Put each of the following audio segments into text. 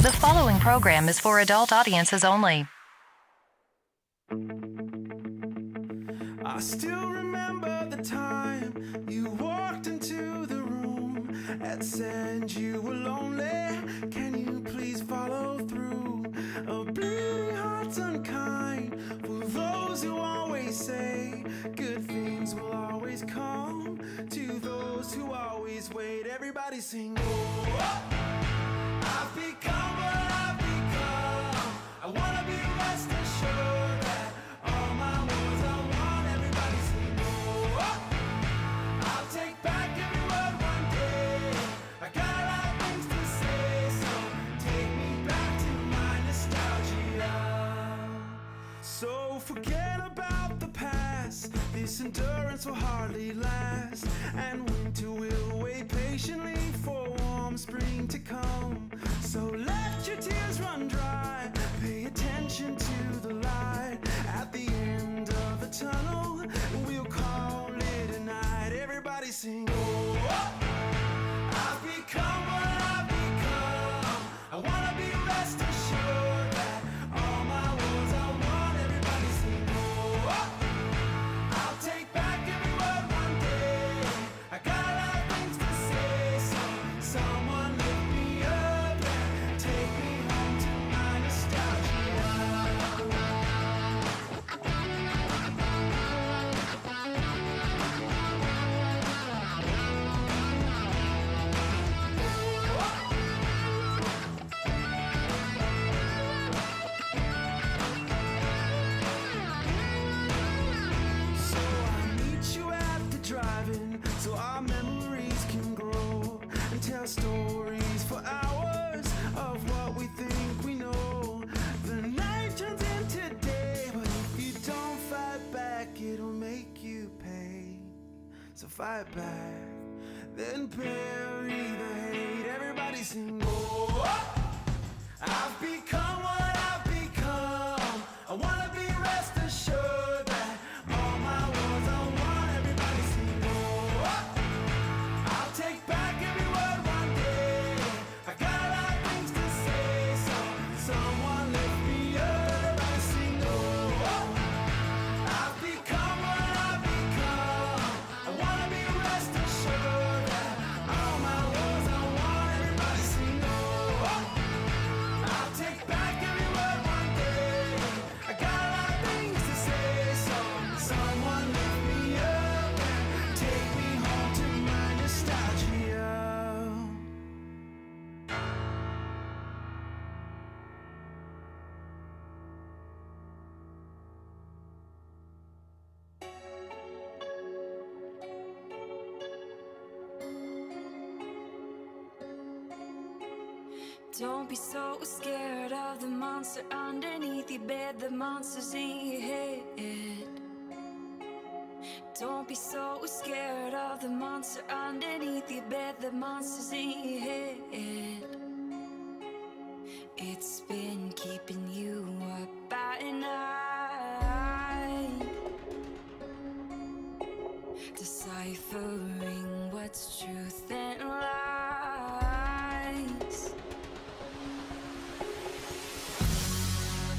The following program is for adult audiences only. I still remember the time you walked into the room and said you were lonely. Can you please follow through? A bleeding heart's unkind for those who always say good things will always come to those who always wait. Everybody sing, oh, I've become what I've become. I wanna be rest assured that all my words I want. Everybody sing, oh, I'll take back every word one day. I got a lot of things to say, so take me back to my nostalgia. So forget about the past, this endurance will hardly last, and winter will wait patiently for warm spring to come. So let your tears run dry, pay attention to the light at the end of the tunnel. We'll call it a night. Everybody sing, oh, I've become what I've become. I wanna be rest assured that all my words I want. Everybody sing, oh, I'll take back every word one day. I got a lot of things to say, so someone lift me up and take me home to my nostalgia. So I meet you at the drive-in so our memories can grow and tell stories for hours of what we think we know. The night turns into day, but if you don't fight back, it'll make you pay. So fight back, then bury the hate. Everybody sing, oh, I've become what I've become. I wanna be rest assured that all my words I want. Everybody sing, oh, I'll take back every word one day. I got a lot of things to say, so someone lift me up. Everybody sing, oh, I've become what I've become. I wanna be rest assured that all my words I want. Everybody sing, oh, I'll take back every word one day. I got a lot of things to say, so someone lift me up and take me home to my nostalgia. Don't be so scared of the monster underneath your bed, the monster's in your head. Don't be so scared of the monster underneath your bed, the monster's in your head. It's been keeping you up at night, deciphering what's truth and lies.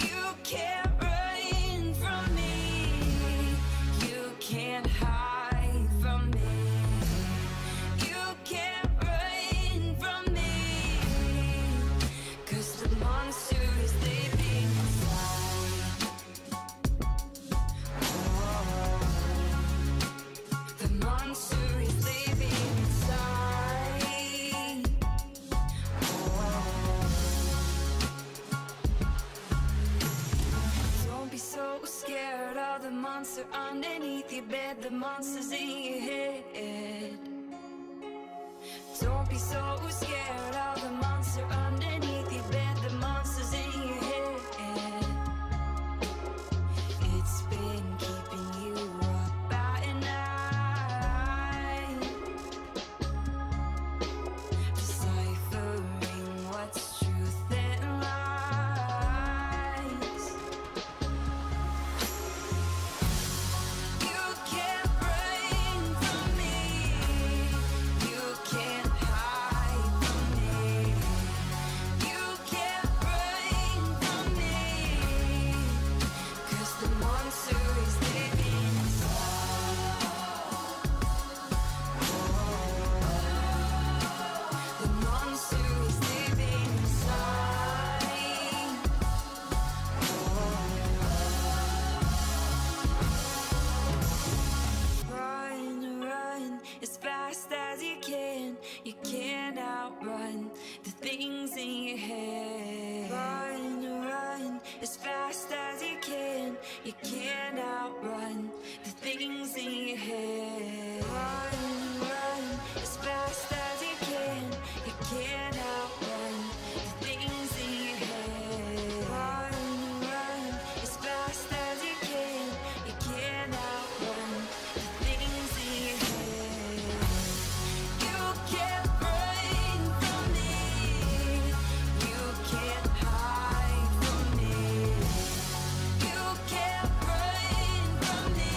You can't run from me, you can't hide from me, you can't run from me, 'cause the monster is living inside. Oh, the monster is living inside. Oh, don't be so scared of the monster underneath your bed, the monster's in your head. Don't be so scared of the monster underneath your bed, the monster's in your head. It's been keeping you up at night, deciphering what's truth and lies. You can't run from me, you can't hide from me. outrun the things in your head. Run as fast as you can. You can't outrun the things in your head. Run as fast as you can. You can't outrun the things in your head. Run as fast as you can. You can't outrun the things in your head. You can't run from me. You can't hide from me. You can't run from me.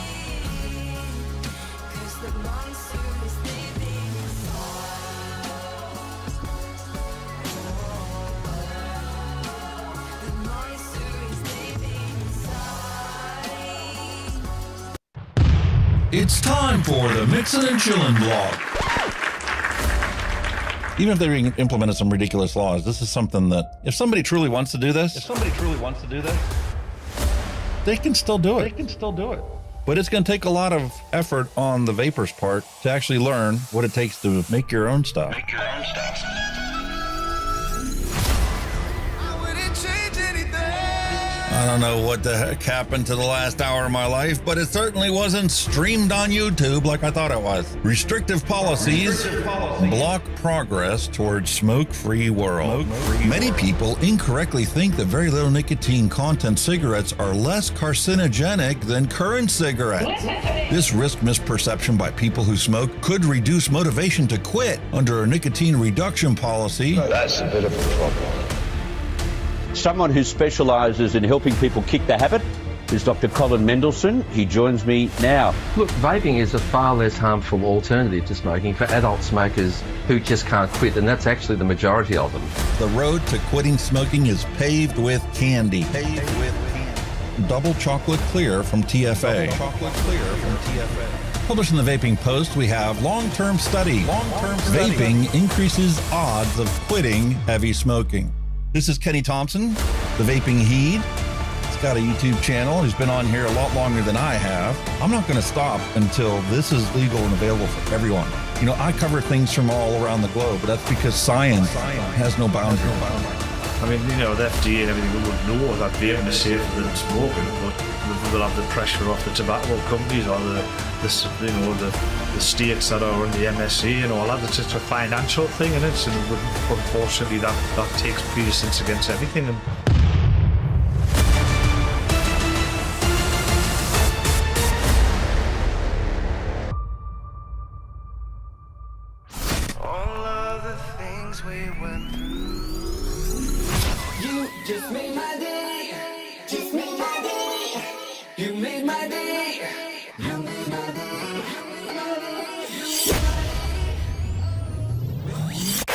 'Cause the monster is living inside. The monster is living inside. It's time for the Mixin and Chillin vlog. Even if they implemented some ridiculous laws, this is something that if somebody truly wants to do this, they can still do it. But it's going to take a lot of effort on the vapors' part to actually learn what it takes to make your own stuff. I wouldn't change anything. I don't know what the heck happened to the last hour of my life, but it certainly wasn't streamed on YouTube like I thought it was. Restrictive policies block progress towards smoke-free world. Many people incorrectly think that very little nicotine content cigarettes are less carcinogenic than current cigarettes. This risk misperception by people who smoke could reduce motivation to quit under a nicotine reduction policy. That's a bit of a problem. Someone who specialises in helping people kick the habit is Dr. Colin Mendelsohn. He joins me now. Look, vaping is a far less harmful alternative to smoking for adult smokers who just can't quit, and that's actually the majority of them. The road to quitting smoking is paved with candy. Double chocolate clear from TFA. Published in the Vaping Post, we have long-term study. Vaping increases odds of quitting heavy smoking. This is Kenny Thompson, the Vaping Heed. He's got a YouTube channel. He's been on here a lot longer than I have. I'm not going to stop until this is legal and available for everyone. You know, I cover things from all around the globe, but that's because science has no boundary. I mean, you know, the FDA and everything would know that vaping is safer than smoking, but they'll have the pressure off the tobacco companies or the states that are on the MnC and all that. It's just a financial thing, and it's unfortunately that takes precedence against everything. And All of the things we went through. You just made my day. Just made my day. You made my day. You made my day.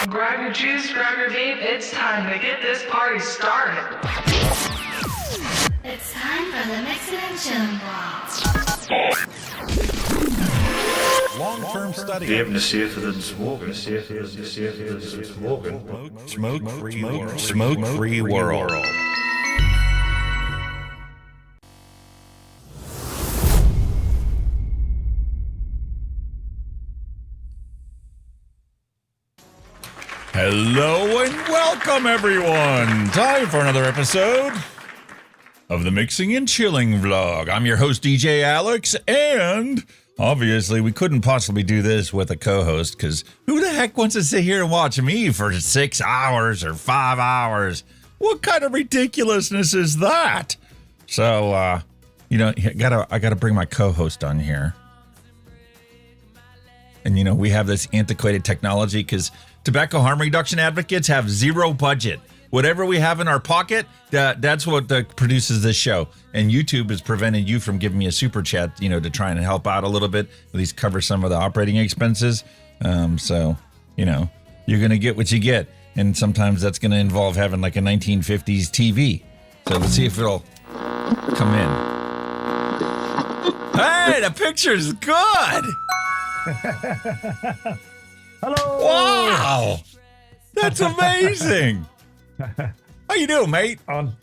Grab your juice, grab your vape, it's time to get this party started. It's time for the Mixin and Chillin vlog. Long-term study. vaping is safer than smoking. Smoke-free world. Hello and welcome, everyone. Time for another episode of the Mixing and Chilling vlog. I'm your host, DJ Alex, and obviously we couldn't possibly do this with a co-host because who the heck wants to sit here and watch me for 6 hours or 5 hours? What kind of ridiculousness is that? So, I gotta bring my co-host on here. And, we have this antiquated technology because tobacco harm reduction advocates have zero budget. Whatever we have in our pocket, that's what produces this show. And YouTube is preventing you from giving me a super chat, to try and help out a little bit, at least cover some of the operating expenses. So, you're going to get what you get. And sometimes that's going to involve having like a 1950s TV. So let's see if it'll come in. Hey, the picture's good. Hello. Wow. That's amazing. How you doing, mate? On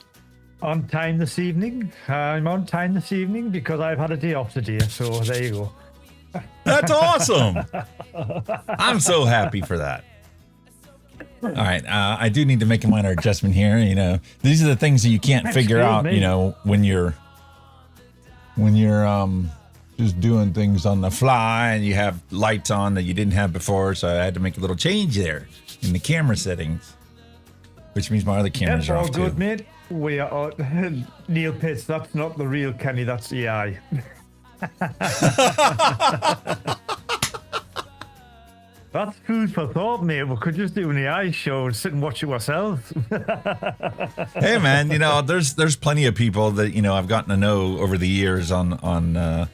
time this evening. I'm on time this evening because I've had a day off today. So there you go. That's awesome. I'm so happy for that. All right, I do need to make a minor adjustment here. You know, these are the things that you can't figure out. You know, when you're just doing things on the fly and you have lights on that you didn't have before. So I had to make a little change there in the camera settings, which means my other cameras are off too. All good, mate. We are Neil Pitts. That's not the real Kenny. That's AI. That's food for thought, mate. We could just do an AI show and sit and watch it ourselves. Hey, man, you know, there's plenty of people that, you know, I've gotten to know over the years on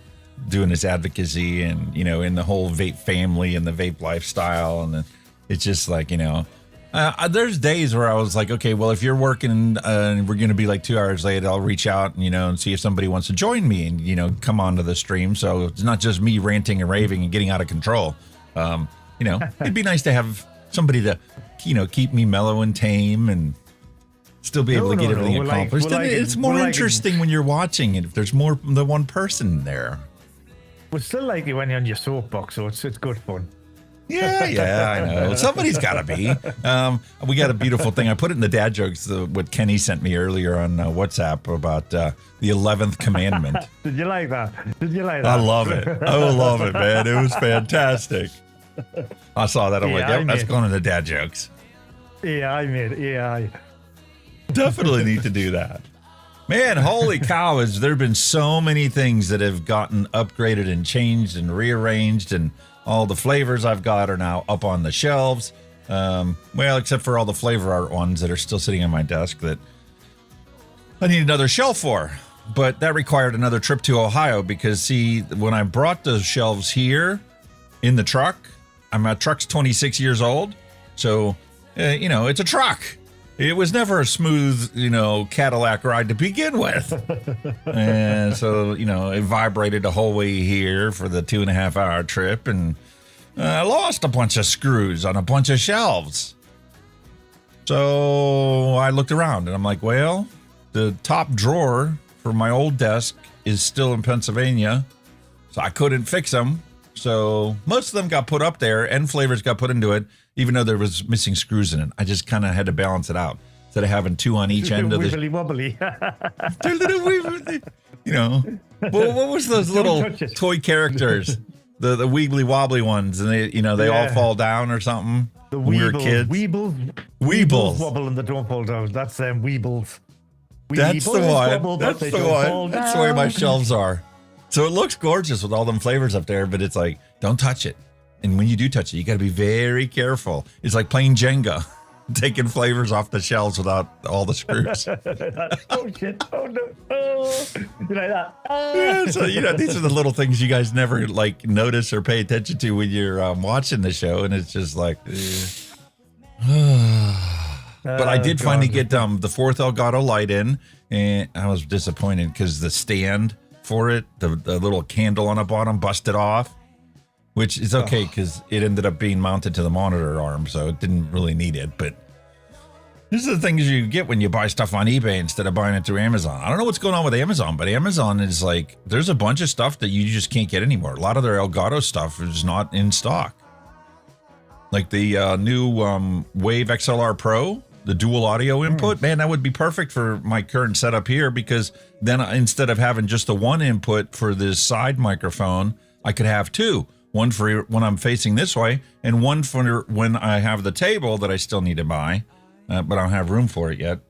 doing this advocacy and, you know, in the whole vape family and the vape lifestyle. And it's just like, you know, there's days where I was like, okay, well, if you're working and we're going to be like 2 hours late, I'll reach out and, you know, and see if somebody wants to join me and, you know, come onto the stream. So it's not just me ranting and raving and getting out of control. You know, it'd be nice to have somebody to, you know, keep me mellow and tame and still be able to get everything accomplished. And it's more interesting when you're watching it if there's more than one person there. We still like you when you're on your soapbox, so it's good fun. Yeah, I know. Somebody's got to be. We got a beautiful thing. I put it in the dad jokes, what Kenny sent me earlier on WhatsApp about the 11th commandment. Did you like that? I love it. I love it, man. It was fantastic. I saw that. I'm like, yep, that's going into dad jokes. AI, mate. AI. Definitely need to do that. Man, holy cow, there have been so many things that have gotten upgraded and changed and rearranged, and all the flavors I've got are now up on the shelves. Well, except for all the flavor art ones that are still sitting on my desk that I need another shelf for. But that required another trip to Ohio because, see, when I brought those shelves here in the truck, my truck's 26 years old. So, you know, it's a truck. It was never a smooth, you know, Cadillac ride to begin with. And so, you know, it vibrated the whole way here for the 2.5 hour trip. And I lost a bunch of screws on a bunch of shelves. So I looked around and I'm like, well, the top drawer for my old desk is still in Pennsylvania. So I couldn't fix them. So most of them got put up there and flavors got put into it, even though there was missing screws in it. I just kind of had to balance it out instead of having two on each end of the wibbly wobbly. They're little wibbly, you know. Well, what was those little toy characters? The wibbly wobbly ones, and they all fall down or something. The when we were kids. Weebles wobble and they don't fall down. That's Weebles. That's the one. That's the one. That's where my shelves are. So it looks gorgeous with all them flavors up there, but it's like, don't touch it. And when you do touch it, you got to be very careful. It's like playing Jenga, taking flavors off the shelves without all the screws. Oh, shit. Oh, no. Oh. You like that? Oh. Yeah, so, these are the little things you guys never, like, notice or pay attention to when you're watching the show. And it's just like... But I did finally get the fourth Elgato light in, and I was disappointed because the stand for it, the little candle on the bottom busted off, which is okay because it ended up being mounted to the monitor arm, so it didn't really need it. But these are the things you get when you buy stuff on eBay instead of buying it through Amazon. I don't know what's going on with Amazon, but Amazon is like, there's a bunch of stuff that you just can't get anymore. A lot of their Elgato stuff is not in stock. Like the new Wave XLR Pro, the dual audio input, man, that would be perfect for my current setup here, because then instead of having just the one input for this side microphone, I could have two. One for when I'm facing this way, and one for when I have the table that I still need to buy, but I don't have room for it yet.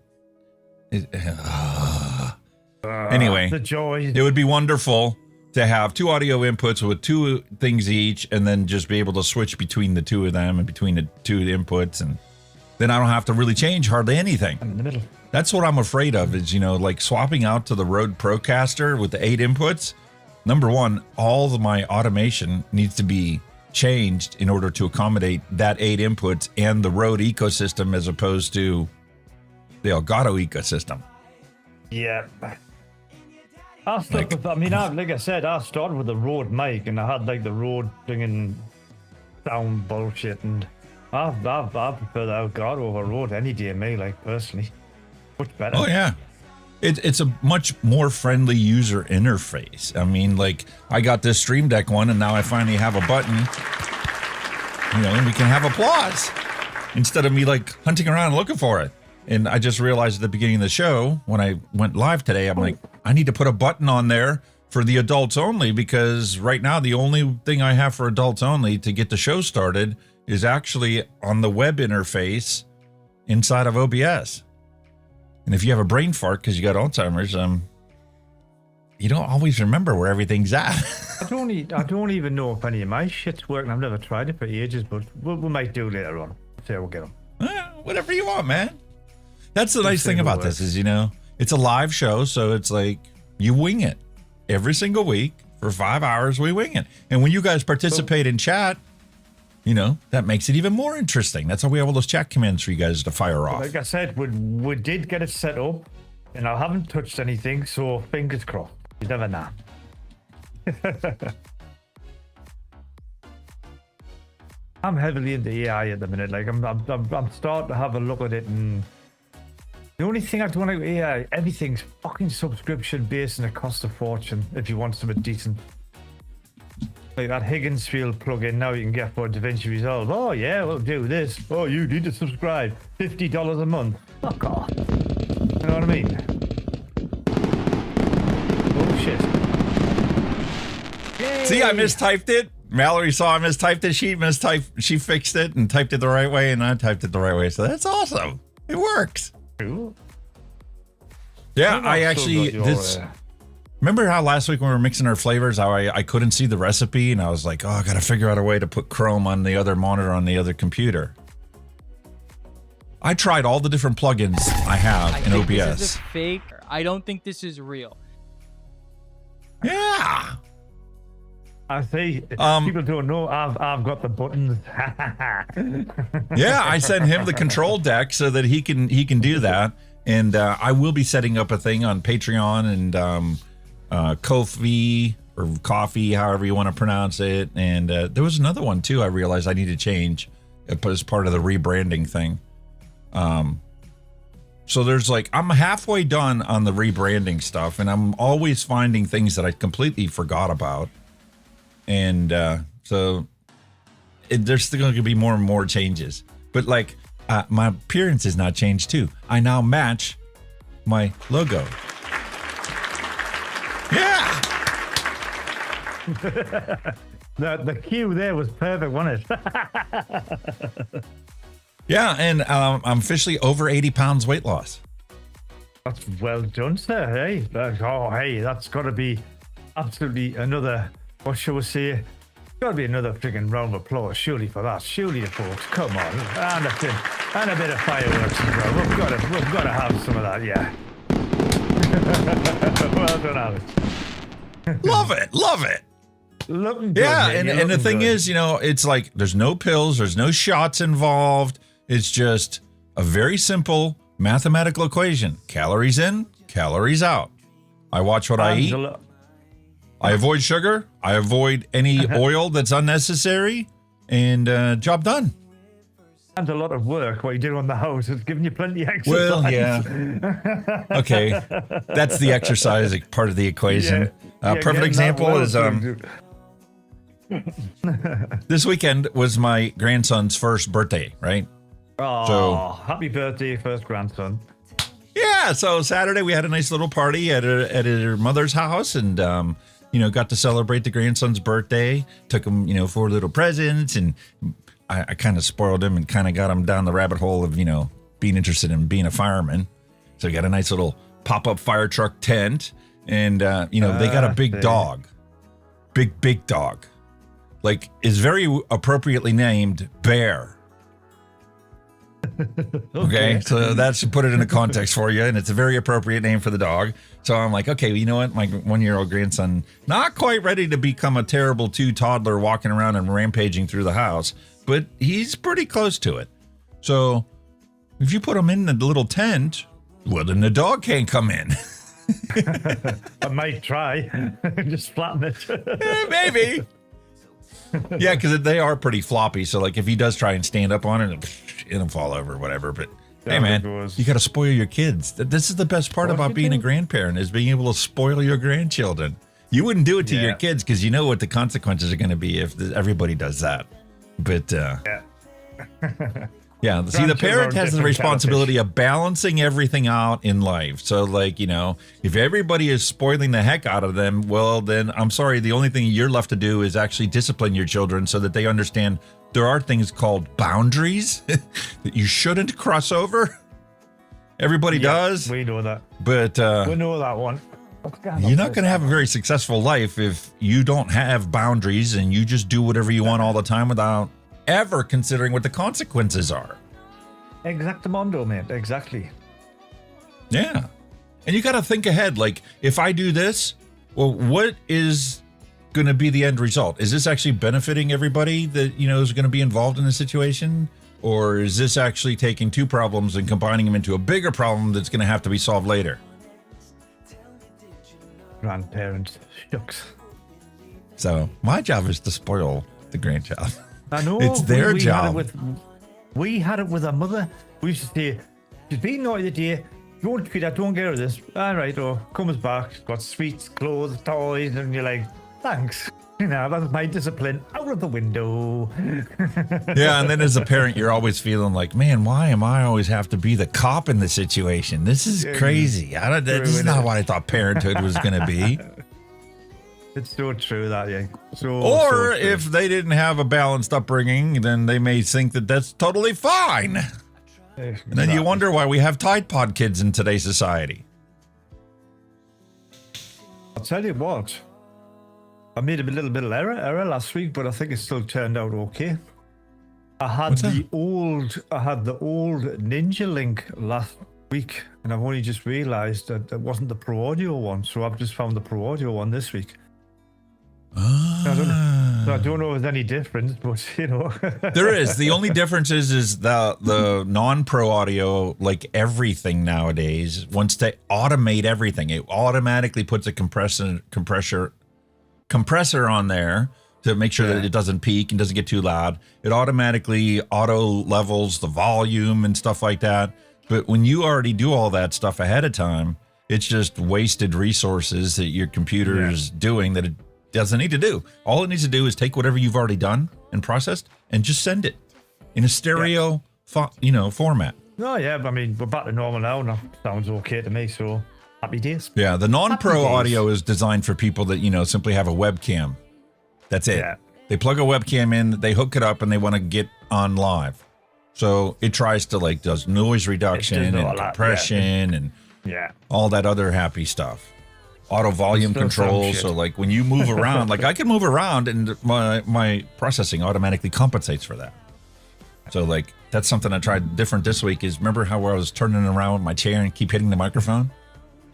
Anyway, the joy. It would be wonderful to have two audio inputs with two things each, and then just be able to switch between the two of them and between the two inputs, and then I don't have to really change hardly anything. I'm in the middle. That's what I'm afraid of is, like swapping out to the Rode Procaster with the 8 inputs. Number one, all of my automation needs to be changed in order to accommodate that 8 inputs and the Rode ecosystem as opposed to the Elgato ecosystem. Yeah. Like I said, I started with the Rode mic and I had like the Rode thing sound bullshit, and I prefer the Elgato over Rode any day, me, like, personally. Much better. Oh, yeah. It's a much more friendly user interface. I mean, like, I got this Stream Deck one, and now I finally have a button, and we can have applause. instead of me like hunting around looking for it. And I just realized at the beginning of the show when I went live today, I'm like, I need to put a button on there for the adults only, because right now the only thing I have for adults only to get the show started is actually on the web interface inside of OBS. And if you have a brain fart because you got Alzheimer's, you don't always remember where everything's at. I don't even know if any of my shit's working. I've never tried it for ages, but we might do later on. See how we'll get them. Whatever you want, man. That's the nice thing about this is, it's a live show, so it's like you wing it. Every single week for 5 hours, we wing it. And when you guys participate in chat, that makes it even more interesting. That's how we have all those chat commands for you guys to fire off. Like I said, we did get it set up, and I haven't touched anything, so fingers crossed. You never know. I'm heavily into AI at the minute. Like I'm starting to have a look at it, and the only thing I don't like with AI, everything's fucking subscription based and it costs a fortune if you want something decent. Like that Higginsfield plugin now you can get for DaVinci Resolve. Oh yeah, we'll do this. Oh, you need to subscribe. $50 a month. Fuck off. You know what I mean? Bullshit. Yay. See, I mistyped it. Mallory saw I mistyped it. She fixed it and typed it the right way, and I typed it the right way. So that's awesome. It works. Cool. Yeah, I actually remember how last week when we were mixing our flavors, how I couldn't see the recipe, and I was like, I got to figure out a way to put Chrome on the other monitor on the other computer. I tried all the different plugins I have in OBS. This is a fake. I don't think this is real. Yeah. I see. People don't know I've got the buttons. Yeah, I sent him the control deck so that he can do that, and I will be setting up a thing on Patreon and Ko-fi or Coffee, however you want to pronounce it. And there was another one too. I realized I need to change as part of the rebranding thing. So there's I'm halfway done on the rebranding stuff, and I'm always finding things that I completely forgot about. And so there's still going to be more and more changes. But my appearance is not changed too. I now match my logo. Yeah. The cue there was perfect, wasn't it? Yeah, and I'm officially over 80 pounds weight loss. That's well done, sir. Hey, that's got to be absolutely another. What shall we say? Got to be another freaking round of applause, surely, for that. Surely, folks, come on, and a bit of fireworks as well. We've got to have some of that, yeah. Well done, Alex. Love it. Looking good. Yeah, man. and the thing is, it's there's no pills, there's no shots involved. It's just a very simple mathematical equation: calories in, calories out. I watch what I eat. I avoid sugar. I avoid any oil that's unnecessary, and job done. And a lot of work. What you do on the house is giving you plenty of exercise. Well, yeah. Okay, that's the exercise part of the equation. Perfect example is this weekend was my grandson's first birthday, right? Oh, so, happy birthday, first grandson. Yeah, so Saturday we had a nice little party at her mother's house, and got to celebrate the grandson's birthday. Took him, for little presents, and I kind of spoiled him and kind of got him down the rabbit hole of, being interested in being a fireman. So we got a nice little pop-up fire truck tent, and they got a big dog, big dog, is very appropriately named Bear. Okay, so that should put it into context for you, and it's a very appropriate name for the dog. So I'm like, okay, well, you know what? My 1-year-old grandson, not quite ready to become a terrible 2 toddler walking around and rampaging through the house, but he's pretty close to it. So if you put him in the little tent, well, then the dog can't come in. I might try. Just flatten it. Yeah, maybe. Yeah, because they are pretty floppy. So, if he does try and stand up on it, it'll fall over or whatever. But, hey, man, you got to spoil your kids. This is the best part about being a grandparent, is being able to spoil your grandchildren. You wouldn't do it to your kids because you know what the consequences are going to be if everybody does that. But, Yeah, see, the Grandchildren parent are has the different responsibility of balancing everything out in life. So, like, you know, if everybody is spoiling the heck out of them, well, then I'm sorry, the only thing you're left to do is actually discipline your children so that they understand there are things called boundaries that you shouldn't cross over. Everybody does. We know that. But We know that one. you're not going to have a very successful life if you don't have boundaries and you just do whatever you want all the time without ever considering what the consequences are. Exactamundo, mate. Exactly. Yeah. And you got to think ahead. Like, if I do this, well, what is going to be the end result? Is this actually benefiting everybody that, you know, is going to be involved in the situation? Or is this actually taking two problems and combining them into a bigger problem that's going to have to be solved later? Grandparents. Shucks. So my job is to spoil the grandchild. I know. It's their job. We had it with our mother. We used to say, she's been naughty today. Don't treat her, don't get her this. All right, comes back. She's got sweets, clothes, toys, and you're like, thanks. You know, that's my discipline out of the window. Yeah, and then as a parent, you're always feeling like, man, why am I always have to be the cop in the situation? This is crazy. This is not what I thought parenthood was going to be. It's so true that, yeah. Or if they didn't have a balanced upbringing, then they may think that that's totally fine. And then you wonder why we have Tide Pod kids in today's society. I'll tell you what. I made a little bit of error last week, but I think it still turned out okay. I had the old Ninja Link last week, and I've only just realised that it wasn't the Pro Audio one, so I've just found the Pro Audio one this week. I don't know if there's any difference, but you know. There is. The only difference is the non-pro audio, like everything nowadays, wants to automate everything. It automatically puts a compressor on there to make sure that it doesn't peak and doesn't get too loud. It automatically auto levels the volume and stuff like that. But when you already do all that stuff ahead of time, it's just wasted resources that your computer is doing that it doesn't need to do. All it needs to do is take whatever you've already done and processed and just send it in a stereo, format. Oh yeah, I mean, we're back to normal now, and that sounds okay to me. So happy days. Yeah, the non-pro audio is designed for people that simply have a webcam. That's it. Yeah. They plug a webcam in, they hook it up, and they want to get on live. So it tries to does noise reduction and compression and all that other happy stuff. Auto volume control. So when you move around, I can move around and my processing automatically compensates for that. So that's something I tried different this week is remember how I was turning around with my chair and keep hitting the microphone?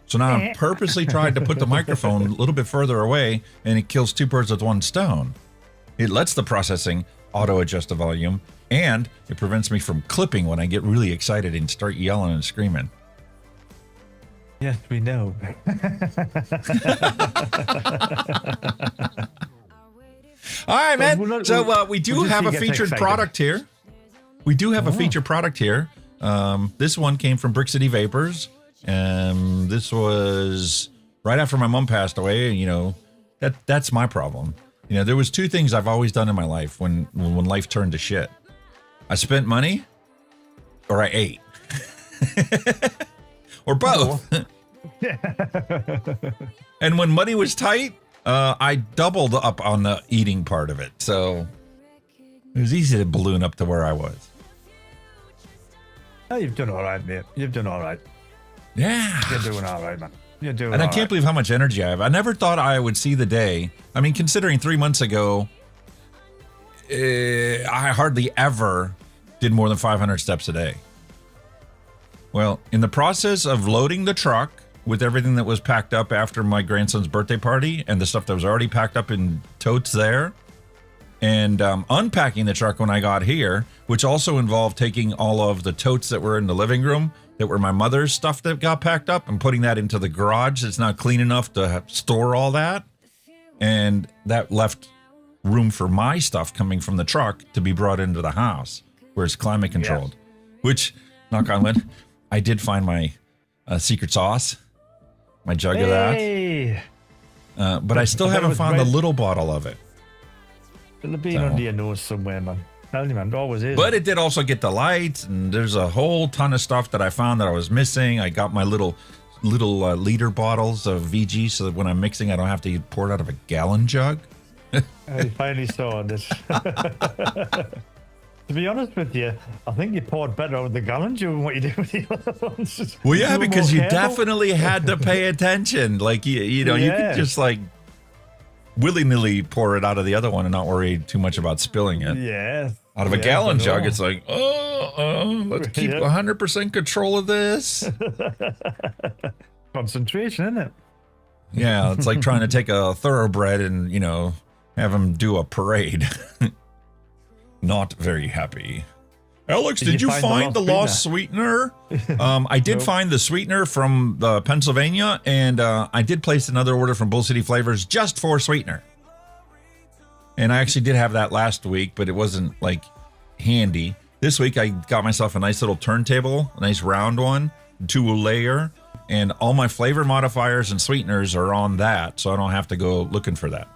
So now I'm purposely tried to put the microphone a little bit further away and it kills two birds with one stone. It lets the processing auto adjust the volume and it prevents me from clipping when I get really excited and start yelling and screaming. Yes, we know. All right, man. So we do have a featured product here. We do have a featured product here. This one came from Brick City Vapors. This was right after my mom passed away. That's my problem. There was two things I've always done in my life when life turned to shit. I spent money or I ate. Or both. And when money was tight, I doubled up on the eating part of it. So it was easy to balloon up to where I was. Oh, you've done all right, mate. You've done all right. Yeah. You're doing all right, man. You're doing and all I can't believe how much energy I have. I never thought I would see the day. I mean, considering 3 months ago, I hardly ever did more than 500 steps a day. Well, in the process of loading the truck with everything that was packed up after my grandson's birthday party and the stuff that was already packed up in totes there, and unpacking the truck when I got here, which also involved taking all of the totes that were in the living room that were my mother's stuff that got packed up and putting that into the garage that's not clean enough to store all that. And that left room for my stuff coming from the truck to be brought into the house where it's climate controlled, which, knock on wood, I did find my secret sauce, my jug of that. But I still haven't found the little bottle of it. It'll be under your nose somewhere, man. Tell you, man, it always is. But it did also get the lights, and there's a whole ton of stuff that I found that I was missing. I got my little liter bottles of VG so that when I'm mixing, I don't have to pour it out of a gallon jug. I finally saw this. To be honest with you, I think you poured better out of the gallon jug than what you did with the other ones. Well, yeah, because you careful. definitely had to pay attention. Like, you know, you could just like willy-nilly pour it out of the other one and not worry too much about spilling it. Yeah. Out of a gallon jug, it's like, let's keep 100% control of this. Concentration, isn't it? Yeah, it's like trying to take a thoroughbred and, you know, have him do a parade. Not very happy. Alex, did you find the lost sweetener? I did find the sweetener from Pennsylvania, and I did place another order from Bull City Flavors just for sweetener. And I actually did have that last week, but it wasn't like handy. This week I got myself a nice little turntable, a nice round one, dual layer, and all my flavor modifiers and sweeteners are on that, so I don't have to go looking for that.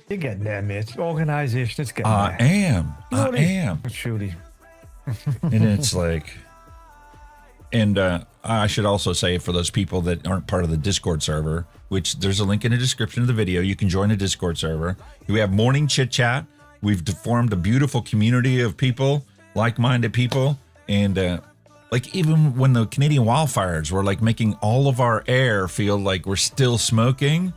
You're getting there, mate. Organization is getting I there. am. Truly. And it's like, and I should also say for those people that aren't part of the Discord server, which there's a link in the description of the video, you can join a Discord server. We have morning chit chat. We've formed a beautiful community of people, like-minded people, and like even when the Canadian wildfires were like making all of our air feel like we're still smoking.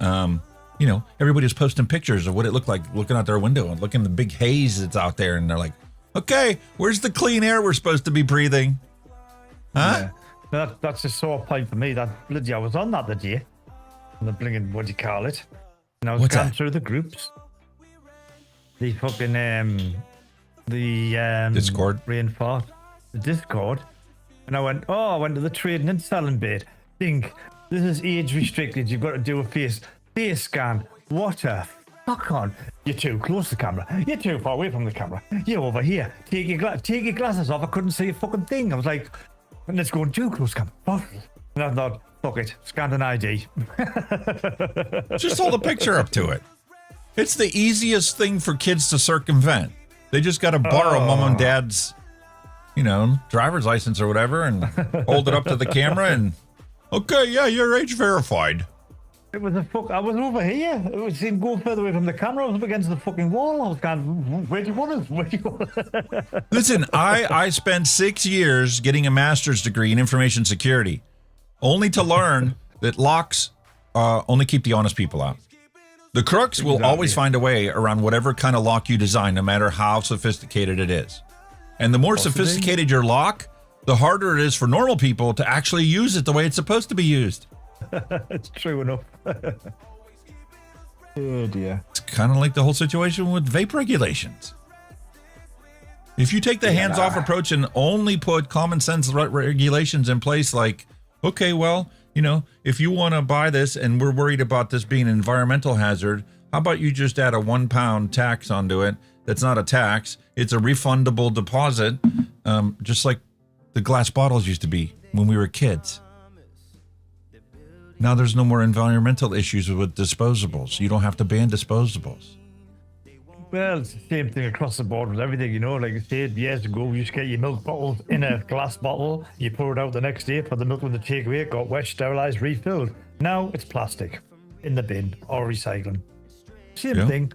You know, everybody was posting pictures of what it looked like looking out their window and looking at the big haze that's out there. And they're like, okay, where's the clean air we're supposed to be breathing? Huh? Yeah. That's a sore point for me. That bloody, I was on that the day. And the blinging, what do you call it? And I was going through the groups. The fucking, Discord? Rainfall. The Discord. And I went to the trading and selling bit. Think, this is age restricted. You've got to do a face scan. What a fuck on. You're too close to the camera. You're too far away from the camera. You're over here. Take your glasses off. I couldn't see a fucking thing. I was like, and it's going too close to the camera. And I thought, fuck it. Scanned an ID. Just hold a picture up to it. It's the easiest thing for kids to circumvent. They just got to borrow mom and dad's, you know, driver's license or whatever and hold it up to the camera and, okay, yeah, you're age verified. It was I was over here. It seemed go further away from the camera. I was up against the fucking wall. I was going, where do you want us? Listen, I spent 6 years getting a master's degree in information security, only to learn that locks only keep the honest people out. The crooks will always find a way around whatever kind of lock you design, no matter how sophisticated it is. And the more sophisticated your lock, the harder it is for normal people to actually use it the way it's supposed to be used. It's true enough. Oh dear. It's kind of like the whole situation with vape regulations. If you take the hands-off approach and only put common sense regulations in place, like, okay, well, you know, if you want to buy this and we're worried about this being an environmental hazard, how about you just add a 1 pound tax onto it? That's not a tax. It's a refundable deposit, just like the glass bottles used to be when we were kids. Now there's no more environmental issues with disposables. You don't have to ban disposables. Well, it's the same thing across the board with everything, you know. Like I said, years ago, you used to get your milk bottles in a glass bottle. You pour it out the next day for the milk with the takeaway. It got wet, sterilised, refilled. Now it's plastic in the bin or recycling. Same thing.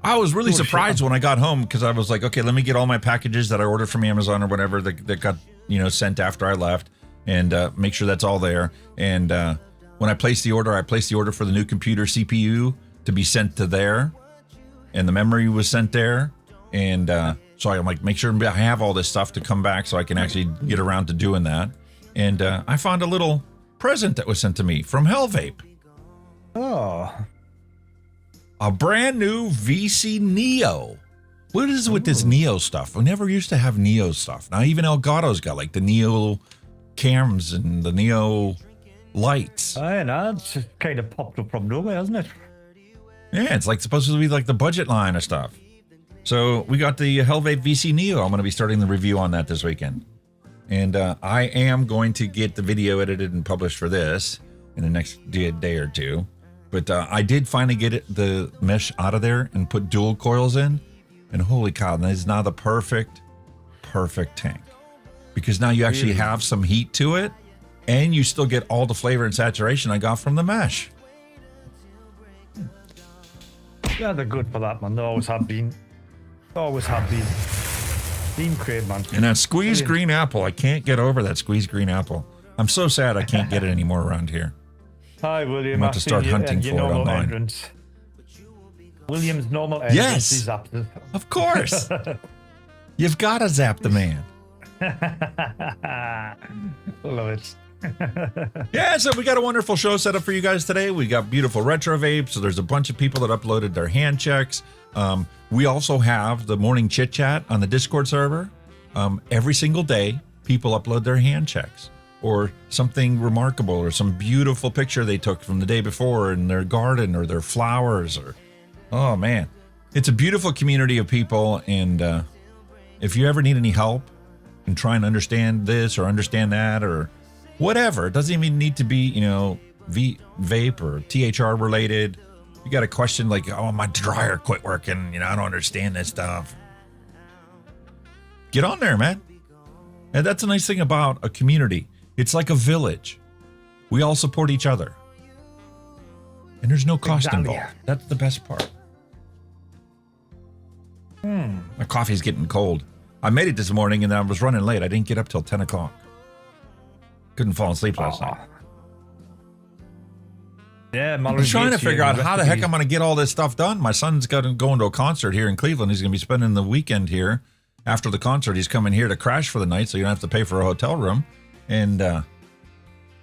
I was really surprised when I got home because I was like, okay, let me get all my packages that I ordered from Amazon or whatever that got, you know, sent after I left. And make sure that's all there. And when I placed the order for the new computer CPU to be sent to there. And the memory was sent there. And so I'm like, make sure I have all this stuff to come back so I can actually get around to doing that. And I found a little present that was sent to me from Hell Vape. Oh. A brand new VC Neo. What is it with this Neo stuff? We never used to have Neo stuff. Now even Elgato's got like the Neo cams and the Neo lights. I know, it's just kind of popped up from nowhere, hasn't it? Yeah, it's like supposed to be like the budget line of stuff. So we got the Hellvape VC Neo. I'm going to be starting the review on that this weekend. And I am going to get the video edited and published for this in the next day or two. But I did finally get the mesh out of there and put dual coils in. And holy cow, that is now the perfect tank. Because now you actually have some heat to it, and you still get all the flavor and saturation I got from the mesh. Yeah, they're good for that, man. They always have been. Been great, man. And that squeezed green apple, I can't get over that squeezed green apple. I'm so sad I can't get it anymore around here. Hi, William. I'm about to start hunting for it online. Entrance. William's normal entrance. Yes, is up to... of course. You've got to zap the man. Love it. Yeah, so we got a wonderful show set up for you guys today. We got beautiful retro vape. So there's a bunch of people that uploaded their hand checks. We also have the morning chit chat on the Discord server. Every single day, people upload their hand checks or something remarkable or some beautiful picture they took from the day before in their garden or their flowers. Or oh man, it's a beautiful community of people. And if you ever need any help in trying to understand this or understand that or whatever, it doesn't even need to be, vape or THR related. You got a question like, oh, my dryer quit working. I don't understand this stuff. Get on there, man. And that's a nice thing about a community. It's like a village. We all support each other. And there's no cost involved. That's the best part. My coffee's getting cold. I made it this morning and I was running late. I didn't get up till 10 o'clock. Couldn't fall asleep last night. Yeah, I'm trying to figure out how the heck I'm going to get all this stuff done. My son's going to a concert here in Cleveland. He's going to be spending the weekend here. After the concert, he's coming here to crash for the night, so you don't have to pay for a hotel room. And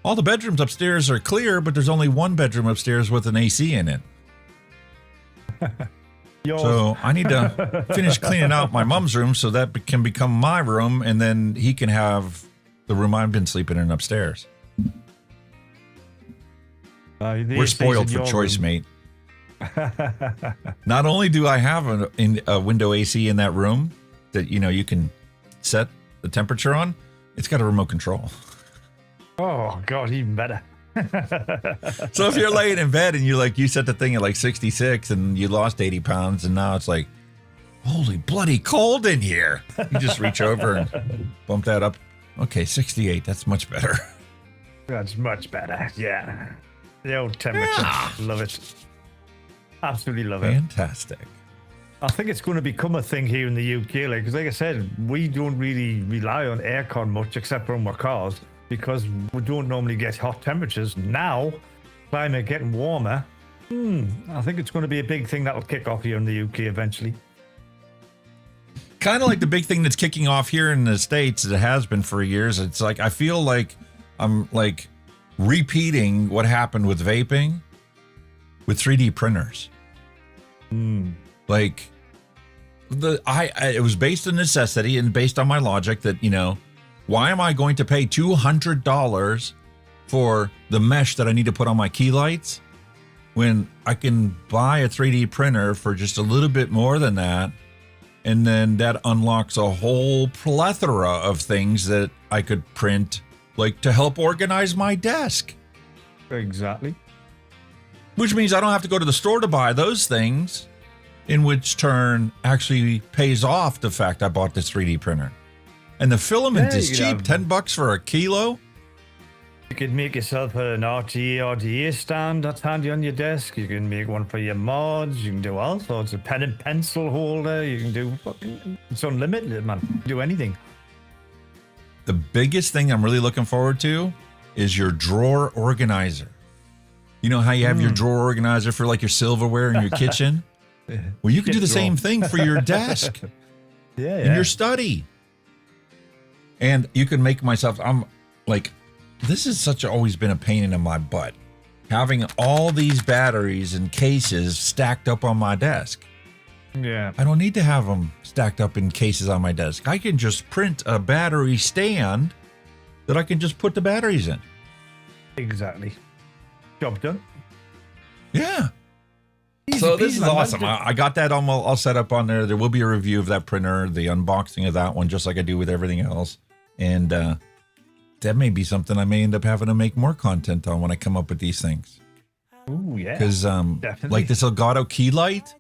all the bedrooms upstairs are clear, but there's only one bedroom upstairs with an AC in it. So I need to finish cleaning out my mom's room so that can become my room, and then he can have the room I've been sleeping in upstairs. We're spoiled for choice, mate. Not only do I have a window AC in that room that you can set the temperature on, it's got a remote control. Oh God, even better. So if you're laying in bed and you set the thing at like 66 and you lost 80 pounds and now it's like, holy bloody cold in here. You just reach over and bump that up. Okay, 68. That's much better. That's much better. Yeah. The old temperature. Yeah. Love it. Absolutely love it. Fantastic. I think it's going to become a thing here in the UK. Because like I said, we don't really rely on aircon much except for our cars because we don't normally get hot temperatures. Now, climate getting warmer. I think it's going to be a big thing that will kick off here in the UK eventually. Kind of like the big thing that's kicking off here in the States, it has been for years. It's like I feel like I'm like repeating what happened with vaping with 3D printers. Like it was based on necessity and based on my logic that, why am I going to pay $200 for the mesh that I need to put on my key lights when I can buy a 3D printer for just a little bit more than that? And then that unlocks a whole plethora of things that I could print, like to help organize my desk. Exactly. Which means I don't have to go to the store to buy those things, in which turn actually pays off the fact I bought this 3D printer. And the filament is cheap, $10 for a kilo. You could make yourself an RDA stand that's handy on your desk. You can make one for your mods. You can do all sorts of pen and pencil holder. You can do, it's unlimited, man. You can do anything. The biggest thing I'm really looking forward to is your drawer organizer. You know how you have your drawer organizer for like your silverware in your kitchen? Well, you can do the same thing for your desk. In your study. And you can make myself, I'm like, this has always been a pain in my butt. Having all these batteries and cases stacked up on my desk. Yeah. I don't need to have them stacked up in cases on my desk. I can just print a battery stand that I can just put the batteries in. Exactly. Job done. Yeah. Easy so this peasy, is man. awesome. I got that all set up on there. There will be a review of that printer, the unboxing of that one, just like I do with everything else. And that may be something I may end up having to make more content on when I come up with these things. Ooh, yeah. Because definitely. like this Elgato key light,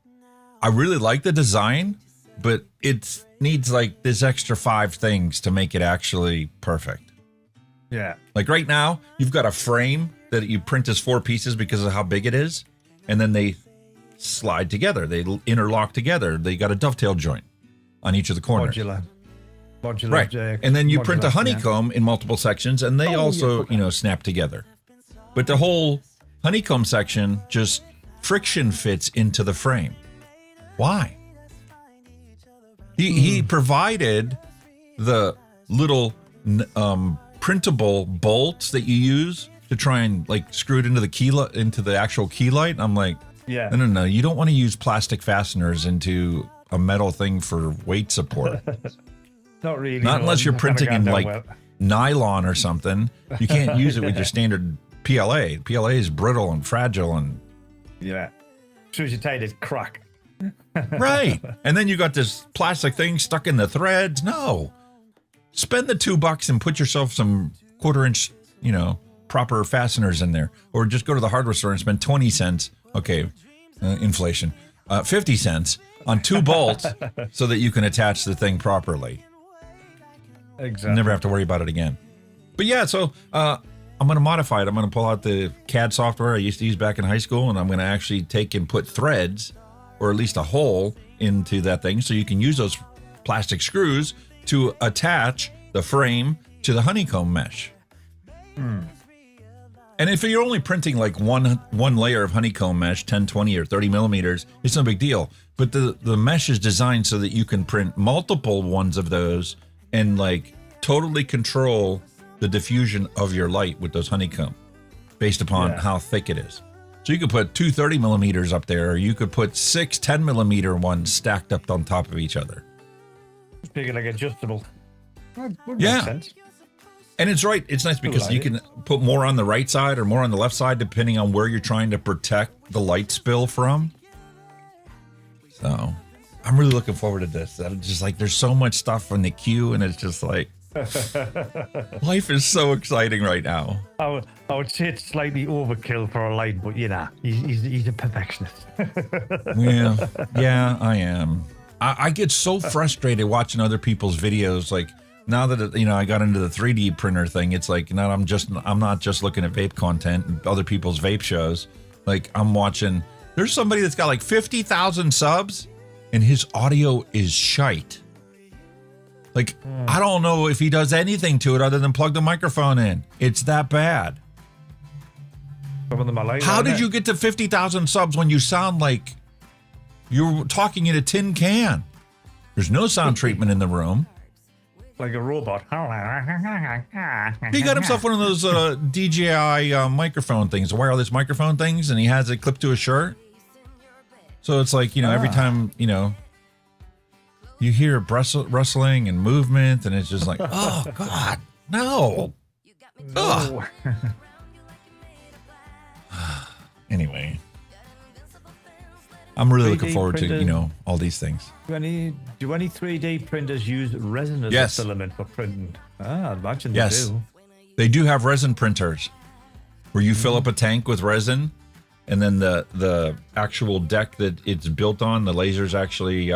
I really like the design, but it needs like this extra 5 things to make it actually perfect. Yeah. Like right now, you've got a frame that you print as 4 pieces because of how big it is, and then they slide together. They interlock together. They got a dovetail joint on each of the corners. Modular. Right. And then you modular, print a honeycomb in multiple sections, and they also, snap together. But the whole honeycomb section just friction fits into the frame. Why? He provided the little printable bolts that you use to try and like screw it into the actual key light. I'm like, yeah. No. You don't want to use plastic fasteners into a metal thing for weight support. Not really. Not unless you're printing in like well. nylon or something. You can't use it with your standard PLA. PLA is brittle and fragile and yeah. As soon as you tie it, crack. right. And then you got this plastic thing stuck in the threads. No. Spend the $2 and put yourself some 1/4 inch, proper fasteners in there. Or just go to the hardware store and spend 20 cents. Okay. Inflation. 50 cents on 2 bolts so that you can attach the thing properly. Exactly. Never have to worry about it again. But yeah, so I'm going to modify it. I'm going to pull out the CAD software I used to use back in high school, and I'm going to actually take and put threads, or at least a hole into that thing, so you can use those plastic screws to attach the frame to the honeycomb mesh. And if you're only printing like one layer of honeycomb mesh, 10, 20, or 30 millimeters, it's no big deal. But the mesh is designed so that you can print multiple ones of those and like totally control the diffusion of your light with those honeycomb based upon how thick it is. So you could put 2 30 millimeters up there, or you could put 6 10 millimeter ones stacked up on top of each other. Make it like adjustable. Would Yeah. make sense. And it's right. It's nice because you can put more on the right side or more on the left side, depending on where you're trying to protect the light spill from. So I'm really looking forward to this. I'm just like, there's so much stuff in the queue, and it's just like, life is so exciting right now. I would say it's slightly overkill for a light, but he's a perfectionist. Yeah, I am. I get so frustrated watching other people's videos. Like now that I got into the 3D printer thing, it's like now I'm not just looking at vape content and other people's vape shows. Like I'm watching. There's somebody that's got like 50,000 subs, and his audio is shite. Like I don't know if he does anything to it other than plug the microphone in. It's that bad. How did you get to 50,000 subs when you sound like you're talking in a tin can? There's no sound treatment in the room. Like a robot. He got himself one of those DJI microphone things, wireless microphone things, and he has it clipped to his shirt. So it's like, every time, you hear rustling and movement, and it's just like, oh, God, no. Ugh. Anyway, I'm really looking forward to, all these things. Do any 3D printers use resin as a filament for printing? I imagine they do. They do have resin printers where you fill up a tank with resin, and then the actual deck that it's built on, the lasers actually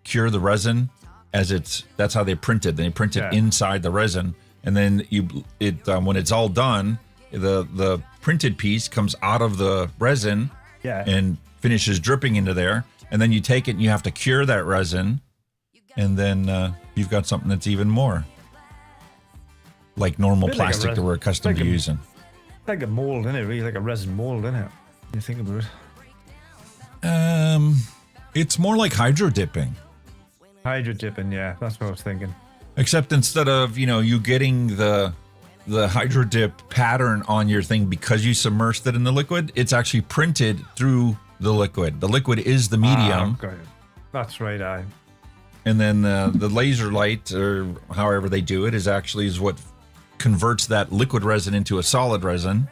cure the resin that's how they print it. They print it inside the resin, and then when it's all done, the printed piece comes out of the resin and finishes dripping into there, and then you take it and you have to cure that resin, and then you've got something that's even more like normal plastic that we're accustomed to using. Like a mold, isn't it? Really, like a resin mold, isn't it? You think about it. It's more like hydro dipping. Hydro dipping, yeah, that's what I was thinking. Except instead of you getting the hydro dip pattern on your thing because you submersed it in the liquid, it's actually printed through the liquid. The liquid is the medium. That's right, And then the laser light, or however they do it, is what converts that liquid resin into a solid resin.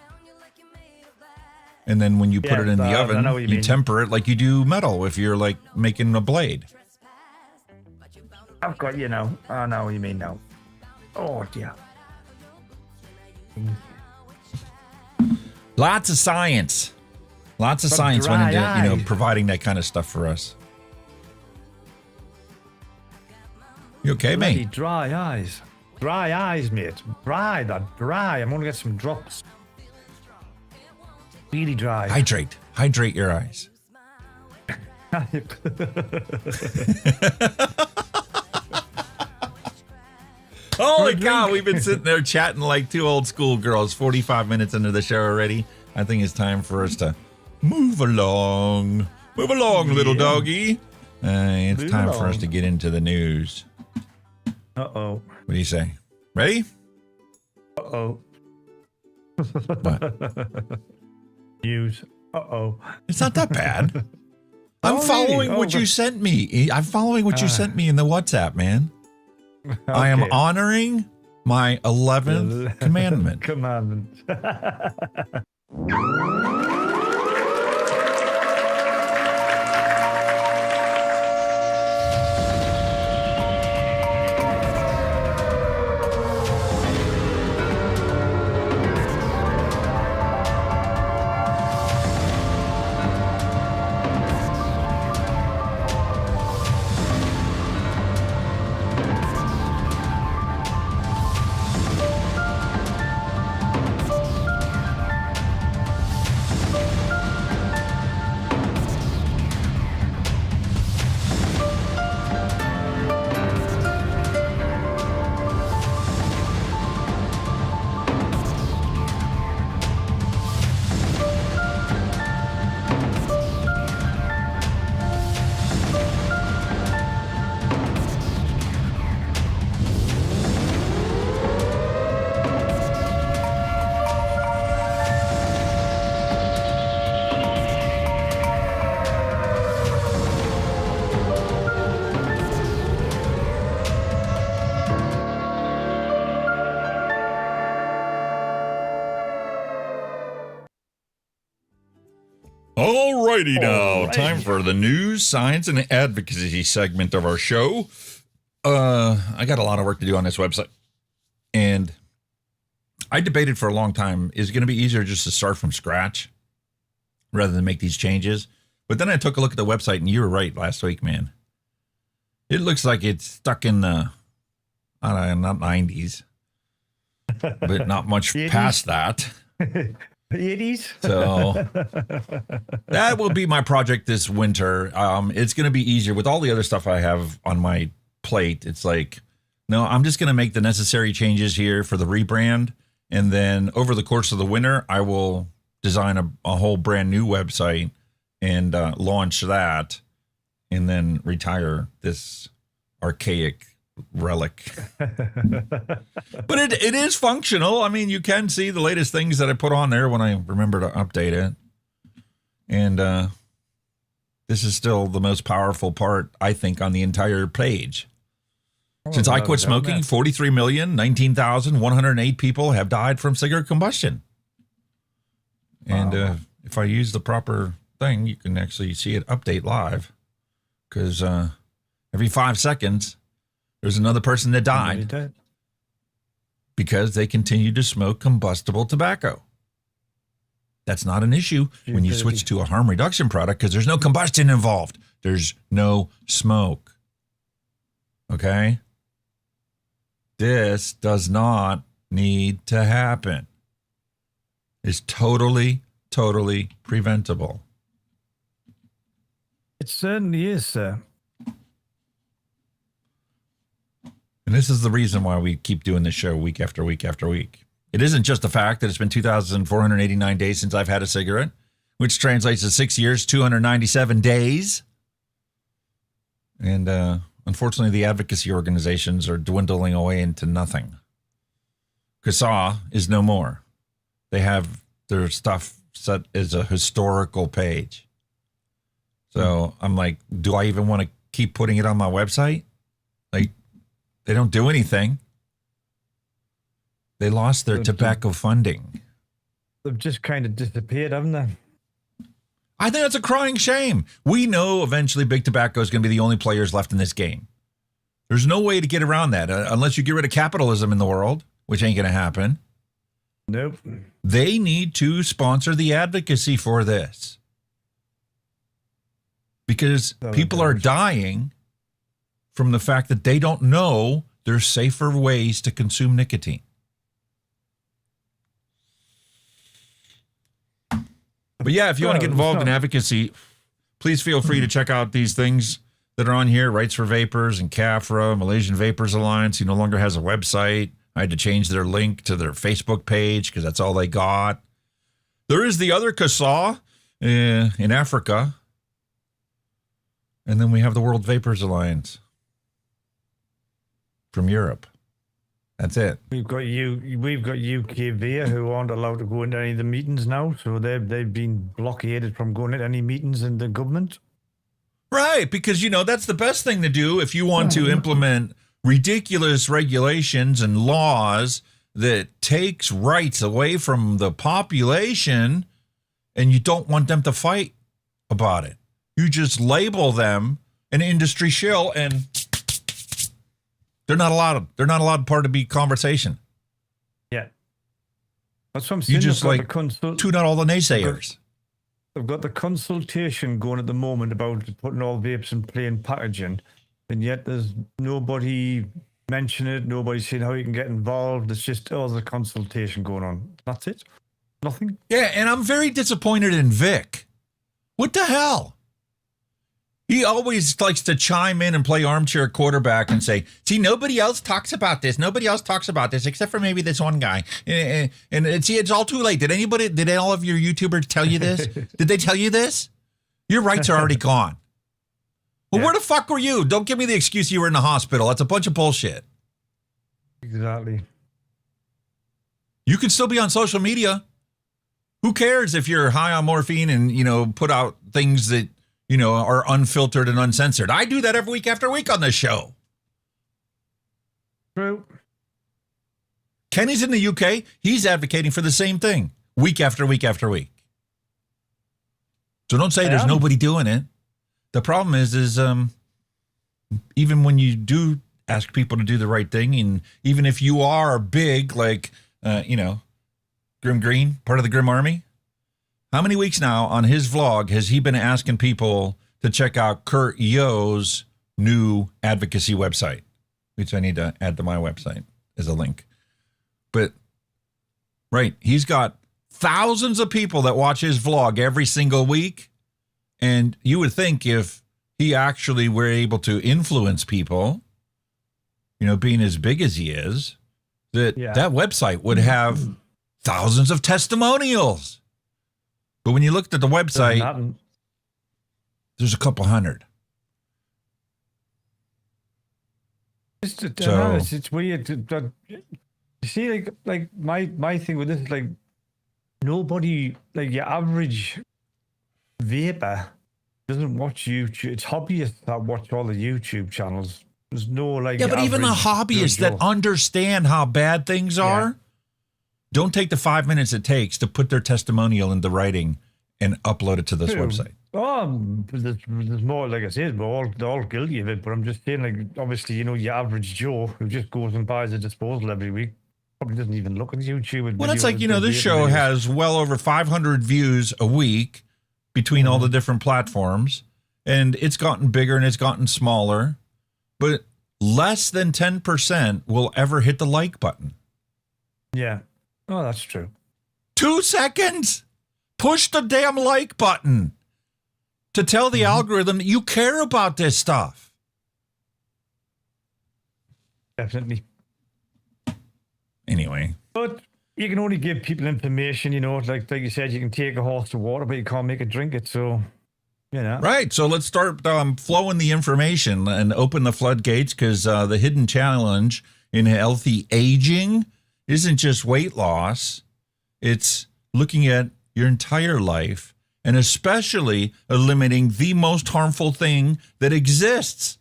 And then when you put it in the oven, you temper it like you do metal if you're like making a blade. I've got, I know what you mean now. Oh, dear. Lots of science. Lots of From science went into, dry eyes. providing that kind of stuff for us. You okay, Bloody mate? dry eyes. Dry eyes, mate. Dry, that dry. I'm going to get some drops. Really dry. Hydrate. Hydrate your eyes. Holy cow, we've been sitting there chatting like two old school girls 45 minutes into the show already. I think it's time for us to move along. Move along, little doggy. It's Move time for us along. to get into the news. Uh-oh. What do you say? Ready? Uh-oh. What? News. Uh-oh. It's not that bad. I'm Oh, following really? what Oh, you sent me. I'm following what you sent me in the WhatsApp, man. I am Okay. honoring my 11th commandment. Commandment. Alrighty now, Alrighty. time for the news, science, and advocacy segment of our show. I got a lot of work to do on this website, and I debated for a long time, is it going to be easier just to start from scratch rather than make these changes? But then I took a look at the website, and you were right last week, man. It looks like it's stuck in the, I don't know, not 90s, but not much 80s? past that. 80s? So that will be my project this winter. It's going to be easier with all the other stuff I have on my plate. It's like, no, I'm just going to make the necessary changes here for the rebrand. And then over the course of the winter, I will design a whole brand new website and launch that and then retire this archaic relic. But it is functional. I mean, you can see the latest things that I put on there when I remember to update it. And this is still the most powerful part, I think, on the entire page. Since I quit smoking, 43,019,108 people have died from cigarette combustion. And if I use the proper thing, you can actually see it update live. Because every 5 seconds, there's another person that died because they continued to smoke combustible tobacco. That's not an issue when you switch to a harm reduction product because there's no combustion involved. There's no smoke. Okay? This does not need to happen. It's totally, totally preventable. It certainly is, sir. And this is the reason why we keep doing this show week after week after week. It isn't just the fact that it's been 2,489 days since I've had a cigarette, which translates to 6 years, 297 days. And unfortunately, the advocacy organizations are dwindling away into nothing. CASA is no more. They have their stuff set as a historical page. So I'm like, do I even want to keep putting it on my website? Like, they don't do anything. They lost their tobacco funding. They've just kind of disappeared, haven't they? I think that's a crying shame. We know eventually big tobacco is going to be the only players left in this game. There's no way to get around that unless you get rid of capitalism in the world, which ain't going to happen. Nope. They need to sponsor the advocacy for this. Because people are dying from the fact that they don't know there's safer ways to consume nicotine. But yeah, if you want to get involved in advocacy, please feel free to check out these things that are on here. Rights for Vapors and CAFRA, Malaysian Vapors Alliance. He no longer has a website. I had to change their link to their Facebook page because that's all they got. There is the other CASA in Africa. And then we have the World Vapors Alliance from Europe. That's it. We've got UK VIA who aren't allowed to go into any of the meetings now, so they've been blockaded from going into any meetings in the government. Right, because that's the best thing to do if you want to implement ridiculous regulations and laws that takes rights away from the population, and you don't want them to fight about it. You just label them an industry shill, and they're not allowed part to be conversation. Yeah. That's what I'm saying. You just tune out all the naysayers. They've got the consultation going at the moment about putting all vapes in plain packaging, and yet there's nobody mentioning it, nobody saying how you can get involved. It's just, there's a consultation going on. That's it. Nothing. Yeah, and I'm very disappointed in Vic. What the hell? He always likes to chime in and play armchair quarterback and say, see, nobody else talks about this. Nobody else talks about this except for maybe this one guy. And see, it's all too late. Did all of your YouTubers tell you this? Did they tell you this? Your rights are already gone. Well, where the fuck were you? Don't give me the excuse you were in the hospital. That's a bunch of bullshit. Exactly. You can still be on social media. Who cares if you're high on morphine and, put out things that, are unfiltered and uncensored? I do that every week after week on this show. True. Kenny's in the UK. He's advocating for the same thing week after week after week. So don't say there's nobody doing it. The problem is even when you do ask people to do the right thing, and even if you are big, like, Grim Green, part of the Grim Army, how many weeks now on his vlog has he been asking people to check out Kurt Yo's new advocacy website, which I need to add to my website as a link. But, right, he's got thousands of people that watch his vlog every single week. And you would think if he actually were able to influence people, being as big as he is, that website would have thousands of testimonials. But when you looked at the website, there's a couple hundred. It's weird. You see, like my thing with this is like nobody, like your average vapor doesn't watch YouTube. It's hobbyists that watch all the YouTube channels. There's no like. Yeah, but even the hobbyists that understand how bad things are don't take the 5 minutes it takes to put their testimonial into writing and upload it to this website. Oh, there's more, like I said, they're all guilty of it, but I'm just saying, like, obviously, your average Joe who just goes and buys a disposal every week probably doesn't even look at YouTube. Well, it's like, this show has well over 500 views a week between all the different platforms, and it's gotten bigger and it's gotten smaller, but less than 10% will ever hit the like button. Yeah. Oh, that's true. 2 seconds. Push the damn like button to tell the algorithm that you care about this stuff. Definitely. Anyway. But you can only give people information, like you said, you can take a horse to water, but you can't make it drink it. So, Right. So let's start flowing the information and open the floodgates, because the hidden challenge in healthy aging isn't just weight loss. It's looking at your entire life and especially eliminating the most harmful thing that exists.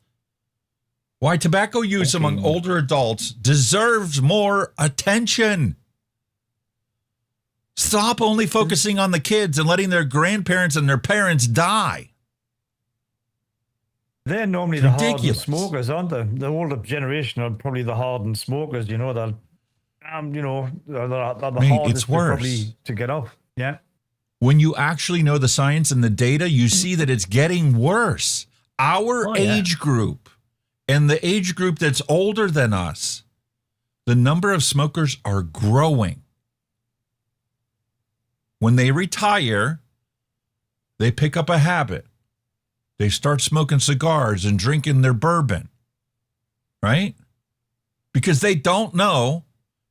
Why tobacco use among older adults deserves more attention. Stop only focusing on the kids and letting their grandparents and their parents die. They're normally the hardened smokers, aren't they? The older generation are probably the hardened smokers, that You know, the Mate, hardest it's to worse. probably to get off. Yeah. When you actually know the science and the data, you see that it's getting worse. Our age group and the age group that's older than us, the number of smokers are growing. When they retire, they pick up a habit. They start smoking cigars and drinking their bourbon, right? Because they don't know,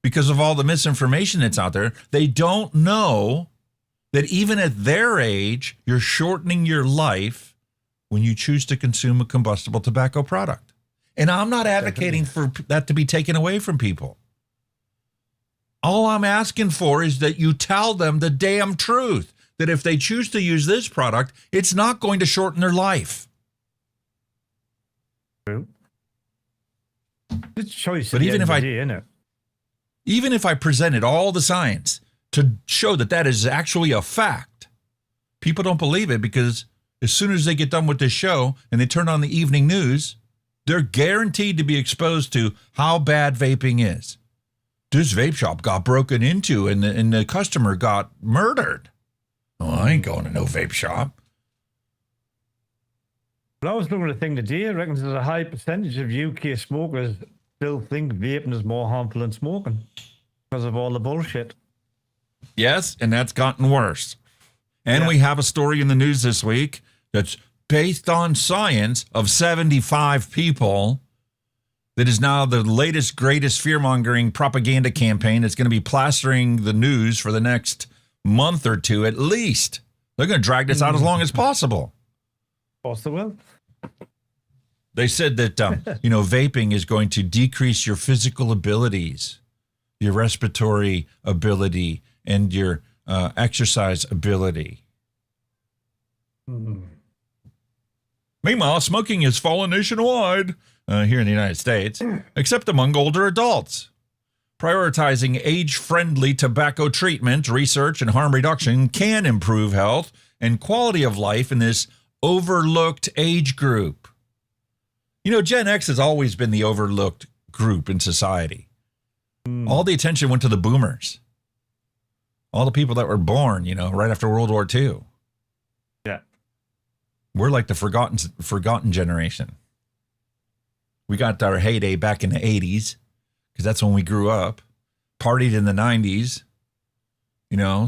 because of all the misinformation that's out there, they don't know that even at their age, you're shortening your life when you choose to consume a combustible tobacco product. And I'm not advocating for that to be taken away from people. All I'm asking for is that you tell them the damn truth, that if they choose to use this product, it's not going to shorten their life. True. It's choice. But even if I presented all the science to show that that is actually a fact, people don't believe it, because as soon as they get done with this show and they turn on the evening news, they're guaranteed to be exposed to how bad vaping is. This vape shop got broken into and the customer got murdered. Oh, I ain't going to no vape shop. But I was looking at a thing today. I reckon there's a high percentage of UK smokers still think vaping is more harmful than smoking because of all the bullshit. Yes, and that's gotten worse. And we have a story in the news this week that's based on science of 75 people that is now the latest, greatest fear-mongering propaganda campaign that's going to be plastering the news for the next month or two at least. They're going to drag this out as long as possible. Of course they will. They said that, vaping is going to decrease your physical abilities, your respiratory ability, and your exercise ability. Meanwhile, smoking has fallen nationwide here in the United States, except among older adults. Prioritizing age-friendly tobacco treatment, research, and harm reduction can improve health and quality of life in this overlooked age group. You know, Gen X has always been the overlooked group in society. All the attention went to the boomers. All the people that were born, right after World War II. Yeah. We're like the forgotten generation. We got our heyday back in the 80s, because that's when we grew up. Partied in the 90s.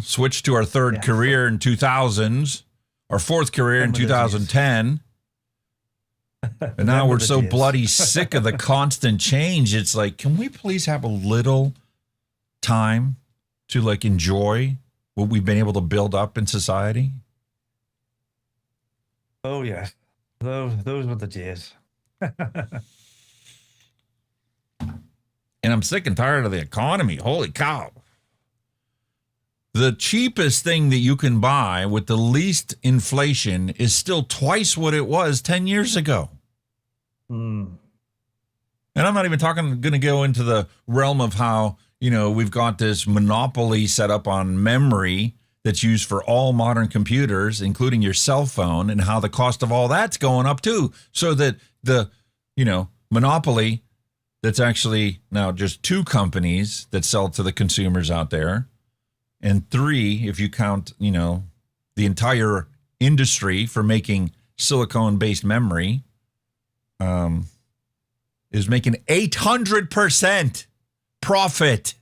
Switched to our third career in 2000s. Our fourth career in 2010. And now we're so bloody sick of the constant change. It's like, can we please have a little time to enjoy what we've been able to build up in society? Oh yeah, those were the days. And I'm sick and tired of the economy. Holy cow. The cheapest thing that you can buy with the least inflation is still twice what it was 10 years ago. And I'm not even going to go into the realm of how, we've got this monopoly set up on memory that's used for all modern computers, including your cell phone, and how the cost of all that's going up too. So that the, monopoly that's actually now just 2 companies that sell to the consumers out there, and 3 if you count, the entire industry for making silicone-based memory, is making 800% profit.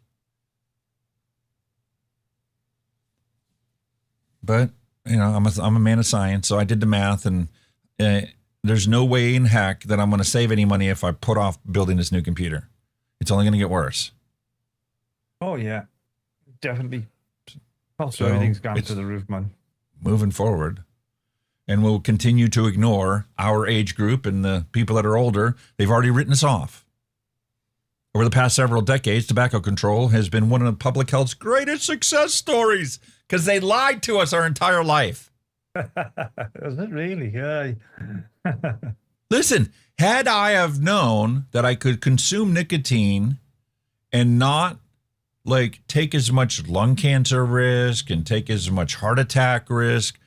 But, I'm a man of science, so I did the math, and there's no way in heck that I'm going to save any money if I put off building this new computer. It's only going to get worse. Oh, yeah. Definitely. Also, everything's gone to the roof, man. Moving forward. And we'll continue to ignore our age group and the people that are older. They've already written us off. Over the past several decades, tobacco control has been one of public health's greatest success stories because they lied to us our entire life. Is it really? Yeah. Listen, had I have known that I could consume nicotine and not take as much lung cancer risk and take as much heart attack risk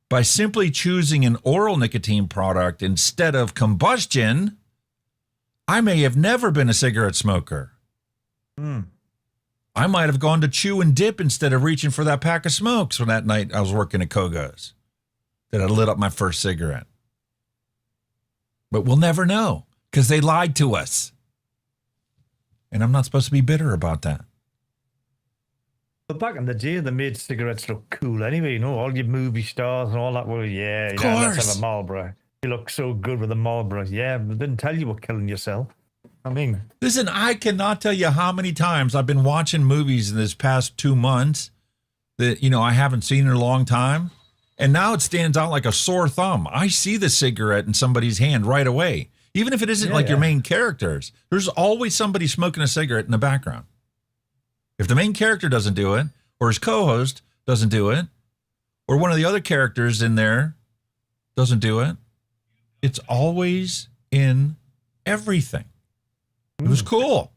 by simply choosing an oral nicotine product instead of combustion, I may have never been a cigarette smoker. I might have gone to chew and dip instead of reaching for that pack of smokes when that night I was working at Kogo's that I lit up my first cigarette. But we'll never know because they lied to us. And I'm not supposed to be bitter about that. But back in the day, they made cigarettes look cool anyway. You know, all your movie stars and all that. Well, yeah, let's have a Marlboro. You look so good with a Marlboro. Yeah, but they didn't tell you what killing yourself. I mean, listen, I cannot tell you how many times I've been watching movies in this past 2 months that, you know, I haven't seen in a long time. And now it stands out like a sore thumb. I see the cigarette in somebody's hand right away. Even if it isn't like your main characters, there's always somebody smoking a cigarette in the background. If the main character doesn't do it, or his co-host doesn't do it, or one of the other characters in there doesn't do it, it's always in everything. It was cool.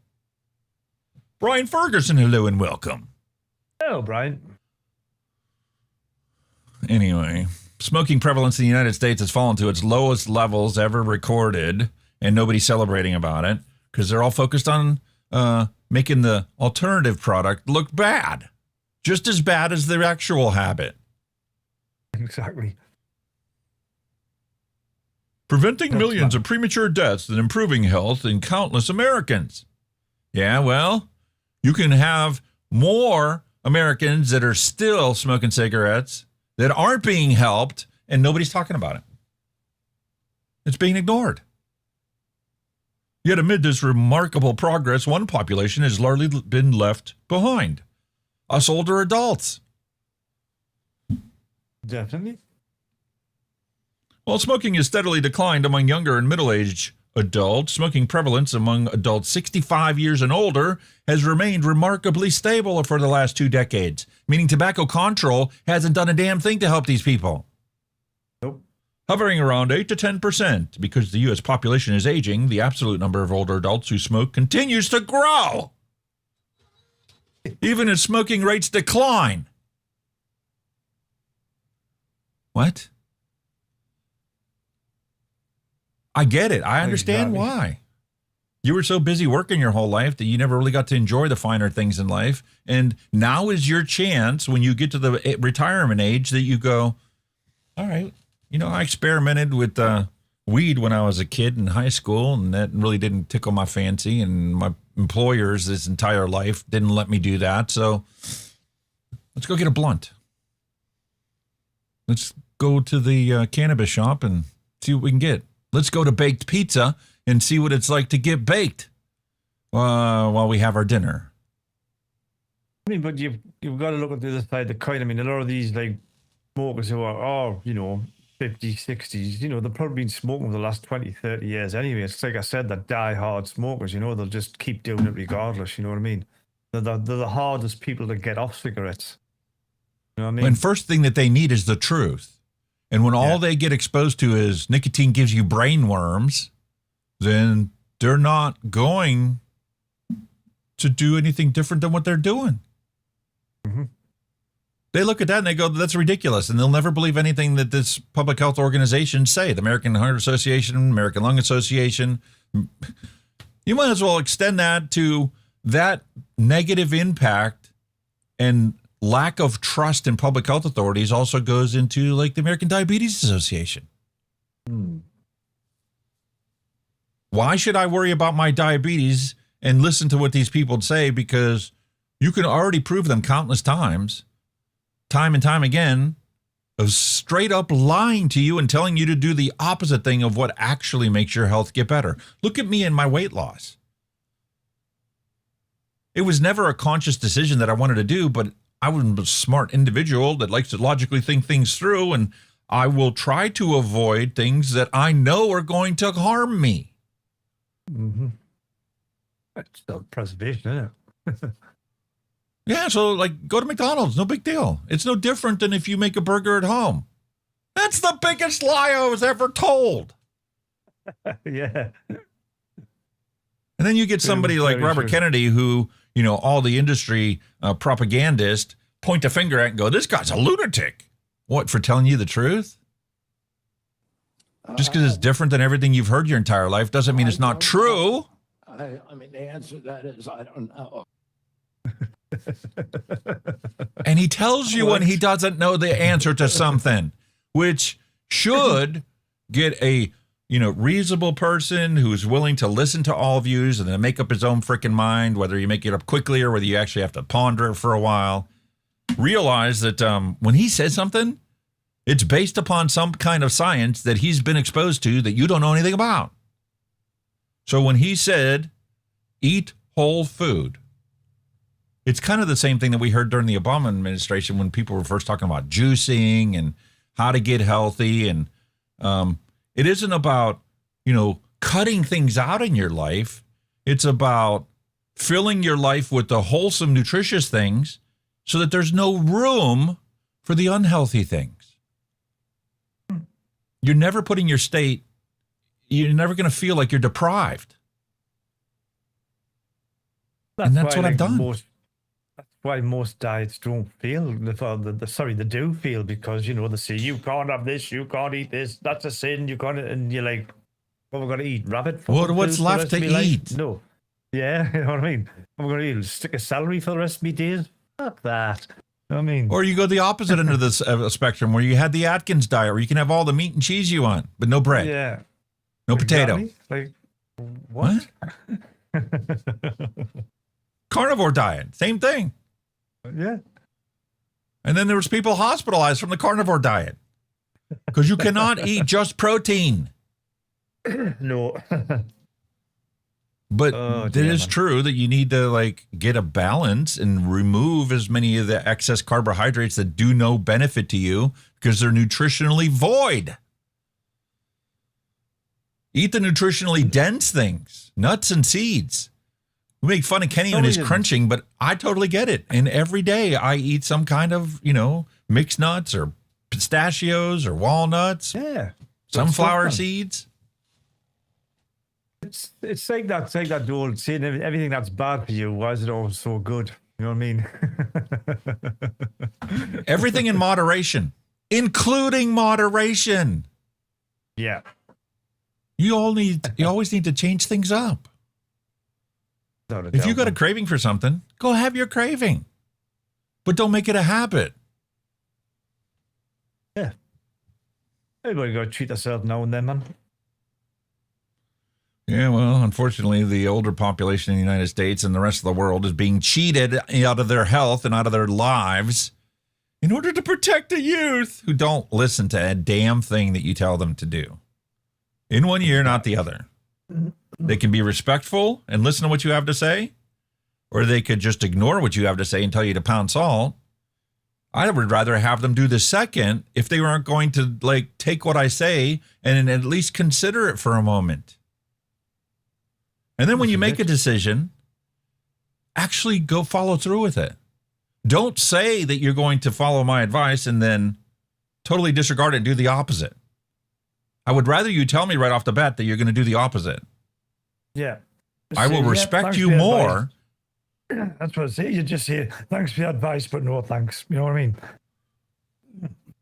Brian Ferguson, hello and welcome. Hello, Brian. Anyway, smoking prevalence in the United States has fallen to its lowest levels ever recorded, and nobody's celebrating about it because they're all focused on making the alternative product look bad, just as bad as the actual habit. Exactly. Preventing millions of premature deaths and improving health in countless Americans. Yeah, well, you can have more Americans that are still smoking cigarettes that aren't being helped, and nobody's talking about it. It's being ignored. Yet amid this remarkable progress, one population has largely been left behind. Us older adults. Definitely. While smoking has steadily declined among younger and middle-aged adults, smoking prevalence among adults 65 years and older has remained remarkably stable for the last 2 decades, meaning tobacco control hasn't done a damn thing to help these people. Nope. Hovering around 8 to 10%. Because the U.S. population is aging, the absolute number of older adults who smoke continues to grow, even as smoking rates decline. What? I get it. I understand why. You were so busy working your whole life that you never really got to enjoy the finer things in life. And now is your chance when you get to the retirement age that you go, all right, you know, I experimented with weed when I was a kid in high school, and that really didn't tickle my fancy. And my employers this entire life didn't let me do that. So let's go get a blunt. Let's go to the cannabis shop and see what we can get. Let's go to Baked Pizza and see what it's like to get baked while we have our dinner. I mean, but you've got to look at the other side of the coin. I mean, a lot of these like smokers who are, you know, 50s, 60s, you know, they've probably been smoking for the last 20, 30 years anyway. It's like I said, they're die-hard smokers, you know, they'll just keep doing it regardless, you know what I mean? They're the hardest people to get off cigarettes. You know what I mean? And first thing that they need is the truth. And when all they get exposed to is nicotine gives you brain worms, then they're not going to do anything different than what they're doing. Mm-hmm. They look at that and they go, that's ridiculous. And they'll never believe anything that this public health organizations say. The American Heart Association, American Lung Association. You might as well extend that to that negative impact and lack of trust in public health authorities also goes into like the American Diabetes Association. Why should I worry about my diabetes and listen to what these people say? Because you can already prove them countless times, time and time again, of straight up lying to you and telling you to do the opposite thing of what actually makes your health get better. Look at me and my weight loss. It was never a conscious decision that I wanted to do, but I was a smart individual that likes to logically think things through, and I will try to avoid things that I know are going to harm me. Mm-hmm. That's still preservation, isn't it? Yeah, so like go to McDonald's, no big deal. It's no different than if you make a burger at home. That's the biggest lie I was ever told. Yeah. And then you get somebody like Robert Kennedy who, you know, all the industry propagandists point a finger at and go, this guy's a lunatic. What, for telling you the truth? Just because it's different than everything you've heard your entire life doesn't mean it's not true. I mean, the answer to that is I don't know. And he tells you when he doesn't know the answer to something, which should get a reasonable person who's willing to listen to all views and then make up his own freaking mind, whether you make it up quickly or whether you actually have to ponder it for a while. Realize that when he says something, it's based upon some kind of science that he's been exposed to that you don't know anything about. So when he said, eat whole food, it's kind of the same thing that we heard during the Obama administration when people were first talking about juicing and how to get healthy. And it isn't about, cutting things out in your life. It's about filling your life with the wholesome, nutritious things so that there's no room for the unhealthy things. You're never putting your state, you're never going to feel like you're deprived. And that's what I've done. That's why most diets don't fail. They do fail because, they say, you can't have this, you can't eat this, that's a sin, you can't, and you're like, well, we're going to eat rabbit. What's left to eat? No. Yeah, you know what I mean? I'm going to eat a stick of celery for the rest of my days. Fuck that. You know what I mean? Or you go the opposite end of the spectrum where you had the Atkins diet where you can have all the meat and cheese you want, but no bread. Yeah. No potato. Like, what? Carnivore diet, same thing. Yeah. And then there was people hospitalized from the carnivore diet because you cannot eat just protein. No. But it is true that you need to get a balance and remove as many of the excess carbohydrates that do no benefit to you because they're nutritionally void. Eat the nutritionally dense things, nuts and seeds. We make fun of Kenny and his crunching, but I totally get it. And every day I eat some kind of, mixed nuts or pistachios or walnuts. Yeah. Sunflower seeds. It's like that old saying, everything that's bad for you, why is it always so good? You know what I mean? Everything in moderation, including moderation. Yeah. You always need to change things up. If you got a craving for something, go have your craving. But don't make it a habit. Yeah. Everybody got to treat themselves now and then, man. Yeah, well, unfortunately, the older population in the United States and the rest of the world is being cheated out of their health and out of their lives in order to protect the youth who don't listen to a damn thing that you tell them to do. In one ear, not the other. They can be respectful and listen to what you have to say, or they could just ignore what you have to say and tell you to pound salt. I would rather have them do the second if they weren't going to take what I say and at least consider it for a moment. And then when you make a decision, actually go follow through with it. Don't say that you're going to follow my advice and then totally disregard it and do the opposite. I would rather you tell me right off the bat that you're going to do the opposite. Yeah. I will respect you more. That's what I say. You just say, thanks for your advice, but no thanks. You know what I mean?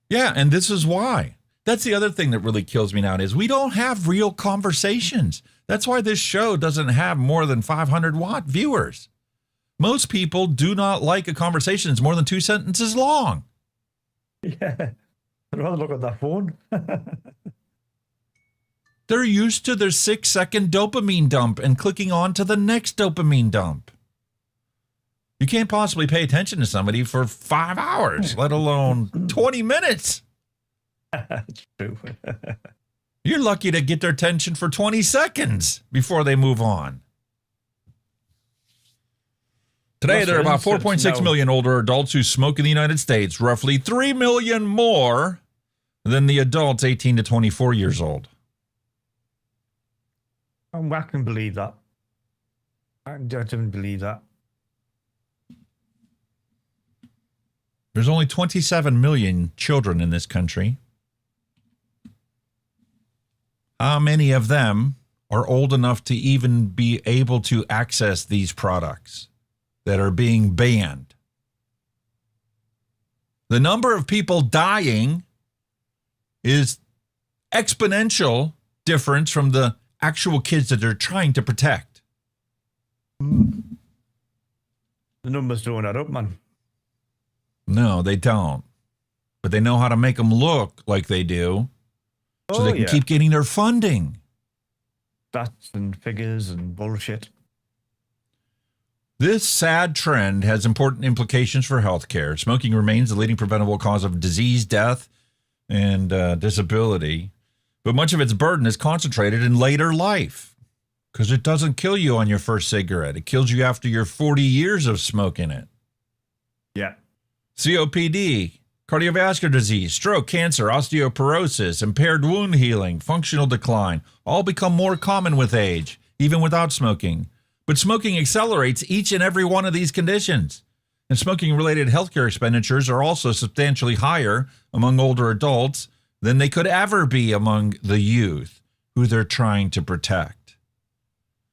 Yeah, and this is why. That's the other thing that really kills me nowadays. We don't have real conversations. That's why this show doesn't have more than 500-watt viewers. Most people do not like a conversation that's more than 2 sentences long. Yeah. I'd rather look at that phone. They're used to their 6-second dopamine dump and clicking on to the next dopamine dump. You can't possibly pay attention to somebody for 5 hours, let alone 20 minutes. That's true. You're lucky to get their attention for 20 seconds before they move on. Today, there are about 4.6 million older adults who smoke in the United States, roughly 3 million more than the adults 18 to 24 years old. I can believe that. I don't believe that. There's only 27 million children in this country. How many of them are old enough to even be able to access these products that are being banned? The number of people dying is exponential difference from the actual kids that they're trying to protect. The The numbers don't add up, man. No, they don't. But they know how to make them look like they do, so they can keep getting their funding. Stats and figures and bullshit. This sad trend has important implications for healthcare. Smoking remains the leading preventable cause of disease, death, and disability. But much of its burden is concentrated in later life because it doesn't kill you on your first cigarette. It kills you after your 40 years of smoking it. Yeah. COPD, cardiovascular disease, stroke, cancer, osteoporosis, impaired wound healing, functional decline, all become more common with age, even without smoking. But smoking accelerates each and every one of these conditions. And smoking-related healthcare expenditures are also substantially higher among older adults than they could ever be among the youth who they're trying to protect.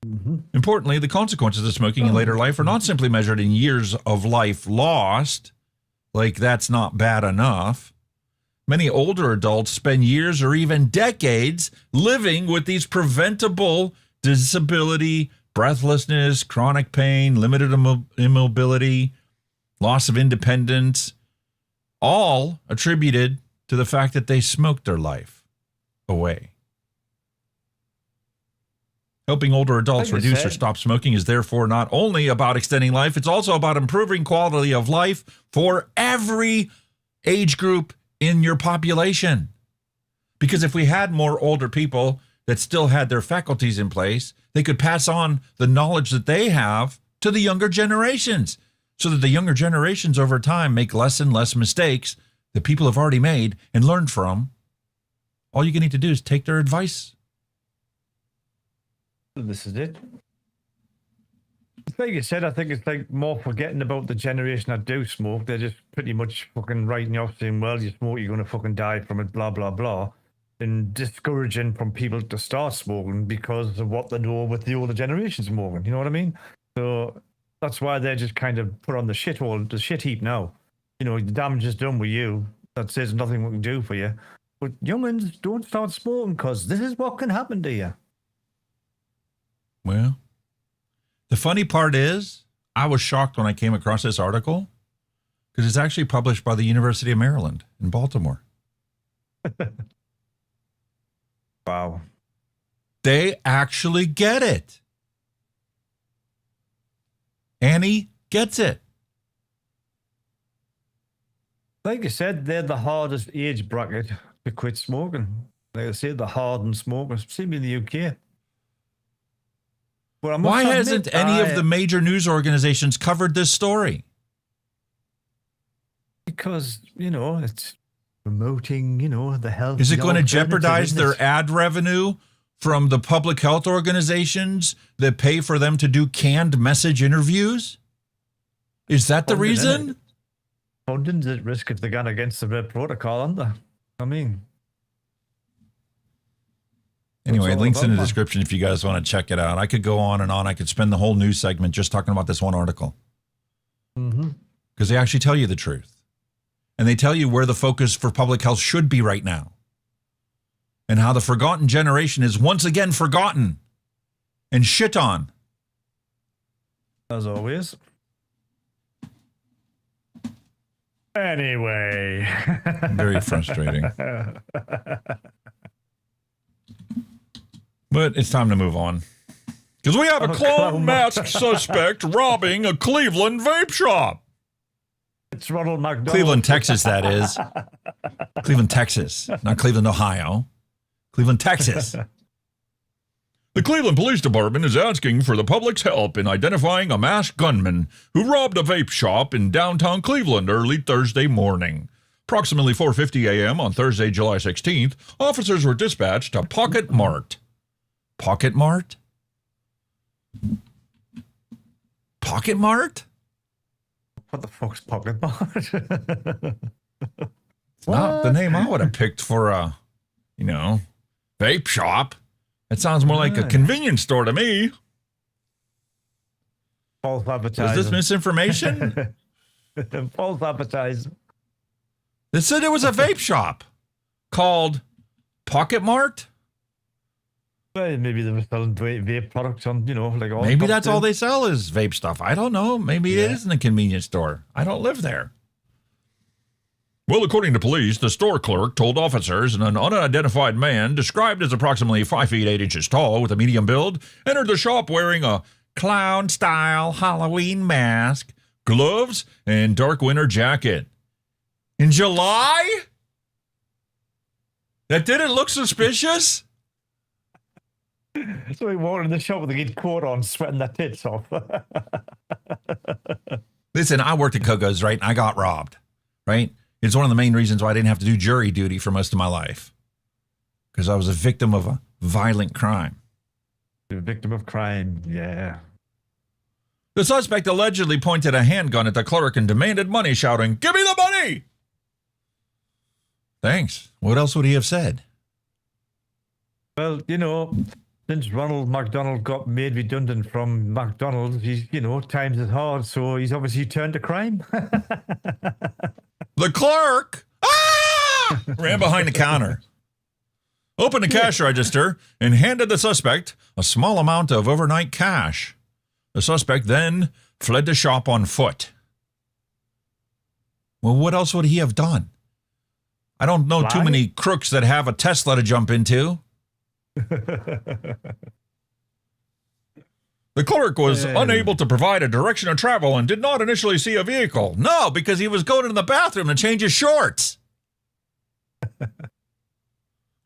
Mm-hmm. Importantly, the consequences of smoking in later life are not simply measured in years of life lost, like that's not bad enough. Many older adults spend years or even decades living with these preventable disability, breathlessness, chronic pain, limited immobility, loss of independence, all attributed to the fact that they smoked their life away. Helping older adults reduce or stop smoking is therefore not only about extending life, it's also about improving quality of life for every age group in your population. Because if we had more older people that still had their faculties in place, they could pass on the knowledge that they have to the younger generations, so that the younger generations over time make less and less mistakes that people have already made and learned from. All you need to do is take their advice. This is it. Like you said, I think it's like more forgetting about the generation that do smoke. They're just pretty much fucking writing you off saying, well, you smoke, you're going to fucking die from it, blah, blah, blah. And discouraging from people to start smoking because of what they know with the older generation smoking. You know what I mean? So that's why they're just kind of put on the shit heap now. You know, the damage is done with you. That says nothing we can do for you. But young'uns, don't start smoking because this is what can happen to you. Well, the funny part is, I was shocked when I came across this article because it's actually published by the University of Maryland in Baltimore. Wow. They actually get it. Annie gets it. Like I said, they're the hardest age bracket to quit smoking. Like I said, the hardened smokers. Same in the UK. But why hasn't any of the major news organizations covered this story? Because, you know, it's promoting, you know, the health. Is it going to jeopardize their ad revenue from the public health organizations that pay for them to do canned message interviews? Is that the reason? Funding's at risk if they're going against the red protocol, aren't they? I mean. Anyway, links in the description if you guys want to check it out. I could go on and on. I could spend the whole news segment just talking about this one article. Because they actually tell you the truth. And they tell you where the focus for public health should be right now. And how the forgotten generation is once again forgotten and shit on. As always. Anyway. Very frustrating. But it's time to move on. Because we have a clown mask suspect robbing a Cleveland vape shop. It's Ronald McDonald. Cleveland, Texas, that is. Cleveland, Texas. Not Cleveland, Ohio. Cleveland, Texas. The Cleveland Police Department is asking for the public's help in identifying a masked gunman who robbed a vape shop in downtown Cleveland early Thursday morning. Approximately 4:50 a.m. on Thursday, July 16th, officers were dispatched to Pocket Mart. Pocket Mart? Pocket Mart? What the fuck's Pocket Mart? It's not the name I would have picked for a, vape shop. It sounds more like a convenience store to me. False advertising. Is this misinformation? False advertising. They said it was a vape shop called Pocket Mart. Well, maybe they were selling vape products on, like all. Maybe stuff that's all too. they sell is vape stuff. I don't know. Maybe it is in a convenience store. I don't live there. Well, according to police, the store clerk told officers an unidentified man, described as approximately 5 feet 8 inches tall with a medium build, entered the shop wearing a clown-style Halloween mask, gloves, and dark winter jacket. In July? That didn't look suspicious? So he walked in the shop with a good coat on, sweating their tits off. Listen, I worked at Kogo's, right? And I got robbed, right? It's one of the main reasons why I didn't have to do jury duty for most of my life. Because I was a victim of a violent crime. A victim of crime, yeah. The suspect allegedly pointed a handgun at the clerk and demanded money, shouting, "Give me the money!" Thanks. What else would he have said? Well, since Ronald McDonald got made redundant from McDonald's, he's, times is hard, so he's obviously turned to crime. The clerk ran behind the counter, opened the cash register, and handed the suspect a small amount of overnight cash. The suspect then fled the shop on foot. Well, what else would he have done? I don't know too many crooks that have a Tesla to jump into. The clerk was unable to provide a direction of travel and did not initially see a vehicle. No, because he was going to the bathroom to change his shorts.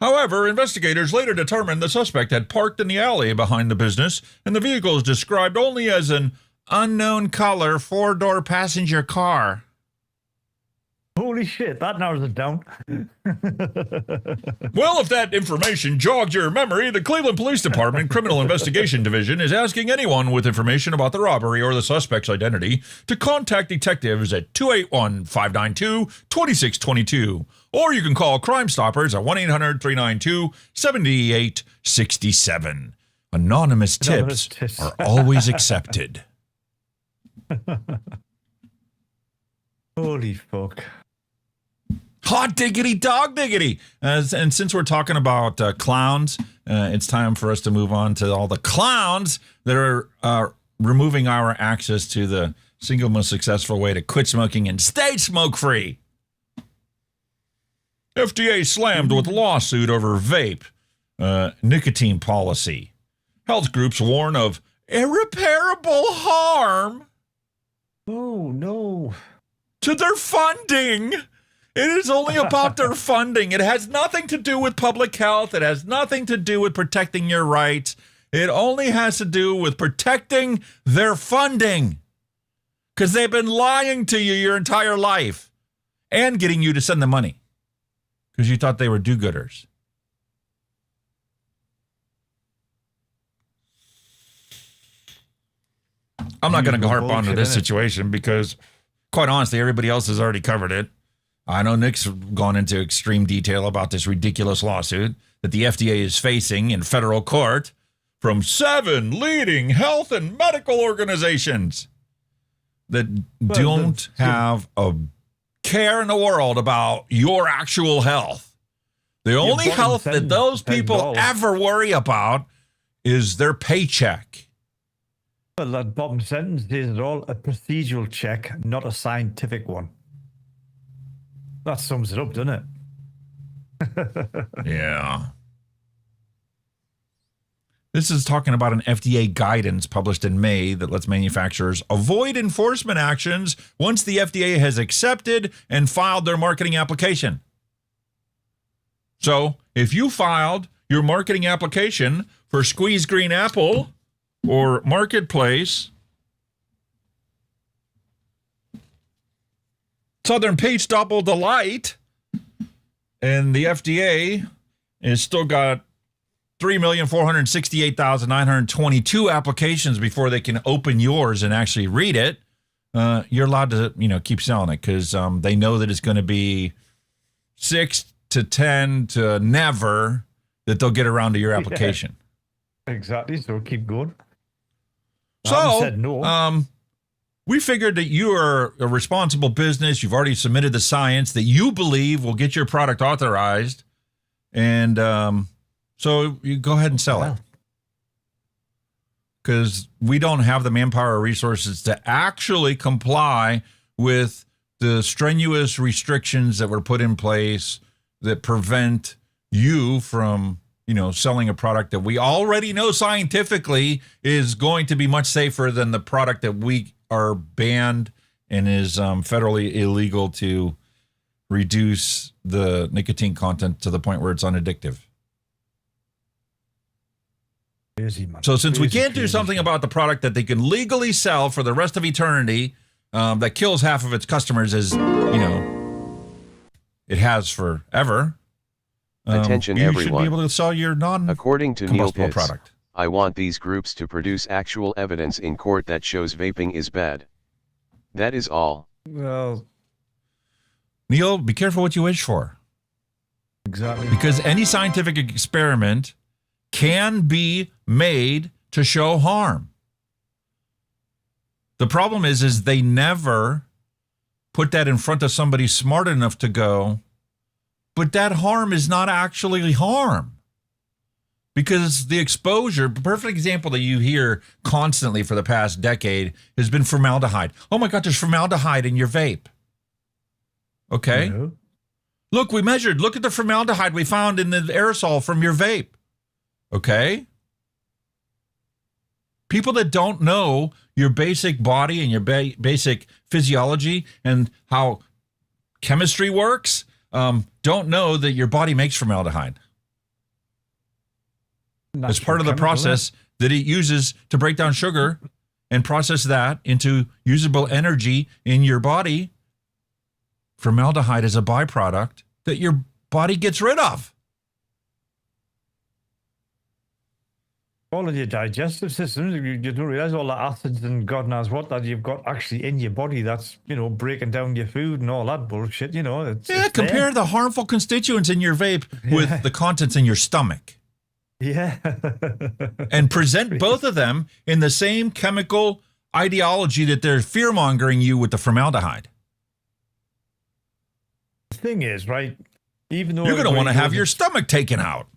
However, investigators later determined the suspect had parked in the alley behind the business, and the vehicle is described only as an unknown color 4-door passenger car. Holy shit, that narrows it down. Well, if that information jogged your memory, the Cleveland Police Department Criminal Investigation Division is asking anyone with information about the robbery or the suspect's identity to contact detectives at 281-592-2622. Or you can call Crime Stoppers at 1-800-392-7867. Anonymous tips are always accepted. Holy fuck. Hot diggity, dog diggity. And since we're talking about clowns, it's time for us to move on to all the clowns that are removing our access to the single most successful way to quit smoking and stay smoke-free. FDA slammed with lawsuit over vape nicotine policy. Health groups warn of irreparable harm. Oh, no. To their funding. It is only about their funding. It has nothing to do with public health. It has nothing to do with protecting your rights. It only has to do with protecting their funding. Because they've been lying to you your entire life and getting you to send them money because you thought they were do-gooders. I'm not going to harp onto this situation because, quite honestly, everybody else has already covered it. I know Nick's gone into extreme detail about this ridiculous lawsuit that the FDA is facing in federal court from 7 leading health and medical organizations that don't have a care in the world about your actual health. The only health that those people ever worry about is their paycheck. Well, that bottom sentence is all a procedural check, not a scientific one. That sums it up, doesn't it? Yeah. This is talking about an FDA guidance published in May that lets manufacturers avoid enforcement actions once the FDA has accepted and filed their marketing application. So, if you filed your marketing application for Squeeze Green Apple or Marketplace, Southern Peach Double Delight, and the FDA has still got 3,468,922 applications before they can open yours and actually read it, you're allowed to, keep selling it because they know that it's going to be 6 to 10 to never that they'll get around to your application. Yeah, exactly. So keep going. So, said no. We figured that you are a responsible business. You've already submitted the science that you believe will get your product authorized. And So you go ahead and sell it. Because we don't have the manpower or resources to actually comply with the strenuous restrictions that were put in place that prevent you from, selling a product that we already know scientifically is going to be much safer than the product that we are banned and is federally illegal to reduce the nicotine content to the point where it's unaddictive. So since we can't do something about the product that they can legally sell for the rest of eternity, that kills half of its customers, as it has forever. Attention, you everyone. should be able to sell your According to Neil non-combustible Pitts, product. I want these groups to produce actual evidence in court that shows vaping is bad. That is all. Well, Neil, be careful what you wish for. Exactly. Because any scientific experiment can be made to show harm. The problem is they never put that in front of somebody smart enough to go, but that harm is not actually harm. Because the exposure, perfect example that you hear constantly for the past decade has been formaldehyde. Oh my God, there's formaldehyde in your vape. Okay? No. Look, we measured. Look at the formaldehyde we found in the aerosol from your vape. Okay? People that don't know your basic body and your basic physiology and how chemistry works don't know that your body makes formaldehyde. As part of the process that it uses to break down sugar and process that into usable energy in your body, formaldehyde is a byproduct that your body gets rid of. All of your digestive systems, you don't realize all the acids and God knows what that you've got actually in your body that's, breaking down your food and all that bullshit, It's compare there. the harmful constituents in your vape with the contents in your stomach. Yeah. And present both of them in the same chemical ideology that they're fear-mongering you with the formaldehyde. The thing is, right, even though... You're going to want to have your it's- stomach taken out.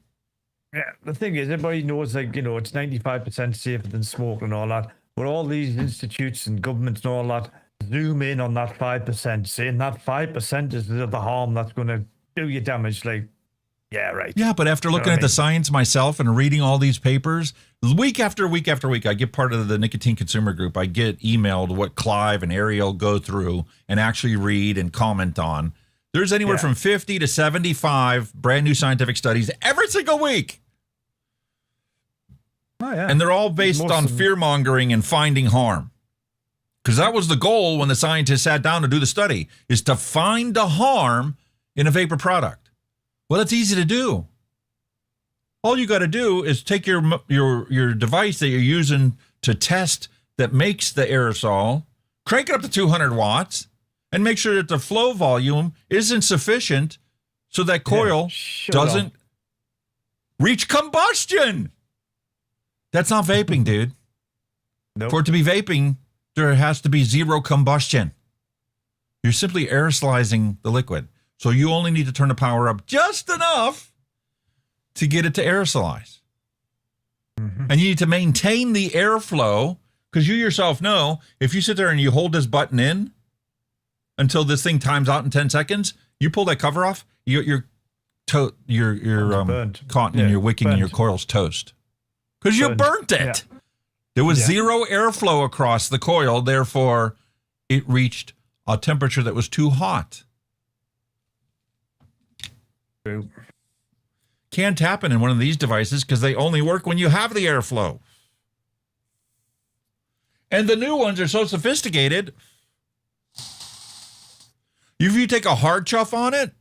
Yeah, the thing is, everybody knows, it's 95% safer than smoke and all that. But all these institutes and governments and all that zoom in on that 5%, saying that 5% is the harm that's going to do you damage. Yeah, right. Yeah, but after looking at the science myself and reading all these papers, week after week after week, I get part of the nicotine consumer group. I get emailed what Clive and Ariel go through and actually read and comment on. There's anywhere from 50 to 75 brand new scientific studies every single week. Oh, yeah. And they're all based on fear-mongering and finding harm. Because that was the goal when the scientists sat down to do the study, is to find the harm in a vapor product. Well, it's easy to do. All you got to do is take your device that you're using to test that makes the aerosol, crank it up to 200 watts, and make sure that the flow volume isn't sufficient so that coil doesn't reach combustion. That's not vaping, dude. Nope. For it to be vaping, there has to be zero combustion. You're simply aerosolizing the liquid. So you only need to turn the power up just enough to get it to aerosolize. Mm-hmm. And you need to maintain the airflow, because you yourself know, if you sit there and you hold this button in until this thing times out in 10 seconds, you pull that cover off, your cotton and your wicking and your coil's toast. Because you burnt it. Yeah. There was zero airflow across the coil, therefore it reached a temperature that was too hot. True. Can't happen in one of these devices because they only work when you have the airflow. And the new ones are so sophisticated. If you take a hard chuff on it,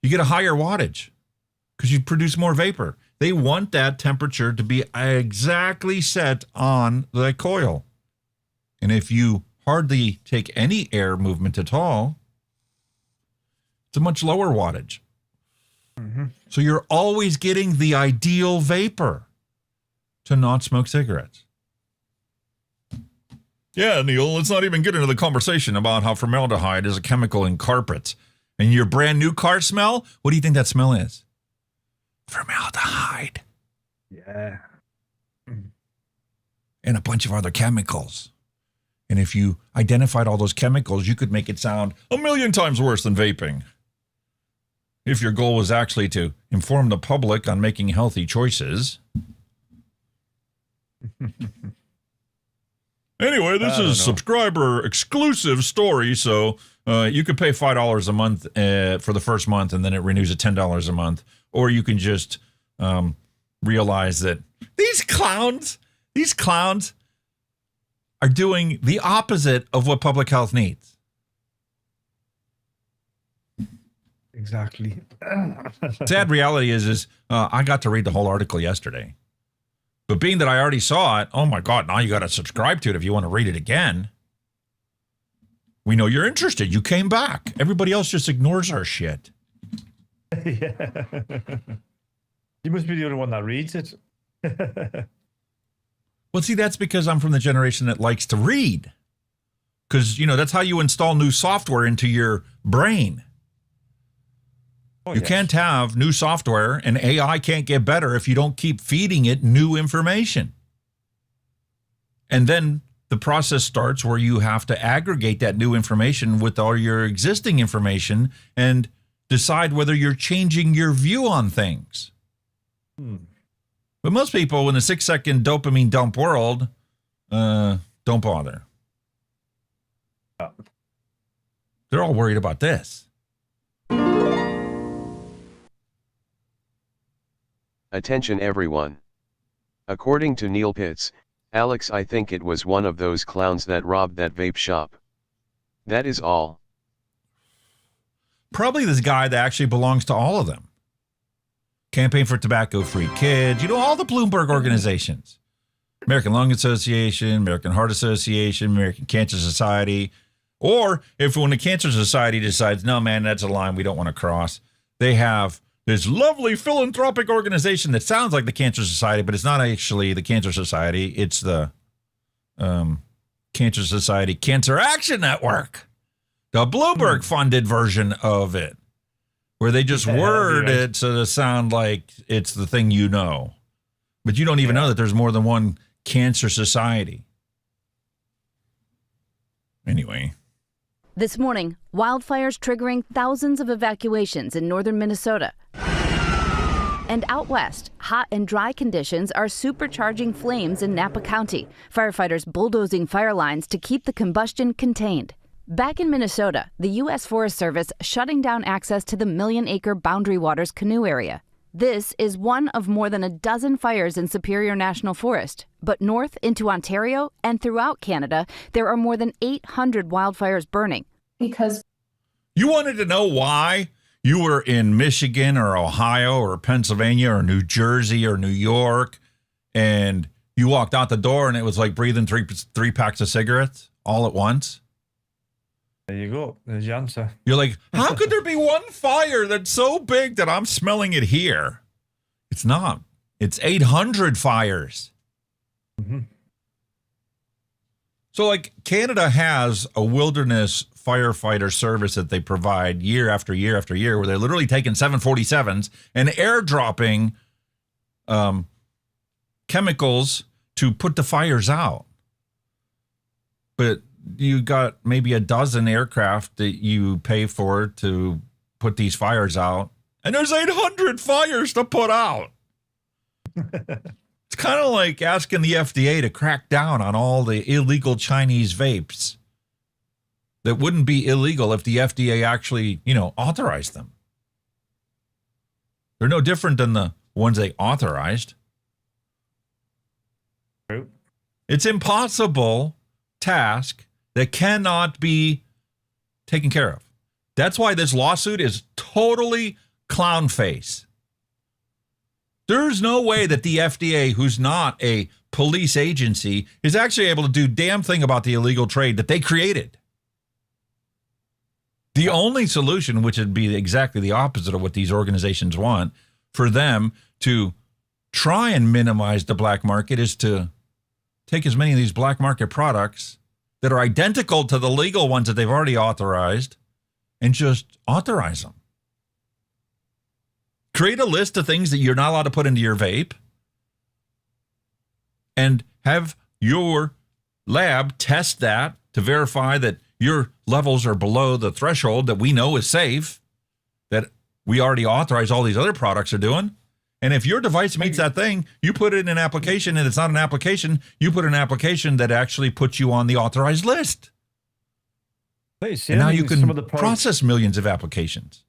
you get a higher wattage because you produce more vapor. They want that temperature to be exactly set on the coil. And if you hardly take any air movement at all, it's a much lower wattage. Mm-hmm. So you're always getting the ideal vapor to not smoke cigarettes. Yeah, Neil, let's not even get into the conversation about how formaldehyde is a chemical in carpets. And your brand new car smell, what do you think that smell is? formaldehyde, Yeah. and a bunch of other chemicals. And if you identified all those chemicals, you could make it sound 1,000,000 times worse than vaping. If your goal was actually to inform the public on making healthy choices. Anyway, this is subscriber exclusive story, so you could pay $5 a month for the first month, and then it renews at $10 a month. Or you can just realize that these clowns are doing the opposite of what public health needs. Exactly. Sad reality is I got to read the whole article yesterday. But being that I already saw it, oh my God, now you got to subscribe to it if you want to read it again. We know you're interested. You came back. Everybody else just ignores our shit. Yeah. You must be the only one that reads it. Well, see, that's because I'm from the generation that likes to read. Because, that's how you install new software into your brain. You can't have new software, and AI can't get better if you don't keep feeding it new information. And then the process starts where you have to aggregate that new information with all your existing information and decide whether you're changing your view on things. But most people in the 6-second dopamine dump world don't bother. They're all worried about this. Attention everyone. According to Neil Pitts, Alex, I think it was one of those clowns that robbed that vape shop. That is all. Probably this guy that actually belongs to all of them. Campaign for Tobacco-Free Kids, all the Bloomberg organizations. American Lung Association, American Heart Association, American Cancer Society. Or when the Cancer Society decides, no, man, that's a line we don't want to cross, they have this lovely philanthropic organization that sounds like the Cancer Society, but it's not actually the Cancer Society. It's the Cancer Society Cancer Action Network, the Bloomberg-funded version of it, where they just word it to sound like it's the thing you know. But you don't even know that there's more than one Cancer Society. Anyway. This morning, wildfires triggering thousands of evacuations in northern Minnesota. And out west, hot and dry conditions are supercharging flames in Napa County. Firefighters bulldozing fire lines to keep the combustion contained. Back in Minnesota, the U.S. Forest Service shutting down access to the million-acre Boundary Waters canoe area. This is one of more than a dozen fires in Superior National Forest. But north into Ontario and throughout Canada, there are more than 800 wildfires burning. Because you wanted to know why you were in Michigan or Ohio or Pennsylvania or New Jersey or New York, and you walked out the door and it was like breathing three packs of cigarettes all at once? There you go. There's the answer. You're like, how could there be one fire that's so big that I'm smelling it here? It's not. It's 800 fires. Mm-hmm. So, Canada has a wilderness firefighter service that they provide year after year after year, where they're literally taking 747s and airdropping chemicals to put the fires out. But you got maybe a dozen aircraft that you pay for to put these fires out, and there's 800 fires to put out. It's kind of like asking the FDA to crack down on all the illegal Chinese vapes that wouldn't be illegal if the FDA actually, authorized them. They're no different than the ones they authorized. True. It's impossible task that cannot be taken care of. That's why this lawsuit is totally clown face. There's no way that the FDA, who's not a police agency, is actually able to do damn thing about the illegal trade that they created. The only solution, which would be exactly the opposite of what these organizations want, for them to try and minimize the black market, is to take as many of these black market products that are identical to the legal ones that they've already authorized and just authorize them. Create a list of things that you're not allowed to put into your vape and have your lab test that to verify that your levels are below the threshold that we know is safe, that we already authorize all these other products are doing. And if your device meets that thing, you put it in an application, and it's not an application, you put an application that actually puts you on the authorized list. And now you can process millions of applications.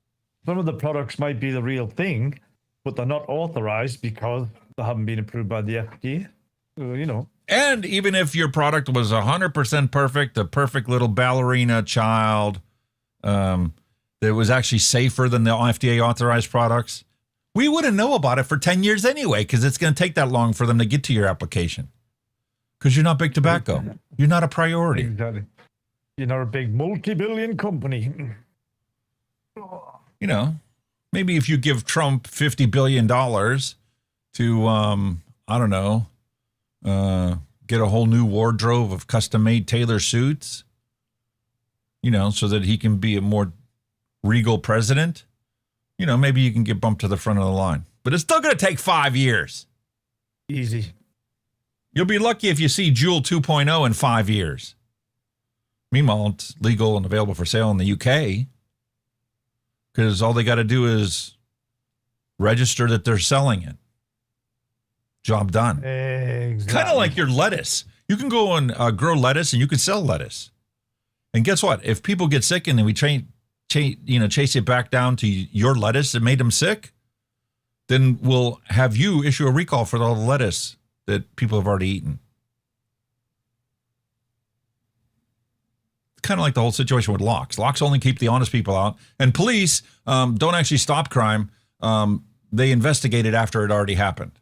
Some of the products might be the real thing, but they're not authorized because they haven't been approved by the FDA. You know. And even if your product was 100% perfect, a perfect little ballerina child that was actually safer than the FDA authorized products, we wouldn't know about it for 10 years anyway, because it's going to take that long for them to get to your application. Because you're not big tobacco. You're not a priority. Exactly. You're not a big multi-billion company. You know, maybe if you give Trump $50 billion to, I don't know, get a whole new wardrobe of custom-made tailor suits, you know, so that he can be a more regal president, you know, maybe you can get bumped to the front of the line. But it's still going to take 5 years. Easy. You'll be lucky if you see Juul 2.0 in 5 years. Meanwhile, it's legal and available for sale in the UK because all they got to do is register that they're selling it. Job done. Exactly. Kind of like your lettuce. You can go and grow lettuce and you can sell lettuce. And guess what? If people get sick and then we chase it back down to your lettuce that made them sick, then we'll have you issue a recall for all the lettuce that people have already eaten. Kind of like the whole situation with locks. Locks only keep the honest people out. And police don't actually stop crime. They investigate it after it already happened.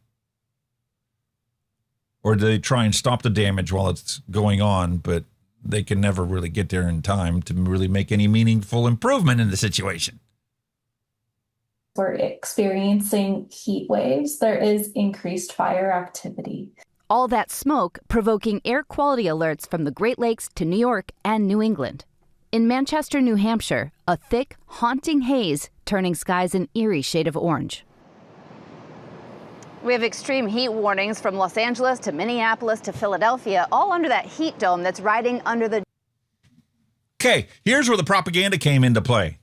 Or they try and stop the damage while it's going on, but they can never really get there in time to really make any meaningful improvement in the situation. We're experiencing heat waves. There is increased fire activity. All that smoke provoking air quality alerts from the Great Lakes to New York and New England. In Manchester, New Hampshire, a thick, haunting haze turning skies an eerie shade of orange. We have extreme heat warnings from Los Angeles to Minneapolis to Philadelphia, all under that heat dome that's riding under the... Okay, here's where the propaganda came into play.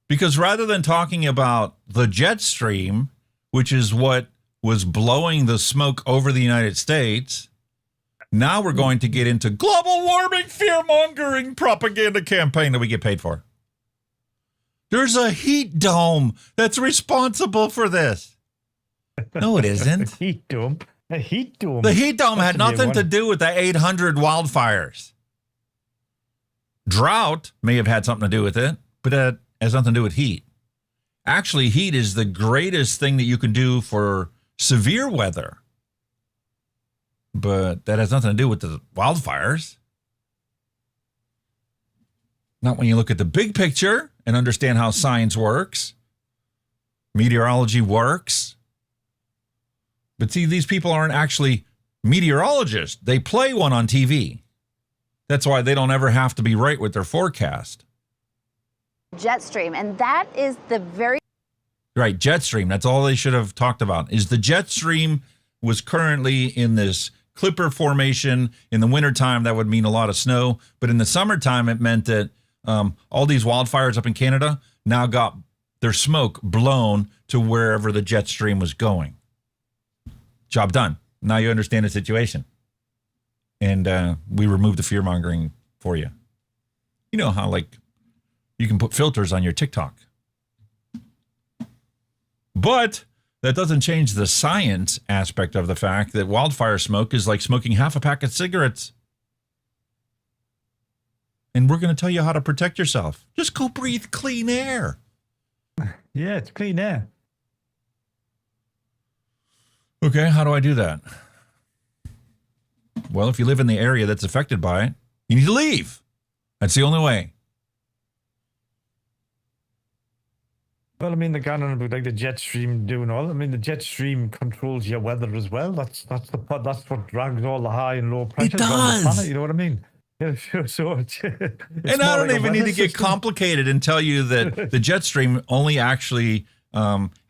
Because rather than talking about the jet stream, which is what was blowing the smoke over the United States, now we're going to get into global warming, fear-mongering propaganda campaign that we get paid for. There's a heat dome that's responsible for this. No, it isn't. Heat dome. A heat dome. The heat dome had nothing to do with the 800 wildfires. Drought may have had something to do with it, but that has nothing to do with heat. Actually, heat is the greatest thing that you can do for severe weather. But that has nothing to do with the wildfires. Not when you look at the big picture and understand how science works, meteorology works. But see, these people aren't actually meteorologists. They play one on TV. That's why they don't ever have to be right with their forecast. Jet stream, and that is the very... Right, jet stream. That's all they should have talked about. Is the jet stream was currently in this clipper formation. In the wintertime, that would mean a lot of snow. But in the summertime, it meant that all these wildfires up in Canada now got their smoke blown to wherever the jet stream was going. Job done. Now you understand the situation. And we remove the fear-mongering for you. You know how, like, you can put filters on your TikTok. But that doesn't change the science aspect of the fact that wildfire smoke is like smoking half a pack of cigarettes. And we're going to tell you how to protect yourself. Just go breathe clean air. Yeah, it's clean air. Okay, how do I do that? Well, if you live in the area that's affected by it, you need to leave. That's the only way. Well, I mean, the gun about like the jet stream doing all. I mean, the jet stream controls your weather as well. That's what drags all the high and low pressures on the planet. You know what I mean? So and I don't even need to get complicated and tell you that the jet stream only actually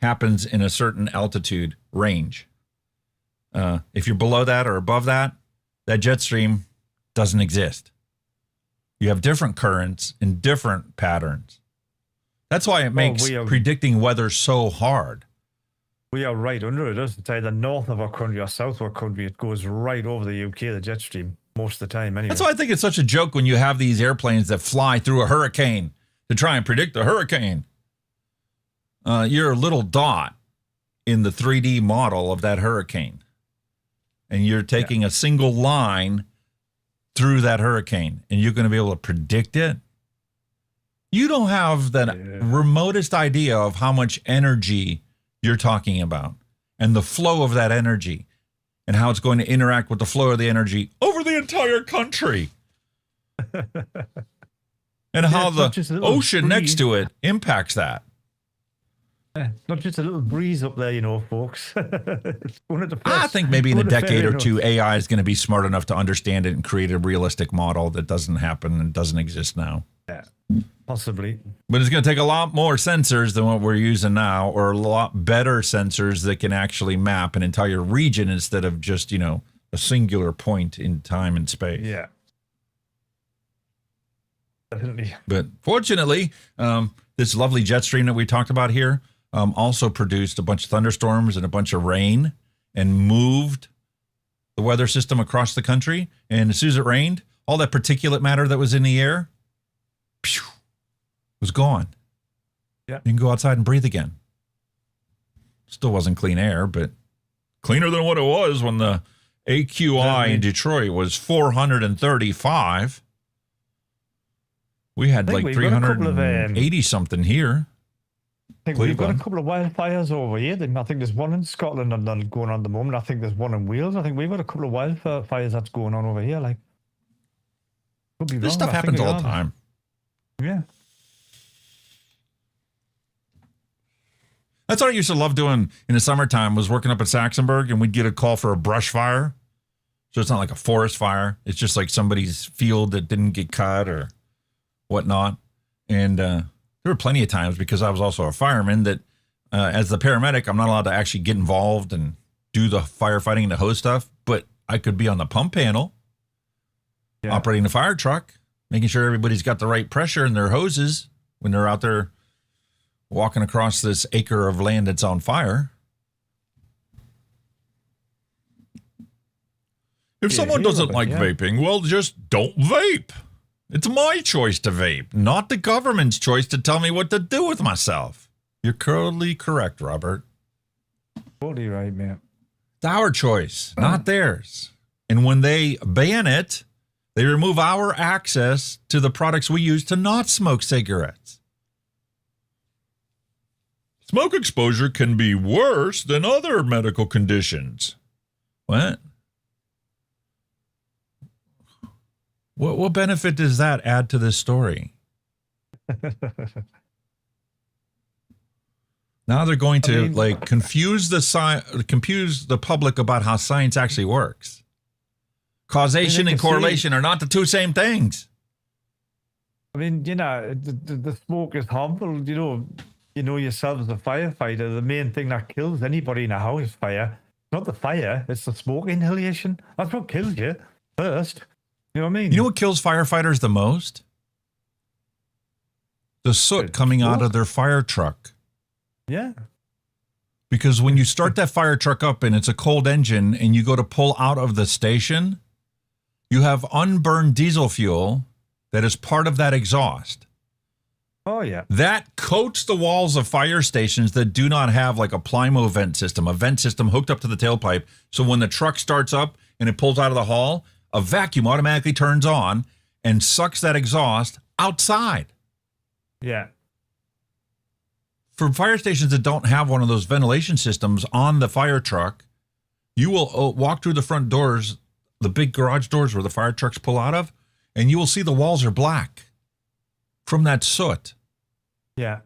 happens in a certain altitude range. If you're below that or above that, that jet stream doesn't exist. You have different currents and different patterns. That's why it makes predicting weather so hard. We are right under it. It's either north of our country or south of our country. It goes right over the UK, the jet stream, most of the time anyway. That's why I think it's such a joke when you have these airplanes that fly through a hurricane to try and predict the hurricane. You're a little dot in the 3D model of that hurricane. And you're taking a single line through that hurricane, and you're going to be able to predict it. You don't have the remotest idea of how much energy you're talking about and the flow of that energy and how it's going to interact with the flow of the energy over the entire country. And how the ocean next to it impacts that. Not just a little breeze up there, you know, folks. I think maybe in a decade or two, AI is going to be smart enough to understand it and create a realistic model that doesn't happen and doesn't exist now. Yeah, possibly. But it's going to take a lot more sensors than what we're using now, or a lot better sensors that can actually map an entire region instead of just, you know, a singular point in time and space. Yeah. Definitely. But fortunately, this lovely jet stream that we talked about here also produced a bunch of thunderstorms and a bunch of rain and moved the weather system across the country. And as soon as it rained, all that particulate matter that was in the air was gone. Yeah. You can go outside and breathe again. Still wasn't clean air, but cleaner than what it was when the AQI in Detroit was 435. We had like 380 something here. I think we've got a couple of wildfires over here. I think there's one in Scotland and going on at the moment. I think there's one in Wales. I think we've got a couple of wildfires that's going on over here. Like, could be this wrong, stuff happens all the time. Yeah. That's what I used to love doing in the summertime, was working up at Saxonburg, and we'd get a call for a brush fire. So it's not like a forest fire. It's just like somebody's field that didn't get cut or whatnot. And there were plenty of times, because I was also a fireman, that as the paramedic, I'm not allowed to actually get involved and do the firefighting and the hose stuff, but I could be on the pump panel, operating the fire truck, making sure everybody's got the right pressure in their hoses when they're out there walking across this acre of land that's on fire. If someone doesn't like vaping, well, just don't vape. It's my choice to vape, not the government's choice to tell me what to do with myself. You're totally correct, Robert. Totally right, man. It's our choice, not theirs. And when they ban it, they remove our access to the products we use to not smoke cigarettes. Smoke exposure can be worse than other medical conditions. What? What benefit does that add to this story? Now they're going to confuse the public about how science actually works. Causation and correlation are not the two same things. I mean, you know, the smoke is harmful. You know yourself as a firefighter, the main thing that kills anybody in a house is fire. Not the fire, it's the smoke inhalation. That's what kills you first. You know what I mean? You know what kills firefighters the most? The soot coming out of their fire truck. Yeah. Because when you start that fire truck up and it's a cold engine and you go to pull out of the station, you have unburned diesel fuel that is part of that exhaust. Oh, yeah. That coats the walls of fire stations that do not have like a Plimo vent system, a vent system hooked up to the tailpipe. So when the truck starts up and it pulls out of the hall, a vacuum automatically turns on and sucks that exhaust outside. Yeah. For fire stations that don't have one of those ventilation systems on the fire truck, you will walk through the front doors, the big garage doors where the fire trucks pull out of, and you will see the walls are black from that soot. Yeah.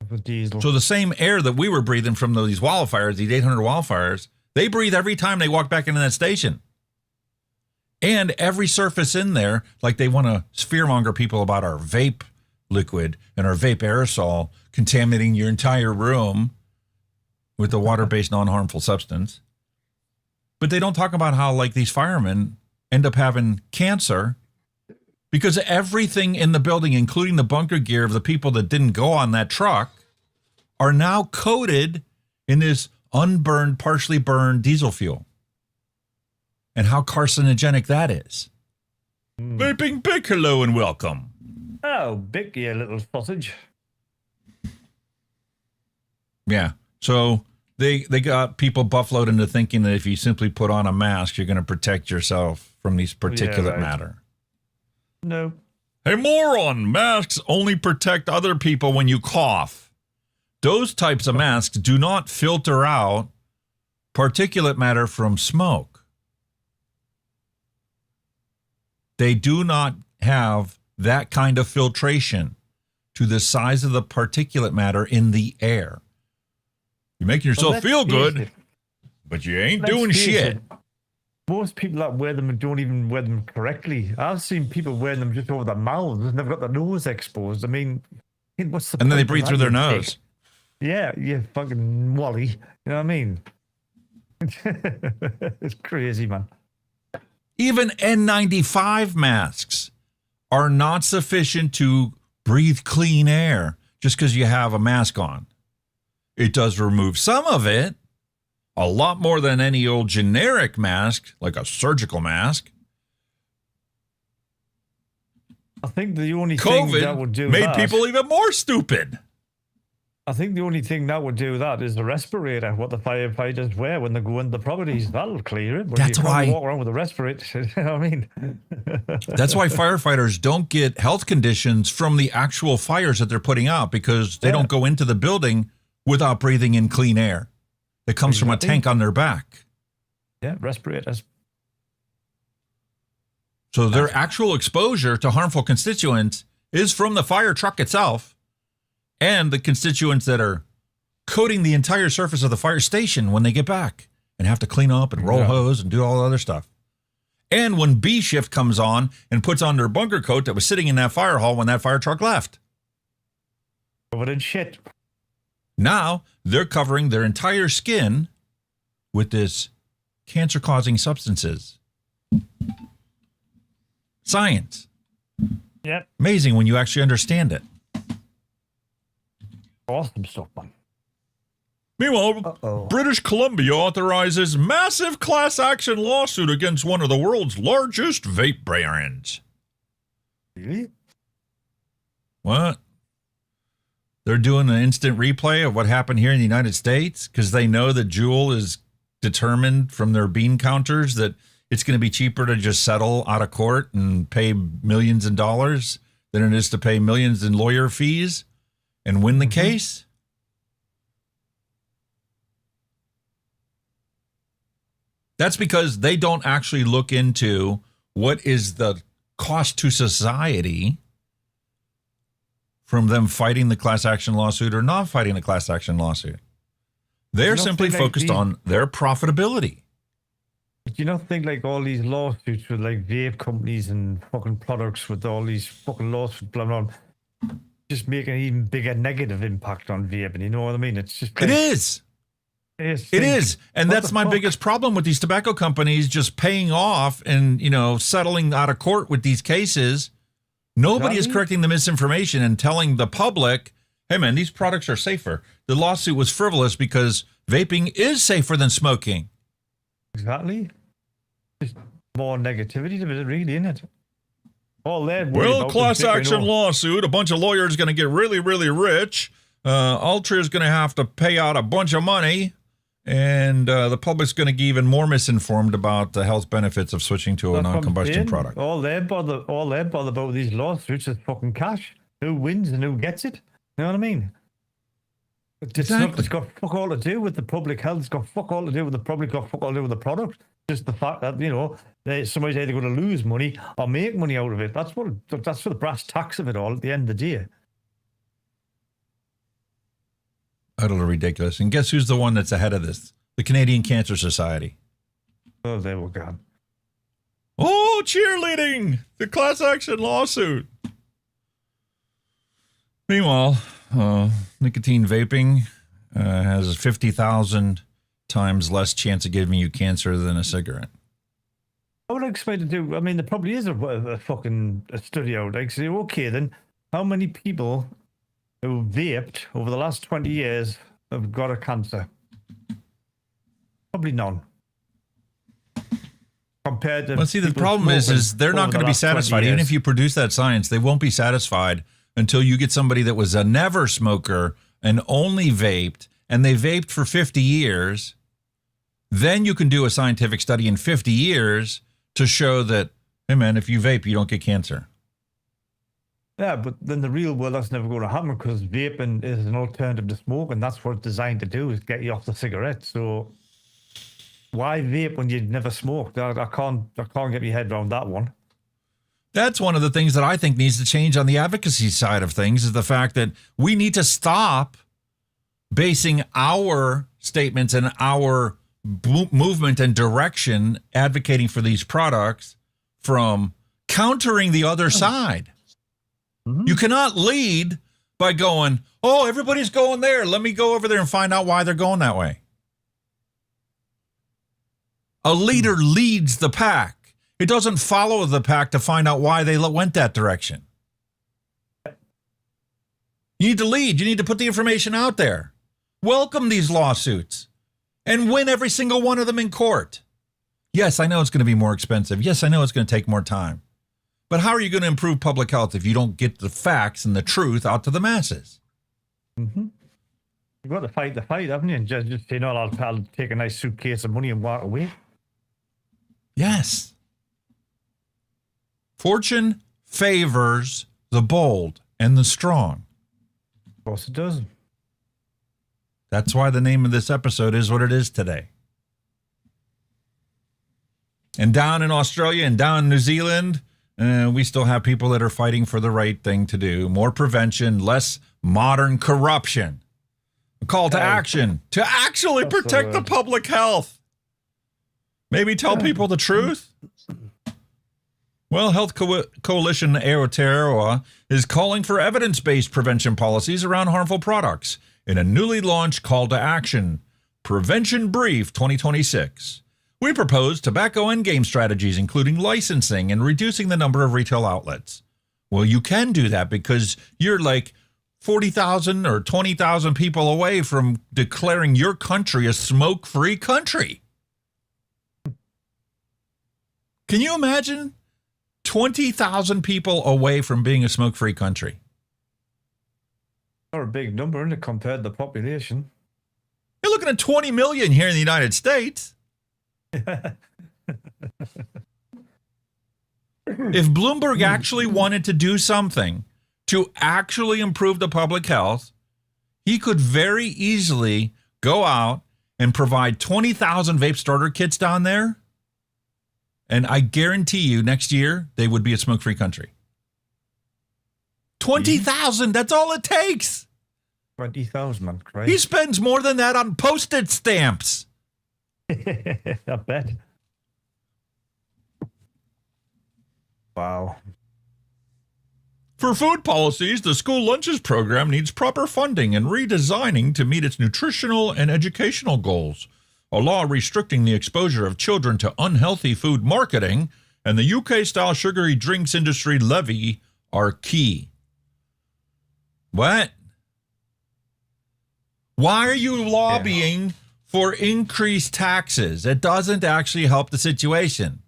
The diesel. So the same air that we were breathing from these wildfires, these 800 wildfires, they breathe every time they walk back into that station. And every surface in there, like they want to fearmonger people about our vape liquid and our vape aerosol contaminating your entire room with a water-based non-harmful substance. But they don't talk about how, like, these firemen end up having cancer because everything in the building, including the bunker gear of the people that didn't go on that truck, are now coated in this unburned, partially burned diesel fuel. And how carcinogenic that is. Vaping Bic, hello and welcome. Oh, Bic, you little sausage. Yeah. So they got people buffaloed into thinking that if you simply put on a mask, you're going to protect yourself from these particulate matter. No. Hey, moron, masks only protect other people when you cough. Those types of masks do not filter out particulate matter from smoke. They do not have that kind of filtration to the size of the particulate matter in the air. You're making yourself feel good, but you ain't doing shit. Most people that wear them don't even wear them correctly. I've seen people wearing them just over their mouths and they've got their nose exposed. I mean, what's the point? And then they breathe through their nose. Yeah, you fucking Wally. You know what I mean? It's crazy, man. Even N95 masks are not sufficient to breathe clean air just because you have a mask on. It does remove some of it, a lot more than any old generic mask, like a surgical mask. I think the only thing that would do made that, people even more stupid. I think the only thing that would do that is the respirator, what the firefighters wear when they go into the properties. That'll clear it. But That's you can't why walk around with a respirator. You know what I mean? That's why firefighters don't get health conditions from the actual fires that they're putting out, because they don't go into the building without breathing in clean air that comes from a tank on their back. Yeah, respirators. So their actual exposure to harmful constituents is from the fire truck itself and the constituents that are coating the entire surface of the fire station when they get back and have to clean up and roll hose and do all the other stuff. And when B shift comes on and puts on their bunker coat that was sitting in that fire hall when that fire truck left. Covered in shit. Now they're covering their entire skin with this cancer-causing substances. Science. Yep. Amazing when you actually understand it. Awesome stuff, man. Meanwhile, British Columbia authorizes massive class action lawsuit against one of the world's largest vape brands. Really? What? They're doing an instant replay of what happened here in the United States because they know that Juul is determined from their bean counters that it's going to be cheaper to just settle out of court and pay millions in dollars than it is to pay millions in lawyer fees and win the case. That's because they don't actually look into what is the cost to society from them fighting the class action lawsuit or not fighting the class action lawsuit. They're simply focused on their profitability. Do you not think like all these lawsuits with like vape companies and fucking products with all these fucking lawsuits, blah, blah, blah, just make an even bigger negative impact on vaping? You know what I mean? It's just like, it is. It is. And that's my biggest problem with these tobacco companies just paying off and, you know, settling out of court with these cases. Nobody is correcting the misinformation and telling the public, hey, man, these products are safer. The lawsuit was frivolous because vaping is safer than smoking. Exactly. Just more negativity to it, really, isn't it? Well, class action lawsuit. A bunch of lawyers going to get really, really rich. Ultra is going to have to pay out a bunch of money. And the public's going to get even more misinformed about the health benefits of switching to a non-combustion product. All they bother about these lawsuits is fucking cash. Who wins and who gets it? You know what I mean? It's got fuck all to do with the public health. It's got fuck all to do with the public. Got fuck all to do with the product. Just the fact that, you know, somebody's either going to lose money or make money out of it. That's for the brass tacks of it all at the end of the day. Utterly ridiculous. And guess who's the one that's ahead of this? The Canadian Cancer Society. Oh, they were gone. Oh, cheerleading! The class action lawsuit. Meanwhile, nicotine vaping has 50,000 times less chance of giving you cancer than a cigarette. I would expect to do. I mean, there probably is a fucking study out. Like, say, okay, then how many people who vaped over the last 20 years have got a cancer? Probably none. Compared to. Well, see, the problem is they're not going to be satisfied. Even if you produce that science, they won't be satisfied until you get somebody that was a never smoker and only vaped, and they vaped for 50 years. Then you can do a scientific study in 50 years to show that, hey, man, if you vape, you don't get cancer. Yeah, but then the real world, that's never going to happen because vaping is an alternative to smoke, and that's what it's designed to do, is get you off the cigarette. So why vape when you've never smoked? I can't get my head around that one. That's one of the things that I think needs to change on the advocacy side of things, is the fact that we need to stop basing our statements and our movement and direction advocating for these products from countering the other side. Mm-hmm. You cannot lead by going, oh, everybody's going there. Let me go over there and find out why they're going that way. A leader leads the pack. It doesn't follow the pack to find out why they went that direction. You need to lead. You need to put the information out there. Welcome these lawsuits and win every single one of them in court. Yes, I know it's going to be more expensive. Yes, I know it's going to take more time. But how are you going to improve public health if you don't get the facts and the truth out to the masses? Mm-hmm. You've got to fight the fight, haven't you? And just you know, I'll take a nice suitcase of money and walk away. Yes. Fortune favors the bold and the strong. Of course it does. That's why the name of this episode is what it is today. And down in Australia and down in New Zealand, we still have people that are fighting for the right thing to do. More prevention, less modern corruption. A call to action to actually protect the public health. Maybe tell people the truth. Well, Health Coalition Aotearoa is calling for evidence-based prevention policies around harmful products in a newly launched call to action, Prevention Brief 2026. We propose tobacco and game strategies, including licensing and reducing the number of retail outlets. Well, you can do that because you're like 40,000 or 20,000 people away from declaring your country a smoke-free country. Can you imagine 20,000 people away from being a smoke-free country? Not a big number, isn't it, compared to the population? You're looking at 20 million here in the United States. If Bloomberg actually wanted to do something to actually improve the public health, he could very easily go out and provide 20,000 vape starter kits down there. And I guarantee you next year they would be a smoke-free country. 20,000, that's all it takes. 20,000, right? He spends more than that on postage stamps. I bet. Wow. For food policies, the school lunches program needs proper funding and redesigning to meet its nutritional and educational goals. A law restricting the exposure of children to unhealthy food marketing and the UK-style sugary drinks industry levy are key. What? Why are you lobbying for increased taxes? It doesn't actually help the situation,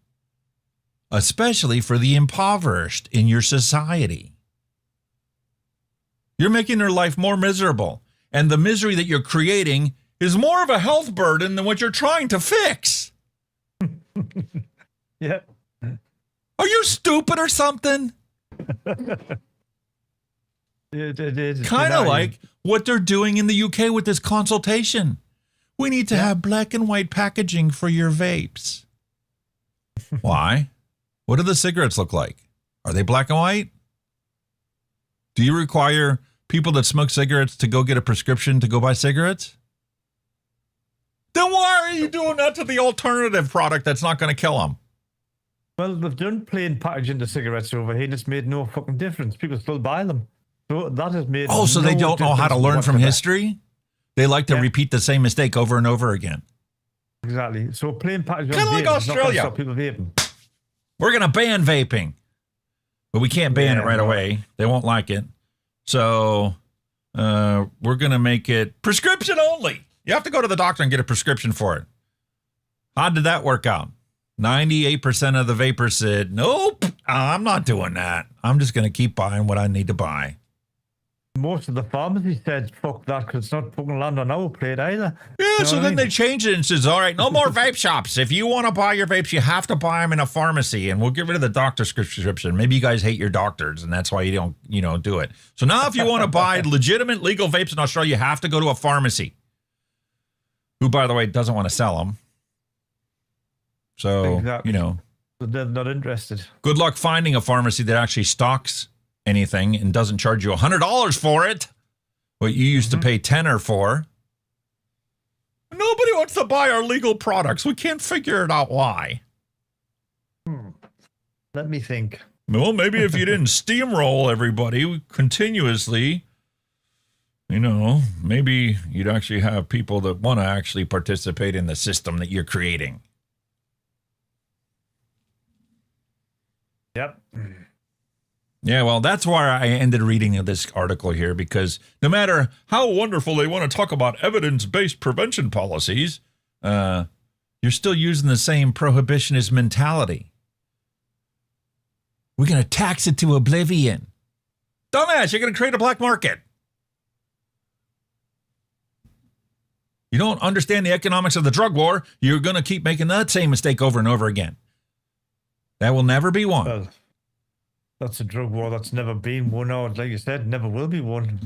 especially for the impoverished in your society. You're making their life more miserable, and the misery that you're creating is more of a health burden than what you're trying to fix. Yep. Are you stupid or something? It is kind of like what they're doing in the UK with this consultation. We need to have black and white packaging for your vapes. Why? What do the cigarettes look like? Are they black and white? Do you require people that smoke cigarettes to go get a prescription to go buy cigarettes? Then why are you doing that to the alternative product that's not going to kill them? Well, they've done plain packaging the cigarettes over here and it's made no fucking difference. People still buy them. So that has made. Oh, so they no don't know how to difference learn from whatsoever. history? They like to repeat the same mistake over and over again. Exactly. So plain package Kind of like Australia. Stop people vaping. We're going to ban vaping, but we can't ban it right away. They won't like it. So we're going to make it prescription only. You have to go to the doctor and get a prescription for it. How did that work out? 98% of the vapors said, nope, I'm not doing that. I'm just going to keep buying what I need to buy. Most of the pharmacies said, fuck that, because it's not fucking land on our plate either. Yeah, You know so what I then mean? they changed it and says, all right, no more vape shops. If you want to buy your vapes, you have to buy them in a pharmacy, and we'll get rid of the doctor's prescription. Maybe you guys hate your doctors, and that's why you don't, do it. So now if you want to buy legitimate legal vapes in Australia, you have to go to a pharmacy, who, by the way, doesn't want to sell them. So, Exactly. They're not interested. good luck finding a pharmacy that actually stocks anything and doesn't charge you $100 for it, what you used to pay $10 for. Nobody wants to buy our legal products. We can't figure it out why. Let me think. Well, maybe if you didn't steamroll everybody continuously, maybe you'd actually have people that want to actually participate in the system that you're creating. Yep. Yeah, well, that's why I ended reading this article here, because no matter how wonderful they want to talk about evidence-based prevention policies, you're still using the same prohibitionist mentality. We're going to tax it to oblivion. Dumbass, you're going to create a black market. You don't understand the economics of the drug war, you're going to keep making that same mistake over and over again. That will never be won. Well, that's a drug war that's never been won, or like you said, never will be won.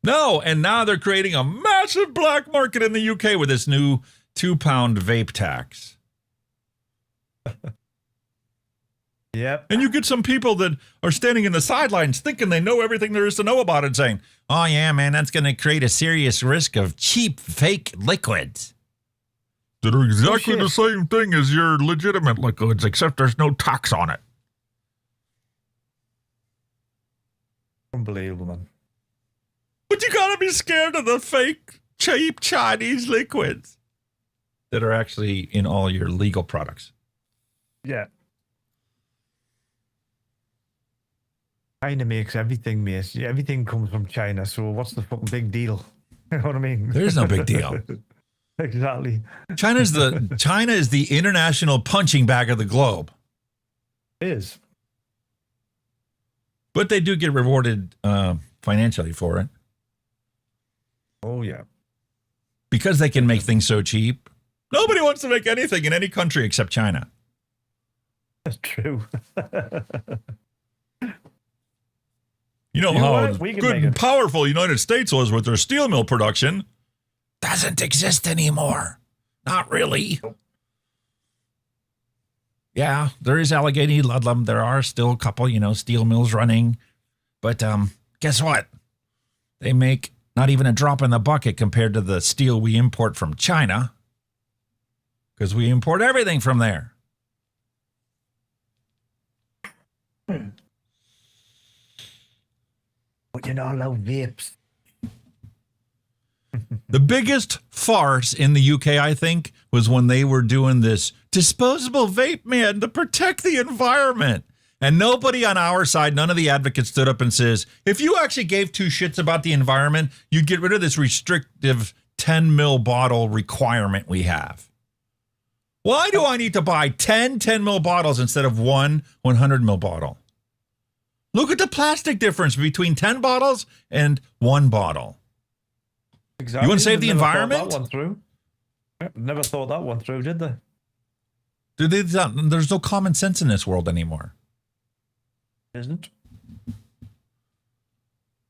No, and now they're creating a massive black market in the UK with this new 2-pound vape tax. Yep. And you get some people that are standing in the sidelines thinking they know everything there is to know about it, saying, oh yeah, man, that's going to create a serious risk of cheap fake liquids. That are exactly the same thing as your legitimate liquids, except there's no tax on it. Unbelievable, man. But you gotta be scared of the fake, cheap Chinese liquids that are actually in all your legal products. Yeah. China makes everything, mate. Everything comes from China, so what's the fucking big deal? You know what I mean? There's no big deal. Exactly. China is the international punching bag of the globe. It is. But they do get rewarded financially for it. Oh, yeah. Because they can make things so cheap. Nobody wants to make anything in any country except China. That's true. You know how good and powerful the United States was with their steel mill production. Doesn't exist anymore. Not really. Yeah, there is Allegheny, Ludlam. There are still a couple, steel mills running. But guess what? They make not even a drop in the bucket compared to the steel we import from China. Because we import everything from there. But you're not allowed vapes. The biggest farce in the UK, I think, was when they were doing this disposable vape man to protect the environment. And nobody on our side, none of the advocates stood up and says, if you actually gave two shits about the environment, you'd get rid of this restrictive 10 mil bottle requirement we have. Why do I need to buy 10 mil bottles instead of one 100 mil bottle? Look at the plastic difference between 10 bottles and one bottle. Exactly. You want to save the Never thought environment? that one through. Never thought that one through, did they? There's no common sense in this world anymore. Isn't?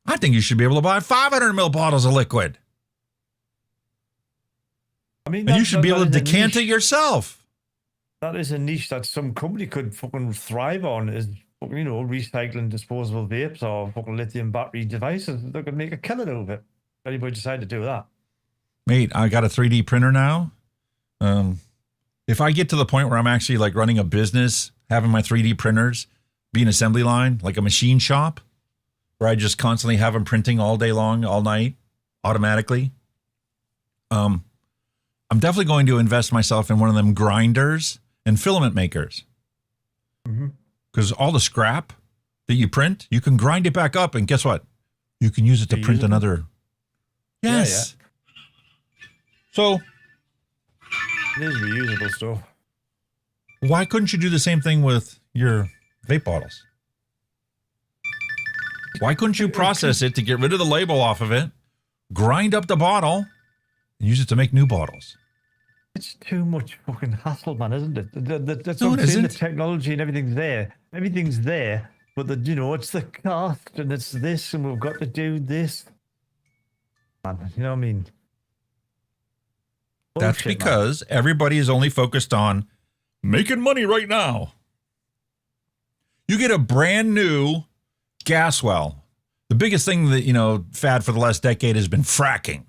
I think you should be able to buy 500 mil bottles of liquid. I mean, And you should be able to decant it yourself. That is a niche that some company could fucking thrive on, is fucking, recycling disposable vapes or fucking lithium battery devices. They could make a killing out of it. If anybody decided to do that. Mate, I got a 3D printer now. If I get to the point where I'm actually like running a business, having my 3D printers be an assembly line, like a machine shop, where I just constantly have them printing all day long, all night, automatically. I'm definitely going to invest myself in one of them grinders and filament makers. Because all the scrap that you print, you can grind it back up, and guess what? You can use it to print another. Yes. Yeah. So it is reusable stuff. Why couldn't you do the same thing with your vape bottles? Why couldn't you process it to get rid of the label off of it, grind up the bottle, and use it to make new bottles? It's too much fucking hassle, man, isn't it? That's No, what it I'm saying. The isn't. technology and everything's there. Everything's there, but it's the cost, and it's this, and we've got to do this. Man, you know what I mean? That's Bullshit, because everybody is only focused on making money right now. You get a brand new gas well. The biggest thing that, fad for the last decade has been fracking.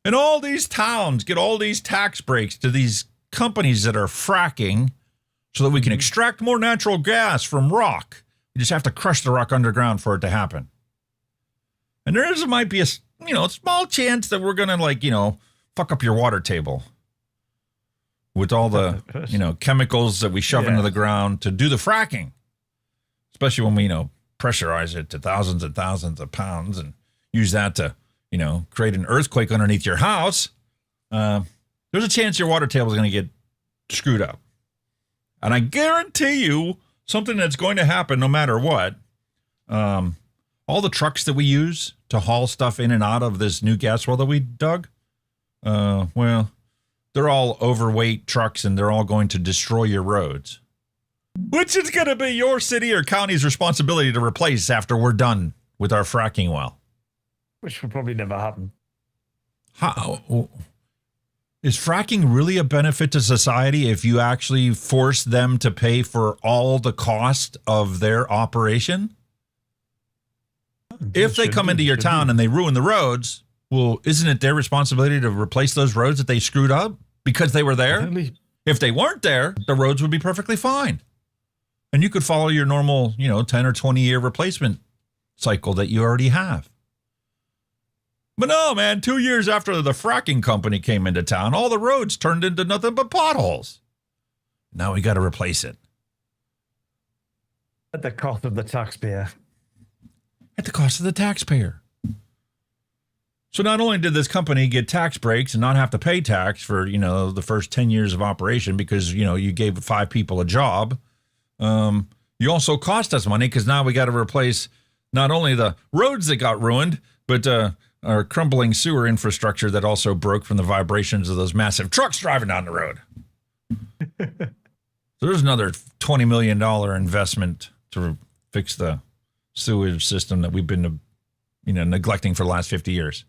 And all these towns get all these tax breaks to these companies that are fracking so that we can extract more natural gas from rock. You just have to crush the rock underground for it to happen. And might be a small chance that we're going to fuck up your water table with all the, chemicals that we shove into the ground to do the fracking. Especially when we, pressurize it to thousands and thousands of pounds and use that to, create an earthquake underneath your house. There's a chance your water table is going to get screwed up. And I guarantee you something that's going to happen no matter what. All the trucks that we use to haul stuff in and out of this new gas well that we dug, they're all overweight trucks and they're all going to destroy your roads. Which is going to be your city or county's responsibility to replace after we're done with our fracking well. Which will probably never happen. How is fracking really a benefit to society if you actually force them to pay for all the cost of their operation? If they come into your town and they ruin the roads, well, isn't it their responsibility to replace those roads that they screwed up because they were there? Definitely. If they weren't there, the roads would be perfectly fine. And you could follow your normal, 10 or 20 year replacement cycle that you already have. But no, man, 2 years after the fracking company came into town, all the roads turned into nothing but potholes. Now we got to replace it. At the cost of the taxpayer. At the cost of the taxpayer. So not only did this company get tax breaks and not have to pay tax for, the first 10 years of operation because, you gave 5 people a job, you also cost us money because now we got to replace not only the roads that got ruined, but our crumbling sewer infrastructure that also broke from the vibrations of those massive trucks driving down the road. So there's another $20 million investment to fix the sewage system that we've been, neglecting for the last 50 years.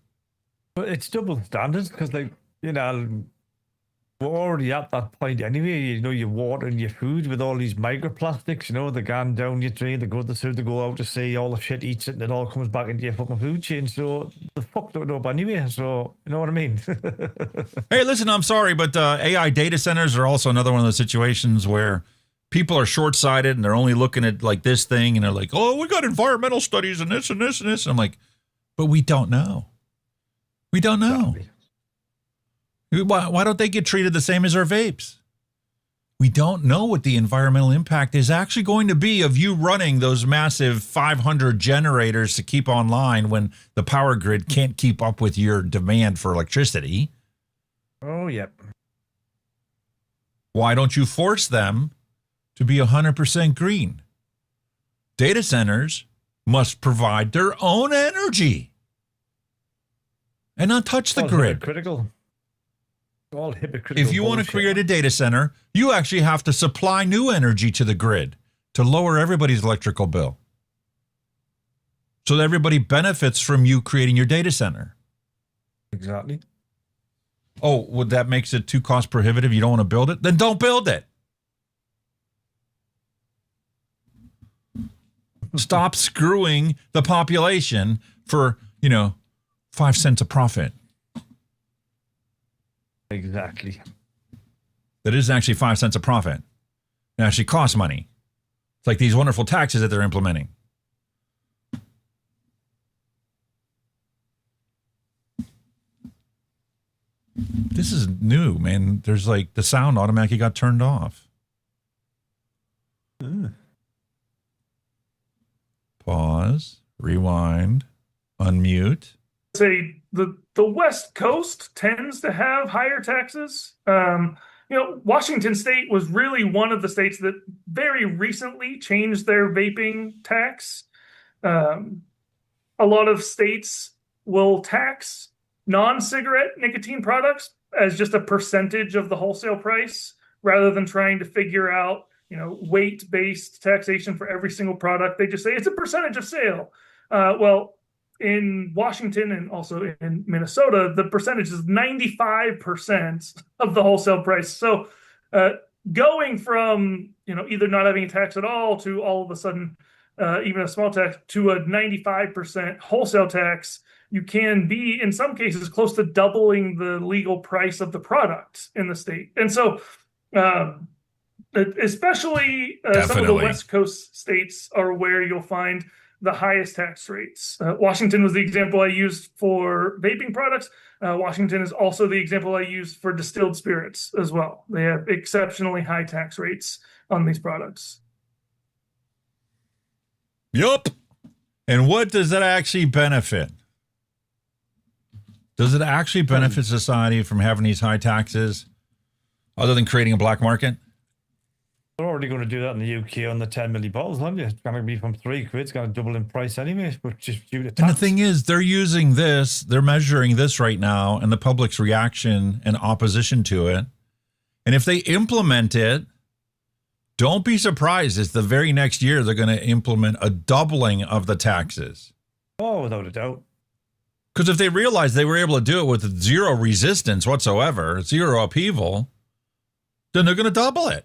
But it's double standards because, we're already at that point anyway. Your water and your food with all these microplastics, they're going down your drain, they go to the sewer, they go out to sea, all the shit eats it, and it all comes back into your fucking food chain. So the fuck don't know up anyway. So, you know what I mean? Hey, listen, I'm sorry, but AI data centers are also another one of those situations where people are short-sighted and they're only looking at like this thing and they're like, oh, we got environmental studies and this and this and this. And I'm like, but we don't know. We don't know. Exactly. Why don't they get treated the same as our vapes? We don't know what the environmental impact is actually going to be of you running those massive 500 generators to keep online when the power grid can't keep up with your demand for electricity. Oh, yep. Why don't you force them to be 100% green? Data centers must provide their own energy and not touch the grid. Critical. All hypocritical. If you want to create a data center, you actually have to supply new energy to the grid to lower everybody's electrical bill. So that everybody benefits from you creating your data center. Exactly. Oh, well, that makes it too cost prohibitive. You don't want to build it? Then don't build it. Stop screwing the population for, 5 cents a profit. Exactly. That isn't actually 5 cents a profit. It actually costs money. It's like these wonderful taxes that they're implementing. This is new, man. There's like the sound automatically got turned off. Pause, rewind, unmute. Say the West Coast tends to have higher taxes. Washington State was really one of the states that very recently changed their vaping tax. A lot of states will tax non-cigarette nicotine products as just a percentage of the wholesale price, rather than trying to figure out, weight-based taxation for every single product. They just say it's a percentage of sale. Well, in Washington and also in Minnesota, the percentage is 95% of the wholesale price. So going from, either not having a tax at all to all of a sudden, even a small tax, to a 95% wholesale tax, you can be, in some cases, close to doubling the legal price of the product in the state. And so, especially some of the West Coast states are where you'll find the highest tax rates. Washington was the example I used for vaping products. Washington is also the example I used for distilled spirits as well. They have exceptionally high tax rates on these products. Yup. And what does that actually benefit? Does it actually benefit society from having these high taxes, other than creating a black market? They're already going to do that in the UK on the 10 milli bottles, aren't you? It's going to be from £3. It's going to double in price anyway, but just due to tax. And the thing is, they're using this, they're measuring this right now, and the public's reaction and opposition to it. And if they implement it, don't be surprised. It's the very next year they're going to implement a doubling of the taxes. Oh, without a doubt. Because if they realized they were able to do it with zero resistance whatsoever, zero upheaval, then they're going to double it.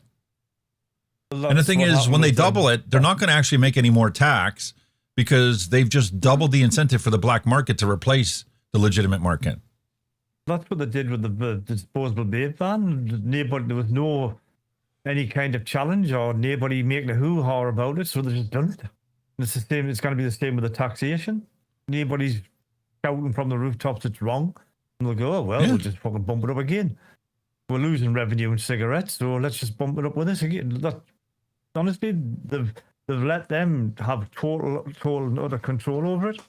And the thing is, when they double it, they're not going to actually make any more tax, because they've just doubled the incentive for the black market to replace the legitimate market. That's what they did with the disposable vape ban. There was no any kind of challenge or nobody making a hoo-ha about it, so they just done it. And it's the same. It's going to be the same with the taxation. Nobody's shouting from the rooftops it's wrong, and they'll go, oh well, we'll just fucking bump it up again. We're losing revenue in cigarettes, so let's just bump it up with this again. Honestly, they've let them have total and utter control over it.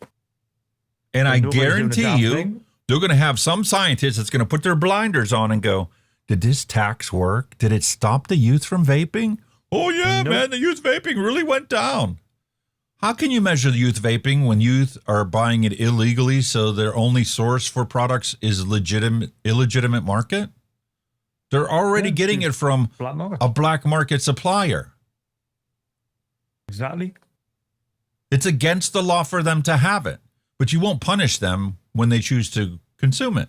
And I guarantee you, they're going to have some scientist that's going to put their blinders on and go, did this tax work? Did it stop the youth from vaping? Oh, yeah, man, the youth vaping really went down. How can you measure the youth vaping when youth are buying it illegally, so their only source for products is illegitimate market? They're already getting it from a black market supplier. Exactly. It's against the law for them to have it, but you won't punish them when they choose to consume it.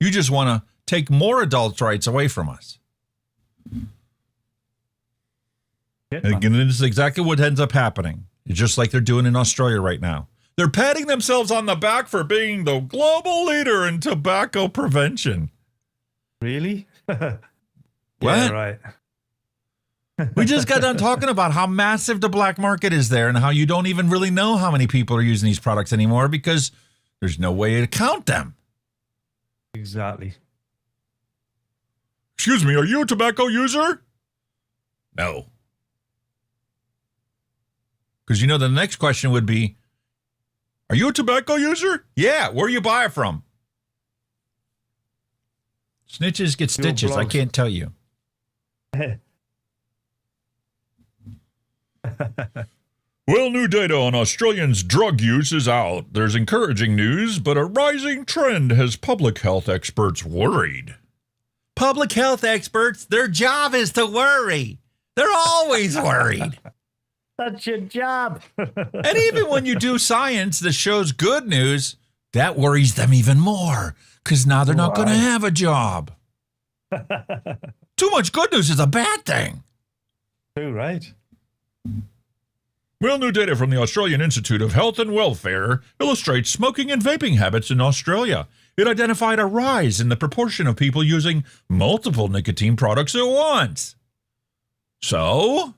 You just want to take more adult rights away from us. And again, this is exactly what ends up happening. It's just like they're doing in Australia right now. They're patting themselves on the back for being the global leader in tobacco prevention. Really? What? Yeah, right. We just got done talking about how massive the black market is there and how you don't even really know how many people are using these products anymore because there's no way to count them. Exactly. Excuse me, are you a tobacco user? No. Because the next question would be, are you a tobacco user? Yeah, where you buy it from? Snitches get stitches, I can't tell you. Well, new data on Australians' drug use is out. There's encouraging news, but a rising trend has public health experts worried. Public health experts, their job is to worry. They're always worried. That's your job. And even when you do science that shows good news, that worries them even more, because now they're not going to have a job. Too much good news is a bad thing. Too right. Well, new data from the Australian Institute of Health and Welfare illustrates smoking and vaping habits in Australia. It identified a rise in the proportion of people using multiple nicotine products at once. So,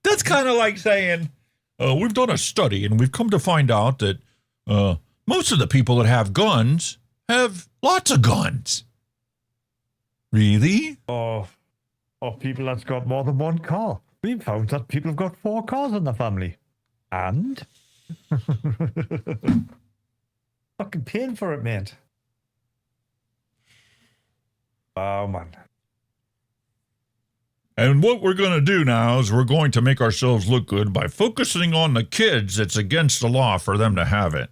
that's kind of like saying, we've done a study and we've come to find out that Most of the people that have guns have lots of guns. Really? Or people that's got more than one car. We've found that people have got 4 cars in their family. And? Fucking paying for it, mate. Oh, man. And what we're going to do now is we're going to make ourselves look good by focusing on the kids. It's against the law for them to have it.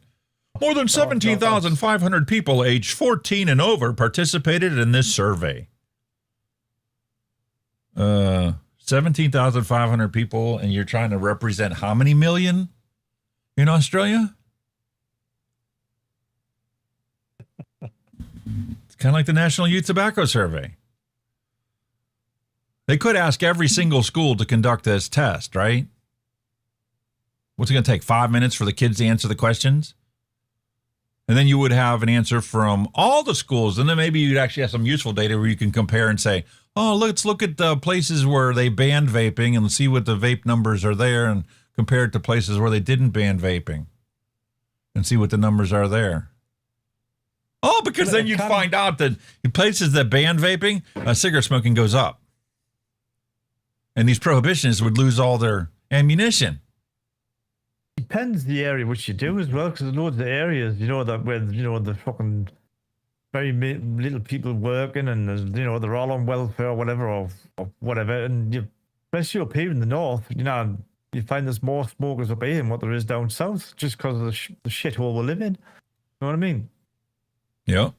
More than 17,500 people aged 14 and over participated in this survey. 17,500 people, and you're trying to represent how many million in Australia? It's kind of like the National Youth Tobacco Survey. They could ask every single school to conduct this test, right? What's it going to take, 5 minutes for the kids to answer the questions? And then you would have an answer from all the schools, and then maybe you'd actually have some useful data where you can compare and say, oh, let's look at the places where they banned vaping and see what the vape numbers are there and compare it to places where they didn't ban vaping and see what the numbers are there. Oh, because then you'd find out that in places that ban vaping, cigarette smoking goes up. And these prohibitionists would lose all their ammunition. Depends the area which you do as well, because there's loads of areas, that where, the fucking very little people working and, they're all on welfare or whatever, or whatever. And especially up here in the north, you find there's more smokers up here than what there is down south, just because of the shithole we live in. You know what I mean? Yeah.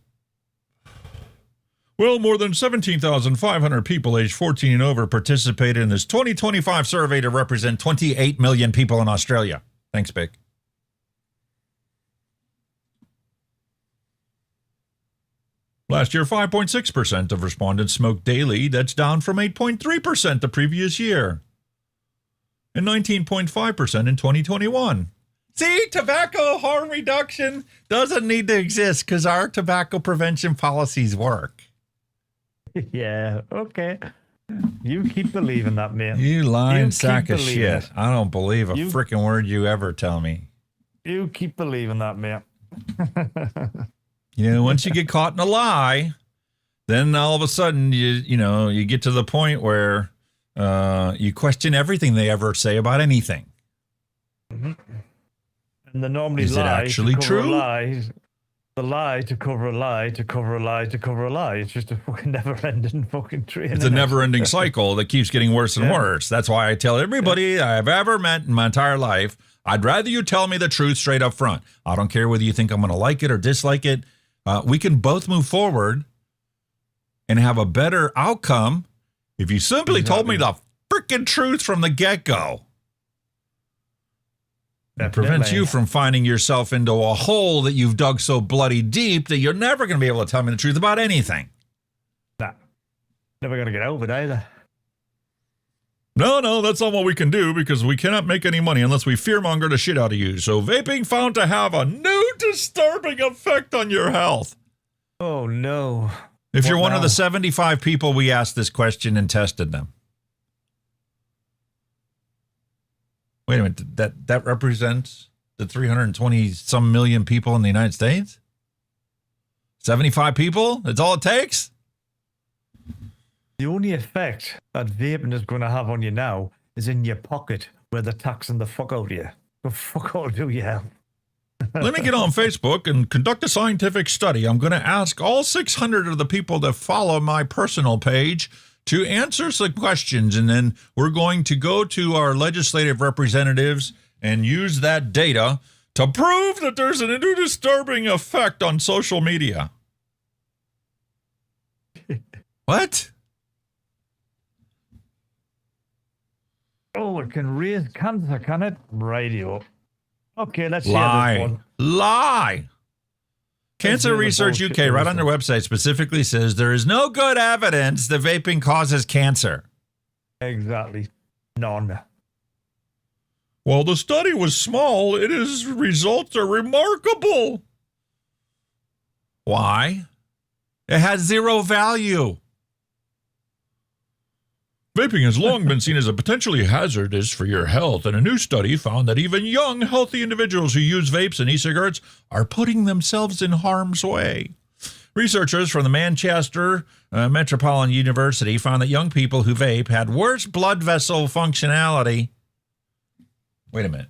Well, more than 17,500 people aged 14 and over participated in this 2025 survey to represent 28 million people in Australia. Thanks, Bick. Last year, 5.6% of respondents smoked daily. That's down from 8.3% the previous year. And 19.5% in 2021. See, tobacco harm reduction doesn't need to exist because our tobacco prevention policies work. Yeah, okay. You keep believing that, man. You lying sack of shit. I don't believe a freaking word you ever tell me. You keep believing that, man. Once you get caught in a lie, then all of a sudden you get to the point where you question everything they ever say about anything. Mm-hmm. And they normally Is lie. It actually true? The lie to cover a lie to cover a lie to cover a lie. It's just a fucking never-ending fucking train. It's a never-ending cycle that keeps getting worse and worse. That's why I tell everybody I've ever met in my entire life, I'd rather you tell me the truth straight up front. I don't care whether you think I'm going to like it or dislike it. We can both move forward and have a better outcome if you simply told me the freaking truth from the get-go. It prevents you from finding yourself into a hole that you've dug so bloody deep that you're never going to be able to tell me the truth about anything. Nah. Never going to get out of it either. No, that's not what we can do because we cannot make any money unless we fearmonger the shit out of you. So vaping found to have a new disturbing effect on your health. Oh, no. If you're one of the 75 people we asked this question and tested them. Wait a minute, that represents the 320-some million people in the United States? 75 people? That's all it takes? The only effect that vaping is going to have on you now is in your pocket where they're taxing the fuck out of you. The fuck all do you have? Let me get on Facebook and conduct a scientific study. I'm going to ask all 600 of the people that follow my personal page to answer some questions, and then we're going to go to our legislative representatives and use that data to prove that there's a new disturbing effect on social media. What? Oh, it can raise cancer, can it? Radio. Okay, let's Lie. Hear this one. Lie. Cancer Research UK, right on their website, specifically says there is no good evidence that vaping causes cancer. Exactly. None. While the study was small, its results are remarkable. Why? It has zero value. Vaping has long been seen as a potentially hazardous for your health, and a new study found that even young, healthy individuals who use vapes and e-cigarettes are putting themselves in harm's way. Researchers from the Manchester Metropolitan University found that young people who vape had worse blood vessel functionality. Wait a minute.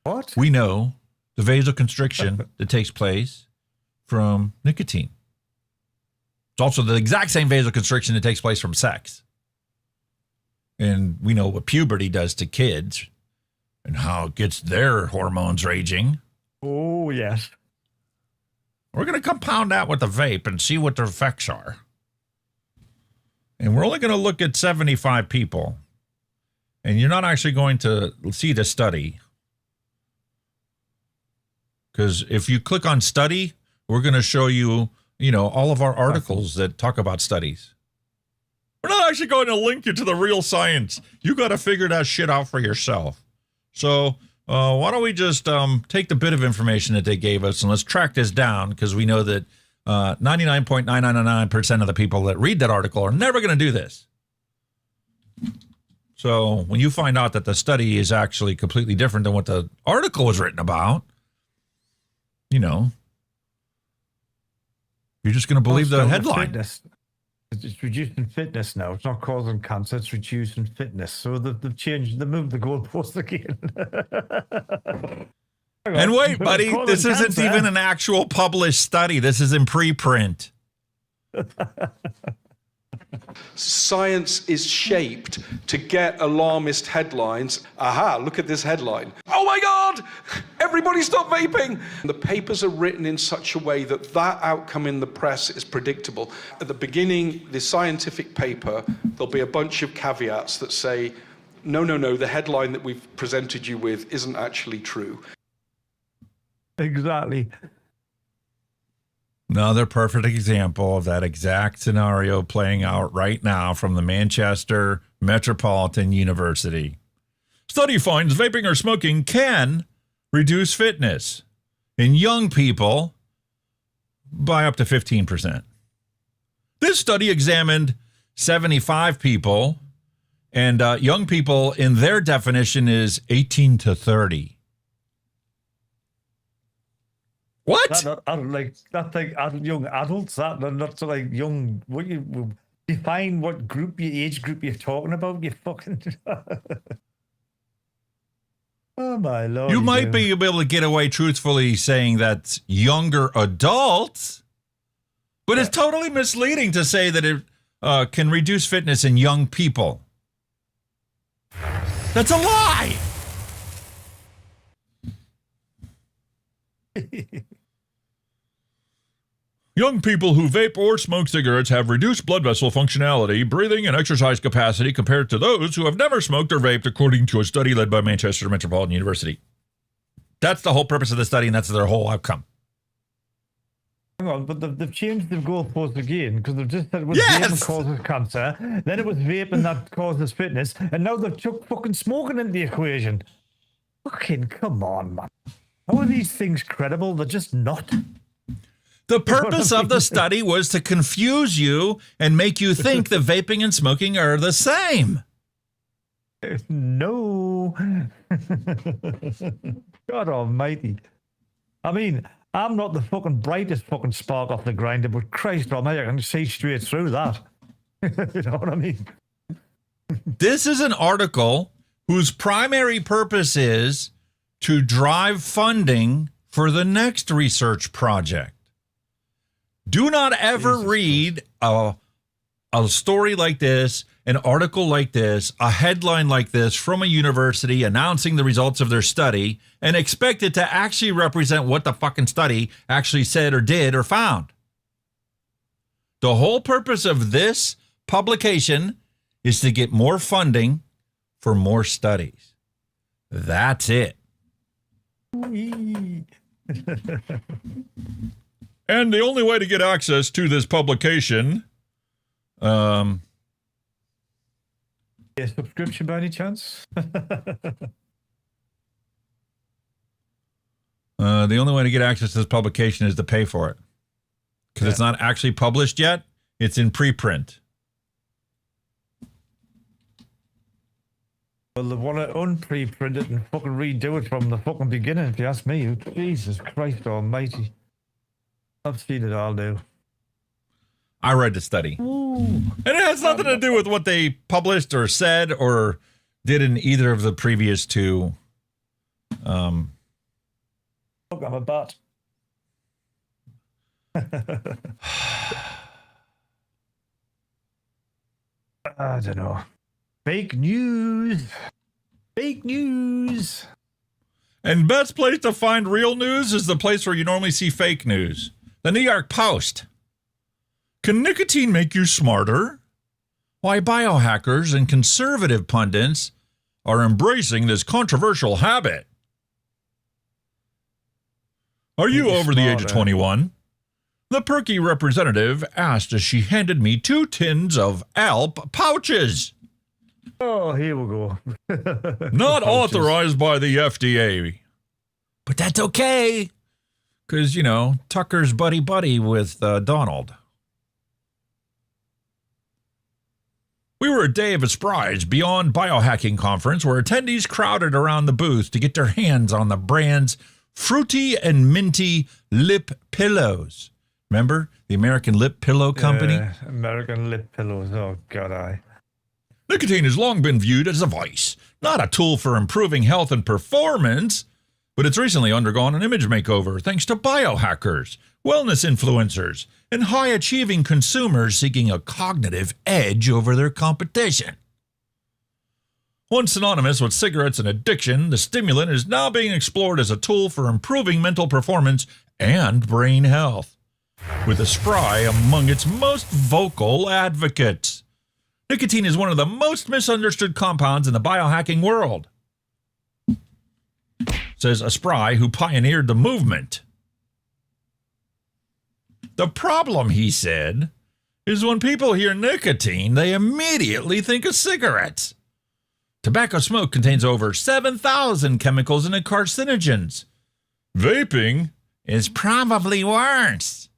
What? We know the vasoconstriction that takes place from nicotine. It's also the exact same vasoconstriction that takes place from sex. And we know what puberty does to kids and how it gets their hormones raging. Oh, yes. We're going to compound that with the vape and see what their effects are. And we're only going to look at 75 people. And you're not actually going to see the study. Because if you click on study, we're going to show you, all of our articles that talk about studies. We're not actually going to link you to the real science. You got to figure that shit out for yourself. So why don't we just take the bit of information that they gave us and let's track this down, because we know that 99.999% of the people that read that article are never going to do this. So when you find out that the study is actually completely different than what the article was written about, you're just going to believe the headline. It's reducing fitness now. It's not causing cancer. It's reducing fitness. So they've changed. They moved the goalpost again. And wait, buddy, this isn't even an actual published study. This is in preprint. Science is shaped to get alarmist headlines. Aha, look at this headline. Oh my God, everybody stop vaping. The papers are written in such a way that that outcome in the press is predictable. At the beginning, the scientific paper, there'll be a bunch of caveats that say, no, the headline that we've presented you with isn't actually true. Exactly. Another perfect example of that exact scenario playing out right now from the Manchester Metropolitan University. Study finds vaping or smoking can reduce fitness in young people by up to 15%. This study examined 75 people, and young people in their definition is 18 to 30. What? Young adults. That not so like young. What you define? What group? Age group you're talking about? You fucking. Oh my Lord! You might be able to get away truthfully saying that's younger adults, but it's totally misleading to say that it can reduce fitness in young people. That's a lie. Young people who vape or smoke cigarettes have reduced blood vessel functionality, breathing, and exercise capacity compared to those who have never smoked or vaped, according to a study led by Manchester Metropolitan University. That's the whole purpose of the study, and that's their whole outcome. Hang on, but they've changed the goalpost again, because they've just said it was vaping causes cancer, then it was vaping that causes fitness, and now they've took fucking smoking into the equation. Fucking come on, man. How are these things credible? They're just not. The purpose of the study was to confuse you and make you think that vaping and smoking are the same. No. God almighty. I mean, I'm not the fucking brightest fucking spark off the grinder, but Christ almighty, I can see straight through that. You know what I mean? This is an article whose primary purpose is to drive funding for the next research project. Do not ever read a story like this, an article like this, a headline like this from a university announcing the results of their study and expect it to actually represent what the fucking study actually said or did or found. The whole purpose of this publication is to get more funding for more studies. That's it. And the only way to get access to this publication, a subscription by any chance? the only way to get access to this publication is to pay for it. Because it's not actually published yet. It's in preprint. Well, they want to unprint it and fucking redo it from the fucking beginning, if you ask me. Jesus Christ almighty. I've seen it all now. I read the study. Ooh. And it has nothing to do with what they published or said or did in either of the previous two. Look, I'm a bat. I don't know. Fake news. Fake news. And best place to find real news is the place where you normally see fake news. The New York Post. Can nicotine make you smarter? Why biohackers and conservative pundits are embracing this controversial habit. Are you over the age of 21? The perky representative asked as she handed me 2 tins of ALP pouches. Oh, here we go. Not authorized by the FDA. But that's okay. Because, you know, Tucker's buddy with Donald. We were at Day of Surprise Beyond Biohacking Conference where attendees crowded around the booth to get their hands on the brand's fruity and minty lip pillows. Remember the American Lip Pillow Company? American Lip Pillows. Oh, God, Nicotine has long been viewed as a vice, not a tool for improving health and performance, but it's recently undergone an image makeover thanks to biohackers, wellness influencers, and high-achieving consumers seeking a cognitive edge over their competition. Once synonymous with cigarettes and addiction, the stimulant is now being explored as a tool for improving mental performance and brain health, with a spry among its most vocal advocates. Nicotine is one of the most misunderstood compounds in the biohacking world, says a spry who pioneered the movement. The problem, he said, is when people hear nicotine, they immediately think of cigarettes. Tobacco smoke contains over 7,000 chemicals and carcinogens. Vaping is probably worse.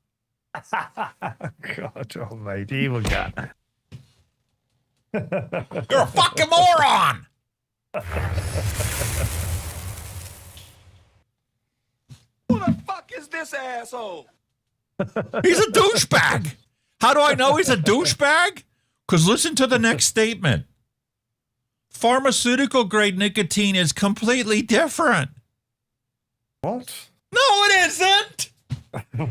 God almighty, evil God. You're a fucking moron! Who the fuck is this asshole? He's a douchebag. How do I know he's a douchebag? Because listen to the next statement. Pharmaceutical grade nicotine is completely different. What? No, it isn't.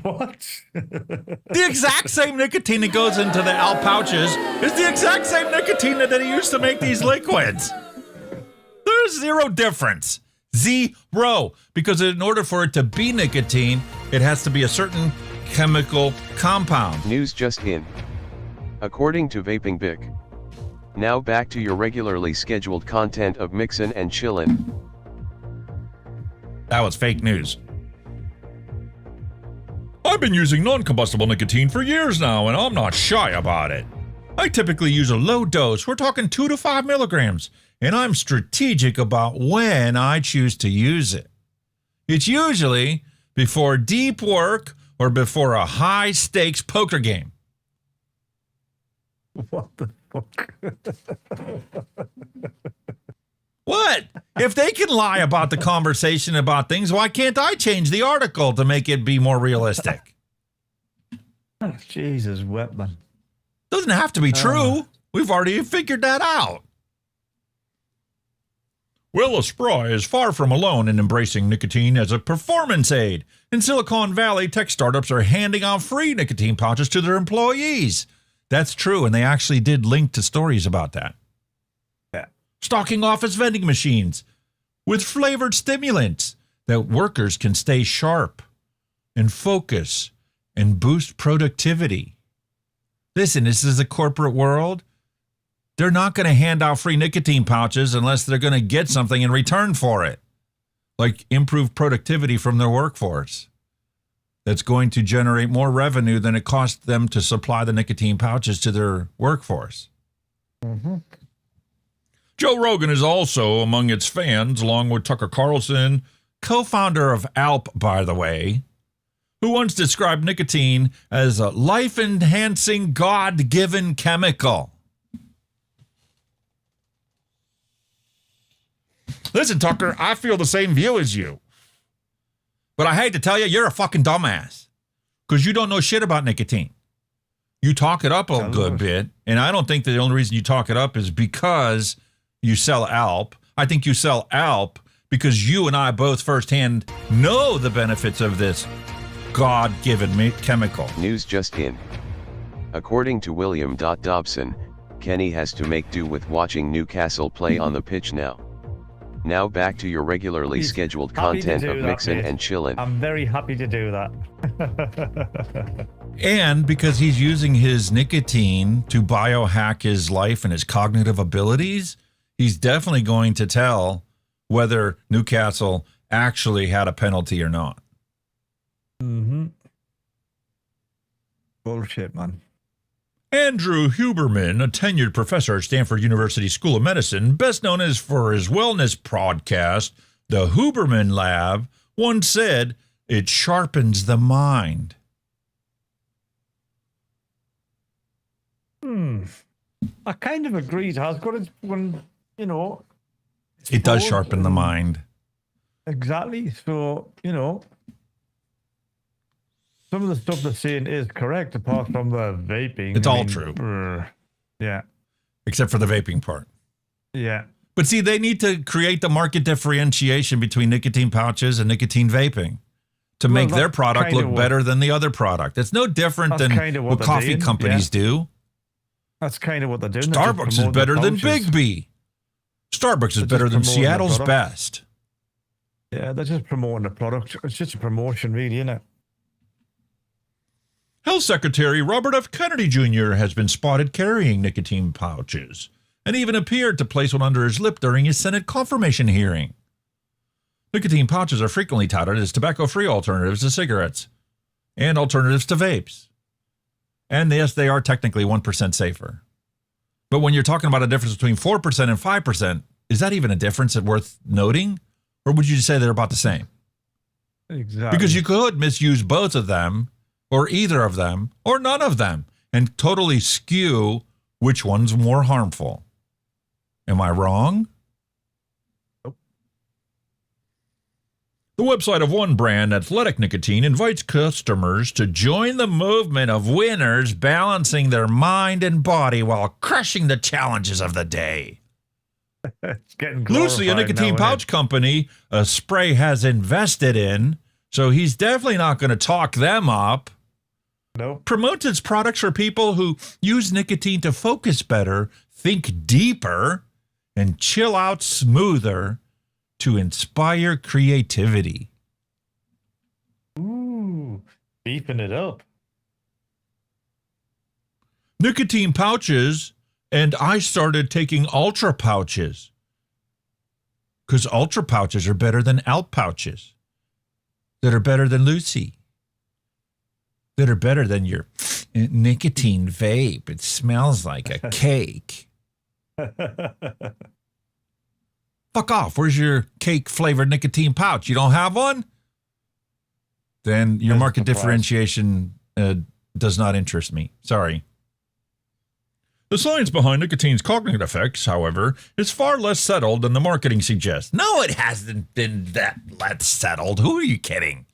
What? The exact same nicotine that goes into the ALP pouches is the exact same nicotine that they used to make these liquids. There's zero difference. Zero. Because in order for it to be nicotine, it has to be a certain chemical compound. News just in. According to Vaping Bic. Now back to your regularly scheduled content of Mixin and Chillin. That was fake news. I've been using non-combustible nicotine for years now, and I'm not shy about it. I typically use a low dose, we're talking 2 to 5 milligrams, and I'm strategic about when I choose to use it. It's usually before deep work or before a high-stakes poker game. What the fuck? What? If they can lie about the conversation about things, why can't I change the article to make it be more realistic? Oh, Jesus, Wetman. Doesn't have to be true. We've already figured that out. Well, Spry is far from alone in embracing nicotine as a performance aid. In Silicon Valley, tech startups are handing out free nicotine pouches to their employees. That's true, and they actually did link to stories about that. Stocking office vending machines with flavored stimulants that workers can stay sharp and focus and boost productivity. Listen, this is a corporate world. They're not going to hand out free nicotine pouches unless they're going to get something in return for it, like improved productivity from their workforce. That's going to generate more revenue than it costs them to supply the nicotine pouches to their workforce. Mm-hmm. Joe Rogan is also among its fans, along with Tucker Carlson, co-founder of ALP, by the way, who once described nicotine as a life-enhancing, God-given chemical. Listen, Tucker, I feel the same view as you. But I hate to tell you, you're a fucking dumbass. Because you don't know shit about nicotine. You talk it up a good bit, and I don't think that the only reason you talk it up is because you sell ALP. I think you sell ALP because you and I both firsthand know the benefits of this God-given chemical. News just in. According to William Dobson, Kenny has to make do with watching Newcastle play on the pitch now. Now back to your regularly scheduled content of Mixin and Chillin. I'm very happy to do that. And because he's using his nicotine to biohack his life and his cognitive abilities, he's definitely going to tell whether Newcastle actually had a penalty or not. Mm-hmm. Bullshit, man. Andrew Huberman, a tenured professor at Stanford University School of Medicine, best known as for his wellness podcast, the Huberman Lab, once said, "It sharpens the mind." I kind of agree. It has got it when, you know. It does sharpen the mind. Exactly. So, you know, some of the stuff they're saying is correct, apart from the vaping. It's all true. Yeah. Except for the vaping part. Yeah. But see, they need to create the market differentiation between nicotine pouches and nicotine vaping to make their product look better than the other product. It's no different than what coffee companies do. That's kind of what they're doing. Starbucks is better than Big B. Starbucks is better than Seattle's Best. Yeah, they're just promoting the product. It's just a promotion, really, isn't it? Health Secretary Robert F. Kennedy Jr. has been spotted carrying nicotine pouches and even appeared to place one under his lip during his Senate confirmation hearing. Nicotine pouches are frequently touted as tobacco-free alternatives to cigarettes and alternatives to vapes. And yes, they are technically 1% safer. But when you're talking about a difference between 4% and 5%, is that even a difference that's worth noting? Or would you say they're about the same? Exactly. Because you could misuse both of them, or either of them, or none of them, and totally skew which one's more harmful. Am I wrong? Nope. The website of one brand, Athletic Nicotine, invites customers to join the movement of winners balancing their mind and body while crushing the challenges of the day. It's getting Lucy, a nicotine pouch company, Spray has invested in, so he's definitely not going to talk them up. Nope. Promotes its products for people who use nicotine to focus better, think deeper, and chill out smoother to inspire creativity. Ooh, beefing it up. Nicotine pouches, and I started taking ultra pouches. Because ultra pouches are better than ALP pouches. That are better than Lucy. That are better than your nicotine vape. It smells like a cake. Fuck off. Where's your cake-flavored nicotine pouch? You don't have one? Then your market differentiation does not interest me. Sorry. The science behind nicotine's cognitive effects, however, is far less settled than the marketing suggests. No, it hasn't been that less settled. Who are you kidding?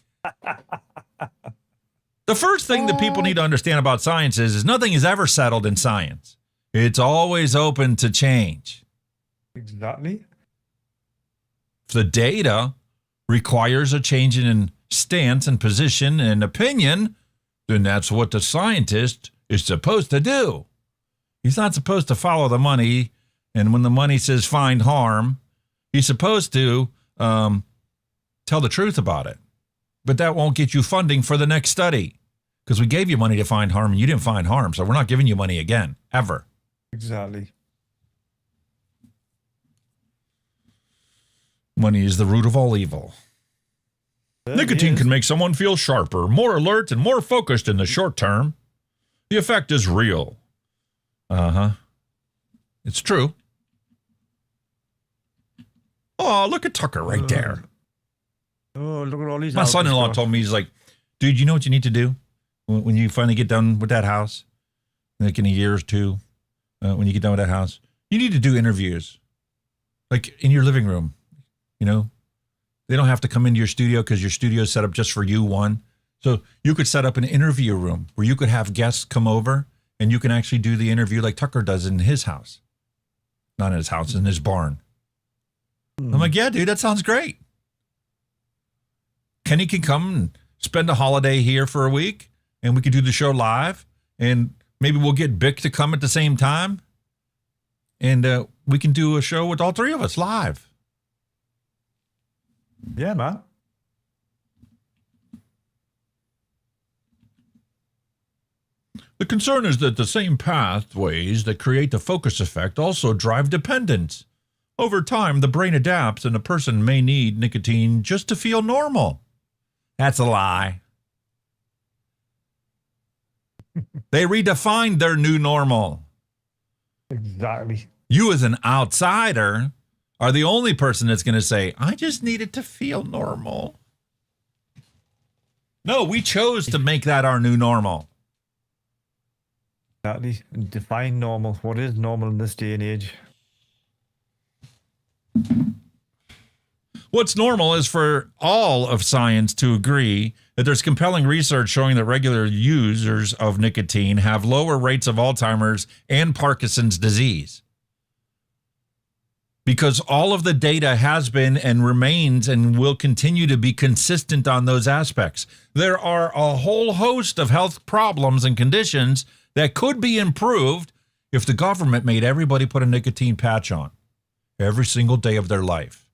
The first thing that people need to understand about science is nothing is ever settled in science. It's always open to change. Exactly. If the data requires a change in stance and position and opinion, then that's what the scientist is supposed to do. He's not supposed to follow the money, and when the money says find harm, he's supposed to tell the truth about it. But that won't get you funding for the next study, because we gave you money to find harm, and you didn't find harm, so we're not giving you money again, ever. Exactly. Money is the root of all evil. Nicotine can make someone feel sharper, more alert, and more focused in the short term. The effect is real. It's true. Oh, look at Tucker right there. Oh, look at all these. My son-in-law told me, he's like, dude, you know what you need to do when you finally get done with that house? Like in a year or two, when you get done with that house, you need to do interviews. Like in your living room. You know, they don't have to come into your studio because your studio is set up just for you, one. So you could set up an interview room where you could have guests come over and you can actually do the interview like Tucker does in his house. Not in his house, in his barn. I'm like, yeah, dude, that sounds great. Kenny can come and spend a holiday here for a week, and we could do the show live, and maybe we'll get Bick to come at the same time, and we can do a show with all three of us live. Yeah, man. The concern is that the same pathways that create the focus effect also drive dependence. Over time, the brain adapts and a person may need nicotine just to feel normal. That's a lie. They redefined their new normal. Exactly. You as an outsider are the only person that's going to say, I just need it to feel normal. No, we chose to make that our new normal. Exactly. Define normal. What is normal in this day and age? What's normal is for all of science to agree that there's compelling research showing that regular users of nicotine have lower rates of Alzheimer's and Parkinson's disease. Because all of the data has been and remains and will continue to be consistent on those aspects. There are a whole host of health problems and conditions that could be improved if the government made everybody put a nicotine patch on every single day of their life.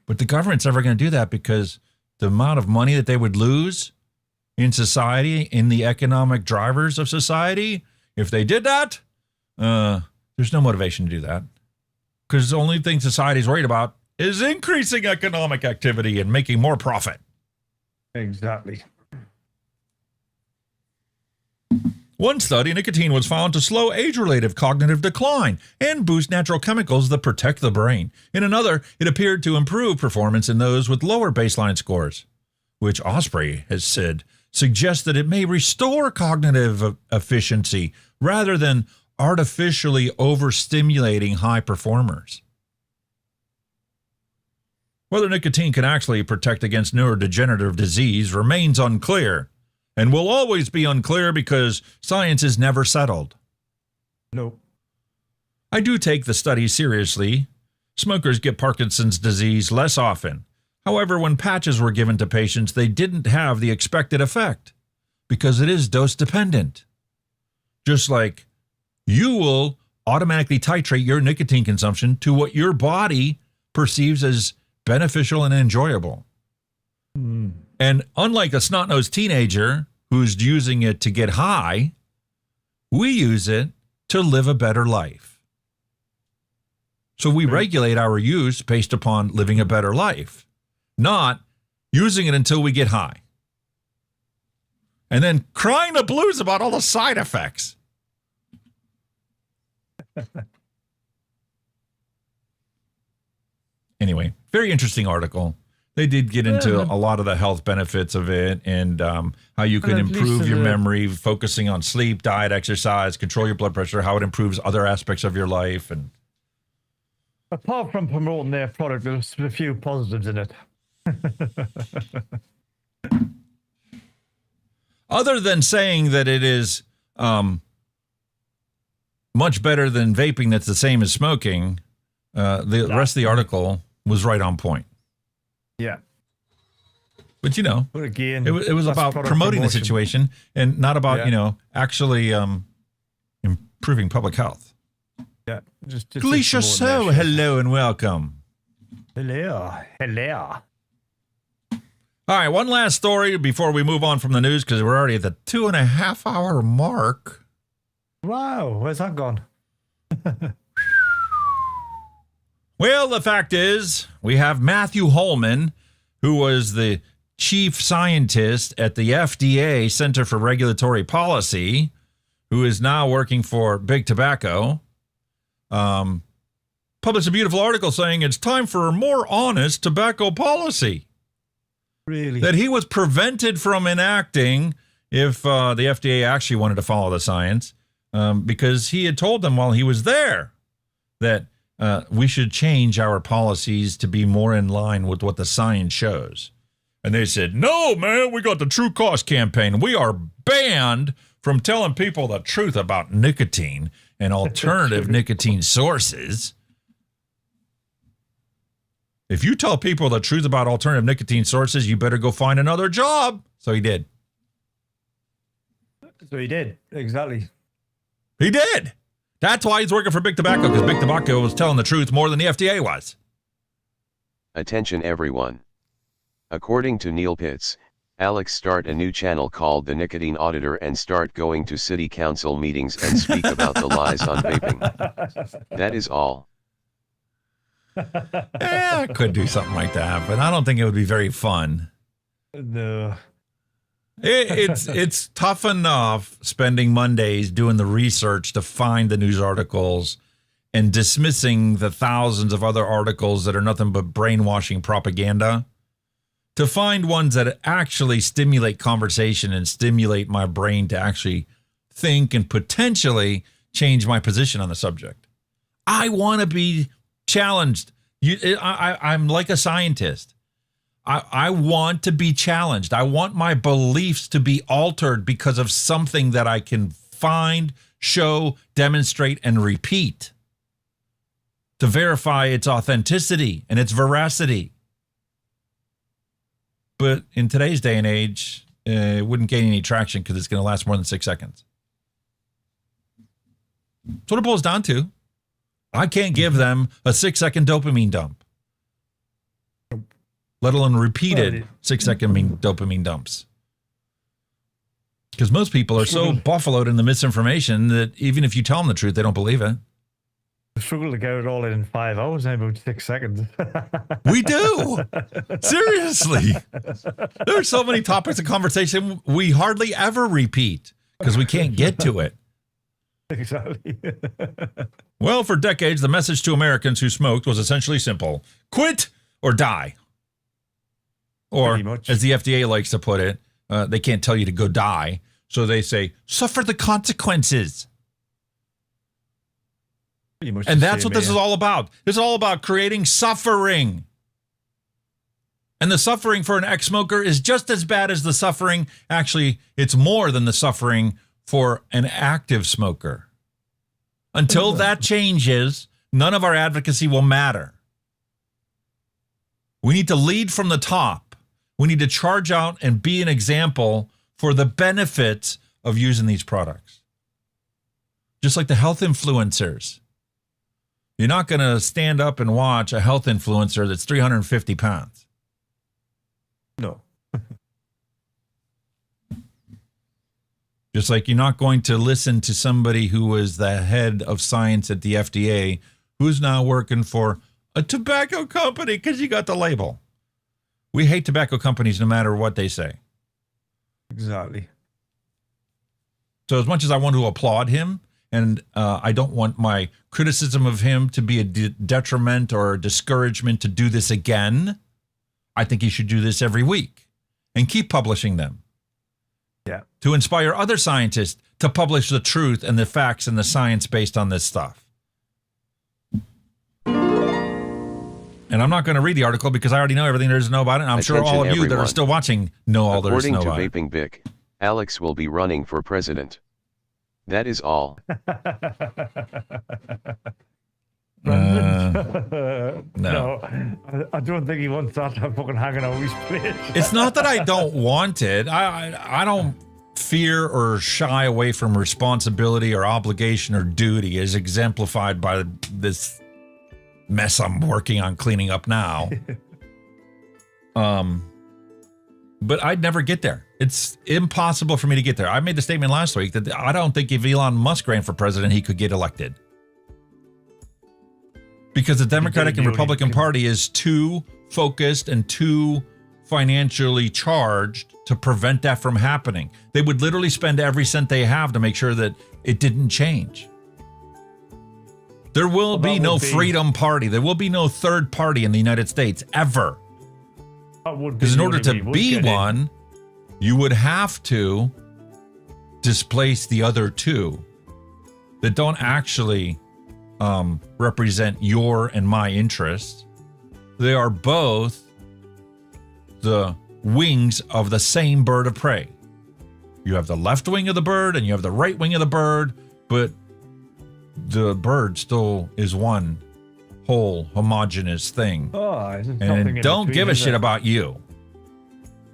But the government's never going to do that because the amount of money that they would lose in society, in the economic drivers of society, if they did that, there's no motivation to do that. Because the only thing society's worried about is increasing economic activity and making more profit. Exactly. One study, nicotine was found to slow age-related cognitive decline and boost natural chemicals that protect the brain. In another, it appeared to improve performance in those with lower baseline scores, which Osprey has said suggests that it may restore cognitive efficiency rather than artificially overstimulating high performers. Whether nicotine can actually protect against neurodegenerative disease remains unclear. And will always be unclear because science is never settled. No. I do take the study seriously. Smokers get Parkinson's disease less often. However, when patches were given to patients, they didn't have the expected effect because it is dose dependent. Just like you will automatically titrate your nicotine consumption to what your body perceives as beneficial and enjoyable. And unlike a snot-nosed teenager who's using it to get high, we use it to live a better life. So we regulate our use based upon living a better life, not using it until we get high. And then crying the blues about all the side effects. Anyway, very interesting article. They did get into a lot of the health benefits of it and how you can improve your memory, focusing on sleep, diet, exercise, control your blood pressure, how it improves other aspects of your life. And apart from promoting their product, there's a few positives in it. Other than saying that it is much better than vaping that's the same as smoking, the rest of the article was right on point. Yeah. But, you know, but again, it was about promoting the situation and not about, you know, actually improving public health. Yeah. Just Gleisha So, hello and welcome. Hello. Hello. All right, one last story before we move on from the news because we're already at the 2.5 hour mark. Wow, where's that gone? Well, the fact is, we have Matthew Holman, who was the chief scientist at the FDA Center for Regulatory Policy, who is now working for Big Tobacco, published a beautiful article saying it's time for a more honest tobacco policy. Really? That he was prevented from enacting if the FDA actually wanted to follow the science, because he had told them while he was there that we should change our policies to be more in line with what the science shows. And they said, no, man, we got the True Cost campaign. We are banned from telling people the truth about nicotine and alternative nicotine sources. If you tell people the truth about alternative nicotine sources, you better go find another job. So he did. Exactly. He did. That's why he's working for Big Tobacco, because Big Tobacco was telling the truth more than the FDA was. Attention everyone. According to Neil Pitts, Alex start a new channel called The Nicotine Auditor and start going to city council meetings and speak about the lies on vaping. That is all. I could do something like that, but I don't think it would be very fun. No. It's tough enough spending Mondays doing the research to find the news articles and dismissing the thousands of other articles that are nothing but brainwashing propaganda, to find ones that actually stimulate conversation and stimulate my brain to actually think and potentially change my position on the subject. I want to be challenged. I'm like a scientist. I want to be challenged. I want my beliefs to be altered because of something that I can find, show, demonstrate, and repeat to verify its authenticity and its veracity. But in today's day and age, it wouldn't gain any traction because it's going to last more than 6 seconds. That's what it boils down to. I can't give them a 6-second dopamine dump, let alone repeated 6-second dopamine dumps. Because most people are so buffaloed in the misinformation that even if you tell them the truth, they don't believe it. I struggle to get it all in 5 hours and about 6 seconds. We do. Seriously. There are so many topics of conversation we hardly ever repeat because we can't get to it. Exactly. Well, for decades, the message to Americans who smoked was essentially simple: quit or die. Or, as the FDA likes to put it, they can't tell you to go die, so they say, suffer the consequences. And that's what this is all about. This is all about creating suffering. And the suffering for an ex-smoker is just as bad as the suffering. Actually, it's more than the suffering for an active smoker. Until that changes, none of our advocacy will matter. We need to lead from the top. We need to charge out and be an example for the benefits of using these products. Just like the health influencers. You're not going to stand up and watch a health influencer that's 350 pounds. No. Just like you're not going to listen to somebody who was the head of science at the FDA, who's now working for a tobacco company because you got the label. We hate tobacco companies no matter what they say. Exactly. So as much as I want to applaud him, and I don't want my criticism of him to be a detriment or a discouragement to do this again, I think he should do this every week and keep publishing them. Yeah. To inspire other scientists to publish the truth and the facts and the science based on this stuff. And I'm not going to read the article because I already know everything there is to know about it. And I'm sure all of you that are still watching know all there is to know about it. According to Vaping Bic, Alex will be running for president. That is all. No, I don't think he wants that fucking hanging over his plate. It's not that I don't want it. I don't fear or shy away from responsibility or obligation or duty as exemplified by this mess I'm working on cleaning up now. But I'd never get there. It's impossible for me to get there. I made the statement last week that I don't think if Elon Musk ran for president, he could get elected. Because the Democratic and Republican Party is too focused and too financially charged to prevent that from happening. They would literally spend every cent they have to make sure that it didn't change. There will be no Freedom Party. There will be no third party in the United States ever. Because in order to be one, you would have to displace the other two that don't actually represent your and my interests. They are both the wings of the same bird of prey. You have the left wing of the bird and you have the right wing of the bird, but the bird still is one whole homogeneous thing. And don't give a shit about you.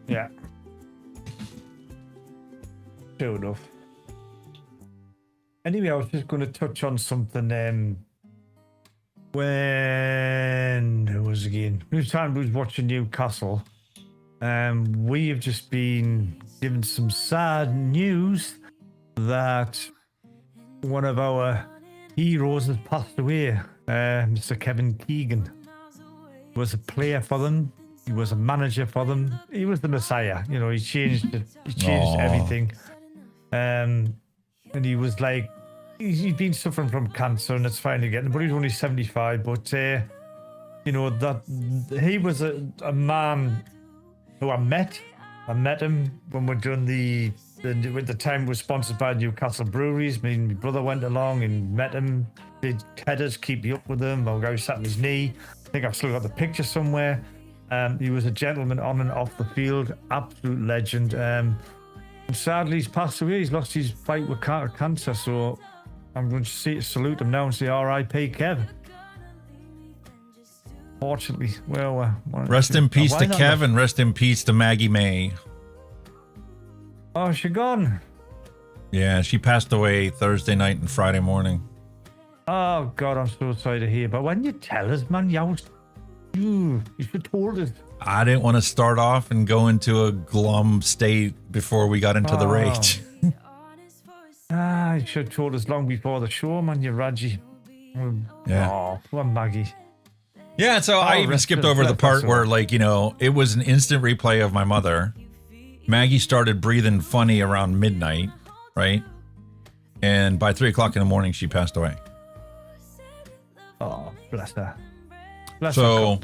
Yeah. Fair enough. Anyway, I was just going to touch on something. When it was again, this time we was watching Newcastle. We have just been given some sad news that one of our heroes has passed away. Mr. Kevin Keegan was a player for them. He was a manager for them. He was the messiah. You know, he changed everything. And he was like, he'd been suffering from cancer and it's finally getting, but he was only 75. But, you know, that he was a man who I met. I met him when we're doing the time was sponsored by Newcastle Breweries. Me and my brother went along and met him. Did headers, keep me up with him. I was sat on his knee. I think I've still got the picture somewhere. He was a gentleman on and off the field, absolute legend. And sadly, he's passed away. He's lost his fight with cancer. So I'm going to salute him now and say R.I.P. Kev. Fortunately, well, rest in peace to Kev and rest in peace to Maggie May. Oh, she gone? Yeah, she passed away Thursday night and Friday morning. Oh God, I'm so sorry to hear. But when you tell us, man, you should have told us. I didn't want to start off and go into a glum state before we got into the rage. You should have told us long before the show, man. You Raji. Yeah. Oh, poor Maggie. Yeah, so I even skipped over the part where, like, you know, it was an instant replay of my mother. Maggie started breathing funny around midnight, right? And by 3 o'clock in the morning, she passed away. Oh, bless her. So,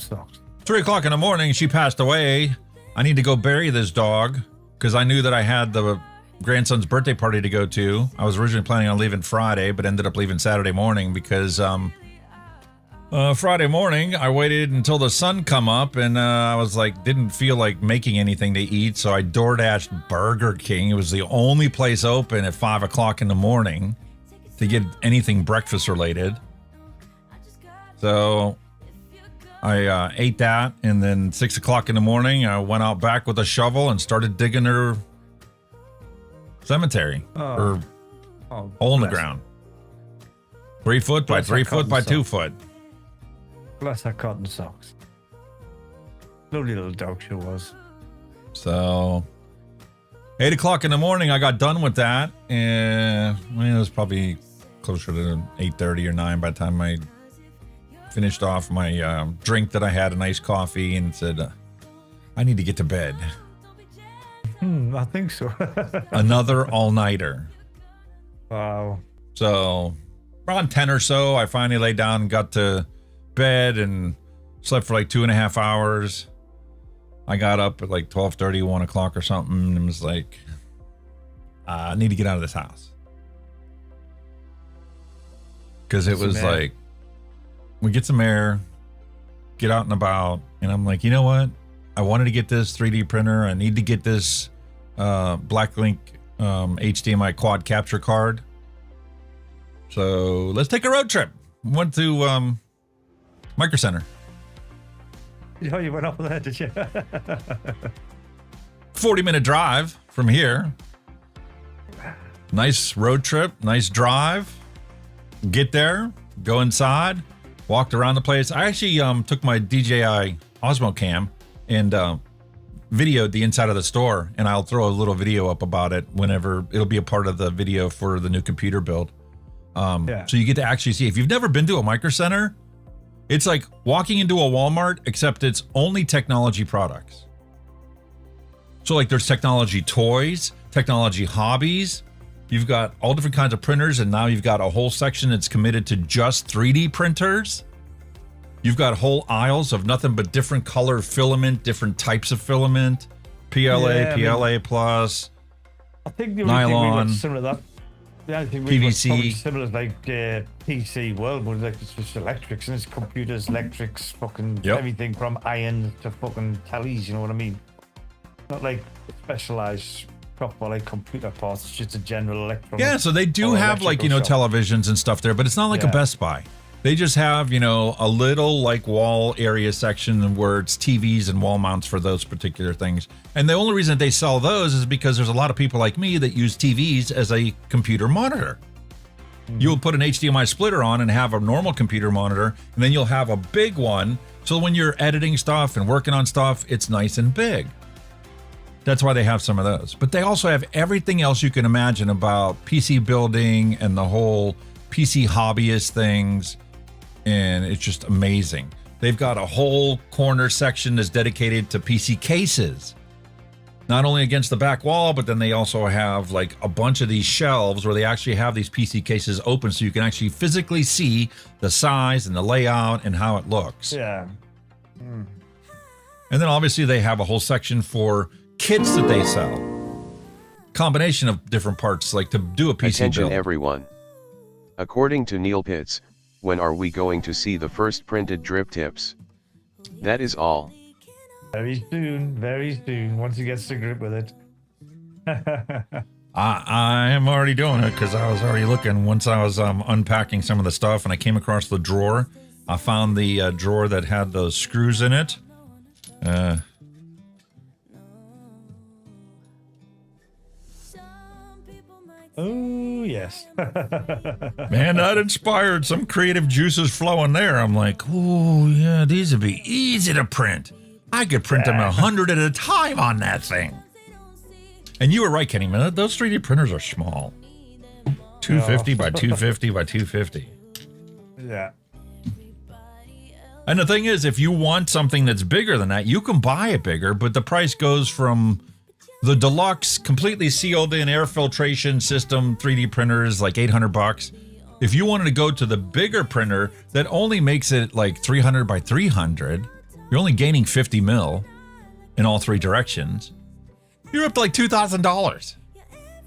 3 o'clock in the morning, she passed away. I need to go bury this dog because I knew that I had the grandson's birthday party to go to. I was originally planning on leaving Friday, but ended up leaving Saturday morning because Friday morning, I waited until the sun come up and I was like, didn't feel like making anything to eat. So I DoorDashed Burger King. It was the only place open at 5 o'clock in the morning to get anything breakfast related. So I ate that. And then 6 o'clock in the morning, I went out back with a shovel and started digging her cemetery or hole in the ground. 3 foot by 3 foot by 2 foot. Bless her cotton socks. Lovely little dog she was. So 8 o'clock in the morning, I got done with that. And it was probably closer to 8:30 or 9 by the time I finished off my drink that I had, a nice coffee, and said, I need to get to bed. I think so. Another all-nighter. Wow. So around 10 or so, I finally laid down and got to bed and slept for like 2.5 hours. I got up at like 12:30, 1 o'clock or something, and was like, I need to get out of this house. Because it was like, we get some air, get out and about, and I'm like, you know what? I wanted to get this 3D printer. I need to get this Blacklink HDMI quad capture card. So let's take a road trip. Went to Micro Center. Oh, you went up there, did you? 40-minute drive from here. Nice road trip, nice drive. Get there, go inside, walked around the place. I actually took my DJI Osmo Cam and videoed the inside of the store, and I'll throw a little video up about it whenever it'll be a part of the video for the new computer build. So you get to actually see. If you've never been to a Micro Center, it's like walking into a Walmart, except it's only technology products. So like there's technology toys, technology hobbies. You've got all different kinds of printers, and now you've got a whole section that's committed to just 3D printers. You've got whole aisles of nothing but different color filament, different types of filament, PLA, PLA plus, I think the only nylon. thing we got similar to that The only thing we was probably PVC. similar is like PC world, but like it's just electrics and it's computers, electrics, fucking everything from iron to fucking tellies. You know what I mean? Not like specialized stuff for like computer parts. It's just a general electronic. Yeah, so they do have like, you know, shop. televisions and stuff there, but it's not like a Best Buy. They just have, you know, a little like wall area section where it's TVs and wall mounts for those particular things. And the only reason they sell those is because there's a lot of people like me that use TVs as a computer monitor. You'll put an HDMI splitter on and have a normal computer monitor, and then you'll have a big one. So when you're editing stuff and working on stuff, it's nice and big. That's why they have some of those. But they also have everything else you can imagine about PC building and the whole PC hobbyist things. And it's just amazing. They've got a whole corner section that's dedicated to PC cases. Not only against the back wall, but then they also have like a bunch of these shelves where they actually have these PC cases open so you can actually physically see the size and the layout and how it looks. Yeah. And then obviously they have a whole section for kits that they sell. Combination of different parts, like to do a PC Attention build. everyone. According to Neil Pitts, when are we going to see the first printed drip tips? That is all. Very soon, once he gets to grip with it. I am already doing it because I was already looking once I was unpacking some of the stuff and I came across the drawer. I found the drawer that had those screws in it. Oh, yes. Man, that inspired some creative juices flowing there. I'm like, oh, yeah, these would be easy to print. I could print them 100 at a time on that thing. And you were right, Kenny, man. Those 3D printers are small. 250 by 250 by 250. Yeah. And the thing is, if you want something that's bigger than that, you can buy it bigger, but the price goes from the deluxe, completely sealed in air filtration system 3D printers, like $800. If you wanted to go to the bigger printer that only makes it like 300 by 300, you're only gaining 50 mil in all three directions. You're up to like $2,000.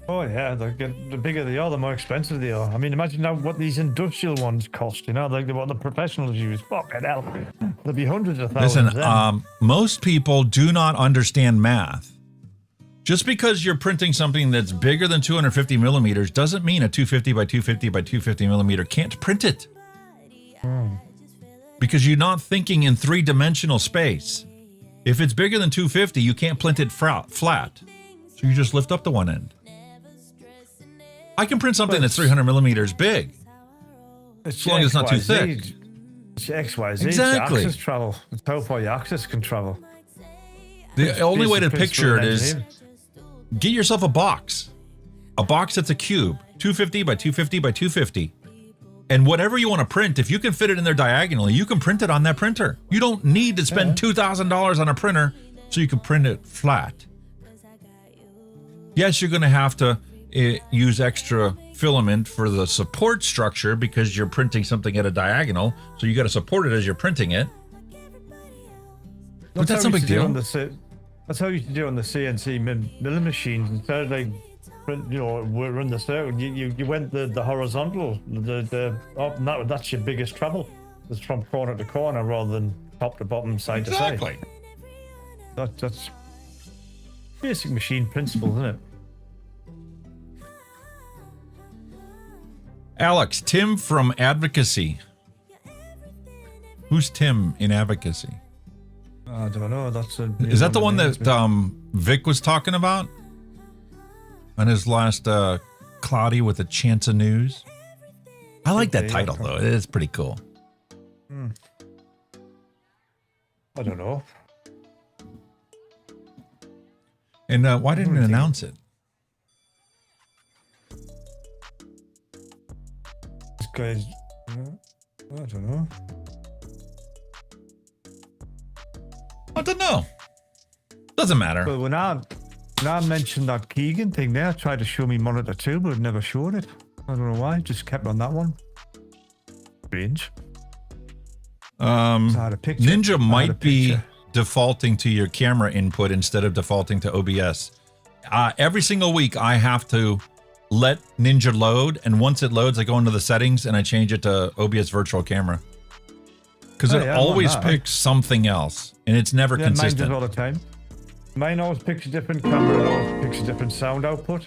Oh yeah, the bigger they are, the more expensive they are. I mean, imagine now what these industrial ones cost. You know, like what the professionals use. Fucking hell, there'll be hundreds of thousands. Listen, most people do not understand math. Just because you're printing something that's bigger than 250 millimeters doesn't mean a 250 by 250 by 250 millimeter can't print it. Because you're not thinking in three-dimensional space. If it's bigger than 250, you can't print it flat. So you just lift up the one end. I can print something that's 300 millimeters big. As long as it's not too thick. It's XYZ. Exactly. It's axis travel. It's how far your axis can travel. The only way to picture it is get yourself a box. A box that's a cube. 250 by 250 by 250. And whatever you want to print, if you can fit it in there diagonally, you can print it on that printer. You don't need to spend $2,000 on a printer so you can print it flat. Yes, you're going to have to use extra filament for the support structure because you're printing something at a diagonal, so you got to support it as you're printing it. But that's no big deal. That's how you used to do on the CNC milling machines. Instead of like, run the circle, you went the horizontal. That's your biggest trouble. It's from corner to corner rather than top to bottom, side to side. Exactly. That's basic machine principle, isn't it? Alex, Tim from Advocacy. Who's Tim in Advocacy? I don't know. Is that the one that Vic was talking about on his last Cloudy with a Chance of News? I like that title though. It is pretty cool. I don't know. And why didn't you announce it? This guy's. I don't know. I don't know. Doesn't matter. Well, when I mentioned that Keegan thing there, I tried to show me monitor 2, but it never showed it. I don't know why. Just kept on that one. Strange. Ninja might be defaulting to your camera input instead of defaulting to OBS. Every single week, I have to let Ninja load, and once it loads, I go into the settings and I change it to OBS virtual camera. Because it always picks something else, and it's never consistent. Mine does all the time. Mine always picks a different camera, always picks a different sound output.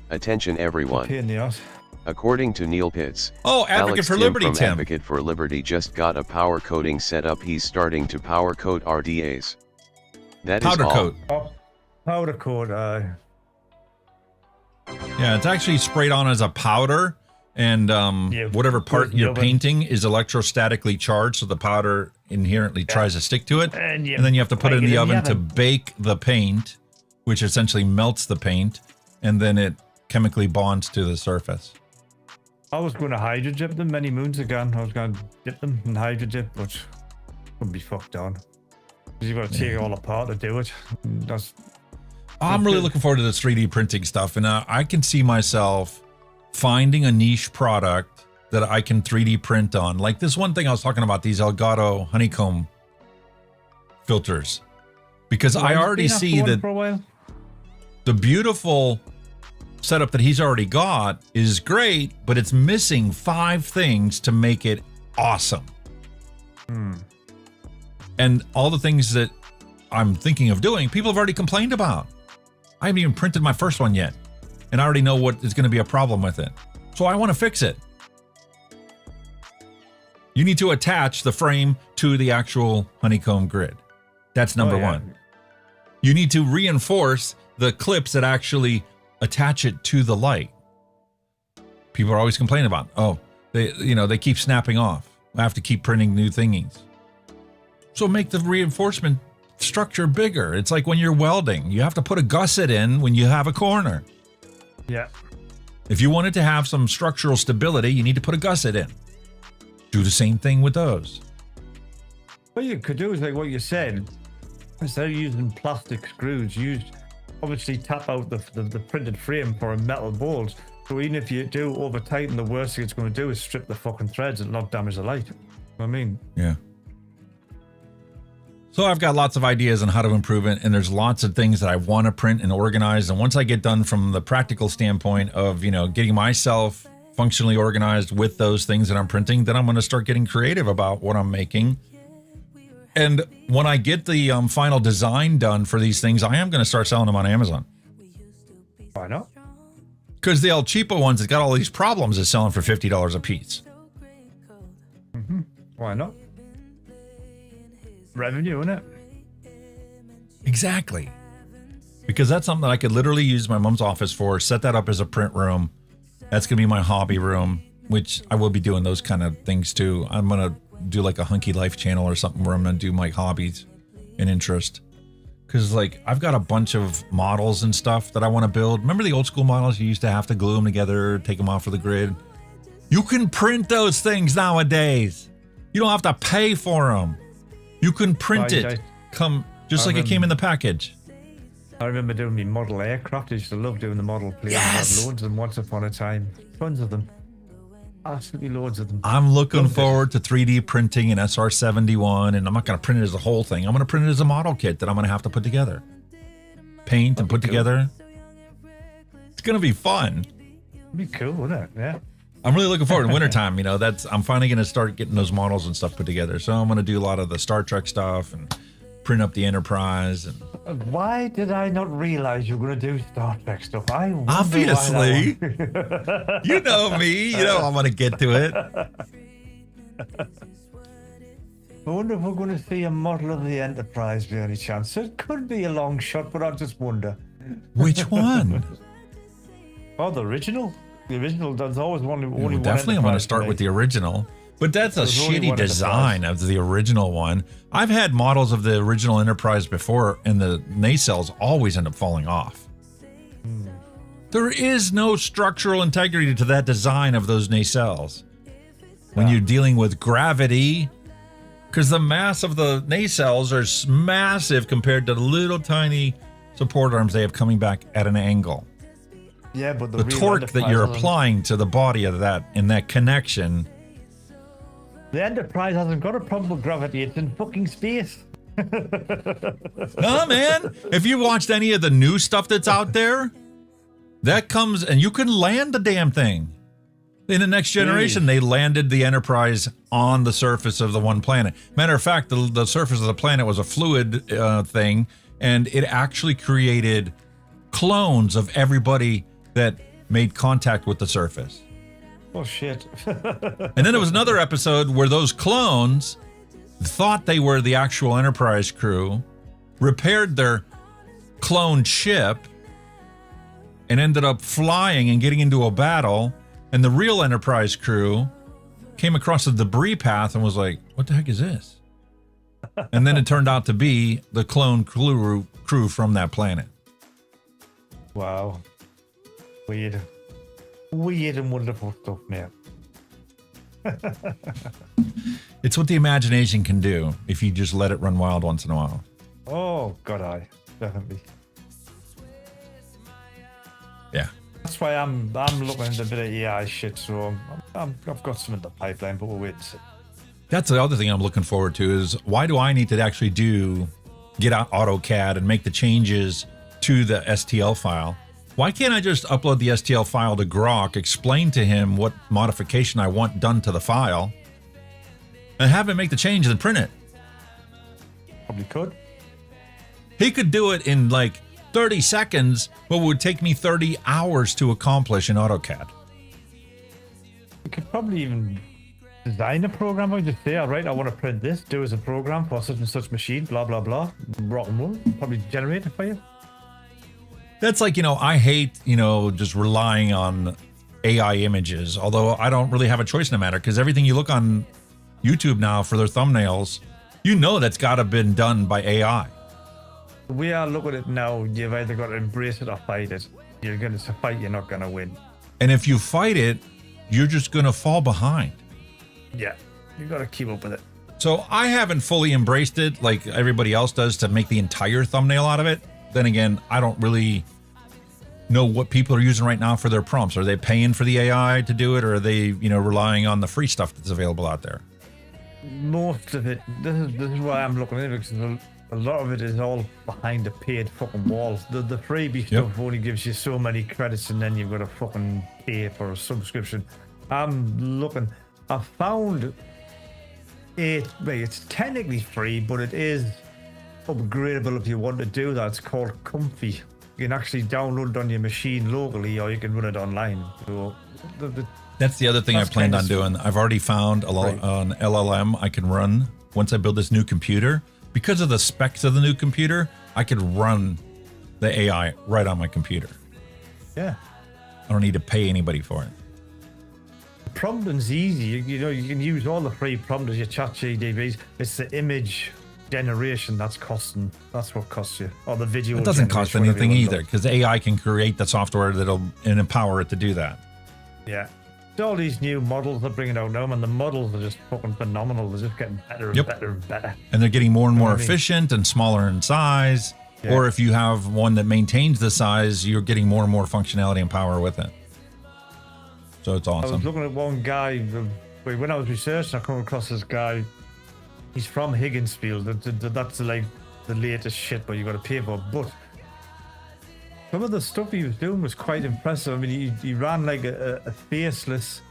Attention everyone. Pain in the ass. According to Neil Pitts, Advocate Alex for Tim Liberty, from Tim. Advocate for Liberty just got a power coating set up. He's starting to power coat RDAs. That is Powder all. coat. Oh, powder coat, Yeah, it's actually sprayed on as a powder, and whatever part you're painting is electrostatically charged, so the powder inherently tries to stick to it. And then you have to put it in the oven to bake the paint, which essentially melts the paint, and then it chemically bonds to the surface. I was going to hydro dip them many moons ago. I was going to dip them in hydro dip, but would be fucked on. Because you've got to take it all apart to do it. I'm really looking forward to this 3D printing stuff, and I can see myself finding a niche product that I can 3D print on. Like this one thing I was talking about, these Elgato honeycomb filters. Because I already see that the beautiful setup that he's already got is great, but it's missing 5 things to make it awesome. And all the things that I'm thinking of doing, people have already complained about. I haven't even printed my first one yet, and I already know what is going to be a problem with it. So I want to fix it. You need to attach the frame to the actual honeycomb grid. That's number one. You need to reinforce the clips that actually attach it to the light. People are always complaining about, they keep snapping off. I have to keep printing new thingies. So make the reinforcement structure bigger. It's like when you're welding, you have to put a gusset in when you have a corner. Yeah. If you want it to have some structural stability, you need to put a gusset in. Do the same thing with those. What you could do is like what you said, instead of using plastic screws, obviously tap out the printed frame for a metal bolt. So even if you do over tighten, the worst thing it's going to do is strip the fucking threads and not damage the light. I mean, yeah. So I've got lots of ideas on how to improve it, and there's lots of things that I want to print and organize. And once I get done from the practical standpoint of, getting myself functionally organized with those things that I'm printing, then I'm going to start getting creative about what I'm making. And when I get the final design done for these things, I am going to start selling them on Amazon. Why not? Because the El Cheapo ones that got all these problems is selling for $50 a piece. Why not? Revenue, isn't it? Exactly. Because that's something that I could literally use my mom's office for, set that up as a print room. That's going to be my hobby room, which I will be doing those kind of things too. I'm going to do like a Hunky Life channel or something where I'm going to do my hobbies and interest. Because I've got a bunch of models and stuff that I want to build. Remember the old school models? You used to have to glue them together, take them off of the grid. You can print those things nowadays. You don't have to pay for them. You can print it. It came in the package. I remember doing my model aircraft. I used to love doing the model planes. I had loads of them once upon a time. Tons of them. Absolutely loads of them. I'm looking forward to 3D printing an SR-71, and I'm not going to print it as a whole thing. I'm going to print it as a model kit that I'm going to have to put together. Paint and put together. It's going to be fun. It'd be cool, wouldn't it? Yeah. I'm really looking forward to wintertime. I'm finally going to start getting those models and stuff put together. So I'm going to do a lot of the Star Trek stuff and print up the Enterprise. And why did I not realize you were going to do Star Trek stuff? Obviously. You know me. I'm going to get to it. I wonder if we're going to see a model of the Enterprise by any chance. It could be a long shot, but I just wonder. Which one? Oh, the original. The original, there's always only one. Definitely, I'm going to start with the original. But that's a shitty design of the original one. I've had models of the original Enterprise before, and the nacelles always end up falling off. There is no structural integrity to that design of those nacelles. When you're dealing with gravity, because the mass of the nacelles are massive compared to the little tiny support arms they have coming back at an angle. Yeah, but the torque that you're applying to the body of that in that connection. The Enterprise hasn't got a problem with gravity. It's in fucking space. No, man. If you watched any of the new stuff that's out there, That comes, and you can land the damn thing. In the Next Generation, they landed the Enterprise on the surface of the one planet. Matter of fact, the surface of the planet was a fluid thing, and it actually created clones of everybody that made contact with the surface. Oh, shit. And then there was another episode where those clones thought they were the actual Enterprise crew, repaired their cloned ship, and ended up flying and getting into a battle. And the real Enterprise crew came across the debris path and was like, what the heck is this? And then it turned out to be the clone crew from that planet. Wow. Weird. Weird and wonderful stuff, man. It's what the imagination can do if you just let it run wild once in a while. Oh, God, I definitely. Yeah. That's why I'm looking at a bit of AI shit, so I've got some in the pipeline, but we'll wait and see. That's the other thing I'm looking forward to is why do I need to actually get out AutoCAD and make the changes to the STL file? Why can't I just upload the STL file to Grok, explain to him what modification I want done to the file, and have him make the change and print it? Probably could. He could do it in like 30 seconds, what would take me 30 hours to accomplish in AutoCAD. You could probably even design a program or just say, all right, I want to print this, do as a program for such and such machine, blah, blah, blah. Rock and roll. Probably generate it for you. That's like, I hate, just relying on AI images, although I don't really have a choice in the matter because everything you look on YouTube now for their thumbnails, that's got to have been done by AI. We are looking at it now. You've either got to embrace it or fight it. You're going to fight, you're not going to win. And if you fight it, you're just going to fall behind. Yeah, you got to keep up with it. So I haven't fully embraced it like everybody else does to make the entire thumbnail out of it. Then again, I don't really know what people are using right now for their prompts. Are they paying for the AI to do it, or are they, relying on the free stuff that's available out there? Most of it, this is why I'm looking at it, because a lot of it is all behind the paid fucking walls. The freebie stuff only gives you so many credits, and then you've got to fucking pay for a subscription. I'm looking. I found it's technically free, but it is upgradable if you want to do that. It's called Comfy. You can actually download it on your machine locally, or you can run it online. So that's the other thing I planned on doing. I've already found an LLM I can run once I build this new computer. Because of the specs of the new computer, I could run the AI right on my computer. Yeah. I don't need to pay anybody for it. Prompting's easy. You can use all the free prompters, your ChatGPTs. It's the image generation that's what costs you. Or the video. It doesn't cost anything either, because AI can create the software and empower it to do that. Yeah. All these new models they're bringing out now, and the models are just fucking phenomenal. They're just getting better and better and better. And they're getting more and more efficient and smaller in size. Yeah. Or if you have one that maintains the size, you're getting more and more functionality and power with it. So it's awesome. I was looking at one guy, when I was researching, I come across this guy. He's from Higginsfield. That's like the latest shit, but you got to pay for it. But some of the stuff he was doing was quite impressive. I mean, he ran like a faceless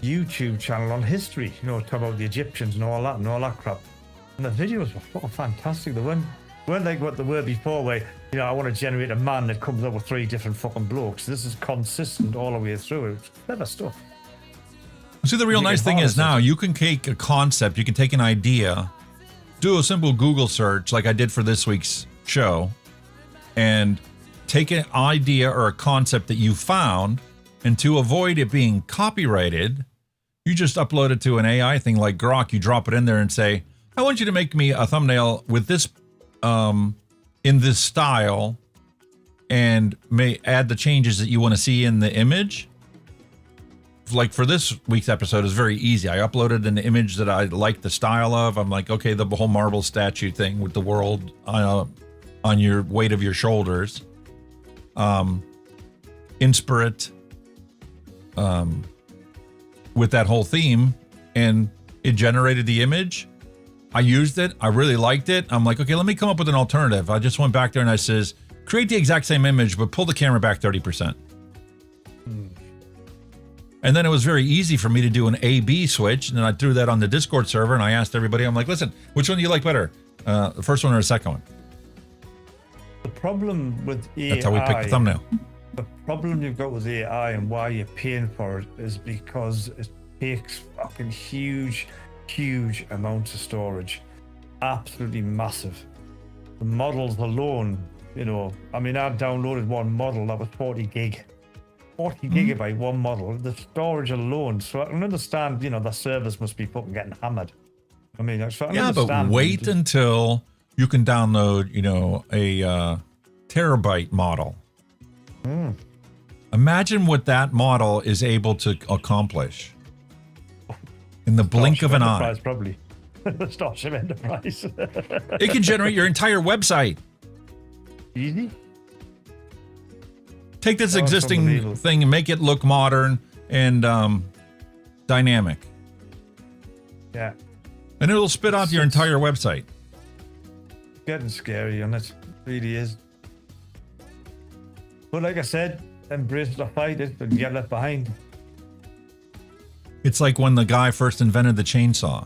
YouTube channel on history, talk about the Egyptians and all that crap. And the videos were fucking fantastic. They weren't like what they were before, where, I want to generate a man that comes up with 3 different fucking blokes. This is consistent all the way through. It's clever stuff. See, the real nice thing is now you can take a concept, you can take an idea, do a simple Google search like I did for this week's show, and take an idea or a concept that you found, and to avoid it being copyrighted, you just upload it to an AI thing like Grok. You drop it in there and say, I want you to make me a thumbnail with this, in this style, and may add the changes that you want to see in the image. Like for this week's episode is very easy. I uploaded an image that I like the style of. I'm like, okay, the whole marble statue thing with the world on your weight of your shoulders. Inspirate with that whole theme, and it generated the image. I used it. I really liked it. I'm like, okay, let me come up with an alternative. I just went back there and I says, create the exact same image, but pull the camera back 30%. And then it was very easy for me to do an A-B switch. And then I threw that on the Discord server and I asked everybody, I'm like, listen, which one do you like better? The first one or the second one? The problem with AI... That's how we picked the thumbnail. The problem you've got with AI and why you're paying for it is because it takes fucking huge amounts of storage. Absolutely massive. The models alone, you know, I mean, I downloaded one model that was 40 gig. 40 gigabyte, one model. The storage alone. So I can understand, you know, the servers must be fucking getting hammered. I mean, yeah, but wait until you can download, you know, a terabyte model. Imagine what that model is able to accomplish in the blink of an eye. Probably. Starship Enterprise. It can generate your entire website. Easy. Take this existing thing and make it look modern and dynamic. Yeah. And it'll spit out your entire website. Getting scary, and it really is. But like I said, embrace the fight, it and get left behind. It's like when the guy first invented the chainsaw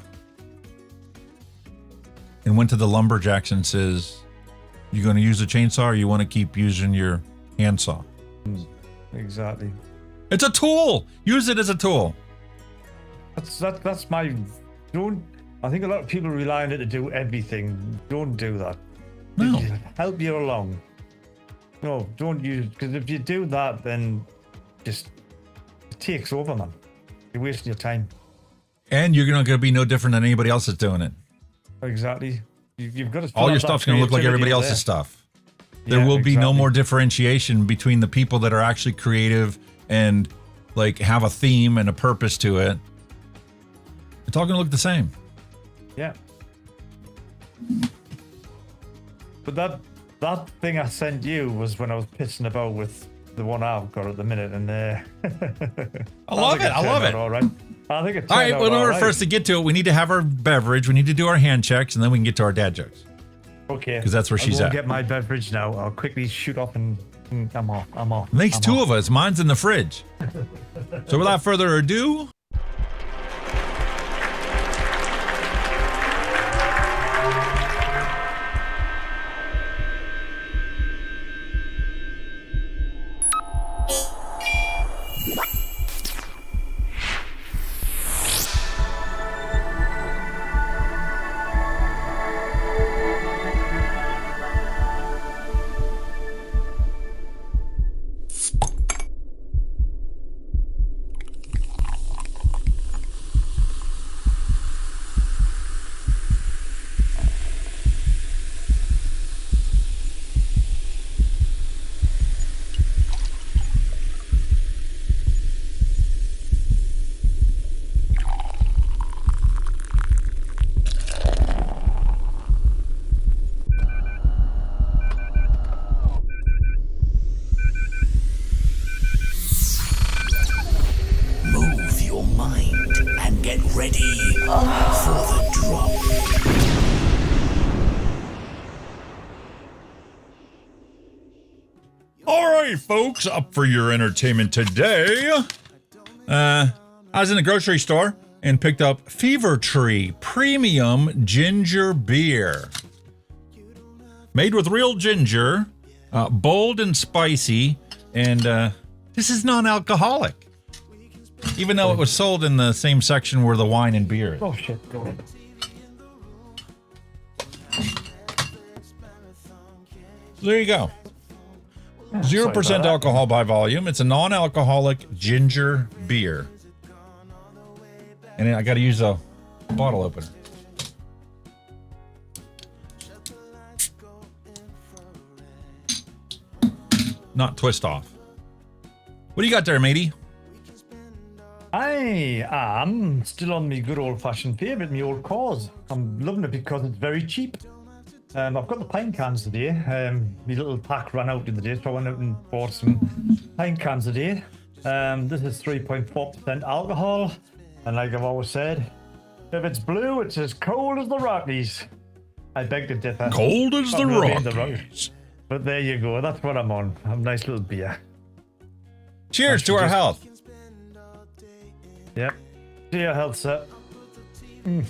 and went to the lumberjacks and says, you going to use a chainsaw or you want to keep using your handsaw? Exactly. It's a tool. Use it as a tool. That's my... I think a lot of people rely on it to do everything. Don't do that. No. It'll help you along. No, don't use... Because if you do that, then just... It takes over, man. You're wasting your time. And you're not going to be no different than anybody else that's doing it. Exactly. You've got to... All your stuff's going to look like everybody else's stuff. There will be no more differentiation between the people that are actually creative and like have a theme and a purpose to it. It's all going to look the same. Yeah. But that thing I sent you was when I was pissing about with the one I've got at the minute, and I love it. I love it. All right. I think it. All right. Well, in order for us to get to it, we need to have our beverage. We need to do our hand checks, and then we can get to our dad jokes. Okay. Because that's where she's I'll at. Get my beverage now. I'll quickly shoot off and I'm off. Makes two of us. Mine's in the fridge. So without further ado. Folks, up for your entertainment today. I was in the grocery store and picked up Fever Tree Premium Ginger Beer. Made with real ginger, bold and spicy, and this is non-alcoholic. Even though it was sold in the same section where the wine and beer is. Oh shit, go ahead. There you go. 0% alcohol by volume. It's a non-alcoholic ginger beer. And I got to use a bottle opener. Not twist off. What do you got there, matey? I am still on my good old-fashioned favourite, my old cause. I'm loving it because it's very cheap. I've got the pint cans today. My little pack ran out the other day, so I went out and bought some pint cans today. This is 3.4% alcohol, and like I've always said, if it's blue, it's as cold as the Rockies. I beg to differ. Cold as the Rockies. But there you go. That's what I'm on. A nice little beer. Cheers to our health. Yep. See your health, sir. Mm.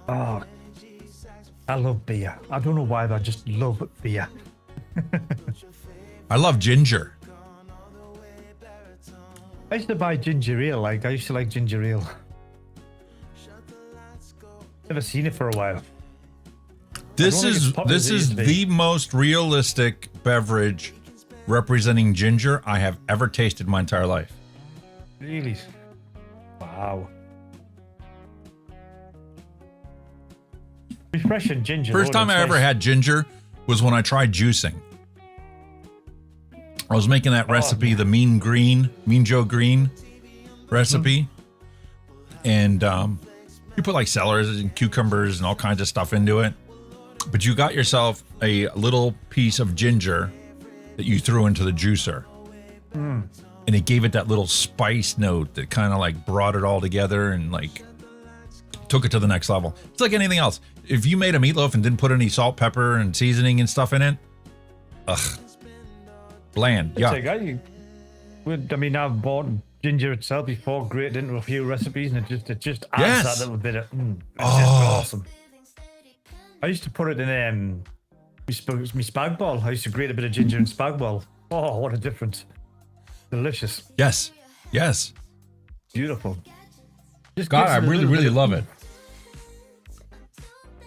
Oh, I love beer. I don't know why, but I just love beer. I love ginger. I used to buy ginger ale. I used to like ginger ale. Never seen it for a while. This is the most realistic beverage representing ginger I have ever tasted my entire life. Really? Wow. Refreshing ginger. First time I ever had ginger was when I tried juicing. I was making that recipe, the Mean Joe Green recipe. And you put like celery and cucumbers and all kinds of stuff into it. But you got yourself a little piece of ginger that you threw into the juicer. And it gave it that little spice note that kind of like brought it all together and like took it to the next level. It's like anything else. If you made a meatloaf and didn't put any salt, pepper, and seasoning and stuff in it, bland. Yeah. I mean, I've bought ginger itself before, grated into a few recipes, and it just adds that little bit of. It's just awesome. I used to put it in my spag bol. I used to grate a bit of ginger in spag bol. Oh, what a difference! Delicious. Yes. Beautiful. Just God, I really love it.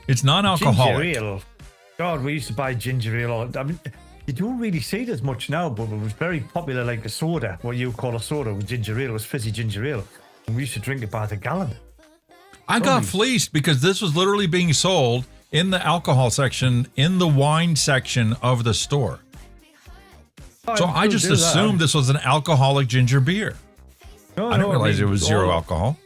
It's non-alcoholic. Ginger ale. God, we used to buy ginger ale. I mean, you don't really see it as much now, but it was very popular, like a soda. What you call a soda with ginger ale was fizzy ginger ale, and we used to drink it by the gallon. I got fleeced because this was literally being sold in the alcohol section, in the wine section of the store. So I just assumed this was an alcoholic ginger beer. I didn't realize it was zero alcohol.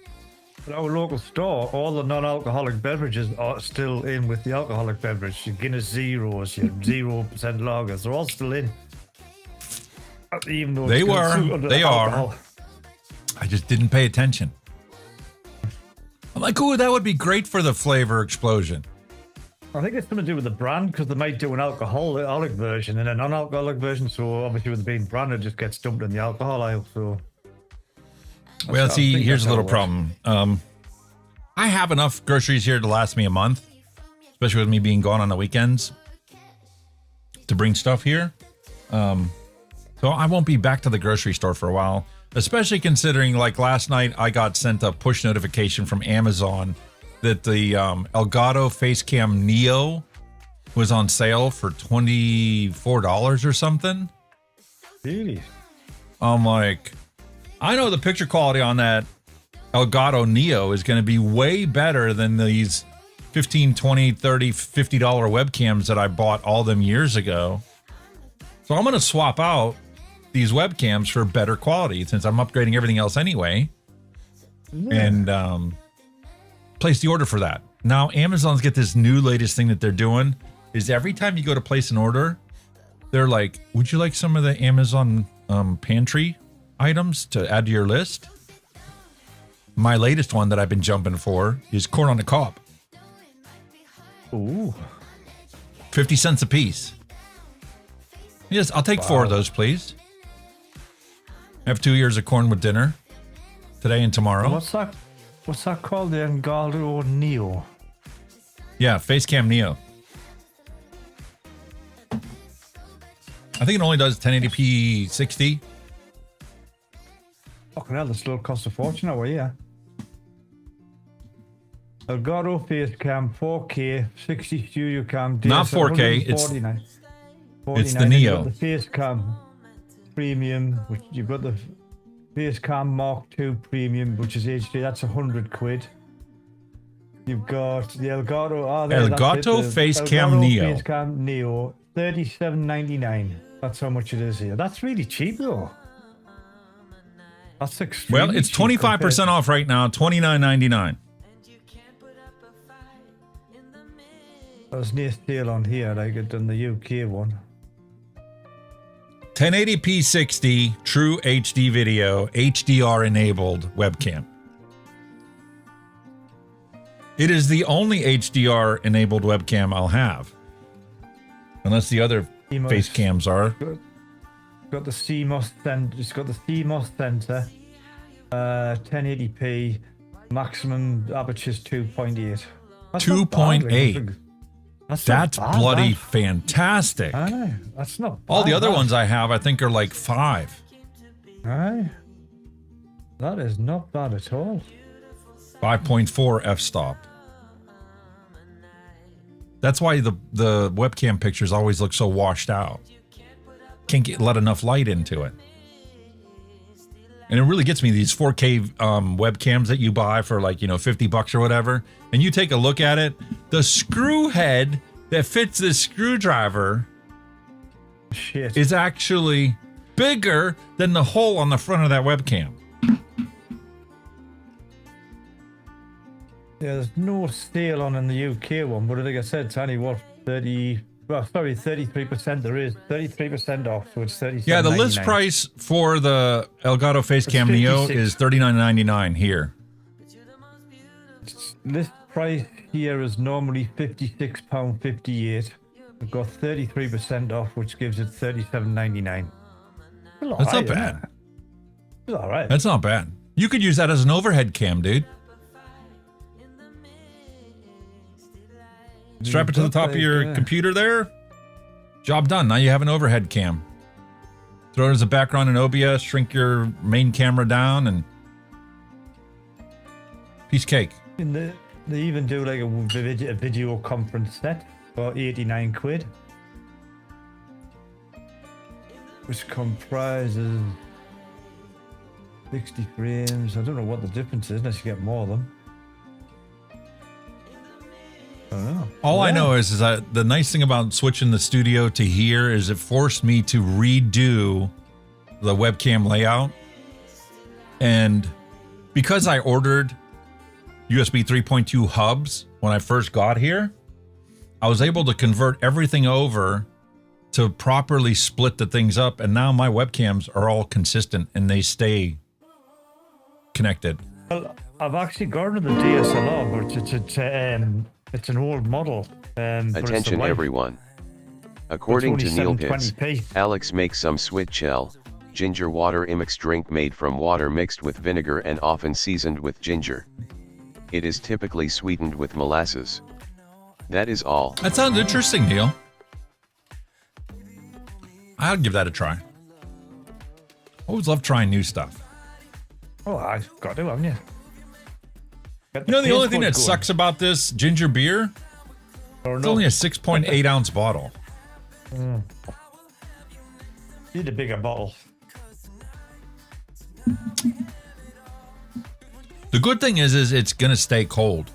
At our local store, all the non-alcoholic beverages are still in with the alcoholic beverage. Your Guinness Zeros, your 0% lagers, they're all still in. Even though they are. I just didn't pay attention. I'm like, ooh, that would be great for the flavor explosion. I think it's something to do with the brand, because they might do an alcoholic version and a non-alcoholic version. So obviously, with it being branded, it just gets dumped in the alcohol aisle. So. Well, see, here's a little problem. I have enough groceries here to last me a month, especially with me being gone on the weekends, to bring stuff here. So I won't be back to the grocery store for a while, especially considering, like, last night I got sent a push notification from Amazon that the Elgato Facecam Neo was on sale for $24 or something. Really? I'm like, I know the picture quality on that Elgato Neo is going to be way better than these $15, $20, $30, $50 webcams that I bought all them years ago. So I'm going to swap out these webcams for better quality since I'm upgrading everything else anyway. And place the order for that. Now, Amazon's get this new latest thing that they're doing is every time you go to place an order, they're like, would you like some of the Amazon pantry items to add to your list? My latest one that I've been jumping for is corn on the cob. Ooh. 50 cents a piece. Yes, I'll take 4 of those, please. I have 2 ears of corn with dinner today and tomorrow. What's that called? The Elgato Neo. Yeah, Facecam Neo. I think it only does 1080p 60. Fucking hell, this still costs a fortune over here. Elgato Facecam 4K 60 Studio Cam. Not 4K, it's the Neo. The Facecam Premium, which you've got the Facecam Mark II Premium, which is HD. That's £100. You've got the Elgato. Elgato Facecam Neo. Facecam Neo, $37.99. That's how much it is here. That's really cheap though. That's extremely well, it's 25% off right now, $29.99. There's no sale on here like it done the UK one. 1080p 60, true HD video, HDR enabled webcam. It is the only HDR enabled webcam I'll have. Unless the other face cams are. got the CMOS sensor. It's got the CMOS sensor. 1080p. Maximum aperture's 2.8. 2.8. That's bloody fantastic. Aye, that's not bad. All the other ones I have, I think, are like 5. Aye. That is not bad at all. 5.4 f-stop. That's why the webcam pictures always look so washed out. Can't let enough light into it. And it really gets me, these 4K webcams that you buy for like, $50 or whatever. And you take a look at it, the screw head that fits this screwdriver is actually bigger than the hole on the front of that webcam. Yeah, there's no sale on in the UK one, but like I said, it's only what 33% there is. 33% off, so it's $37.99. Yeah, the list price for the Elgato Facecam Neo is $39.99 here. List price here is normally £56.58. We've got 33% off, which gives it $37.99. That's not bad. It's all right. That's not bad. You could use that as an overhead cam, dude. Strap it to the top of your computer there. Job done. Now you have an overhead cam. Throw it as a background in OBS, shrink your main camera down, and piece of cake. And they even do like a video conference set for 89 quid. Which comprises 60 frames. I don't know what the difference is unless you get more of them. I don't know. All I know is that the nice thing about switching the studio to here is it forced me to redo the webcam layout. And because I ordered USB 3.2 hubs when I first got here, I was able to convert everything over to properly split the things up. And now my webcams are all consistent and they stay connected. Well, I've actually got rid of the DSLR, but it's an old model. Attention everyone. According to Neopits, Alex makes some Switchell ginger water mix drink made from water mixed with vinegar and often seasoned with ginger. It is typically sweetened with molasses. That is all. That sounds interesting, Neil. I'll give that a try. Always love trying new stuff. Oh, I've got to, haven't you? You know, the only thing that sucks about this ginger beer, it's only a 6.8 ounce bottle. Need a bigger bottle. The good thing is it's going to stay cold.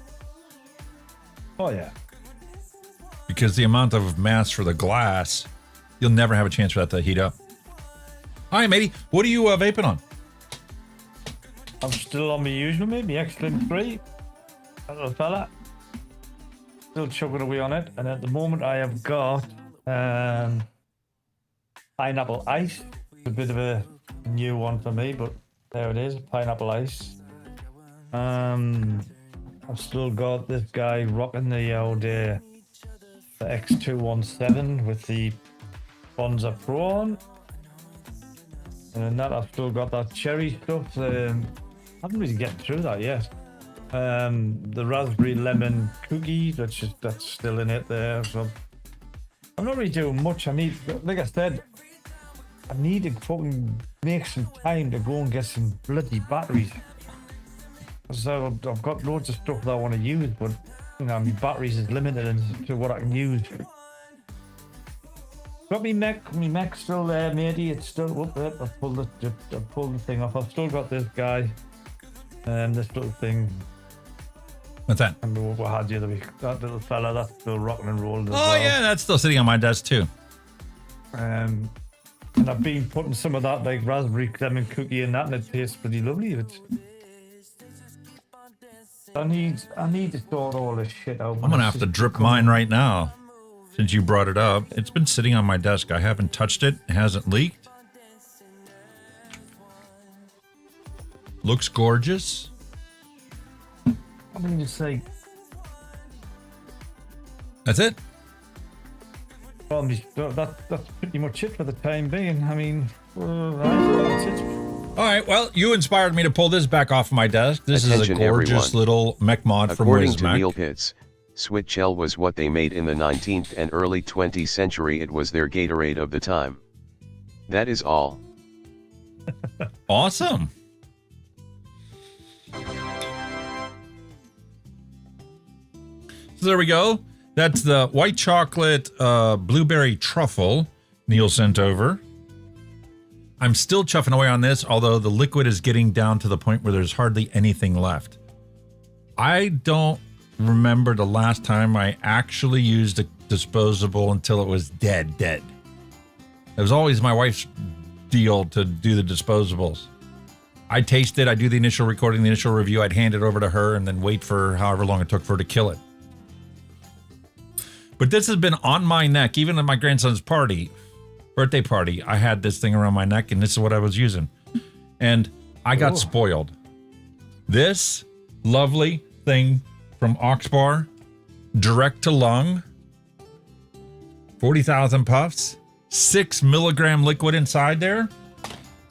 Oh, yeah. Because the amount of mass for the glass, you'll never have a chance for that to heat up. All right, matey. What are you vaping on? I'm still on my usual, mate. My Excellent 3. That little fella. Still chugging away on it. And at the moment, I have got pineapple ice. It's a bit of a new one for me, but there it is. Pineapple ice. I've still got this guy rocking the old the X217 with the Bonza Pro on. And then that I've still got that cherry stuff. I haven't really get through that yet. The raspberry lemon cookie, that's still in it there. So I'm not really doing much. I need, like I said, I need to fucking make some time to go and get some bloody batteries. So I've got loads of stuff that I want to use, but you know, my batteries is limited to what I can use. Got me mech still there, matey. It's still up there. I pulled the thing off. I've still got this guy, this little thing. What's that? I remember what I had the other week. That little fella, that's still rocking and rolling. Oh yeah, that's still sitting on my desk too. And I've been putting some of that like raspberry lemon cookie in that, and it tastes pretty lovely. I need to sort all this shit out. I'm gonna have to drip mine right now. Since you brought it up, it's been sitting on my desk. I haven't touched it. It hasn't leaked. Looks gorgeous. I mean, it's like... That's it? Well, that's pretty much it for the time being. I mean, that's it. All right, well, you inspired me to pull this back off my desk. This is a Attention, gorgeous everyone. little mech mod from According to Wismec. Neil Pitts, Switchell was what they made in the 19th and early 20th century. It was their Gatorade of the time. That is all. Awesome. So there we go. That's the white chocolate blueberry truffle Neil sent over. I'm still chuffing away on this, although the liquid is getting down to the point where there's hardly anything left. I don't remember the last time I actually used a disposable until it was dead. It was always my wife's deal to do the disposables. I'd taste it, I'd do the initial recording, the initial review, I'd hand it over to her and then wait for however long it took for her to kill it. But this has been on my neck, even at my grandson's birthday party, I had this thing around my neck and this is what I was using. And I got spoiled. This lovely thing from Oxbar, direct to lung, 40,000 puffs, 6 milligram liquid inside there.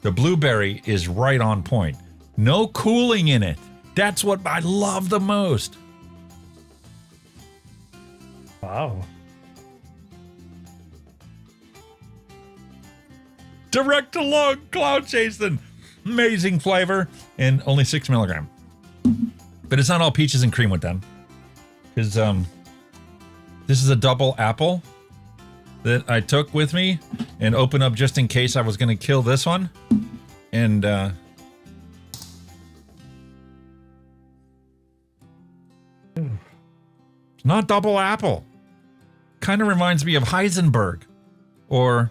The blueberry is right on point. No cooling in it. That's what I love the most. Wow. Direct to lung, cloud chasing. Amazing flavor and only 6 milligram. But it's not all peaches and cream with them. Because this is a double apple that I took with me and opened up just in case I was going to kill this one. And it's not double apple. Kind of reminds me of Heisenberg or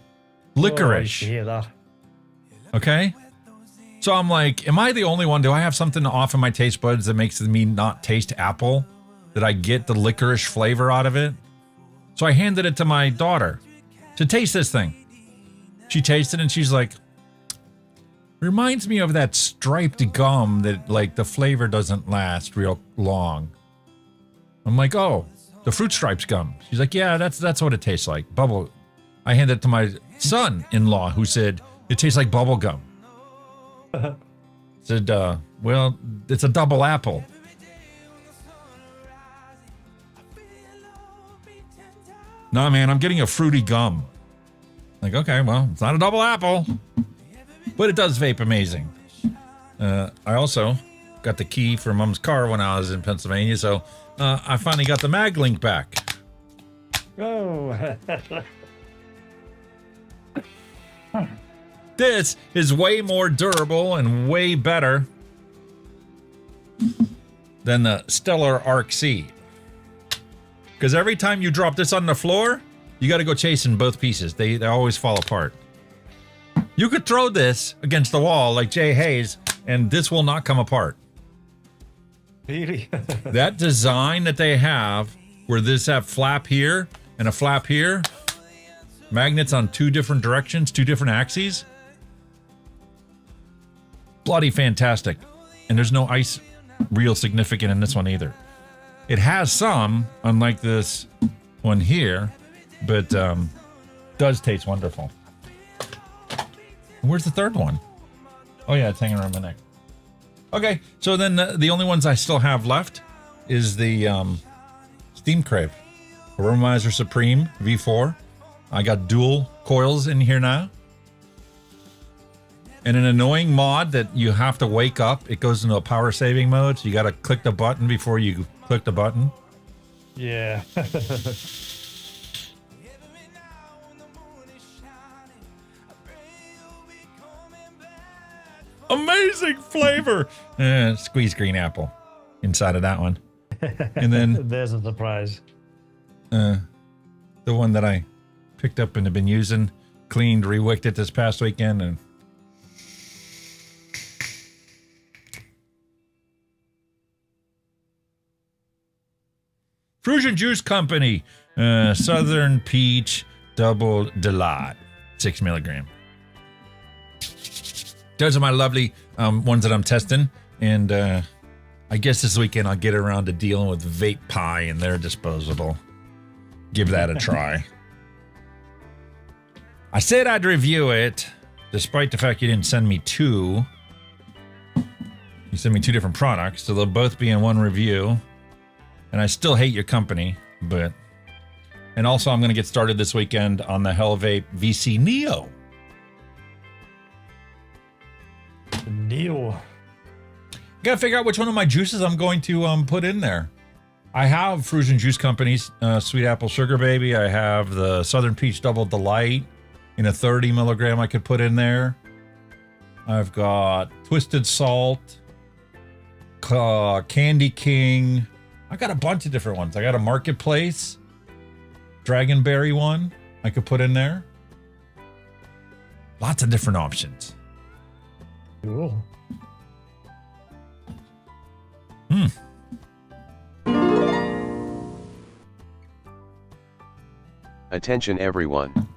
licorice. Oh, I hear that. Okay? So I'm like, am I the only one? Do I have something off in my taste buds that makes me not taste apple? That I get the licorice flavor out of it? So I handed it to my daughter to taste this thing. She tasted it and she's like, reminds me of that striped gum that like the flavor doesn't last real long. I'm like, oh, the Fruit Stripes gum. She's like, yeah, that's what it tastes like. Bubble. I handed it to my son-in-law who said, it tastes like bubble gum. Said, well, it's a double apple. Nah, man, I'm getting a fruity gum. Like, okay, well, it's not a double apple, but it does vape amazing. I also got the key for Mom's car when I was in Pennsylvania, so I finally got the mag link back. Oh. This is way more durable and way better than the Stellar Arc C. Because every time you drop this on the floor, you got to go chasing both pieces. They always fall apart. You could throw this against the wall like Jay Hayes, and this will not come apart. Really? That design that they have, where this have flap here and a flap here, magnets on 2 different directions, 2 different axes. Bloody fantastic. And there's no ice real significant in this one either. It has some, unlike this one here, but does taste wonderful. Where's the third one? Oh yeah, it's hanging around my neck. Okay, so then the only ones I still have left is the Steam Crave. Aromizer Supreme V4. I got dual coils in here now. And an annoying mod that you have to wake up. It goes into a power saving mode, so you got to click the button before you click the button. Yeah. Amazing flavor. Squeeze green apple inside of that one. And then there's a surprise. The one that I picked up and have been using, cleaned, rewicked it this past weekend, and Frusion Juice Company, Southern Peach Double Delight, 6 milligram. Those are my lovely ones that I'm testing, and I guess this weekend I'll get around to dealing with Vape Pie and their disposable. Give that a try. I said I'd review it, despite the fact you didn't send me two. You sent me two different products, so they'll both be in one review. And I still hate your company, but... And also, I'm going to get started this weekend on the Vape VC Neo. Neo. Gotta figure out which one of my juices I'm going to put in there. I have Frusion Juice Company's Sweet Apple Sugar Baby. I have the Southern Peach Double Delight in a 30 milligram I could put in there. I've got Twisted Salt, Candy King. I got a bunch of different ones. I got a Marketplace Dragonberry one I could put in there. Lots of different options. Cool. Attention everyone.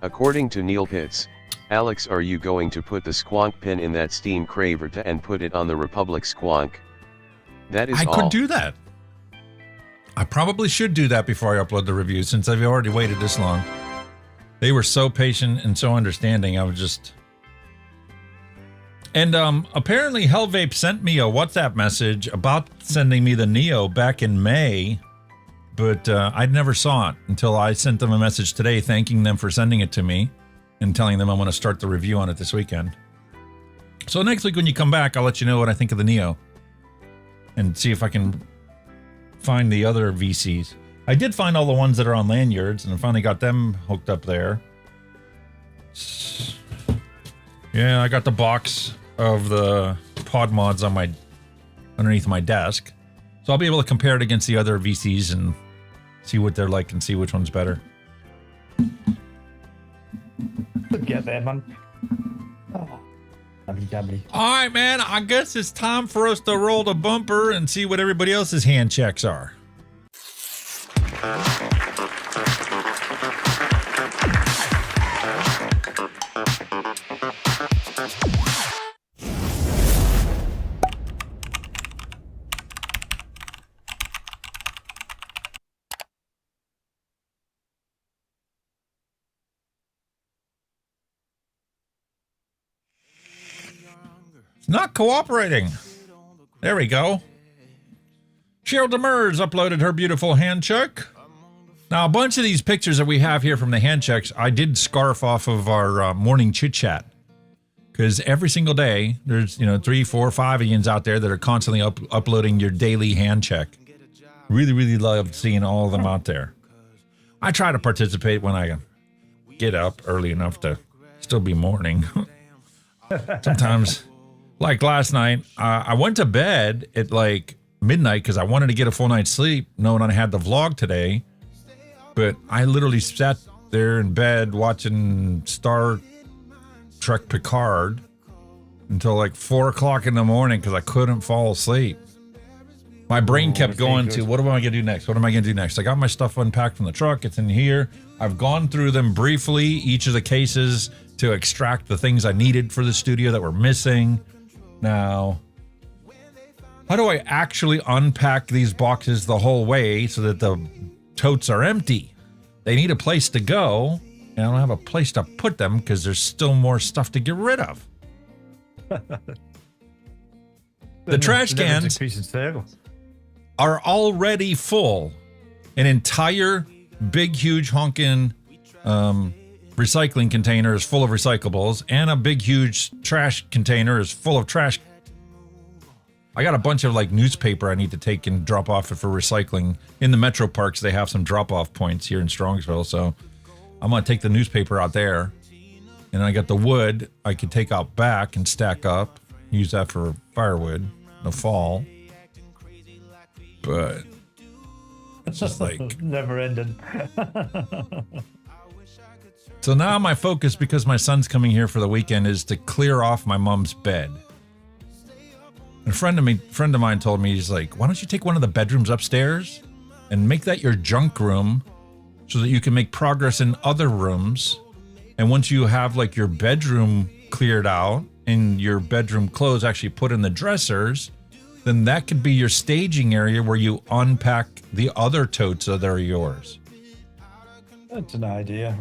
According to Neil Pitts, Alex, are you going to put the squonk pin in that steam craver and put it on the Republic squonk? That is all. I could do that. I probably should do that before I upload the review, since I've already waited this long. They were so patient and so understanding. I was just... And apparently Vape sent me a WhatsApp message about sending me the Neo back in May, but I never saw it until I sent them a message today thanking them for sending it to me and telling them I'm going to start the review on it this weekend. So next week when you come back, I'll let you know what I think of the Neo and see if I can find the other VCs. I did find all the ones that are on lanyards, and I finally got them hooked up there. Yeah, I got the box of the pod mods on underneath my desk, so I'll be able to compare it against the other VCs and see what they're like and see which one's better. Get there, man. Oh. Lovely. All right, man. I guess it's time for us to roll the bumper and see what everybody else's hand checks are. Not cooperating. There we go. Cheryl Demers uploaded her beautiful hand check. Now, a bunch of these pictures that we have here from the hand checks, I did scarf off of our morning chit chat. Because every single day, there's 3, 4, 5 Ians out there that are constantly uploading your daily hand check. Really, really love seeing all of them out there. I try to participate when I get up early enough to still be morning. Sometimes... Like last night, I went to bed at like midnight because I wanted to get a full night's sleep, knowing I had the vlog today. But I literally sat there in bed watching Star Trek Picard until like 4 o'clock in the morning because I couldn't fall asleep. My brain kept going to, what am I going to do next? What am I going to do next? I got my stuff unpacked from the truck. It's in here. I've gone through them briefly, each of the cases, to extract the things I needed for the studio that were missing. Now, how do I actually unpack these boxes the whole way so that the totes are empty? They need a place to go, and I don't have a place to put them because there's still more stuff to get rid of. The trash cans are already full. An entire big, huge honkin' recycling container is full of recyclables, and a big huge trash container is full of trash. I got a bunch of like newspaper I need to take and drop off for recycling. In the metro parks, they have some drop-off points here in Strongsville, so I'm gonna take the newspaper out there. And I got the wood I could take out back and stack up, use that for firewood in the fall. But it's just like never ending. So now my focus, because my son's coming here for the weekend, is to clear off my mom's bed. And a friend of mine told me, he's like, why don't you take one of the bedrooms upstairs and make that your junk room so that you can make progress in other rooms. And once you have like your bedroom cleared out and your bedroom clothes actually put in the dressers, then that could be your staging area where you unpack the other totes that are yours. That's an idea.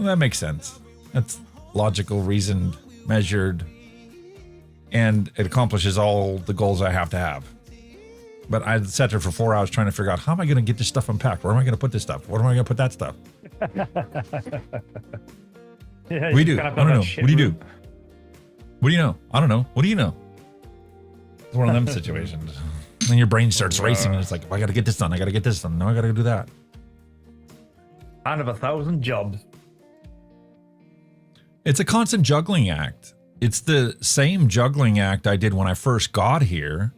That makes sense. That's logical, reasoned, measured, and it accomplishes all the goals I have to have. But I sat there for 4 hours trying to figure out, how am I going to get this stuff unpacked? Where am I going to put this stuff? Where am I going to put that stuff? Yeah, What do you do? I don't know. What do you do? What do you know? I don't know. What do you know? It's one of them situations. Then your brain starts racing and it's like, I got to get this done. I got to get this done. No, I got to do that. Man of 1,000 jobs. It's a constant juggling act. It's the same juggling act I did when I first got here.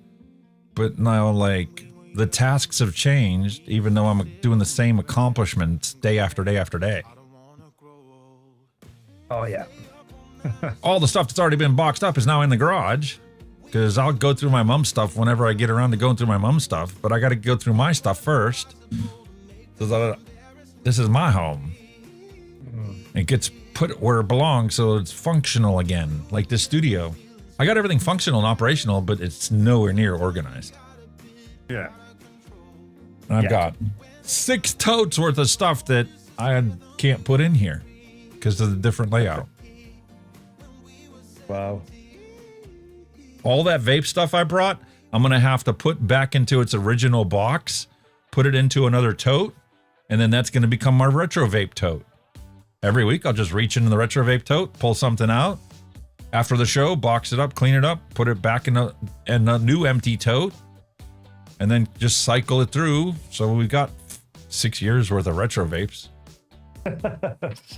But now, like, the tasks have changed, even though I'm doing the same accomplishments day after day after day. Oh, yeah. All the stuff that's already been boxed up is now in the garage. Because I'll go through my mom's stuff whenever I get around to going through my mom's stuff. But I got to go through my stuff first. So this is my home. It gets put where it belongs so it's functional again, like this studio. I got everything functional and operational, but it's nowhere near organized. Yeah. And I've got 6 totes worth of stuff that I can't put in here because of the different layout. Wow. All that vape stuff I brought, I'm going to have to put back into its original box, put it into another tote, and then that's going to become my retro vape tote. Every week, I'll just reach into the retro vape tote, pull something out. After the show, box it up, clean it up, put it back in a new empty tote, and then just cycle it through. So we've got 6 years worth of retro vapes.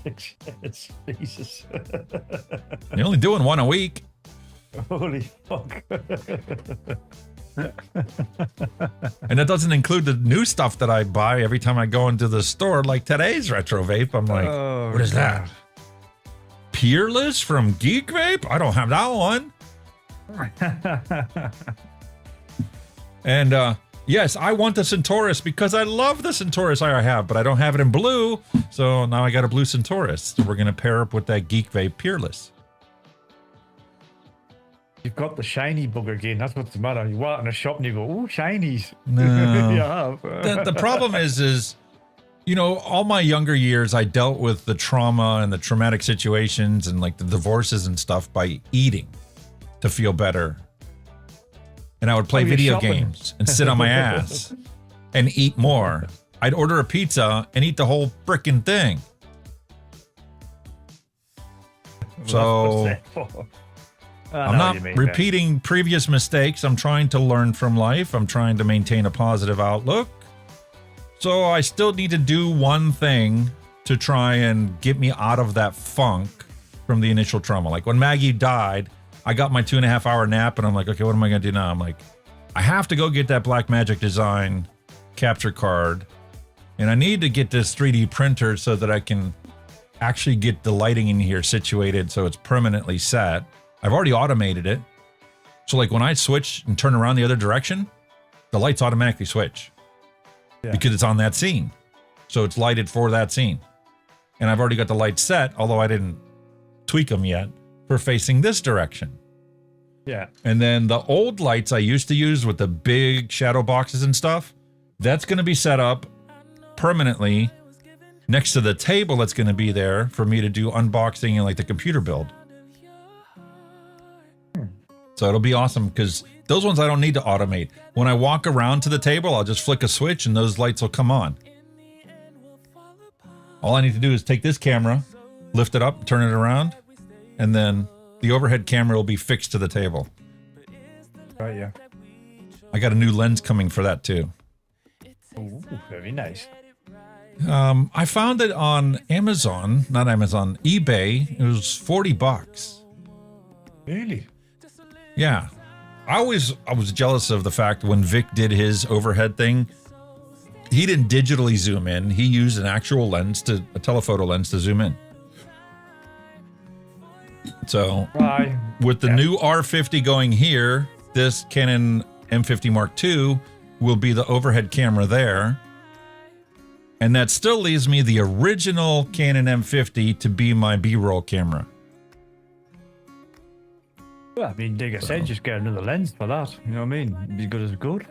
6 years, Jesus. You're only doing one a week. Holy fuck. And that doesn't include the new stuff that I buy every time I go into the store, like today's retro vape. I'm like, what is that? Peerless from Geek Vape? I don't have that one. And yes, I want the Centaurus because I love the Centaurus I have, but I don't have it in blue. So now I got a blue Centaurus. So we're going to pair up with that Geek Vape Peerless. You've got the shiny bug again. That's what's the matter. You walk in a shop and you go, "Oh, shinies." No. Yeah. The problem is, you know, all my younger years, I dealt with the trauma and the traumatic situations and like the divorces and stuff by eating to feel better. And I would play video games and sit on my ass and eat more. I'd order a pizza and eat the whole frickin' thing. So I'm not repeating previous mistakes. I'm trying to learn from life. I'm trying to maintain a positive outlook. So I still need to do one thing to try and get me out of that funk from the initial trauma. Like when Maggie died, I got my 2.5 hour nap and I'm like, okay, what am I going to do now? I'm like, I have to go get that Black Magic Design capture card. And I need to get this 3D printer so that I can actually get the lighting in here situated so it's permanently set. I've already automated it. So like when I switch and turn around the other direction, the lights automatically switch because it's on that scene. So it's lighted for that scene. And I've already got the lights set, although I didn't tweak them yet, for facing this direction. Yeah. And then the old lights I used to use with the big shadow boxes and stuff, that's going to be set up permanently next to the table that's going to be there for me to do unboxing and like the computer build. So it'll be awesome because those ones I don't need to automate. When I walk around to the table, I'll just flick a switch and those lights will come on. All I need to do is take this camera, lift it up, turn it around, and then the overhead camera will be fixed to the table. Right, yeah. I got a new lens coming for that too. Ooh, very nice. I found it on Amazon, not Amazon, eBay. It was $40. Really? Yeah. I was jealous of the fact when Vic did his overhead thing, he didn't digitally zoom in. He used an actual lens, a telephoto lens to zoom in. So with the new R50 going here, this Canon M50 Mark II will be the overhead camera there. And that still leaves me the original Canon M50 to be my B-roll camera. Well, I mean, like I said, just get another lens for that. You know what I mean? Be good as good.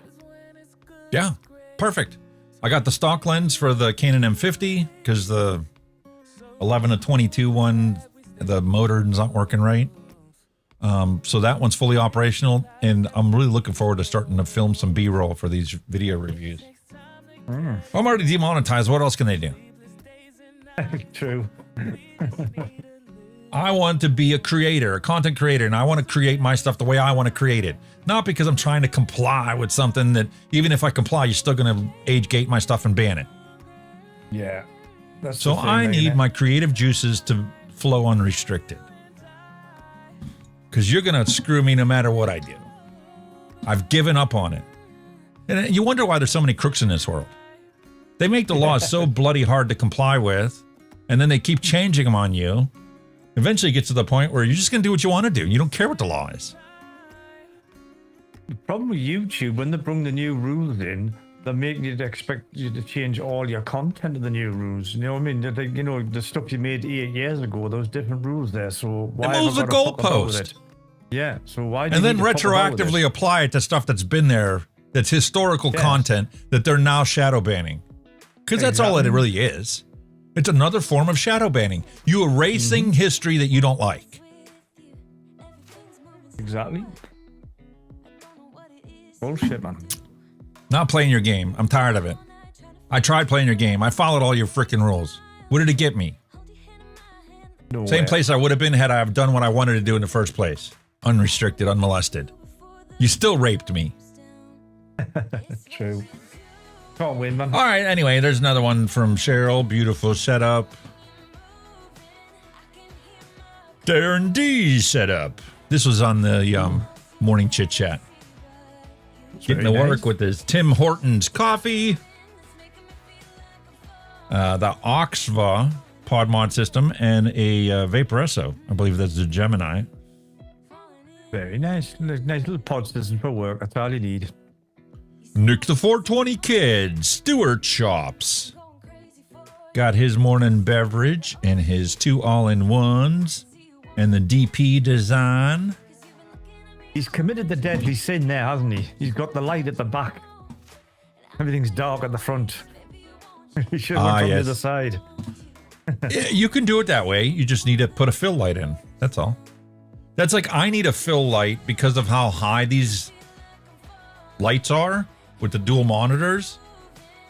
Yeah, perfect. I got the stock lens for the Canon M50 because the 11 to 22 one, the motor's not working right. So that one's fully operational, and I'm really looking forward to starting to film some B-roll for these video reviews. I'm already demonetized. What else can they do? True. I want to be a creator, a content creator, and I want to create my stuff the way I want to create it. Not because I'm trying to comply with something that, even if I comply, you're still going to age gate my stuff and ban it. Yeah. That's so I need my creative juices to flow unrestricted. Because you're going to screw me no matter what I do. I've given up on it. And you wonder why there's so many crooks in this world. They make the laws so bloody hard to comply with, and then they keep changing them on you. Eventually it gets to the point where you're just going to do what you want to do. You don't care what the law is. The problem with YouTube, when they bring the new rules in, they make you expect you to change all your content to the new rules. You know what I mean? You know, the stuff you made 8 years ago, those different rules there. So why it moves the goalpost. Yeah. So why? And then retroactively apply it to stuff that's been there, that's historical content that they're now shadow banning. Because that's all it really is. It's another form of shadow banning. You erasing history that you don't like. Exactly. Bullshit, man. Not playing your game. I'm tired of it. I tried playing your game. I followed all your freaking rules. What did it get me? Same place I would have been had I have done what I wanted to do in the first place. Unrestricted, unmolested. You still raped me. True. Can't win, man. All right, anyway, there's another one from Cheryl. Beautiful setup. Darren D's setup. This was on the morning chit chat. Getting to work with his Tim Hortons coffee. The Oxva pod mod system and a Vaporesso. I believe that's a Gemini. Very nice. Nice little pod system for work. That's all you need. Nick the 420 Kid, Stewart Chops. Got his morning beverage and his 2 all-in-ones and the DP design. He's committed the deadly sin there, hasn't he? He's got the light at the back. Everything's dark at the front. He should have went from the other side. You can do it that way. You just need to put a fill light in. That's all. That's like, I need a fill light because of how high these lights are with the dual monitors.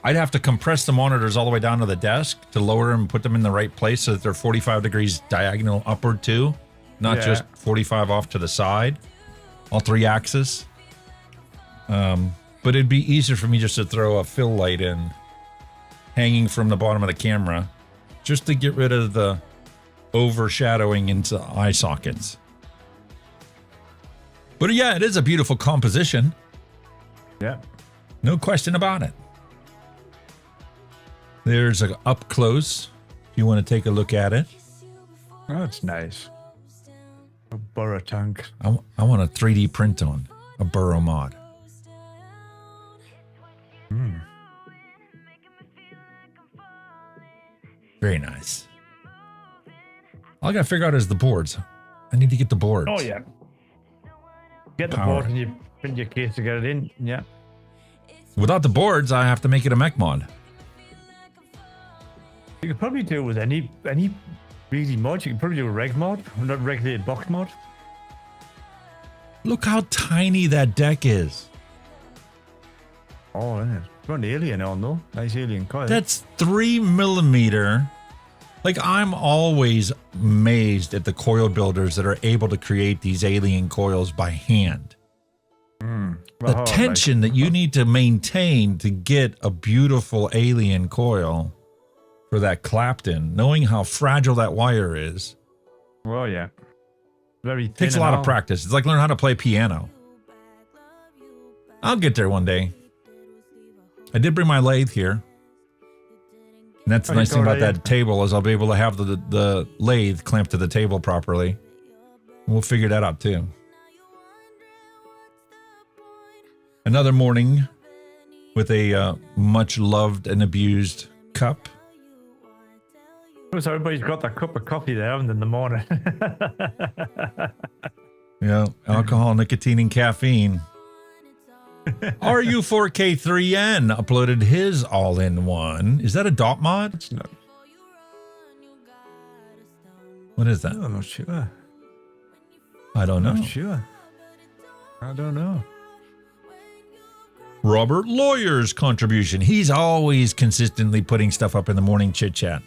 I'd have to compress the monitors all the way down to the desk to lower them and put them in the right place so that they're 45 degrees diagonal upward too, not just 45 off to the side, all 3 axes. But it'd be easier for me just to throw a fill light in hanging from the bottom of the camera just to get rid of the overshadowing into eye sockets. But yeah, it is a beautiful composition. Yeah. No question about it. There's an up close if you want to take a look at it. Oh, that's nice. A burrow tank. I want a 3D print on a burrow mod. Very nice. All I gotta figure out is the boards. I need to get the boards. Oh yeah. Get the Power. board and you print your case to get it in. Yeah. Without the boards, I have to make it a mech mod. You could probably do it with any really mod. You could probably do a reg mod, not regulated box mod. Look how tiny that deck is. Oh, yeah. It's got an alien on though. Nice alien coil. That's 3 millimeter. Like, I'm always amazed at the coil builders that are able to create these alien coils by hand. The tension that you need to maintain to get a beautiful alien coil for that Clapton, knowing how fragile that wire is. Well, yeah. Very thin. Takes a lot of practice. It's like learning how to play piano. I'll get there one day. I did bring my lathe here. And that's the nice thing about that table is I'll be able to have the lathe clamped to the table properly. We'll figure that out too. Another morning with a much loved and abused cup. So everybody's got that cup of coffee there, haven't they, in the morning? Yeah, alcohol, nicotine, and caffeine. RU4K3N uploaded his all-in-one. Is that a dot mod? It's not. What is that? I'm not sure. I don't know. I'm not sure. I don't know. Robert Lawyer's contribution. He's always consistently putting stuff up in the morning chit chat.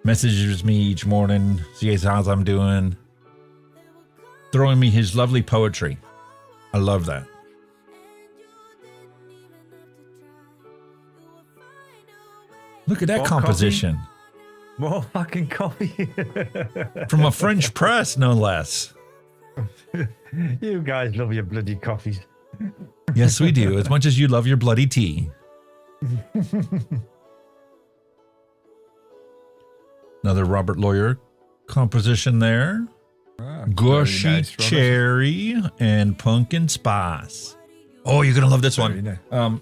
Messages me each morning, sees how I'm doing, throwing me his lovely poetry. I love that. Look at that More composition. Coffee? More fucking coffee. From a French press, no less. You guys love your bloody coffees. Yes, we do. As much as you love your bloody tea. Another Robert Lawyer composition there. Gushy nice, cherry and pumpkin spice. Oh, you're going to love this one. Nice.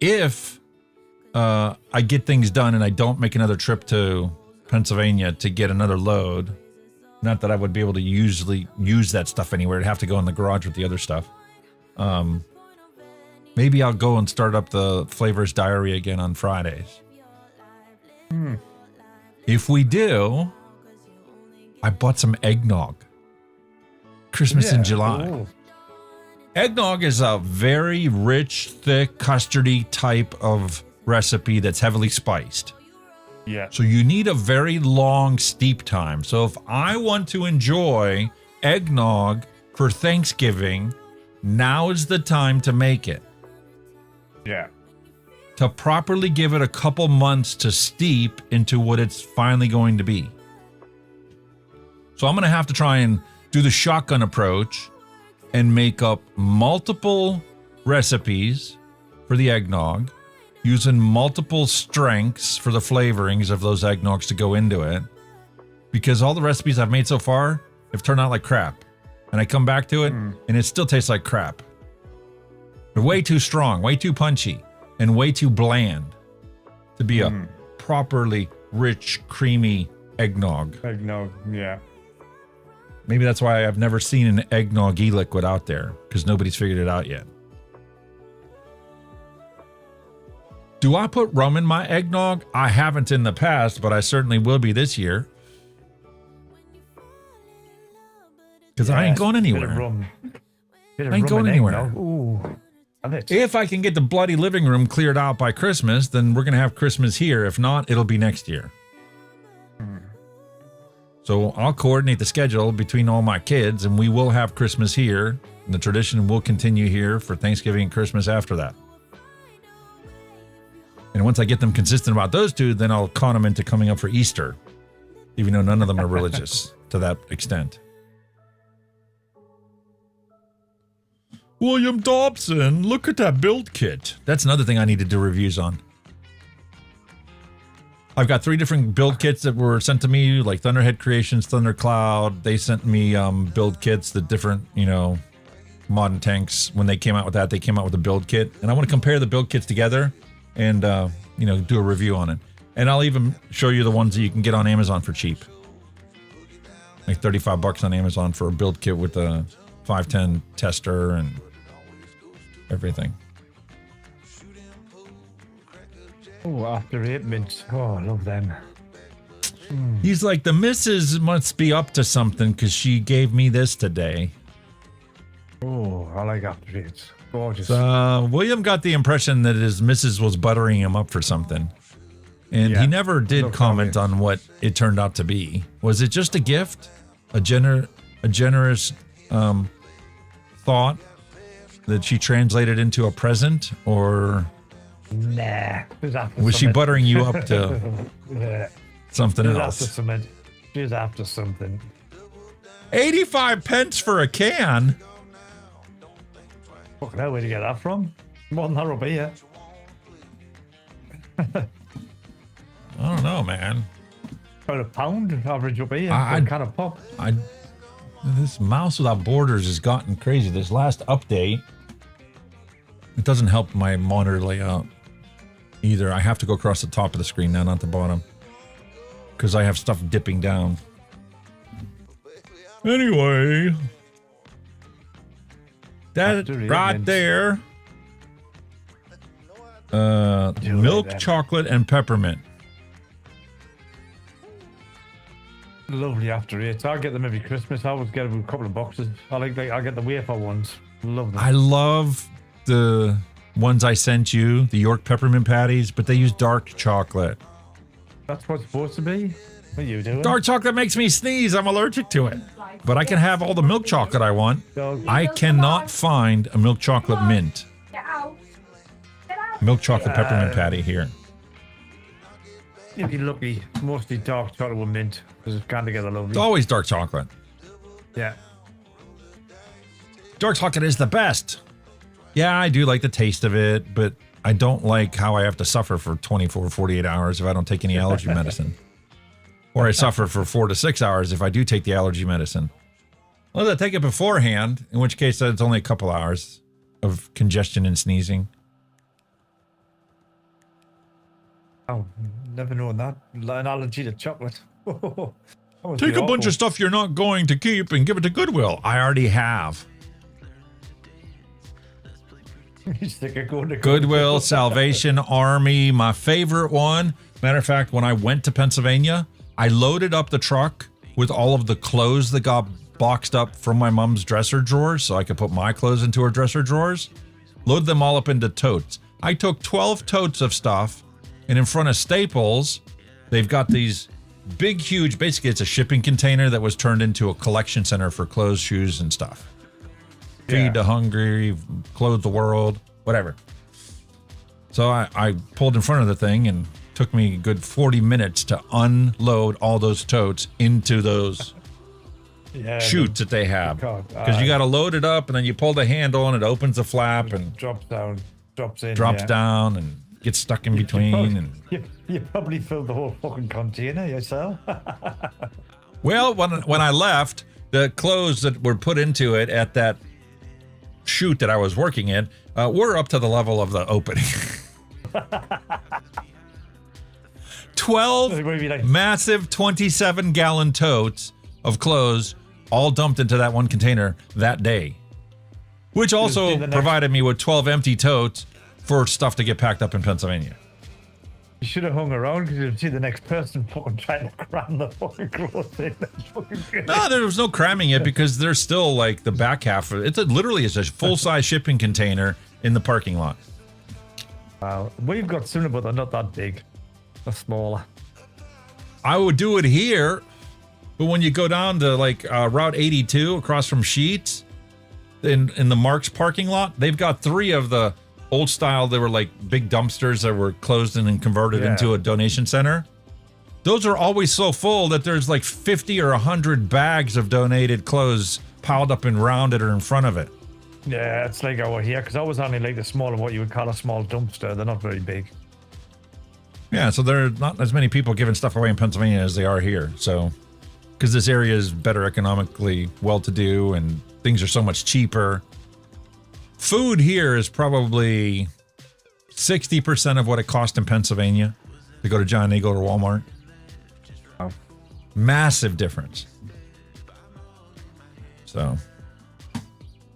If I get things done and I don't make another trip to Pennsylvania to get another load, not that I would be able to usually use that stuff anywhere. I'd have to go in the garage with the other stuff. Maybe I'll go and start up the Flavors Diary again on Fridays. If we do, I bought some eggnog. Christmas in July. Oh. Eggnog is a very rich, thick, custardy type of recipe that's heavily spiced. Yeah. So you need a very long steep time. So if I want to enjoy eggnog for Thanksgiving, now is the time to make it. Yeah. To properly give it a couple months to steep into what it's finally going to be. So I'm going to have to try and do the shotgun approach and make up multiple recipes for the eggnog, using multiple strengths for the flavorings of those eggnogs to go into it. Because all the recipes I've made so far have turned out like crap. And I come back to it and it still tastes like crap. They're way too strong, way too punchy, and way too bland to be a properly rich, creamy eggnog. Eggnog, yeah. Maybe that's why I've never seen an eggnog e-liquid out there, because nobody's figured it out yet. Do I put rum in my eggnog? I haven't in the past, but I certainly will be this year. Because I ain't going anywhere. I ain't going anywhere. Ooh, if I can get the bloody living room cleared out by Christmas, then we're going to have Christmas here. If not, it'll be next year. So I'll coordinate the schedule between all my kids, and we will have Christmas here. And the tradition will continue here for Thanksgiving and Christmas after that. And once I get them consistent about those two, then I'll con them into coming up for Easter, even though none of them are religious to that extent. William Dobson, look at that build kit. That's another thing I need to do reviews on. I've got 3 different build kits that were sent to me, like Thunderhead Creations, Thundercloud. They sent me build kits, the different, modern tanks. When they came out with that, they came out with a build kit. And I want to compare the build kits together and, do a review on it. And I'll even show you the ones that you can get on Amazon for cheap. Like $35 on Amazon for a build kit with a 510 tester and everything. Oh, After 8 minutes. Oh, I love them. He's like, the missus must be up to something because she gave me this today. Oh, I like After 8. Gorgeous. William got the impression that his missus was buttering him up for something. And he never did comment on what it turned out to be. Was it just a gift? A generous thought that she translated into a present? Or... Nah. Was she buttering you up to something else? She's after something. 85 pence for a can? Fucking hell, where'd you get that from? More than that will be here. I don't know, man. About a pound average will be here. Kind of pop. This mouse without borders has gotten crazy. This last update, it doesn't help my monitor layout either. I have to go across the top of the screen now, not the bottom, because I have stuff dipping down. Anyway, that right there Milk chocolate and peppermint. Lovely after eats. I get them every Christmas. I always get a couple of boxes. I get the wafer ones. Love them. I love the ones I sent you, the York peppermint patties, but they use dark chocolate. That's what's supposed to be. What are you doing? Dark chocolate makes me sneeze. I'm allergic to it. But I can have all the milk chocolate I want. I cannot find a milk chocolate mint. Milk chocolate peppermint patty here. You'd be lucky. Mostly dark chocolate with mint because it's gone together lovely. It's always dark chocolate. Yeah. Dark chocolate is the best. Yeah, I do like the taste of it, but I don't like how I have to suffer for 24, 48 hours if I don't take any allergy medicine. Or I suffer for 4 to 6 hours if I do take the allergy medicine. Unless I take it beforehand, in which case it's only a couple hours of congestion and sneezing. Oh, never known that. An allergy to chocolate. Take a bunch of stuff you're not going to keep and give it to Goodwill. I already have. Goodwill, Salvation Army, my favorite one. Matter of fact, when I went to Pennsylvania, I loaded up the truck with all of the clothes that got boxed up from my mom's dresser drawers so I could put my clothes into her dresser drawers. Load them all up into totes. I took 12 totes of stuff, and in front of Staples, they've got these big, huge, basically it's a shipping container that was turned into a collection center for clothes, shoes, and stuff. Feed the hungry, clothe the world, whatever. So I pulled in front of the thing and took me a good 40 minutes to unload all those totes into those chutes that they have. Because you got to load it up and then you pull the handle and it opens the flap and drops down, drops in, drops down and gets stuck in between. You probably filled the whole fucking container yourself. Well, when I left, the clothes that were put into it at that chute that I was working in were up to the level of the opening. 12 massive 27-gallon totes of clothes all dumped into that one container that day, which also provided me with 12 empty totes for stuff to get packed up in Pennsylvania. You should have hung around because you'd see the next person fucking trying to cram the fucking clothes in. No, there was no cramming it because there's still like the back half of it. Literally it's a full-size shipping container in the parking lot. Wow. We've got sooner, but they're not that big. They're smaller. I would do it here, but when you go down to like Route 82 across from Sheetz in the Marks parking lot, they've got 3 of the old style. They were like big dumpsters that were closed and converted into a donation center. Those are always so full that there's like 50 or 100 bags of donated clothes piled up and rounded or in front of it. Yeah, it's like over here because I was only like the small of what you would call a small dumpster. They're not very big. Yeah, so there are not as many people giving stuff away in Pennsylvania as they are here. So, because this area is better economically well-to-do and things are so much cheaper. Food here is probably 60% of what it cost in Pennsylvania to go to John Eagle or Walmart. Oh. Massive difference. So,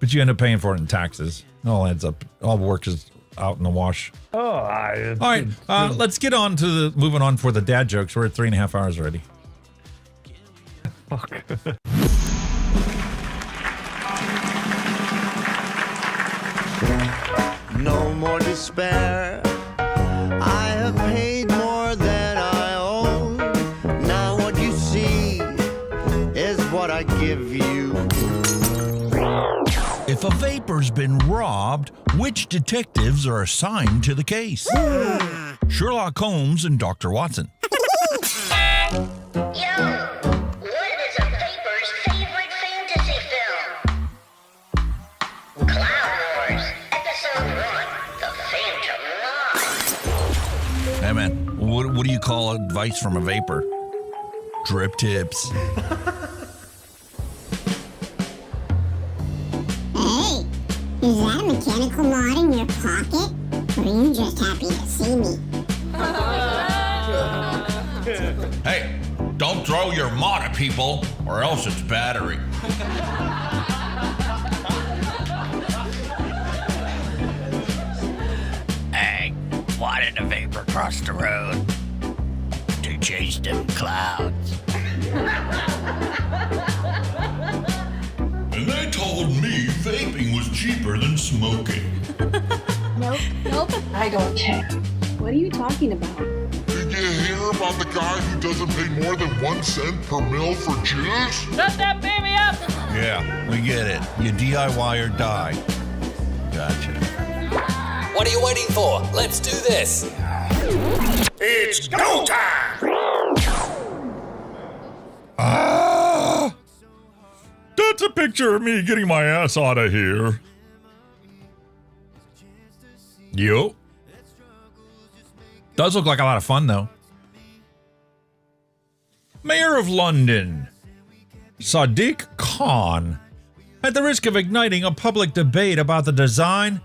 but you end up paying for it in taxes. It all adds up. All the work is out in the wash. All right, let's get on to moving on for the dad jokes. We're at 3.5 hours already. Fuck. No more despair. I have paid more than I owe. Now what you see is what I give you. If a vapor's been robbed, which detectives are assigned to the case? Sherlock Holmes and Dr. Watson. Hey man, what do you call advice from a vapor? Drip tips. Hey, is that a mechanical mod in your pocket? Or are you just happy to see me? Hey, don't throw your mod at people or else it's battery. wanted to vape across the road to chase them clouds. And they told me vaping was cheaper than smoking. Nope. I don't care. What are you talking about? Did you hear about the guy who doesn't pay more than 1 cent per mil for juice? Shut that baby up! Yeah, we get it. You DIY or die. Gotcha. What are you waiting for? Let's do this. It's go time! That's a picture of me getting my ass out of here. Yo. Does look like a lot of fun, though. Mayor of London, Sadiq Khan. At the risk of igniting a public debate about the design,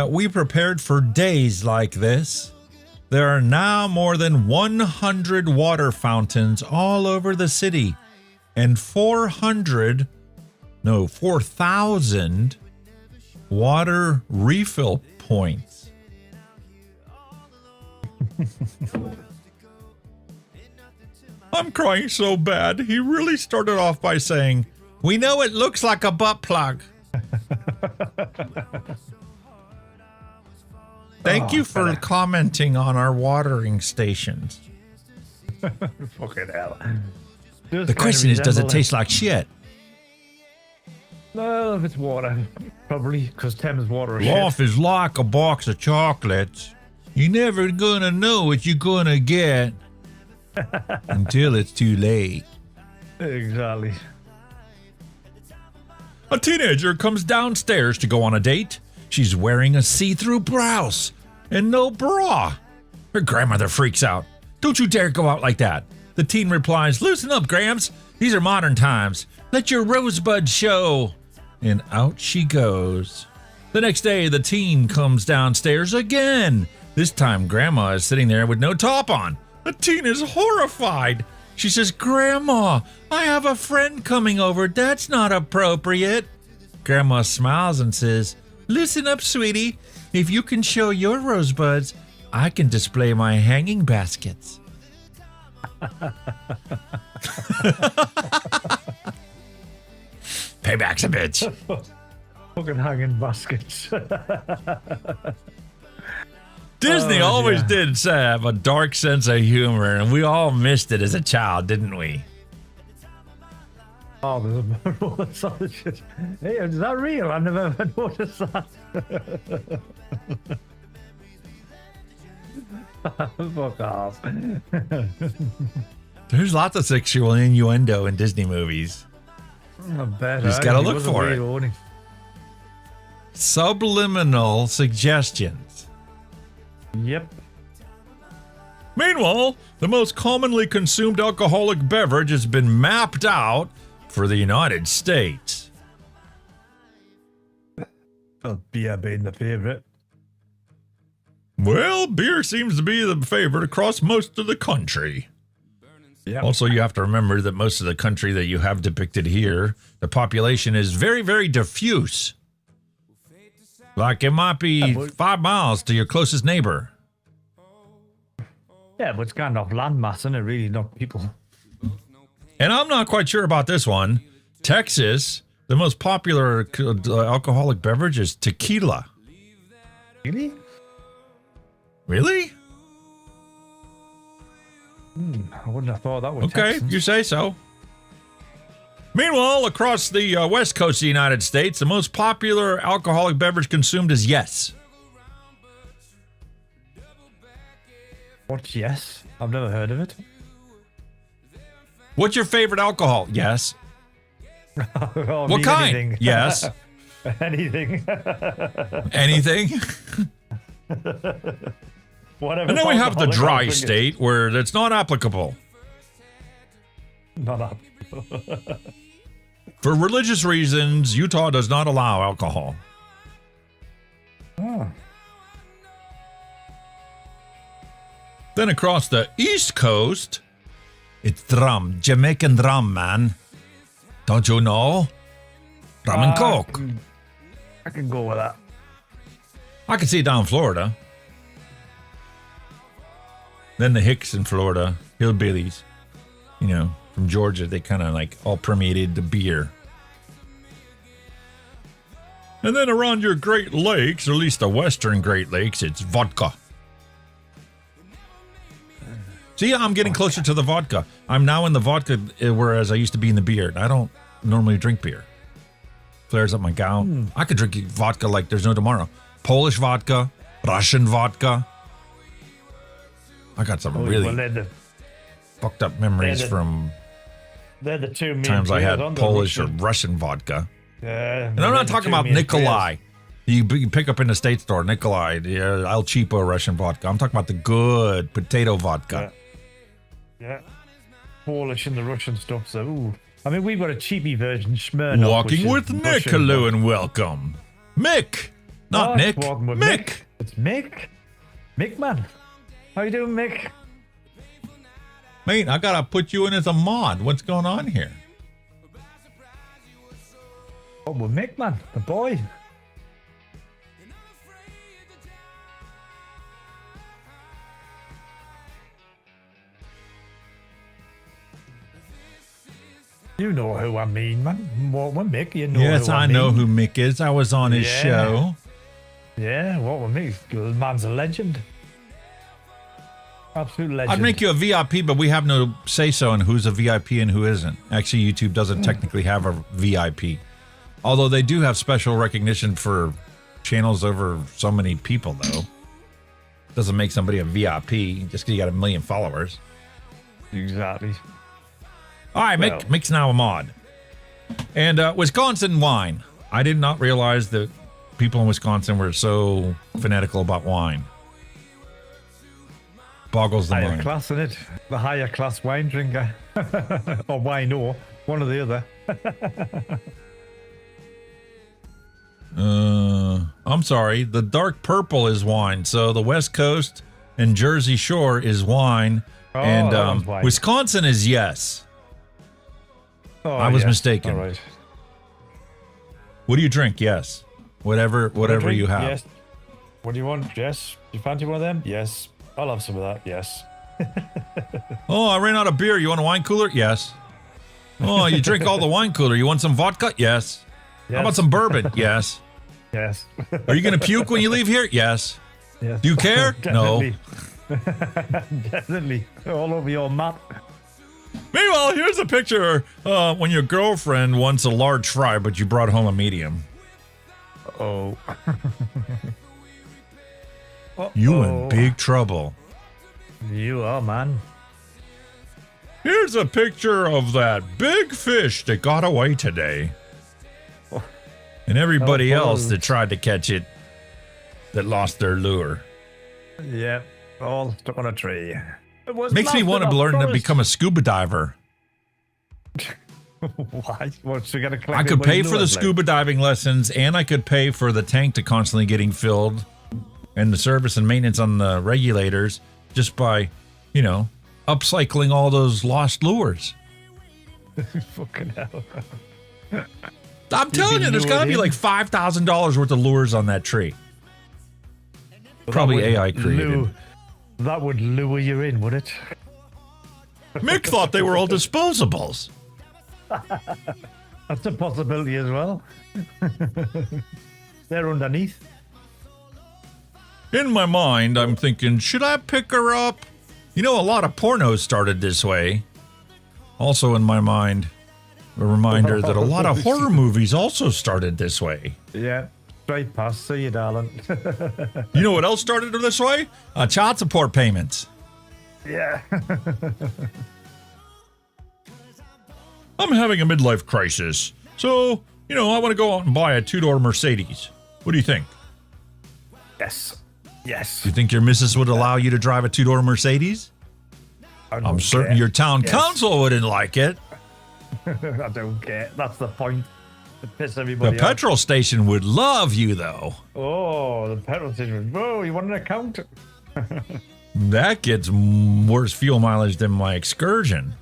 we prepared for days like this. There are now more than 100 water fountains all over the city and 4,000 water refill points. I'm crying so bad. He really started off by saying, "We know it looks like a butt plug." Thank you for commenting on our watering stations. Fucking hell. The question is, does it taste like shit? No, if it's water, probably, because Thames water is Life shit. is like a box of chocolates. You're never gonna know what you're gonna get until it's too late. Exactly. A teenager comes downstairs to go on a date. She's wearing a see-through blouse and no bra. Her grandmother freaks out. "Don't you dare go out like that." The teen replies, "Loosen up, Gramps. These are modern times. Let your rosebud show." And out she goes. The next day, the teen comes downstairs again. This time, Grandma is sitting there with no top on. The teen is horrified. She says, "Grandma, I have a friend coming over. That's not appropriate." Grandma smiles and says, "Listen up, sweetie. If you can show your rosebuds, I can display my hanging baskets." Payback's a bitch. Fucking hanging baskets. Disney always did have a dark sense of humor, and we all missed it as a child, didn't we? Oh, there's a solid shit. Hey, is that real? I've never ever noticed that. Fuck off. There's lots of sexual innuendo in Disney movies. I bet. Just gotta look for it. Subliminal suggestions. Yep. Meanwhile, the most commonly consumed alcoholic beverage has been mapped out for the United States. Well, beer being the favorite. Well, beer seems to be the favorite across most of the country. Yep. Also, you have to remember that most of the country that you have depicted here, the population is very, very diffuse. Like it might be 5 miles to your closest neighbor. Yeah, but it's kind of landmass, isn't it? Really, not people. And I'm not quite sure about this one. Texas, the most popular alcoholic beverage is tequila. Really? Really? I wouldn't have thought that was Okay, Texans. you say so. Meanwhile, across the west coast of the United States, the most popular alcoholic beverage consumed is Yes. What's Yes? I've never heard of it. What's your favorite alcohol? Yes. Oh, What kind? Anything. Yes. Anything. Anything? Whatever. And then we have the alcoholic dry I'm drinking. state where it's not applicable. Not applicable. For religious reasons, Utah does not allow alcohol. Oh. Then across the East Coast, it's rum, Jamaican rum, man. Don't you know? Rum and Coke. I can go with that. I can see it down in Florida. Then the Hicks in Florida, hillbillies, you know, from Georgia, they kind of like all permeated the beer. And then around your Great Lakes, or at least the western Great Lakes, it's vodka. See, I'm getting closer to the vodka. I'm now in the vodka, whereas I used to be in the beer. I don't normally drink beer. Flares up my gout. I could drink vodka like there's no tomorrow. Polish vodka, Russian vodka. I got some really fucked up memories from they're the two main times I had players on the Polish or Russian. Russian vodka. Yeah, And I'm not talking about Nikolai. Players. You pick up in the state store, Nikolai, El Cheapo Russian vodka. I'm talking about the good potato vodka. Yeah. Polish and the Russian stuff. So, ooh. I mean, we've got a cheapy version, Smirnoff. Walking with Nick, hello and welcome. Mick! Not Nick, walking with Mick! It's Mick. Mick, man. How you doing, Mick? Mate, I gotta put you in as a mod. What's going on here? Oh, well, Mick, man. The boy. You know who I mean, man. What with Mick, you know Yes, who I mean. know who Mick is. I was on his show. Yeah, what with Mick? The man's a legend. Absolute legend. I'd make you a VIP, but we have no say-so on who's a VIP and who isn't. Actually, YouTube doesn't technically have a VIP. Although they do have special recognition for channels over so many people, though. Doesn't make somebody a VIP just because you got 1 million followers. Exactly. All right, Well. Mick's now a mod. And Wisconsin wine. I did not realize that people in Wisconsin were so fanatical about wine. Boggles the Higher mind. class, isn't it? The higher class wine drinker. Or wino. One or the other. I'm sorry. The dark purple is wine. So the West Coast and Jersey Shore is wine. Oh, and that one's wine. Wisconsin is yes. Oh, I was yes. mistaken. All right. What do you drink? Yes. Whatever Drink? you have. Yes. What do you want? Yes. Do you fancy one of them? Yes. I'll have some of that. Yes. Oh, I ran out of beer. You want a wine cooler? Yes. Oh, you drink all the wine cooler. You want some vodka? Yes. How about some bourbon? Yes. Yes. Are you going to puke when you leave here? Yes. Yes. Do you care? No. Definitely. Definitely. All over your map. Meanwhile, here's a picture when your girlfriend wants a large fry, but you brought home a medium. Oh. You in big trouble. You are, man. Here's a picture of that big fish that got away today. And everybody else that tried to catch it that lost their lure. Yeah. All stuck on a tree. It was Makes me lost want in to a learn to forest. become a scuba diver. Why? What, so you gotta collect I it could when pay you for know the it, like? scuba diving lessons, and I could pay for the tank to constantly getting filled and the service and maintenance on the regulators just by, you know, upcycling all those lost lures. Fucking hell. I'm telling you, there's got to be like $5,000 worth of lures on that tree. Probably That would AI created. That would lure you in, would it? Mick thought they were all disposables. That's a possibility as well. They're underneath. In my mind, I'm thinking, should I pick her up? You know, a lot of pornos started this way. Also in my mind, a reminder that a lot of horror movies also started this way. Yeah, straight past. See you, darling. You know what else started this way? Child support payments. Yeah. I'm having a midlife crisis. So, you know, I want to go out and buy a two-door Mercedes. What do you think? Yes. Yes. You think your missus would allow you to drive a two-door Mercedes? I'm certain your town council wouldn't like it. I don't care. That's the point. To piss The everybody off. petrol station would love you, though. Oh, the petrol station. Whoa, you want an account? That gets worse fuel mileage than my excursion.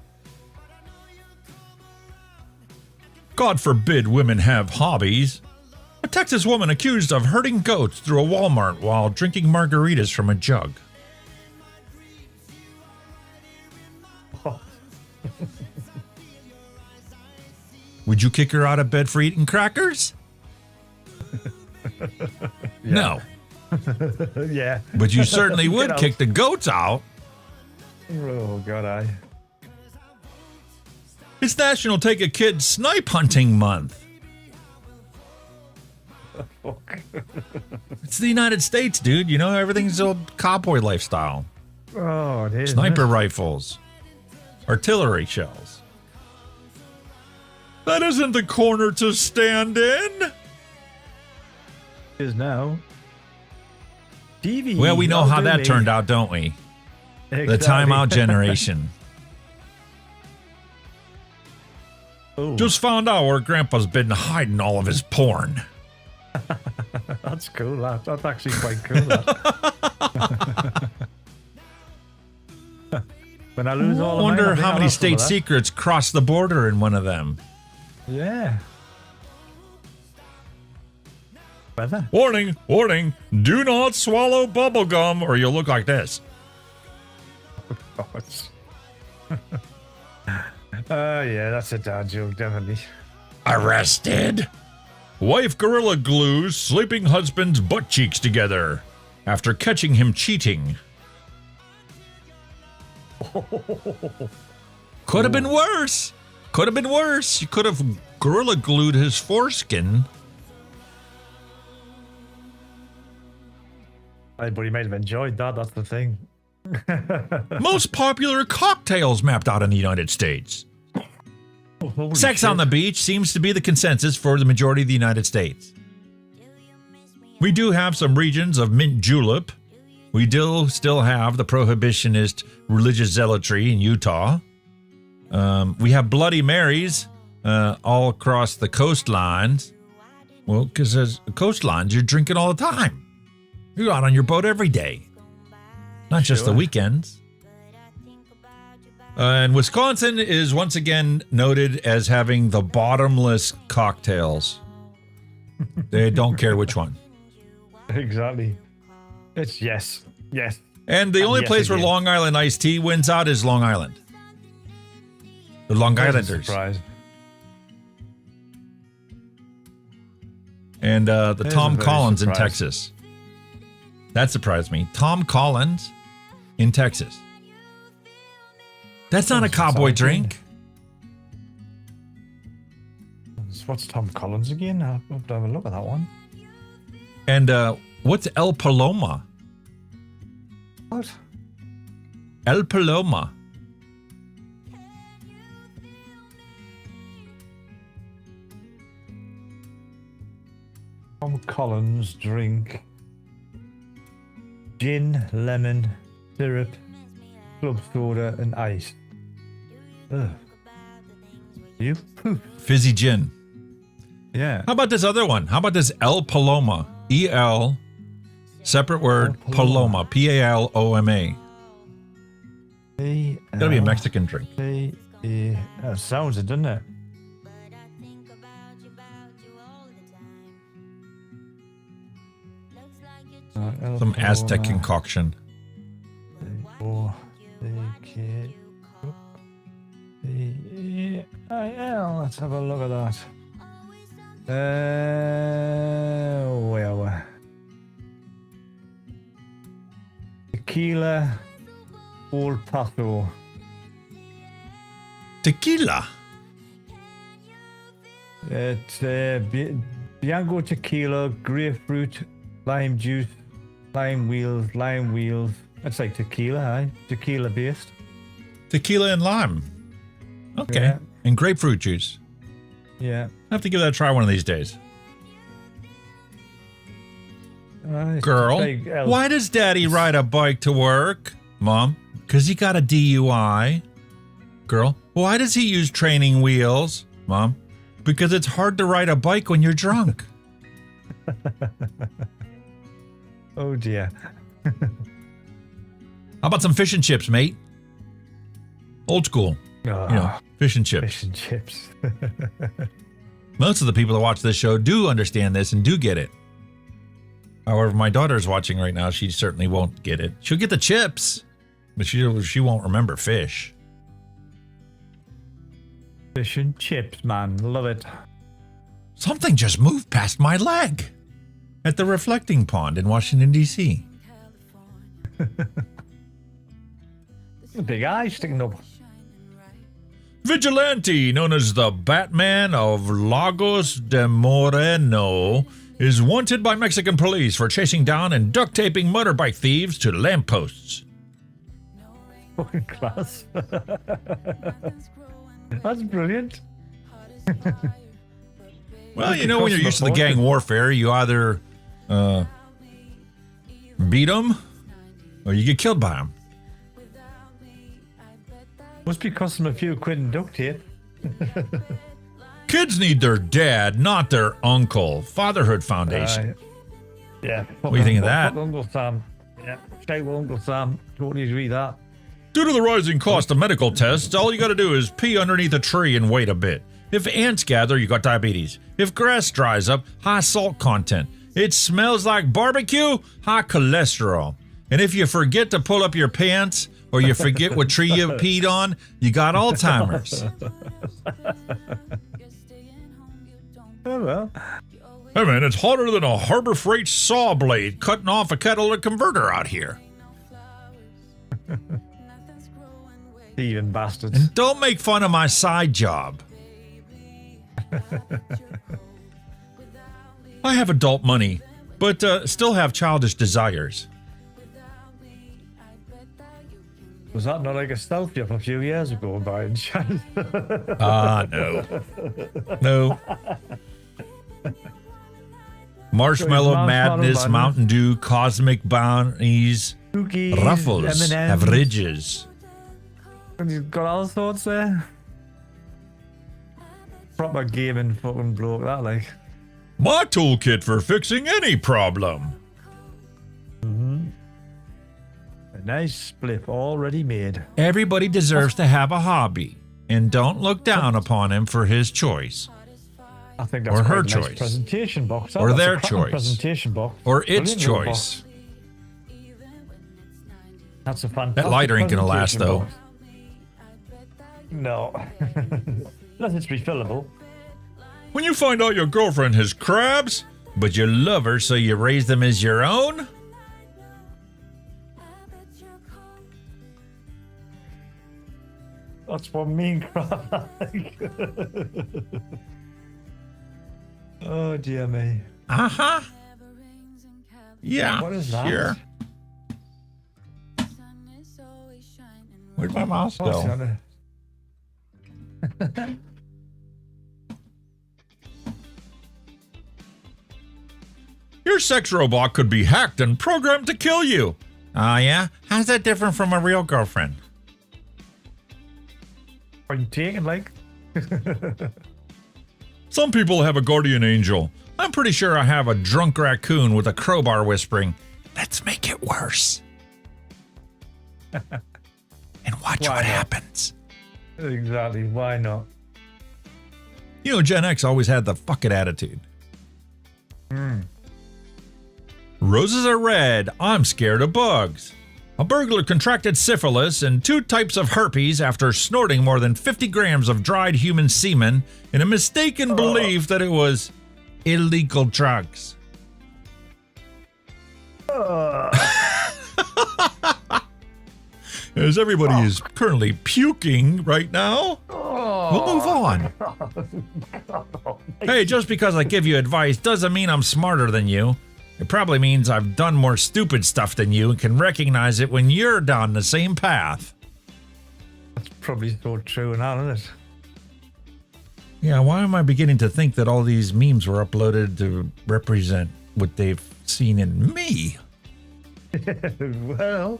God forbid women have hobbies. A Texas woman accused of herding goats through a Walmart while drinking margaritas from a jug. Would you kick her out of bed for eating crackers? No. Yeah. But you certainly would kick the goats out. Oh, God, It's National Take a Kid Snipe Hunting Month. Fuck. It's the United States, dude. You know, everything's a cowboy lifestyle. Oh, it is. Sniper rifles. Artillery shells. That isn't the corner to stand in. Is now. TV. Well, we know how that turned out, don't we? Exactly. The timeout generation. Ooh. Just found out where Grandpa's been hiding all of his porn. That's cool. That's actually quite cool. That. When I lose all I wonder of mine, how many state secrets cross the border in one of them. Yeah. Weather. Warning, warning, do not swallow bubble gum or you'll look like this. Yeah, that's a dad joke, definitely. Arrested. Wife gorilla glues sleeping husband's butt cheeks together after catching him cheating. Could have been worse. Could have been worse. You could have gorilla glued his foreskin. But he might have enjoyed that. That's the thing. Most popular cocktails mapped out in the United States. Sex on the beach seems to be the consensus for the majority of the United States. We do have some regions of mint julep. We do still have the prohibitionist religious zealotry in Utah. We have Bloody Marys all across the coastlines. Well, because there's coastlines, you're drinking all the time. You're out on your boat every day, not just the weekends. And Wisconsin is once again noted as having the bottomless cocktails. They don't care which one. Exactly. It's yes. And the only place where Long Island iced tea wins out is Long Island. The Long Islanders. Surprise. And the That is Tom a very Collins in surprise. Texas. That surprised me. Tom Collins in Texas. That's not a cowboy drink. What's Tom Collins again? I'll have to have a look at that one. And what's El Paloma? What? El Paloma. Tom Collins drink. Gin, lemon, syrup, club soda, and ice. Ugh. You? Fizzy gin. Yeah. How about this other one? How about this El Paloma? E-L, separate word, Paloma. P-A-L-O-M-A. That'll be a Mexican drink. That sounds it, doesn't it? Some Aztec concoction. Let's have a look at that. Well, tequila, Old Paso. Tequila. It's Bianco tequila, grapefruit, lime juice, lime wheels. That's like tequila, eh? Tequila based. Tequila and lime. Okay. Yeah. And grapefruit juice. Yeah. I have to give that a try one of these days. Girl, why does Daddy ride a bike to work? Mom, because he got a DUI. Girl, why does he use training wheels? Mom, because it's hard to ride a bike when you're drunk. Oh dear. How about some fish and chips, mate? Old school. Fish and chips. Fish and chips. Most of the people that watch this show do understand this and do get it. However, my daughter's watching right now. She certainly won't get it. She'll get the chips, but she won't remember fish. Fish and chips, man. Love it. Something just moved past my leg at the reflecting pond in Washington, D.C. A big eye sticking up. Vigilante, known as the Batman of Lagos de Moreno, is wanted by Mexican police for chasing down and duct taping motorbike thieves to lampposts. Fucking class. That's brilliant. Well, you know, when you're used to the gang warfare, you either beat them or you get killed by them. Must be costing them a few quid in duct tape. Kids need their dad, not their uncle. Fatherhood Foundation. Yeah. What do you think of that? Uncle Sam. Yeah. Straight with Uncle Sam. Totally agree with that. Due to the rising cost of medical tests, all you got to do is pee underneath a tree and wait a bit. If ants gather, you got diabetes. If grass dries up, high salt content. It smells like barbecue, high cholesterol. And if you forget to pull up your pants or you forget what tree you peed on, you got Alzheimer's. Oh, well. Hey, man, it's hotter than a Harbor Freight saw blade cutting off a catalytic converter out here. Thieving bastards. And don't make fun of my side job. I have adult money, but still have childish desires. Was that not like a stealth job a few years ago by any chance? No. No. Marshmallow Madness, Mountain Dew, Cosmic Bounties, Cookies, Ruffles, M&Ms. Beverages. And you've got all sorts there. Proper gaming fucking bloke, that like. My toolkit for fixing any problem. Mm-hmm. A nice spliff already made. Everybody deserves to have a hobby, and don't look down upon him for his choice. I think that's or quite her a nice choice. Presentation box. Or That's their a cracking choice. Presentation box. Or its Brilliant little choice. box. That's a fantastic. That lighter ain't gonna last, presentation though. box. No. Unless it's refillable. When you find out your girlfriend has crabs, but you love her so you raise them as your own? That's what mean crap like. Oh dear me. Uh-huh. Yeah, What is that? sure. Where'd my mouse go? Your sex robot could be hacked and programmed to kill you. Oh, yeah? How's that different from a real girlfriend? Are you taking like? Some people have a guardian angel. I'm pretty sure I have a drunk raccoon with a crowbar whispering, "Let's make it worse." And watch what happens. Exactly. Why not? You know, Gen X always had the fuck it attitude. Roses are red. I'm scared of bugs. A burglar contracted syphilis and 2 types of herpes after snorting more than 50 grams of dried human semen in a mistaken belief that it was illegal drugs. As everybody is currently puking right now, we'll move on. Hey, just because I give you advice doesn't mean I'm smarter than you. It probably means I've done more stupid stuff than you and can recognize it when you're down the same path. That's probably so true now, isn't it? Yeah, why am I beginning to think that all these memes were uploaded to represent what they've seen in me? Well.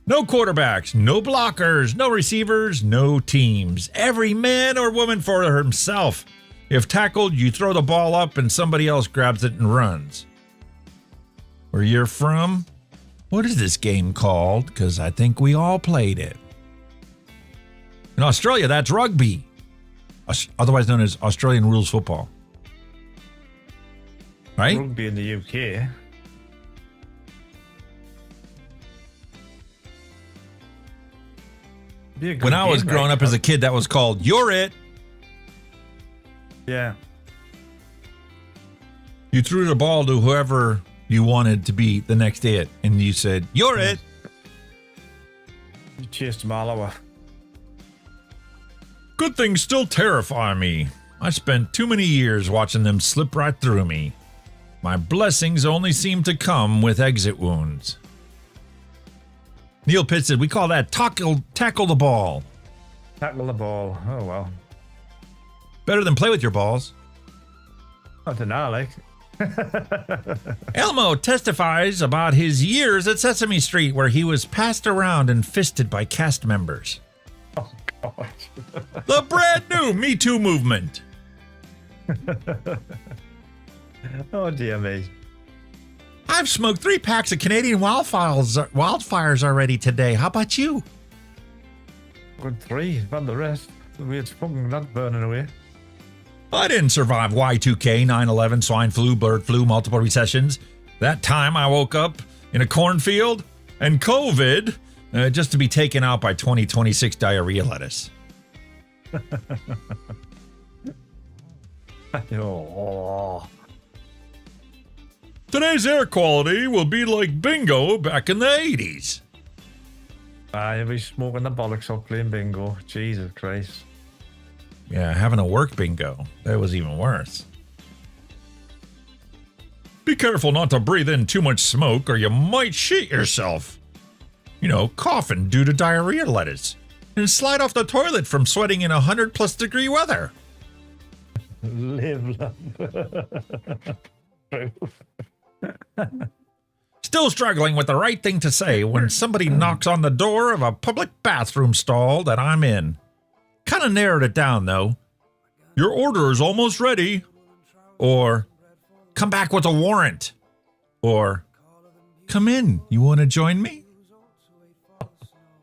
No quarterbacks, no blockers, no receivers, no teams. Every man or woman for himself. If tackled, you throw the ball up and somebody else grabs it and runs. Where you're from? What is this game called? Because I think we all played it. In Australia, that's rugby, otherwise known as Australian rules football. Right? Rugby in the UK. When I was growing up as a kid, that was called You're It. Yeah. You threw the ball to whoever you wanted to be the next it, and you said, You're it. You chased them all over. Good things still terrify me. I spent too many years watching them slip right through me. My blessings only seem to come with exit wounds. Neil Pitt said, we call that tackle the ball. Tackle the ball. Oh, well. Better than play with your balls. I don't know, like. Elmo testifies about his years at Sesame Street, where he was passed around and fisted by cast members. Oh, God. The brand new Me Too movement. Oh, dear me. I've smoked 3 packs of Canadian wildfires already today. How about you? Good 3, but the rest, it's fucking not burning away. I didn't survive Y2K, 9/11, swine flu, bird flu, multiple recessions. That time I woke up in a cornfield and COVID just to be taken out by 2026 diarrhea lettuce. Oh. Today's air quality will be like bingo back in the 80s. You'll be smoking the bollocks up playing bingo. Jesus Christ. Yeah, having a work bingo. That was even worse. Be careful not to breathe in too much smoke or you might shit yourself. You know, coughing due to diarrhea lettuce. And slide off the toilet from sweating in 100+ degree weather. Live True. Still struggling with the right thing to say when somebody knocks on the door of a public bathroom stall that I'm in. Kind of narrowed it down, though. Your order is almost ready. Or, come back with a warrant. Or, come in. You want to join me?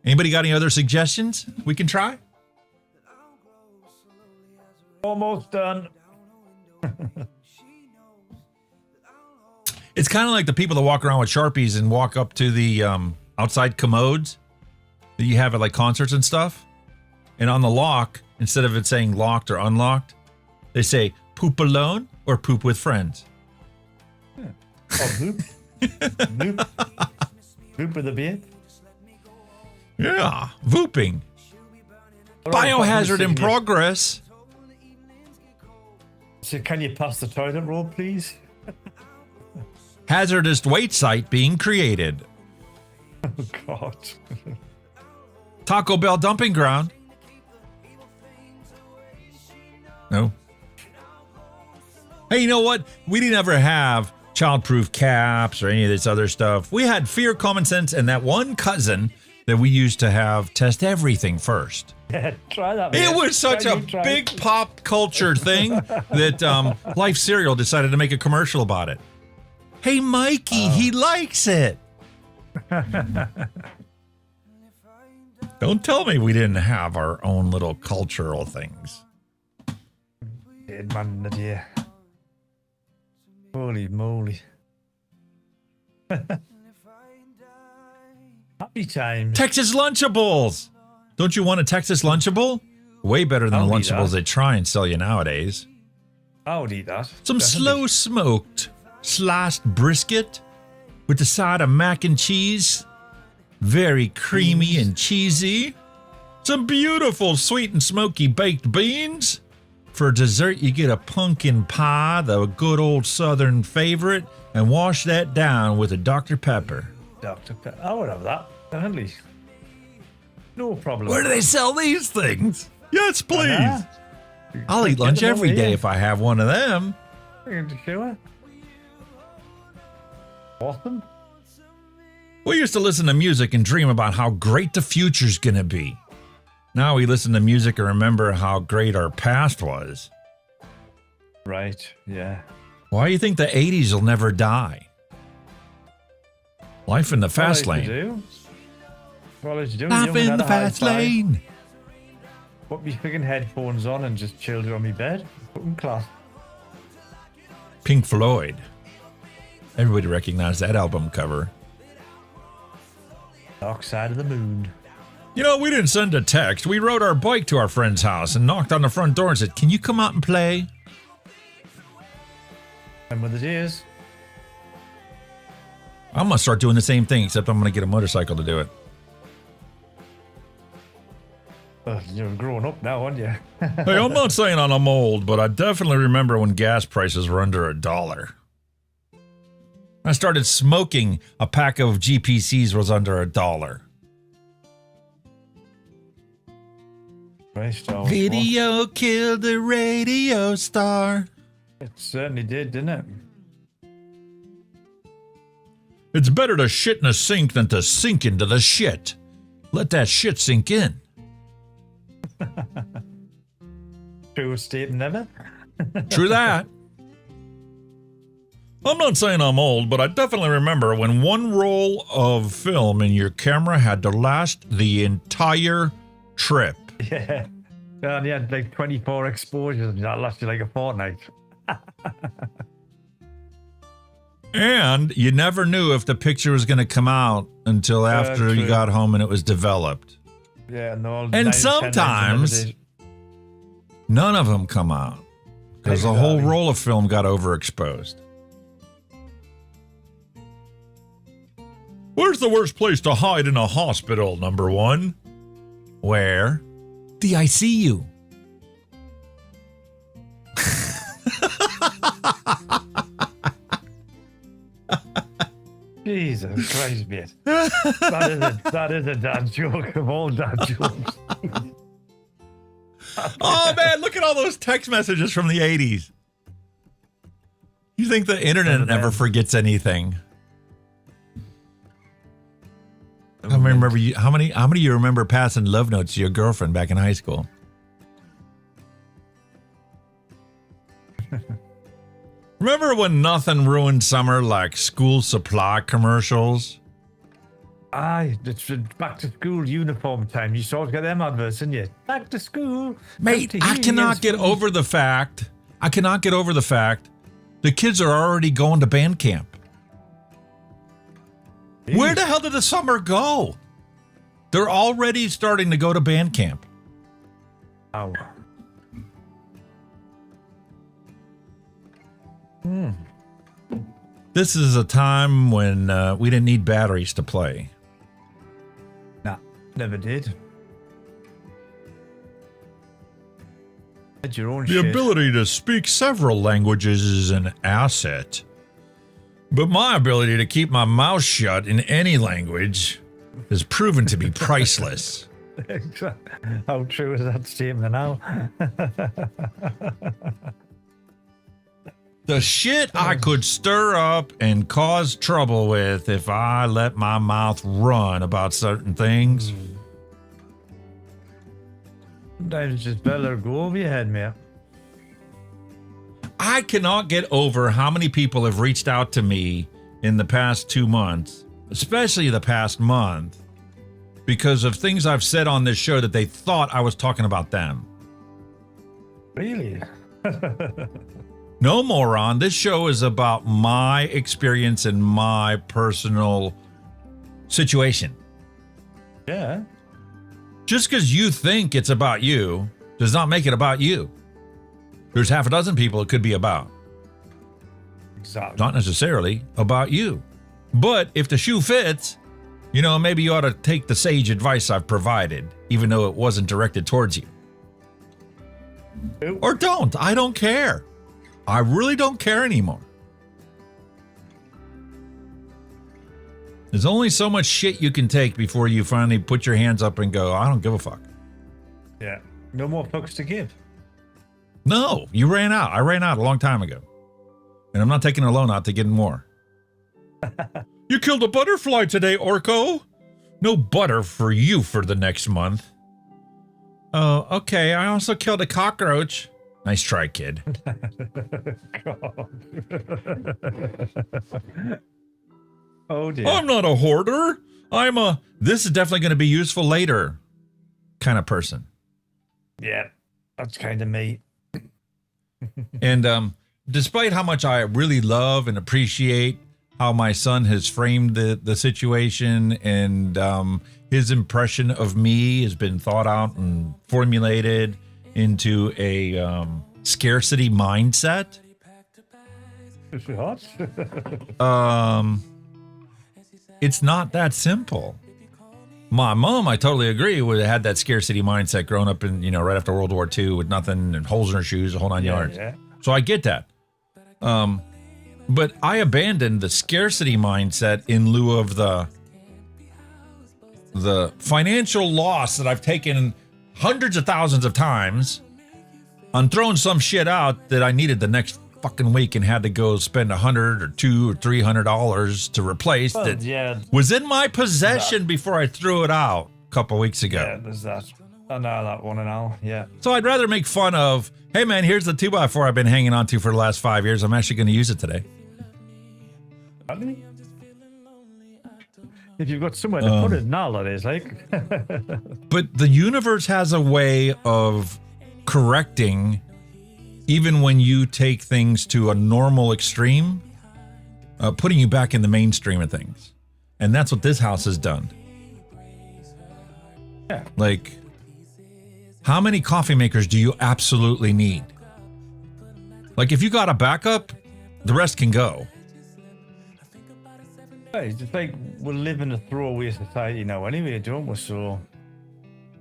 Anybody got any other suggestions we can try? Almost done. It's kind of like the people that walk around with Sharpies and walk up to the outside commodes that you have at like concerts and stuff. And on the lock, instead of it saying locked or unlocked, they say poop alone or poop with friends. Yeah. Oh, poop. Poop. Poop with a beard. Yeah, vooping. Biohazard in progress. So can you pass the toilet roll, please? Hazardous waste site being created. Oh, God. Taco Bell dumping ground. No. Hey, you know what? We didn't ever have childproof caps or any of this other stuff. We had Fear, Common Sense, and that one cousin that we used to have test everything first. Yeah, try that. It was such a big pop culture thing that Life Cereal decided to make a commercial about it. Hey, Mikey, he likes it. Don't tell me we didn't have our own little cultural things. Dead man, dear. Holy moly. Happy times. Texas Lunchables. Don't you want a Texas Lunchable? Way better than the I'll eat Lunchables that. they try and sell you nowadays. I would eat that. Some Definitely. slow smoked sliced brisket with a side of mac and cheese. Very creamy and cheesy. Some beautiful sweet and smoky baked beans. For dessert, you get a pumpkin pie, the good old Southern favorite, and wash that down with a Dr. Pepper. Dr. Pepper. I would have that. Definitely. No problem. Where do they sell these things? Yes, please. Uh-huh. I'll eat lunch them every over day here. if I have one of them. Sure. Awesome. We used to listen to music and dream about how great the future's gonna be. Now we listen to music and remember how great our past was. Right, yeah. Why do you think the 80s will never die? Life in the fast lane. Life in the fast lane. Put me freaking headphones on and just chilled on my bed. Fucking class. Pink Floyd. Everybody recognized that album cover. Dark Side of the Moon. You know, we didn't send a text. We rode our bike to our friend's house and knocked on the front door and said, "Can you come out and play?" Remember the days? I'm going to start doing the same thing, except I'm going to get a motorcycle to do it. You're growing up now, aren't you? Hey, I'm not saying I'm old, but I definitely remember when gas prices were under $1. I started smoking, a pack of GPCs was under $1. Video killed the radio star. It certainly did, didn't it? It's better to shit in a sink than to sink into the shit. Let that shit sink in. True statement ever. True that. I'm not saying I'm old, but I definitely remember when one roll of film in your camera had to last the entire trip. Yeah. And you had like 24 exposures and that lasted like a fortnight. And you never knew if the picture was going to come out until after you got home and it was developed. Yeah, and sometimes none of them come out because the whole roll of film got overexposed. Where's the worst place to hide in a hospital, number one? Where? The ICU. Jesus Christ, mate. That is a dad joke of all dad jokes. Oh, man, look at all those text messages from the 80s. You think the internet never forgets anything? I remember how many of you remember passing love notes to your girlfriend back in high school? Remember when nothing ruined summer like school supply commercials? Aye, it's back to school uniform time. You saw get them adverts, didn't you? Back to school. Mate, I cannot get over the fact. The kids are already going to band camp. Where the hell did the summer go? They're already starting to go to band camp. Oh. This is a time when we didn't need batteries to play. Nah, never did. Had your own shit. The ability to speak several languages is an asset. But my ability to keep my mouth shut in any language has proven to be priceless. How true is that statement now? The shit I could stir up and cause trouble with if I let my mouth run about certain things. Sometimes it's just better go over your head, mate. I cannot get over how many people have reached out to me in the past 2 months, especially the past month, because of things I've said on this show that they thought I was talking about them. Really? No, moron. This show is about my experience and my personal situation. Yeah. Just because you think it's about you does not make it about you. There's half a dozen people it could be about. Exactly. Not necessarily about you. But if the shoe fits, you know, maybe you ought to take the sage advice I've provided, even though it wasn't directed towards you. Or don't. I don't care. I really don't care anymore. There's only so much shit you can take before you finally put your hands up and go, I don't give a fuck. Yeah. No more fucks to give. No, you ran out. I ran out a long time ago. And I'm not taking a loan out to get more. You killed a butterfly today, Orko. No butter for you for the next month. Oh, okay. I also killed a cockroach. Nice try, kid. Oh, dear. I'm not a hoarder. I'm a, this is definitely going to be useful later kind of person. Yeah, that's kind of me. And despite how much I really love and appreciate how my son has framed the situation and his impression of me has been thought out and formulated into a scarcity mindset. It's not that simple. My mom, I totally agree, would have had that scarcity mindset growing up in, right after World War II with nothing and holes in her shoes, the whole 9 yards. Yeah. So I get that. But I abandoned the scarcity mindset in lieu of the financial loss that I've taken hundreds of thousands of times on throwing some shit out that I needed the next fucking week and had to go spend $100 or $200 or $300 to replace was in my possession before I threw it out a couple weeks ago. Yeah, there's that. I know that one and all. Yeah. So I'd rather make fun of, hey man, here's the 2x4 I've been hanging on to for the last 5 years. I'm actually going to use it today. If you've got somewhere to put it now, that is like. But the universe has a way of correcting even when you take things to a normal extreme, putting you back in the mainstream of things. And that's what this house has done. Yeah. Like, how many coffee makers do you absolutely need? Like, if you got a backup, the rest can go. It's just like we live in a throwaway society now anyway, don't we? So.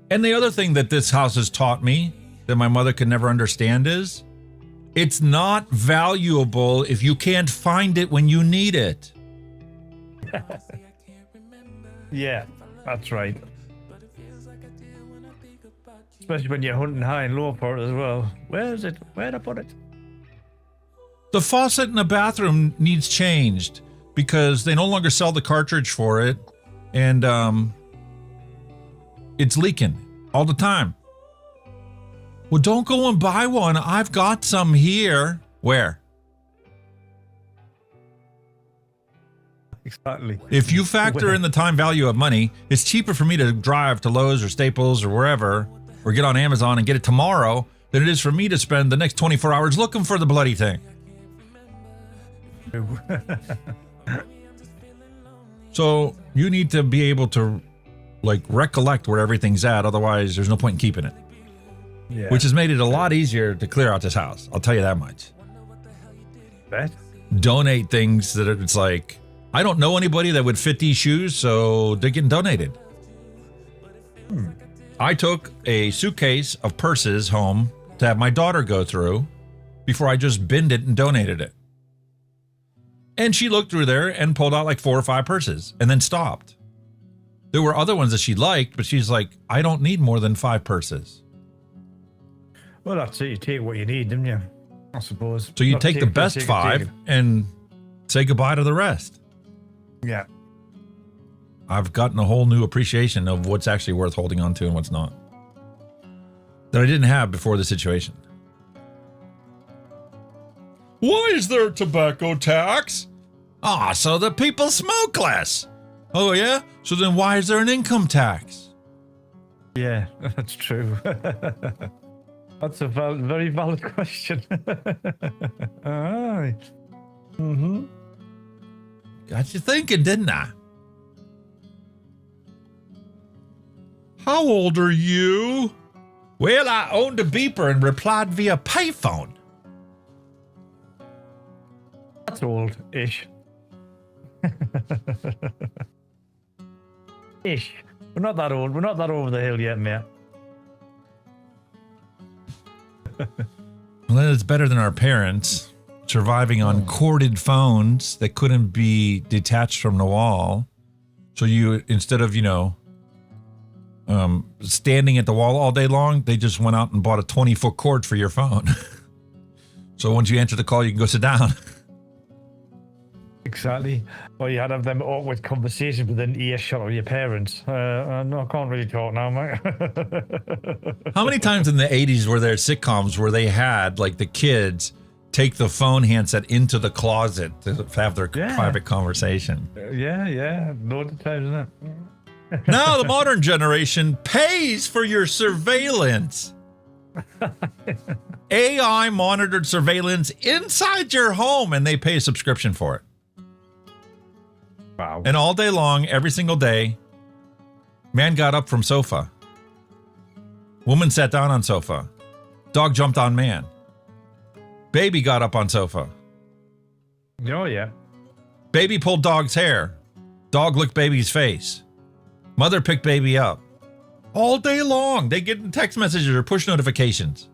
And the other thing that this house has taught me that my mother could never understand is, it's not valuable if you can't find it when you need it. Yeah, that's right. Especially when you're hunting high and low for it as well. Where is it? Where'd I put it? The faucet in the bathroom needs changed because they no longer sell the cartridge for it, and it's leaking all the time. Well, don't go and buy one. I've got some here. Where? Exactly. If you factor in the time value of money, it's cheaper for me to drive to Lowe's or Staples or wherever, or get on Amazon and get it tomorrow than it is for me to spend the next 24 hours looking for the bloody thing. So you need to be able to recollect where everything's at. Otherwise, there's no point in keeping it. Yeah. Which has made it a lot easier to clear out this house. I'll tell you that much. Bet. Donate things that it's like, I don't know anybody that would fit these shoes, so they're getting donated. I took a suitcase of purses home to have my daughter go through before I just binned it and donated it. And she looked through there and pulled out like 4 or 5 purses and then stopped. There were other ones that she liked, but she's like, I don't need more than 5 purses. Well, that's it. You take what you need, don't you? I suppose. So you take the best 5 and say goodbye to the rest. Yeah. I've gotten a whole new appreciation of what's actually worth holding on to and what's not. That I didn't have before the situation. Why is there tobacco tax? So the people smoke less. Oh yeah? So then why is there an income tax? Yeah, that's true. That's a very valid question. Aye. Mm-hmm. Got you thinking, didn't I? How old are you? Well, I owned a beeper and replied via payphone. That's old-ish. Ish. We're not that old. We're not that over the hill yet, mate. Well, it's better than our parents surviving on corded phones that couldn't be detached from the wall. So you, instead of, standing at the wall all day long, they just went out and bought a 20-foot cord for your phone. So once you answer the call, you can go sit down. Exactly. Or you had to have them awkward conversations within earshot of your parents. No, I can't really talk now, mate. How many times in the 80s were there sitcoms where they had, the kids take the phone handset into the closet to have their private conversation? Yeah. Loads of times, isn't it? Now the modern generation pays for your surveillance. AI monitored surveillance inside your home, and they pay a subscription for it. Wow. And all day long, every single day, Man got up from sofa. Woman sat down on sofa. Dog jumped on man. Baby got up on sofa. Oh, yeah. Baby pulled dog's hair. Dog licked baby's face. Mother picked baby up. All day long, they get text messages or push notifications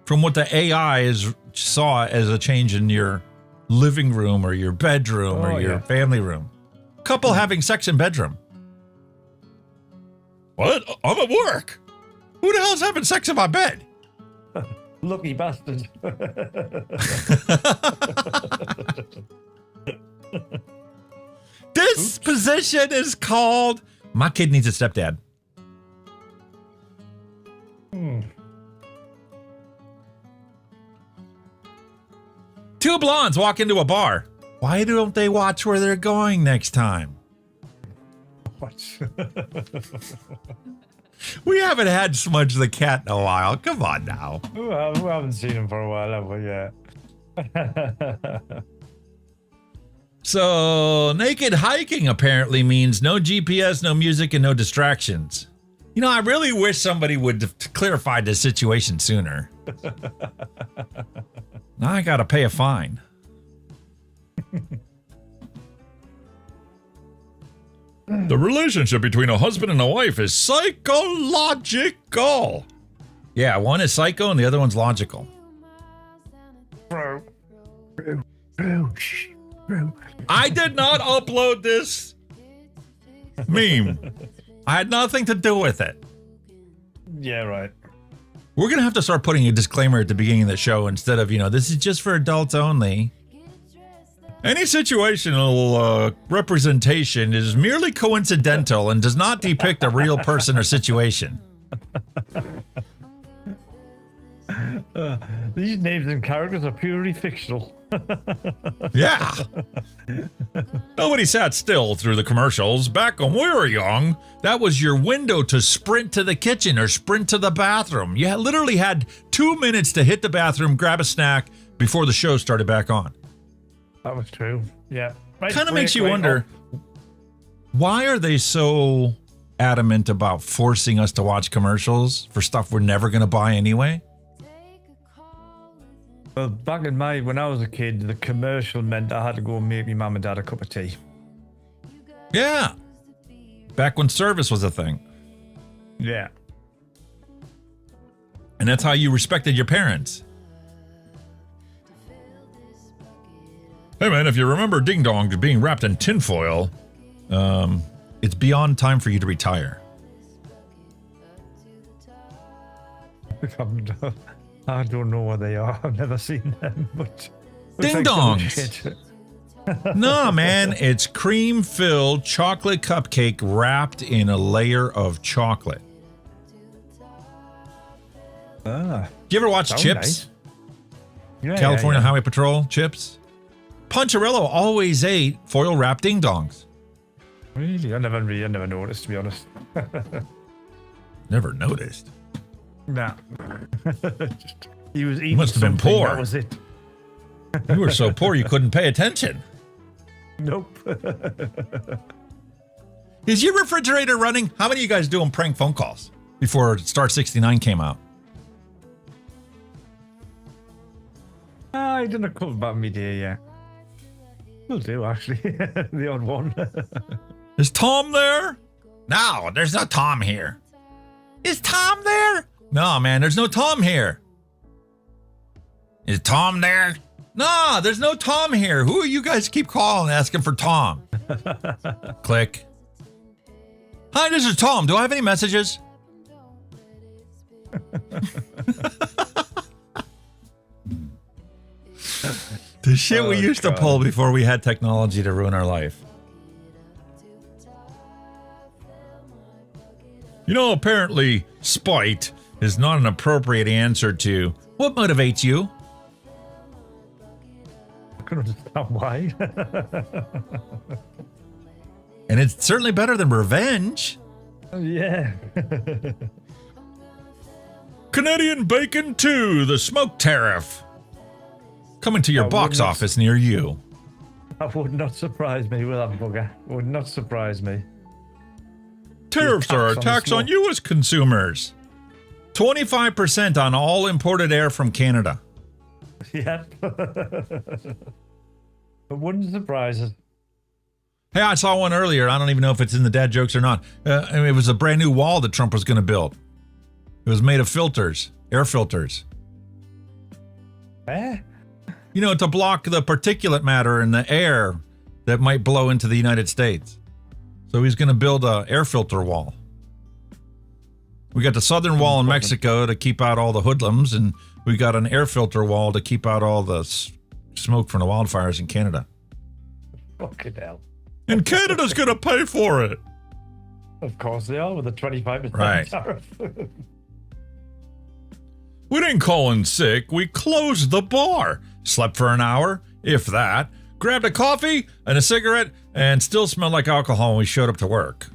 from what the AI saw as a change in your living room or your bedroom or your family room. Couple having sex in bedroom. What? I'm at work. Who the hell's having sex in my bed? Lucky bastard. This position is called my kid needs a stepdad. Two blondes walk into a bar. Why don't they watch where they're going next time? What? We haven't had Smudge the cat in a while. Come on now. Well, we haven't seen him for a while, have we? Yeah. So, naked hiking apparently means no GPS, no music, and no distractions. You know, I really wish somebody would clarify this situation sooner. Now I gotta pay a fine. The relationship between a husband and a wife is psychological. Yeah, one is psycho and the other one's logical. Bro. I did not upload this meme. I had nothing to do with it. Yeah, right. We're going to have to start putting a disclaimer at the beginning of the show instead of, this is just for adults only. Any situational representation is merely coincidental and does not depict a real person or situation. These names and characters are purely fictional. Yeah. Nobody sat still through the commercials. Back when we were young, that was your window to sprint to the kitchen or sprint to the bathroom. You literally had 2 minutes to hit the bathroom, grab a snack before the show started back on. That was true. Yeah. Right, kind of makes you wonder, why are they so adamant about forcing us to watch commercials for stuff we're never going to buy anyway? Well, back in when I was a kid, the commercial meant I had to go and make my mum and dad a cup of tea. Yeah. Back when service was a thing. Yeah. And that's how you respected your parents. Hey man, if you remember Ding Dong being wrapped in tinfoil, it's beyond time for you to retire. I don't know what they are. I've never seen them, but Ding Dongs. No, man, it's cream-filled chocolate cupcake wrapped in a layer of chocolate. Do you ever watch Chips? Nice. California Highway Patrol, Chips? Poncherello always ate foil-wrapped Ding Dongs. Really? I never noticed, to be honest. Never noticed? Nah. He was eating. You must have been poor. That was it. You were so poor you couldn't pay attention. Nope. Is your refrigerator running? How many of you guys doing prank phone calls before Star 69 came out? I didn't come about me day, yeah. Will do, actually. The odd one. Is Tom there? No, there's no Tom here. Is Tom there? No, man, there's no Tom here. Is Tom there? No, there's no Tom here. Who are you guys keep calling asking for Tom? Click. Hi, this is Tom. Do I have any messages? The shit we used to pull before we had technology to ruin our life. You know, apparently, spite is not an appropriate answer to what motivates you. I can understand why. And it's certainly better than revenge. Yeah. Canadian Bacon 2, the smoke tariff. Coming to your box office near you. That would not surprise me with that bugger. Would not surprise me. Tariffs are a tax on you as consumers. 25% on all imported air from Canada. Yeah. It wouldn't surprise us. Hey, I saw one earlier. I don't even know if it's in the dad jokes or not. It was a brand new wall that Trump was going to build. It was made of filters, air filters. Eh? You know, to block the particulate matter in the air that might blow into the United States. So he's going to build a air filter wall. We got the southern wall in Mexico to keep out all the hoodlums, and we got an air filter wall to keep out all the smoke from the wildfires in Canada. Fucking hell. And Canada's going to pay for it. Of course they are, with a 25% Right. tariff. We didn't call in sick. We closed the bar. Slept for an hour, if that. Grabbed a coffee and a cigarette, and still smelled like alcohol when we showed up to work.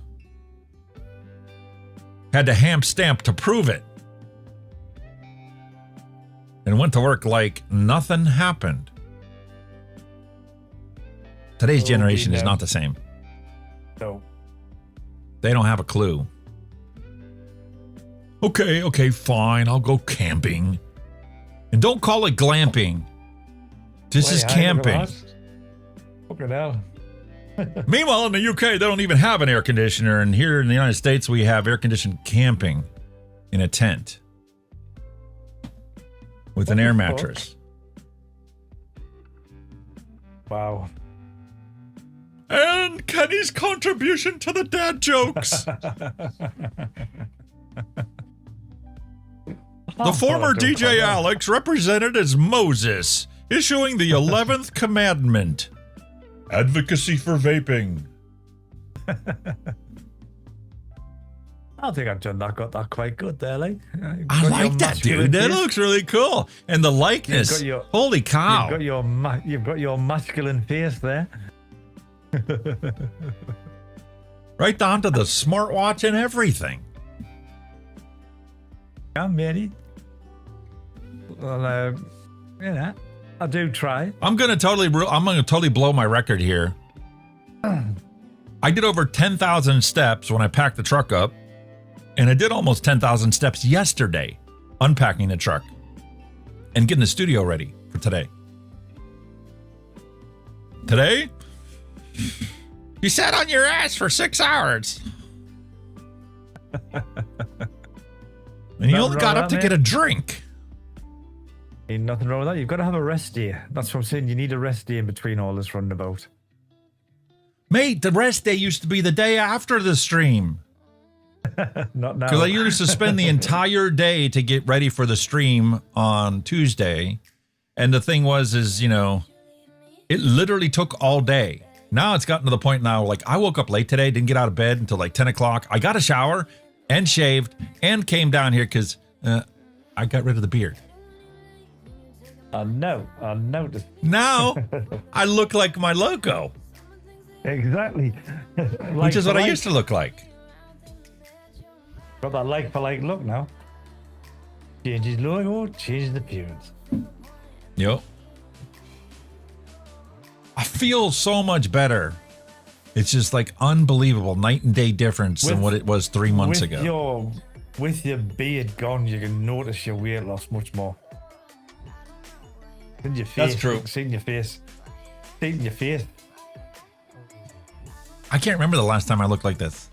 Had to ham stamp to prove it. And went to work like nothing happened. Today's generation is not the same. No. They don't have a clue. Okay, fine. I'll go camping. And don't call it glamping. This is camping. Fucking hell. Meanwhile, in the UK, they don't even have an air conditioner. And here in the United States, we have air-conditioned camping in a tent with an air mattress. Wow. And Kenny's contribution to the dad jokes. The former DJ Alex, represented as Moses, issuing the 11th commandment. Advocacy for vaping. I think I've got that quite good there, like. I like that, dude. That looks really cool. And the likeness. Holy cow. You've got your masculine face there. Right down to the smartwatch and everything. Yeah, matey. Well, you know, I do try. I'm gonna totally blow my record here. I did over 10,000 steps when I packed the truck up, and I did almost 10,000 steps yesterday, unpacking the truck and getting the studio ready for today. Today, you sat on your ass for 6 hours. And you only got up to get a drink. Ain't nothing wrong with that. You've got to have a rest day. That's what I'm saying. You need a rest day in between all this running about. Mate, the rest day used to be the day after the stream. Not now. Because I used to spend the entire day to get ready for the stream on Tuesday. And the thing was, you know, it literally took all day. Now it's gotten to the point now, like, I woke up late today, didn't get out of bed until like 10 o'clock. I got a shower and shaved and came down here because I got rid of the beard. I noticed. Now I look like my logo. Exactly. Which is what I used to look like. Got that like for like look now. Changes logo, changes appearance. Yep. I feel so much better. It's just like unbelievable night and day difference than what it was 3 months ago. With your beard gone, you can notice your weight loss much more. In your face. That's true. See in your face. See in your face. I can't remember the last time I looked like this.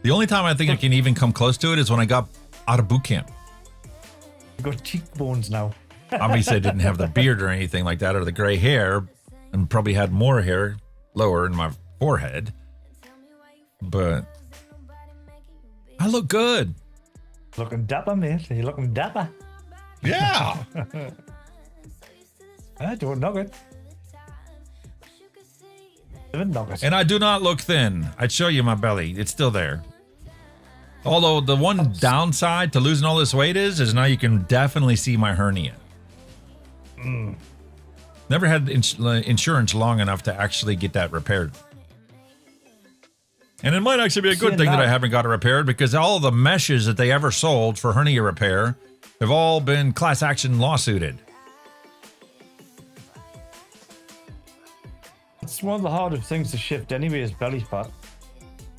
The only time I think I can even come close to it is when I got out of boot camp. You got cheekbones now. Obviously, I didn't have the beard or anything like that, or the gray hair, and probably had more hair lower in my forehead. But I look good. Looking dapper, mate. You're looking dapper. Yeah. I don't knock it. And I do not look thin. I'd show you my belly. It's still there. Although the one downside to losing all this weight is now you can definitely see my hernia. Never had insurance long enough to actually get that repaired. And it might actually be a good thing that I haven't got it repaired, because all the meshes that they ever sold for hernia repair have all been class action lawsuited. It's one of the hardest things to shift anyway, is belly fat.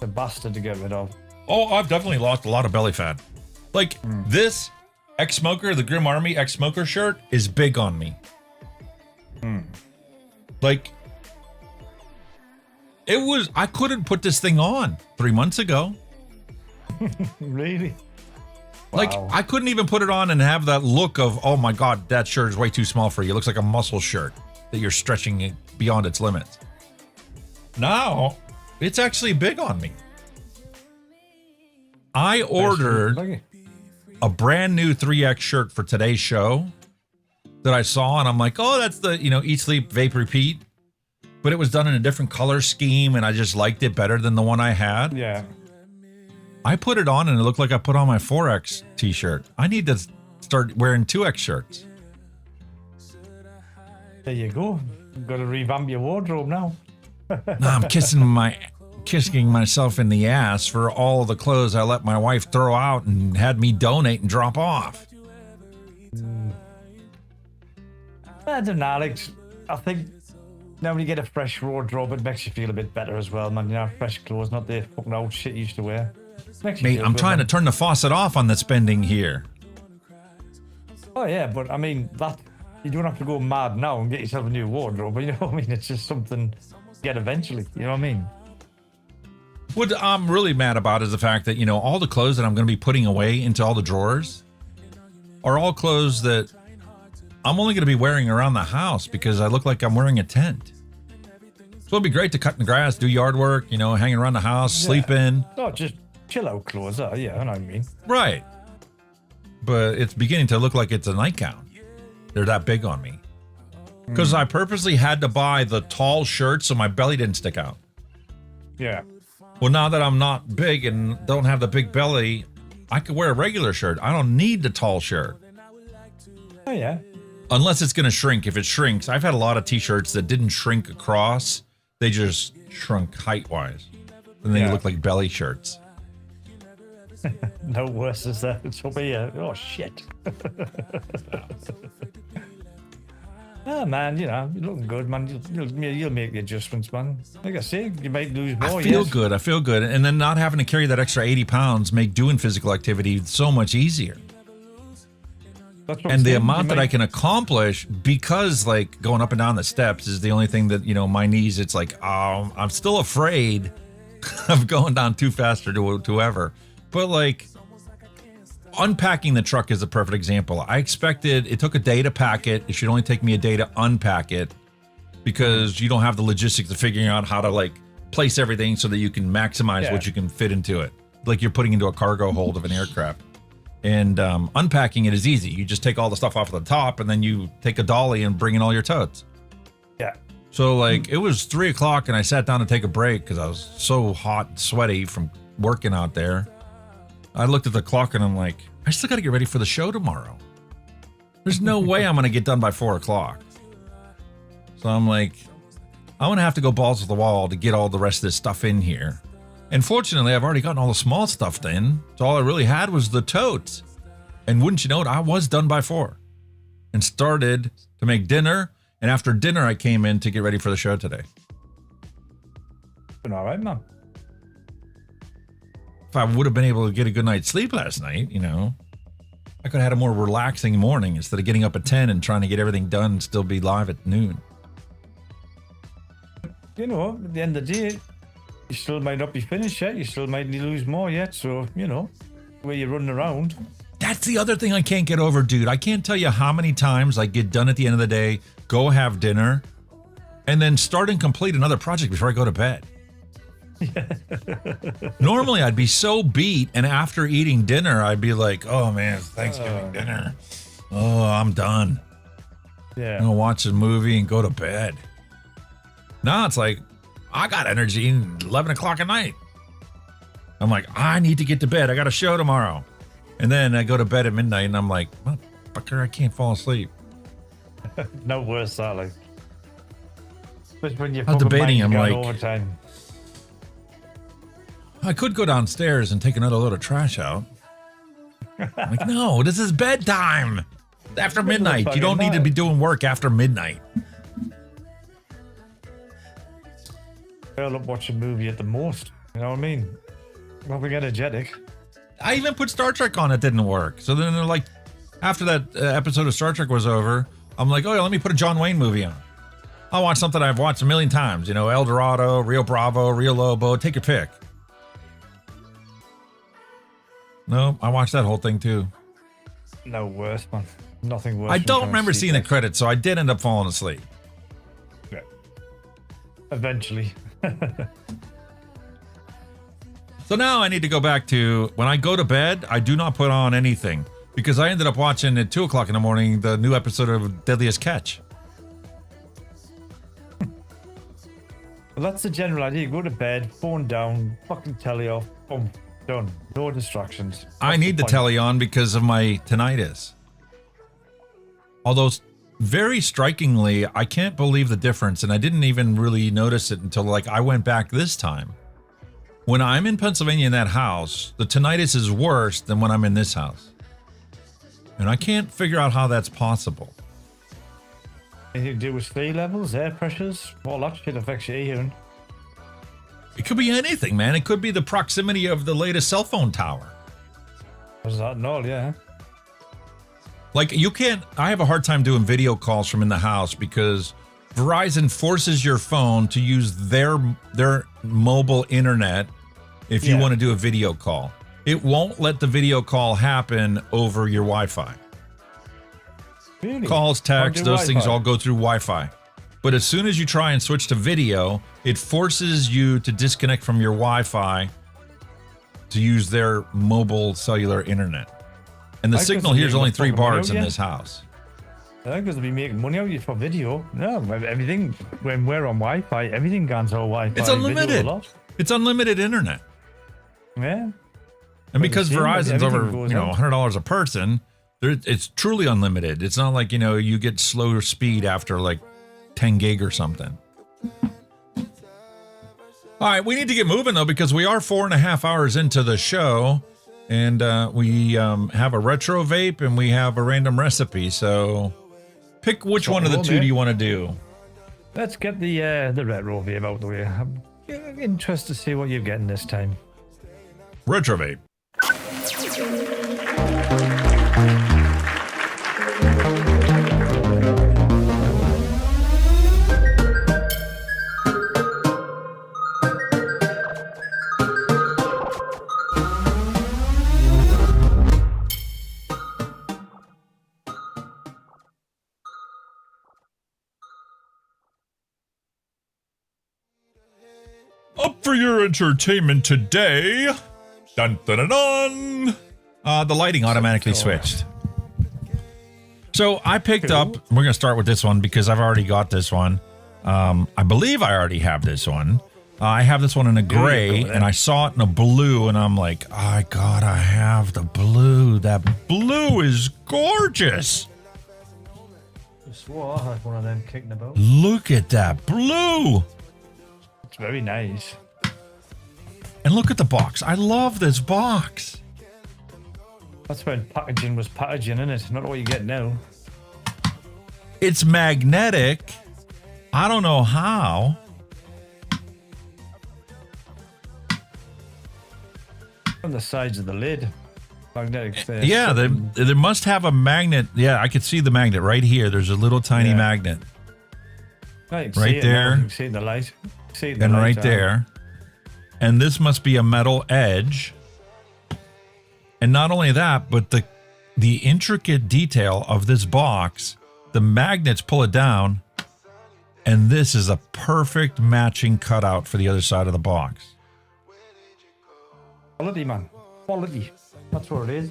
a bastard to get rid of. Oh, I've definitely lost a lot of belly fat. Like this ex-smoker, the Grim Army ex-smoker shirt is big on me. Like I couldn't put this thing on 3 months ago. Really? Like Wow. I couldn't even put it on and have that look of, oh my God, that shirt is way too small for you. It looks like a muscle shirt that you're stretching it beyond its limits. Now it's actually big on me. I ordered a brand new 3X shirt for today's show that I saw, and I'm like, oh, that's the, Eat, Sleep, Vape, Repeat. But it was done in a different color scheme, and I just liked it better than the one I had. Yeah. I put it on, and it looked like I put on my 4X t-shirt. I need to start wearing 2X shirts. There you go. You've got to revamp your wardrobe now. Now I'm kissing myself in the ass for all the clothes I let my wife throw out and had me donate and drop off. I don't know, Alex. I think now when you get a fresh wardrobe, it makes you feel a bit better as well, man. Fresh clothes, not the fucking old shit you used to wear. Mate, I'm trying to turn the faucet off on the spending here. Oh yeah, but I mean that you don't have to go mad now and get yourself a new wardrobe. But you know what I mean? It's just something to get eventually. You know what I mean? What I'm really mad about is the fact that, all the clothes that I'm going to be putting away into all the drawers are all clothes that I'm only going to be wearing around the house because I look like I'm wearing a tent. So it'd be great to cut in the grass, do yard work, hanging around the house, sleep in. No, just chill out clothes. Yeah, I know what I mean. Right. But it's beginning to look like it's a nightgown. They're that big on me. Because I purposely had to buy the tall shirt so my belly didn't stick out. Yeah. Well, now that I'm not big and don't have the big belly, I could wear a regular shirt. I don't need the tall shirt. Oh, yeah. Unless it's going to shrink. If it shrinks, I've had a lot of t-shirts that didn't shrink across. They just shrunk height-wise. And they look like belly shirts. No worse is that. It's over here. Oh, shit. Oh, man, you're looking good, man. You'll make the adjustments, man. Like I say, you might lose more. I feel good. And then not having to carry that extra 80 pounds make doing physical activity so much easier. And the amount that I can accomplish, because like going up and down the steps is the only thing that, my knees, it's like, I'm still afraid of going down too fast or to ever. But like unpacking the truck is a perfect example. I expected, it took a day to pack it. It should only take me a day to unpack it because you don't have the logistics of figuring out how to like place everything so that you can maximize what you can fit into it. Like you're putting into a cargo hold of an aircraft. And unpacking it is easy. You just take all the stuff off the top and then you take a dolly and bring in all your totes. Yeah. So like it was 3:00 and I sat down to take a break because I was so hot and sweaty from working out there. I looked at the clock and I'm like, I still got to get ready for the show tomorrow. There's no way I'm going to get done by 4:00. So I'm like, I'm going to have to go balls to the wall to get all the rest of this stuff in here. And fortunately, I've already gotten all the small stuff in. So all I really had was the totes. And wouldn't you know it, I was done by 4 and started to make dinner. And after dinner, I came in to get ready for the show today. All right, man. If I would have been able to get a good night's sleep last night, I could have had a more relaxing morning instead of getting up at 10 and trying to get everything done and still be live at noon. At the end of the day, you still might not be finished yet. You still might lose more yet. So, where you're running around. That's the other thing I can't get over, dude. I can't tell you how many times I get done at the end of the day, go have dinner, and then start and complete another project before I go to bed. Normally, I'd be so beat, and after eating dinner, I'd be like, oh, man, it's Thanksgiving dinner. Oh, I'm done. Yeah. I'm going to watch a movie and go to bed. Now it's like, I got energy 11 o'clock at night. I'm like, I need to get to bed. I got a show tomorrow. And then I go to bed at midnight and I'm like, motherfucker, I can't fall asleep. No worse, Sally. But when you're I was debating, I'm like, overtime. I could go downstairs and take another load of trash out. I'm like, no, this is bedtime. After midnight. You don't need to be doing work after midnight. Curl up, watch a movie at the most. You know what I mean? Nothing energetic. I even put Star Trek on, it didn't work. So then they're like, after that episode of Star Trek was over, I'm like, oh yeah, let me put a John Wayne movie on. I'll watch something I've watched a million times. You know, El Dorado, Rio Bravo, Rio Lobo, take your pick. No, I watched that whole thing too. No worse, man. Nothing worse. I don't remember seeing the credits, so I did end up falling asleep. Yeah. Eventually. So now I need to go back to, when I go to bed, I do not put on anything. Because I ended up watching at 2 o'clock in the morning the new episode of Deadliest Catch. Well, that's the general idea. You go to bed, phone down, fucking telly off, boom, done. No distractions. I need the telly on because of my tinnitus. Although, very strikingly, I can't believe the difference, and I didn't even really notice it until like I went back this time. When I'm in Pennsylvania in that house, the tinnitus is worse than when I'm in this house. And I can't figure out how that's possible. Anything to do with sea levels, air pressures, all that shit affects your hearing. It could be anything, man. It could be the proximity of the latest cell phone tower. Was that and all, yeah. Like, you can't, I have a hard time doing video calls from in the house because Verizon forces your phone to use their mobile internet if you want to do a video call. It won't let the video call happen over your Wi-Fi. Really? Calls, texts, those Wi-Fi. things all go through Wi-Fi. But as soon as you try and switch to video, it forces you to disconnect from your Wi-Fi to use their mobile cellular internet. And the signal here is only 3 bars in this house. I think because they'll be making money out of you for video. No, everything, when we're on Wi-Fi, everything goes on Wi-Fi. It's unlimited. It's unlimited internet. Yeah. And because Verizon's over, goes you know, out. $100 a person, it's truly unlimited. It's not like, you know, you get slower speed after like 10 gig or something. All right, we need to get moving though, because we are 4.5 hours into the show, and we have a retro vape and we have a random recipe. So pick which one of the two do you want to do? Let's get the retro vape out of the way. I'm interested to see what you're getting this time. Retro vape. Up for your entertainment today. Dun dun dun dun. The lighting automatically switched. So I picked up, we're going to start with this one because I've already got this one. I believe I already have this one. I have this one in a gray and I saw it in a blue and I'm like, I gotta have the blue. That blue is gorgeous. I swore I had one of them kicking about. Look at that blue. It's very nice. And look at the box. I love this box. That's when packaging was packaging, isn't it? Not what you get now. It's magnetic. I don't know how. On the sides of the lid. Magnetic there. Yeah, there must have a magnet. Yeah, I could see the magnet right here. There's a little tiny magnet. Right there. You You can see it in the light. See it in the And light, right there. And this must be a metal edge. And not only that, but the intricate detail of this box, the magnets pull it down, and this is a perfect matching cutout for the other side of the box. Quality, man. Quality. That's what it is.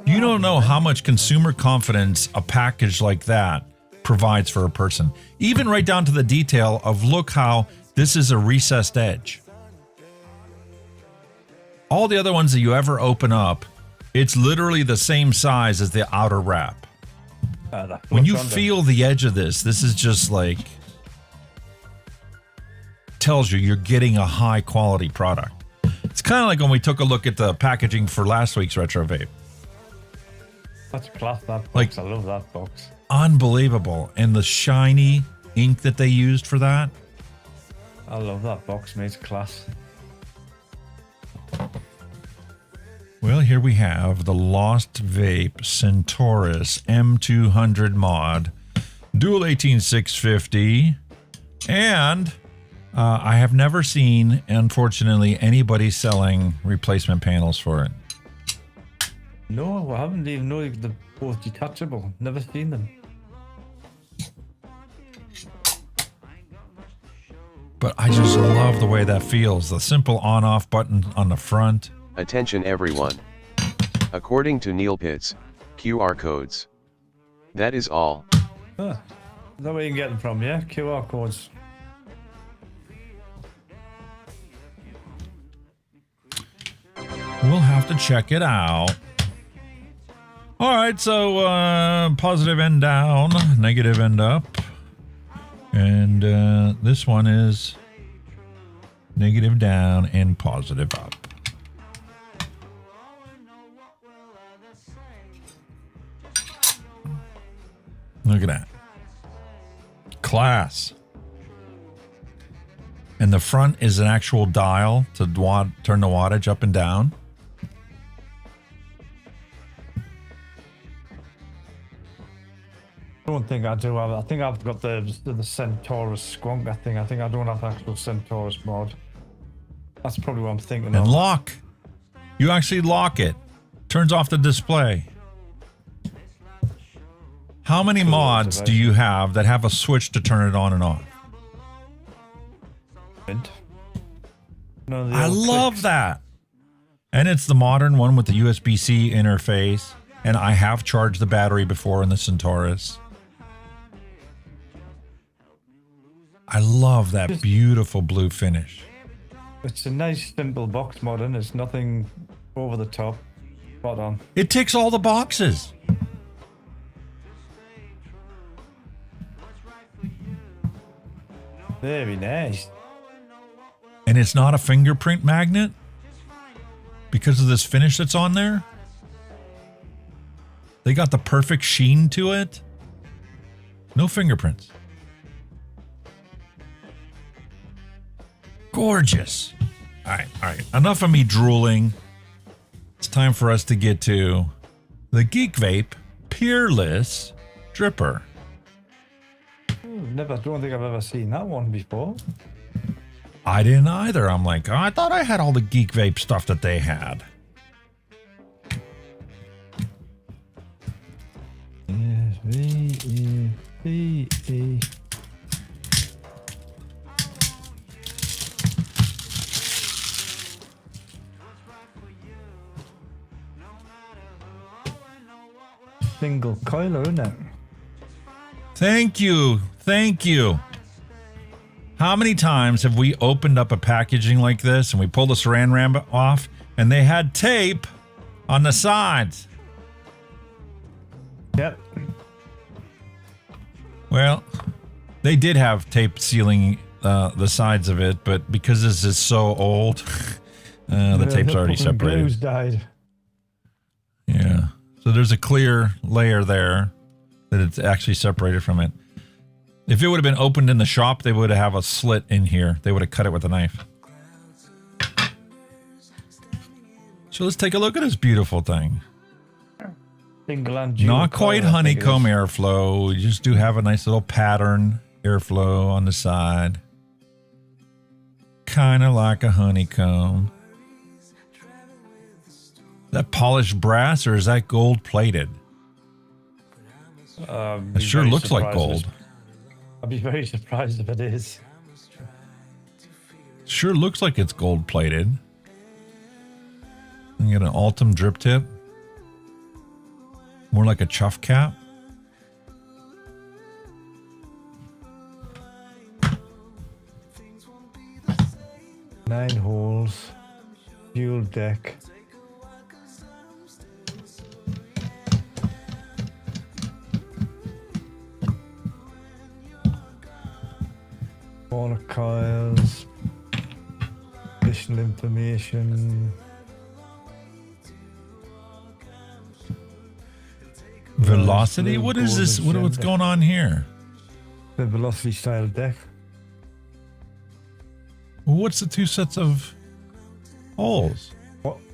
You don't know how much consumer confidence a package like that provides for a person. Even right down to the detail of look how this is a recessed edge. All the other ones that you ever open up, it's literally the same size as the outer wrap. When you feel the edge of this is just like, tells you you're getting a high quality product. It's kind of like when we took a look at the packaging for last week's Retro Vape. That's class, that box. Like, I love that box. Unbelievable. And the shiny ink that they used for that. I love that box, mate. It's class. Well, here we have the Lost Vape Centaurus M200 mod, dual 18650, and I have never seen, unfortunately, anybody selling replacement panels for it. No, I haven't even known they're both detachable. Never seen them. But I just love the way that feels. The simple on-off button on the front. Attention everyone. According to Neil Pitts, QR codes. That is all. Huh. Is that where you can get them from, yeah? QR codes. We'll have to check it out. All right, so positive end down, negative end up. And this one is negative down and positive up. Look at that. Class. And the front is an actual dial to turn the wattage up and down. I don't think I do have. I think I've got the Centaurus squonk. I think I don't have the actual Centaurus mod. That's probably what I'm thinking And of. lock. You actually lock it. Turns off the display. How many mods do you have that have a switch to turn it on and off? I love that. And it's the modern one with the USB-C interface. And I have charged the battery before in the Centaurus. I love that beautiful blue finish. It's a nice, simple box mod, and it's nothing over the top. Spot on. It ticks all the boxes. Very nice. And it's not a fingerprint magnet because of this finish that's on there. They got the perfect sheen to it. No fingerprints. Gorgeous. All right. Enough of me drooling. It's time for us to get to the Geek Vape Peerless Dripper. I don't think I've ever seen that one before. I didn't either. I'm like, oh, I thought I had all the Geek Vape stuff that they had. V-E-V-E. Single coiler, isn't it? Thank you. How many times have we opened up a packaging like this and we pulled the saran wrap off and they had tape on the sides? Yep. Well, they did have tape sealing the sides of it, but because this is so old, the tape's already separated. Glue's died. Yeah. So there's a clear layer there that it's actually separated from it. If it would have been opened in the shop, they would have a slit in here. They would have cut it with a knife. So let's take a look at this beautiful thing. Not quite honeycomb airflow. You just do have a nice little pattern airflow on the side. Kind of like a honeycomb. Is that polished brass or is that gold plated? It sure looks like gold. I'd be very surprised if it is. Sure looks like it's gold plated. You get an Ultim drip tip. More like a chuff cap. Nine holes. Fuel deck. All coils. Additional information. Velocity? What is this? What's going on here? The velocity style deck. What's the two sets of holes?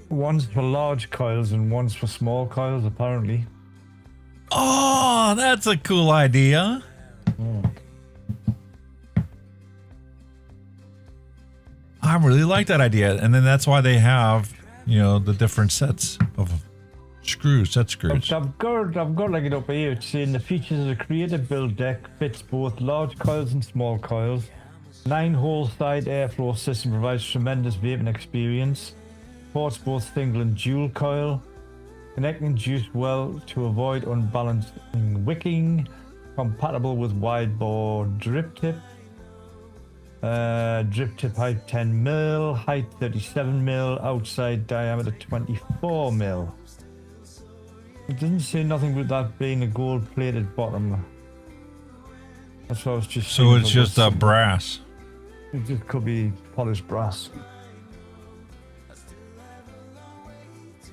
One's for large coils and one's for small coils, apparently. Oh, that's a cool idea. I really like that idea. And then that's why they have, you know, the different sets of screws, set screws. I've got like it up here. It's saying the features of the creative build deck fits both large coils and small coils. 9-hole side airflow system provides tremendous vaping experience. Supports both single and dual coil. Connecting juice well to avoid unbalanced wicking. Compatible with wide bore drip tip. Drip tip height 10 mil, height 37 mil, outside diameter 24 mil. It doesn't say nothing about that being a gold plated bottom. That's what I was just So it's just a brass. It just could be polished brass.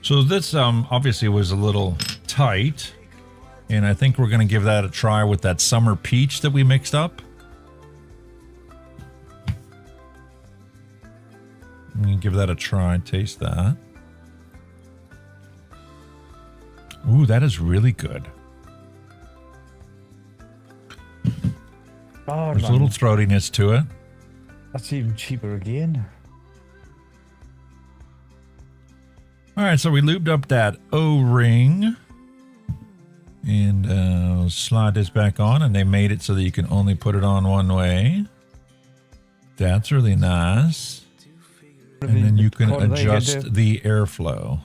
So this obviously was a little tight, and I think we're going to give that a try with that summer peach that we mixed up. I'm going to give that a try, taste that. Ooh, that is really good. Oh, there's a little throatiness to it. That's even cheaper again. All right, so we lubed up that O-ring. And slide this back on, and they made it so that you can only put it on one way. That's really nice. And then you can adjust the airflow.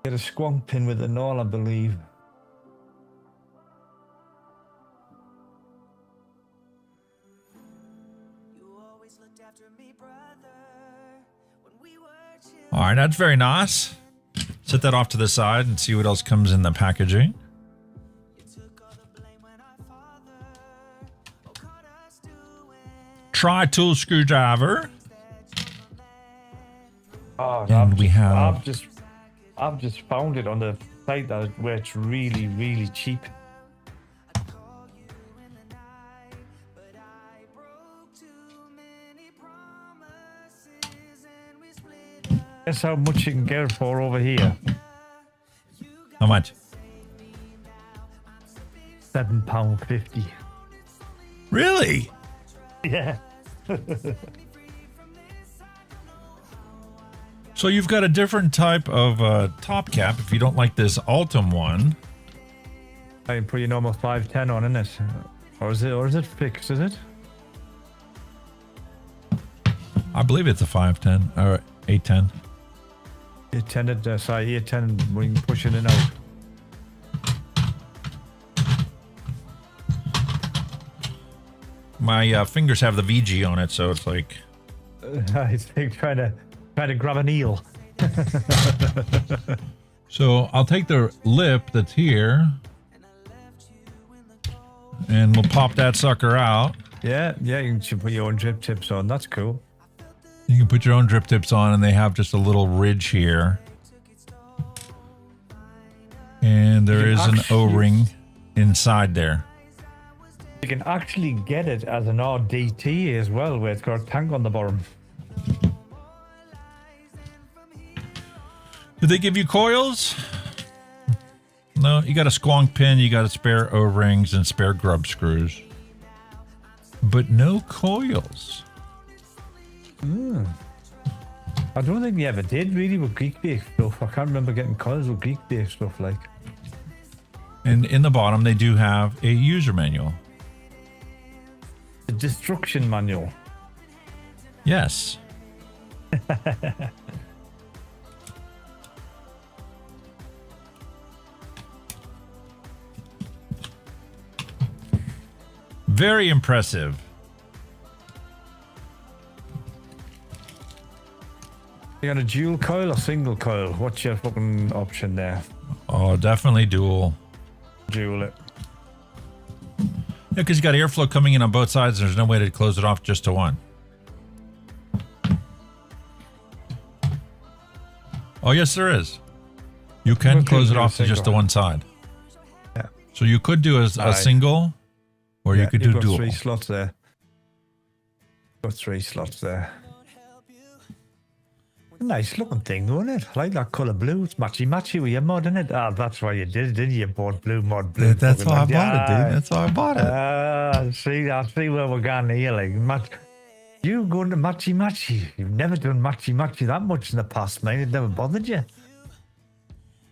Get a squonk pin with it and all, I believe. All right, that's very nice. Set that off to the side and see what else comes in the packaging. Tri-tool screwdriver. Oh, and we have. I've just found it on the site where it's really, really cheap. Guess how much you can get it for over here. How much? £7.50. Really? Yeah. So you've got a different type of top cap if you don't like this Ultim one. I can put your normal 510 on, isn't it? Or is it fixed, is it? I believe it's a 510 or 810. 810, sorry, 810, we can push it in and out. My fingers have the VG on it, so it's like... It's like trying to grab an eel. So I'll take the lip that's here, and we'll pop that sucker out. Yeah, you can put your own drip tips on. That's cool. You can put your own drip tips on, and they have just a little ridge here. And there is an O-ring inside there. You can actually get it as an RDT as well, where it's got a tank on the bottom. Did they give you coils? No, you got a squonk pin, you got a spare O-rings and spare grub screws. But no coils. I don't think they ever did really with Geek-based stuff. I can't remember getting coils with Geek-based stuff like. And in the bottom, they do have a user manual. The destruction manual. Yes. Very impressive. You got a dual coil or single coil? What's your fucking option there? Oh, definitely dual. Dual it. Yeah, because you got airflow coming in on both sides. There's no way to close it off just to one. Oh, yes, there is. You can close it off to just to one side. Yeah. So you could do a single, or you could do dual. 3 slots there. Got 3 slots there. Nice looking thing, though, isn't it? I like that colour blue. It's matchy with your mod, isn't it? Ah, that's why you did it, didn't you? You bought blue mod. Blue. That's why I bought it, dude. That's why I bought it. I see where we're going here. Like, you going to matchy. You've never done matchy that much in the past, mate. It never bothered you.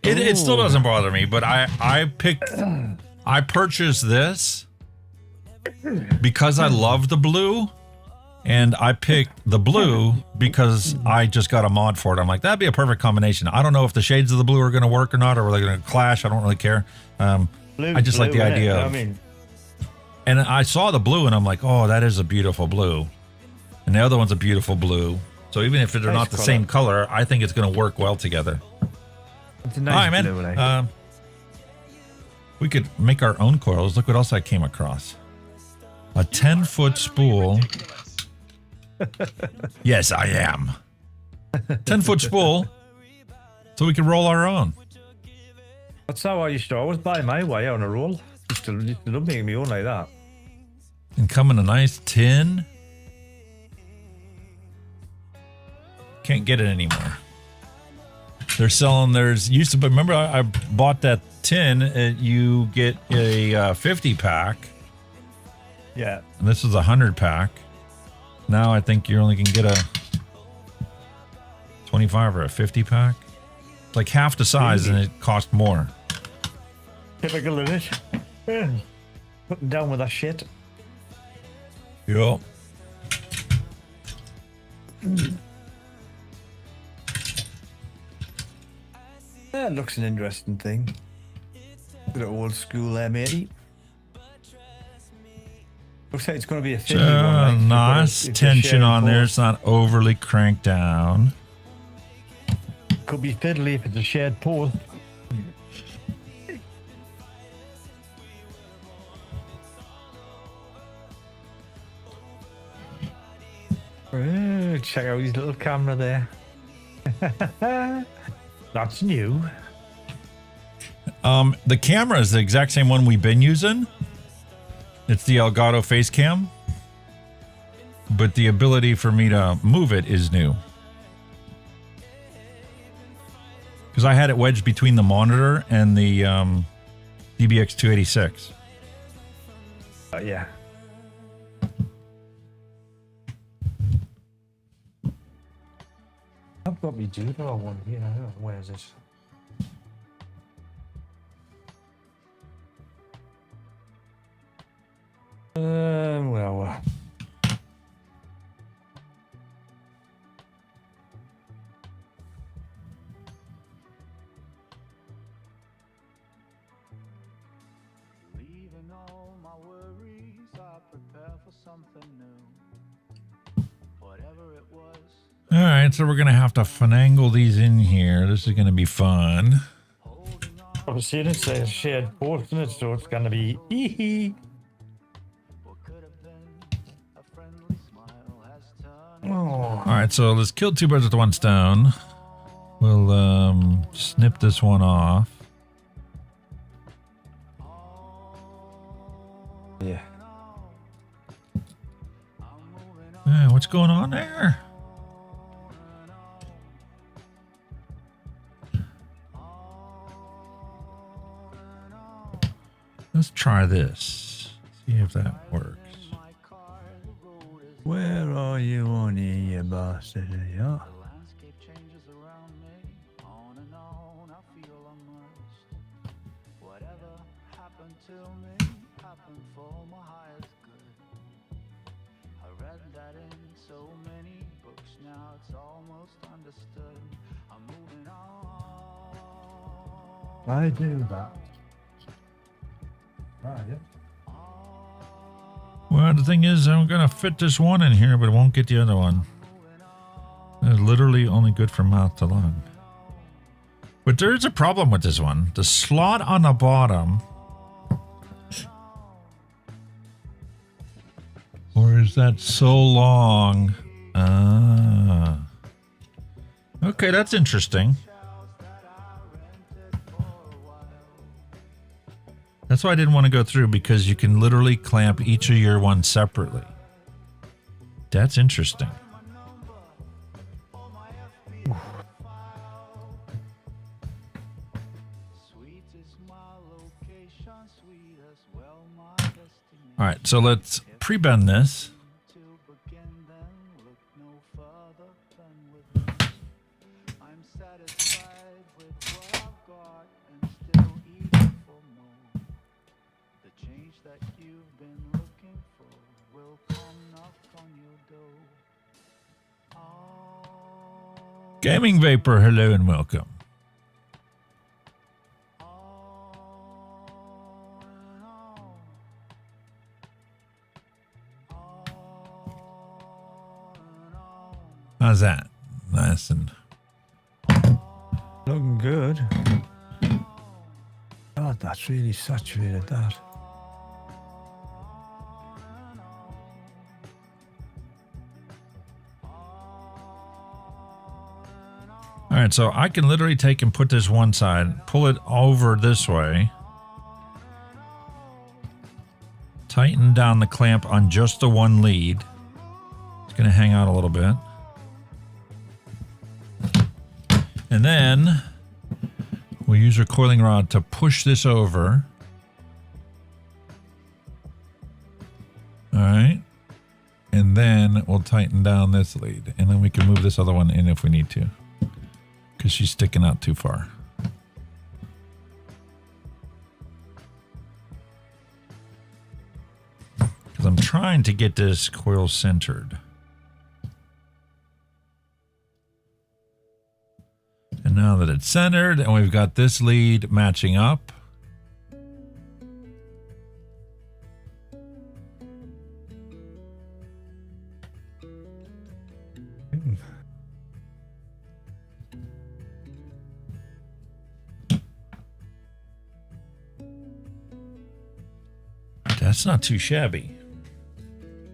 It still doesn't bother me, but I purchased this because I love the blue. And I picked the blue because I just got a mod for it. I'm like, that'd be a perfect combination. I don't know if the shades of the blue are going to work or not, or they're going to clash. I don't really care. I just like the idea of, and I saw the blue and I'm like, oh, that is a beautiful blue. And the other one's a beautiful blue. So even if they're not the same color, I think it's going to work well together. It's a nice blue, man. We could make our own coils. Look what else I came across. A 10-foot spool. Yes, I am. 10-foot spool, so we can roll our own. That's how I used to always buy my way on a roll. Used to love making me own like that. And come in a nice tin. Can't get it anymore. They're selling theirs. Used to, but remember I bought that tin. You get a 50 pack. Yeah. And this is a 100 pack. Now I think you only can get a 25 or a 50 pack. It's like half the size and it costs more. Typical of it. Putting down with that shit. Yup. That looks an interesting thing. Bit of old school there, matey. Looks like it's going to be a 50 one. Nice tension on there. It's not overly cranked down. Could be fiddly if it's a shared pole. Oh, check out his little camera there. That's new. The camera is the exact same one we've been using. It's the Elgato face cam, but the ability for me to move it is new. Because I had it wedged between the monitor and the DBX 286. Yeah. I've got me Judo one here. Where is it? Well. Leaving all my worries, I prepare for something new. Whatever it was. All right, so we're going to have to finagle these in here. This is going to be fun. Obviously, it says shared port in it, so it's going to be hee. All right, so let's kill 2 birds with 1 stone. We'll snip this one off. Yeah. What's going on there? Let's try this. See if that works. Where are you on here, you bastard? Yeah. I do that. Ah, yeah. Well, the thing is, I'm going to fit this one in here, but it won't get the other one. It's literally only good for mouth to lung. But there is a problem with this one. The slot on the bottom. Or is that so long? Okay, that's interesting. That's why I didn't want to go through, because you can literally clamp each of your ones separately. That's interesting. All right, so let's pre-bend this. Gaming Vapor, hello and welcome. How's that? Nice and looking good. God, that's really saturated, that. all right, so I can literally take and put this one side, pull it over this way, tighten down the clamp on just the one lead. It's going to hang out a little bit. And then we'll use our coiling rod to push this over. All right. And then we'll tighten down this lead. And then we can move this other one in if we need to, because she's sticking out too far. Because I'm trying to get this coil centered. And now that it's centered and we've got this lead matching up, that's not too shabby.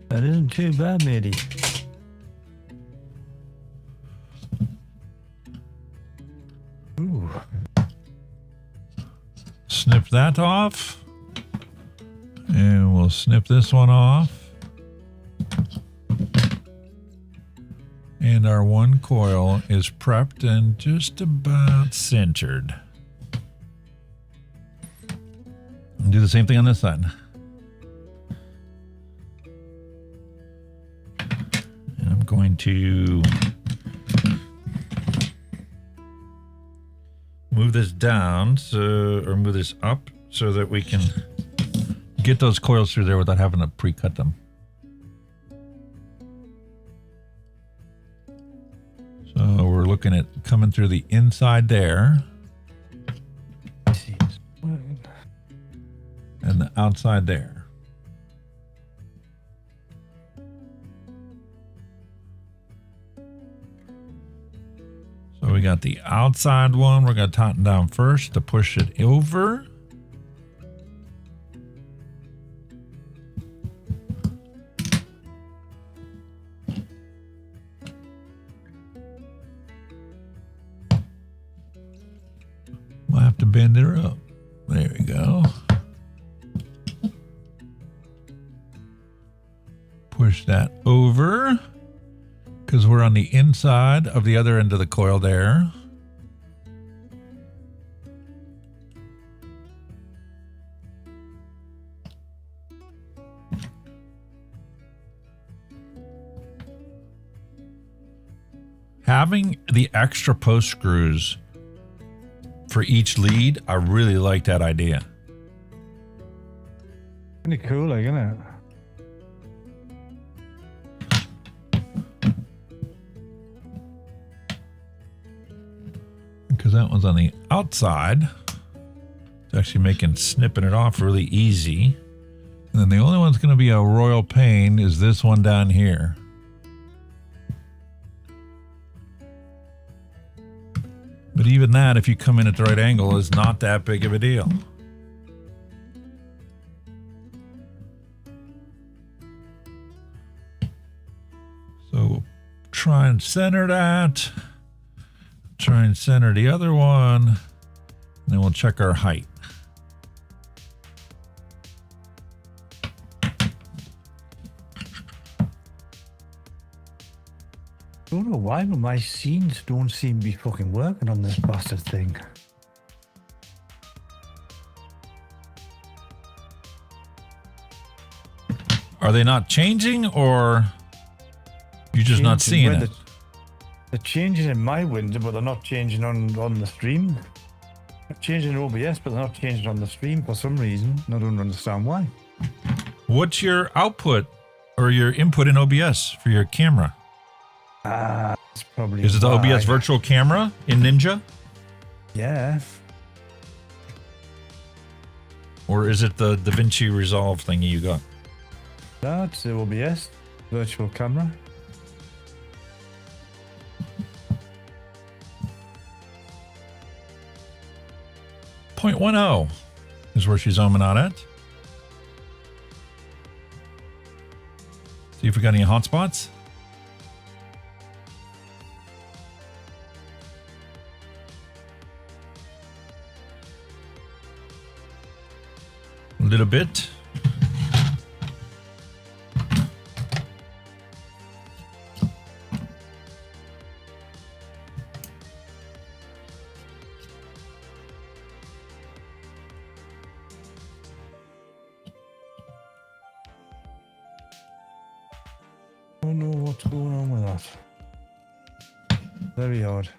That isn't too bad, matey. Ooh. Snip that off. And we'll snip this one off. And our one coil is prepped and just about centered. And do the same thing on this side. And I'm going to move this down, or move this up so that we can get those coils through there without having to pre-cut them. So we're looking at coming through the inside there. And the outside there. So we got the outside one. We're going to tighten down first to push it over. We'll have to bend her up. There we go. Push that over, because we're on the inside of the other end of the coil there. Having the extra post screws for each lead, I really like that idea. Pretty cool, like, isn't it? Because that one's on the outside. It's actually making snipping it off really easy. And then the only one's going to be a royal pain is this one down here. But even that, if you come in at the right angle, is not that big of a deal. So we'll try and center that. Try and center the other one, and then we'll check our height. I don't know why, but my scenes don't seem to be fucking working on this bastard thing. Are they not changing, or you're just not seeing it? They're changing in my window, but they're not changing on the stream. They're changing in OBS, but they're not changing on the stream for some reason. I don't understand why. What's your output or your input in OBS for your camera? It's probably. Is it the OBS virtual camera in Ninja? Yeah. Or is it the DaVinci Resolve thingy you got? That's the OBS virtual camera. .10 is where she's zooming out at. See if we got any hotspots. A little bit. I don't know what's going on with that. Very odd.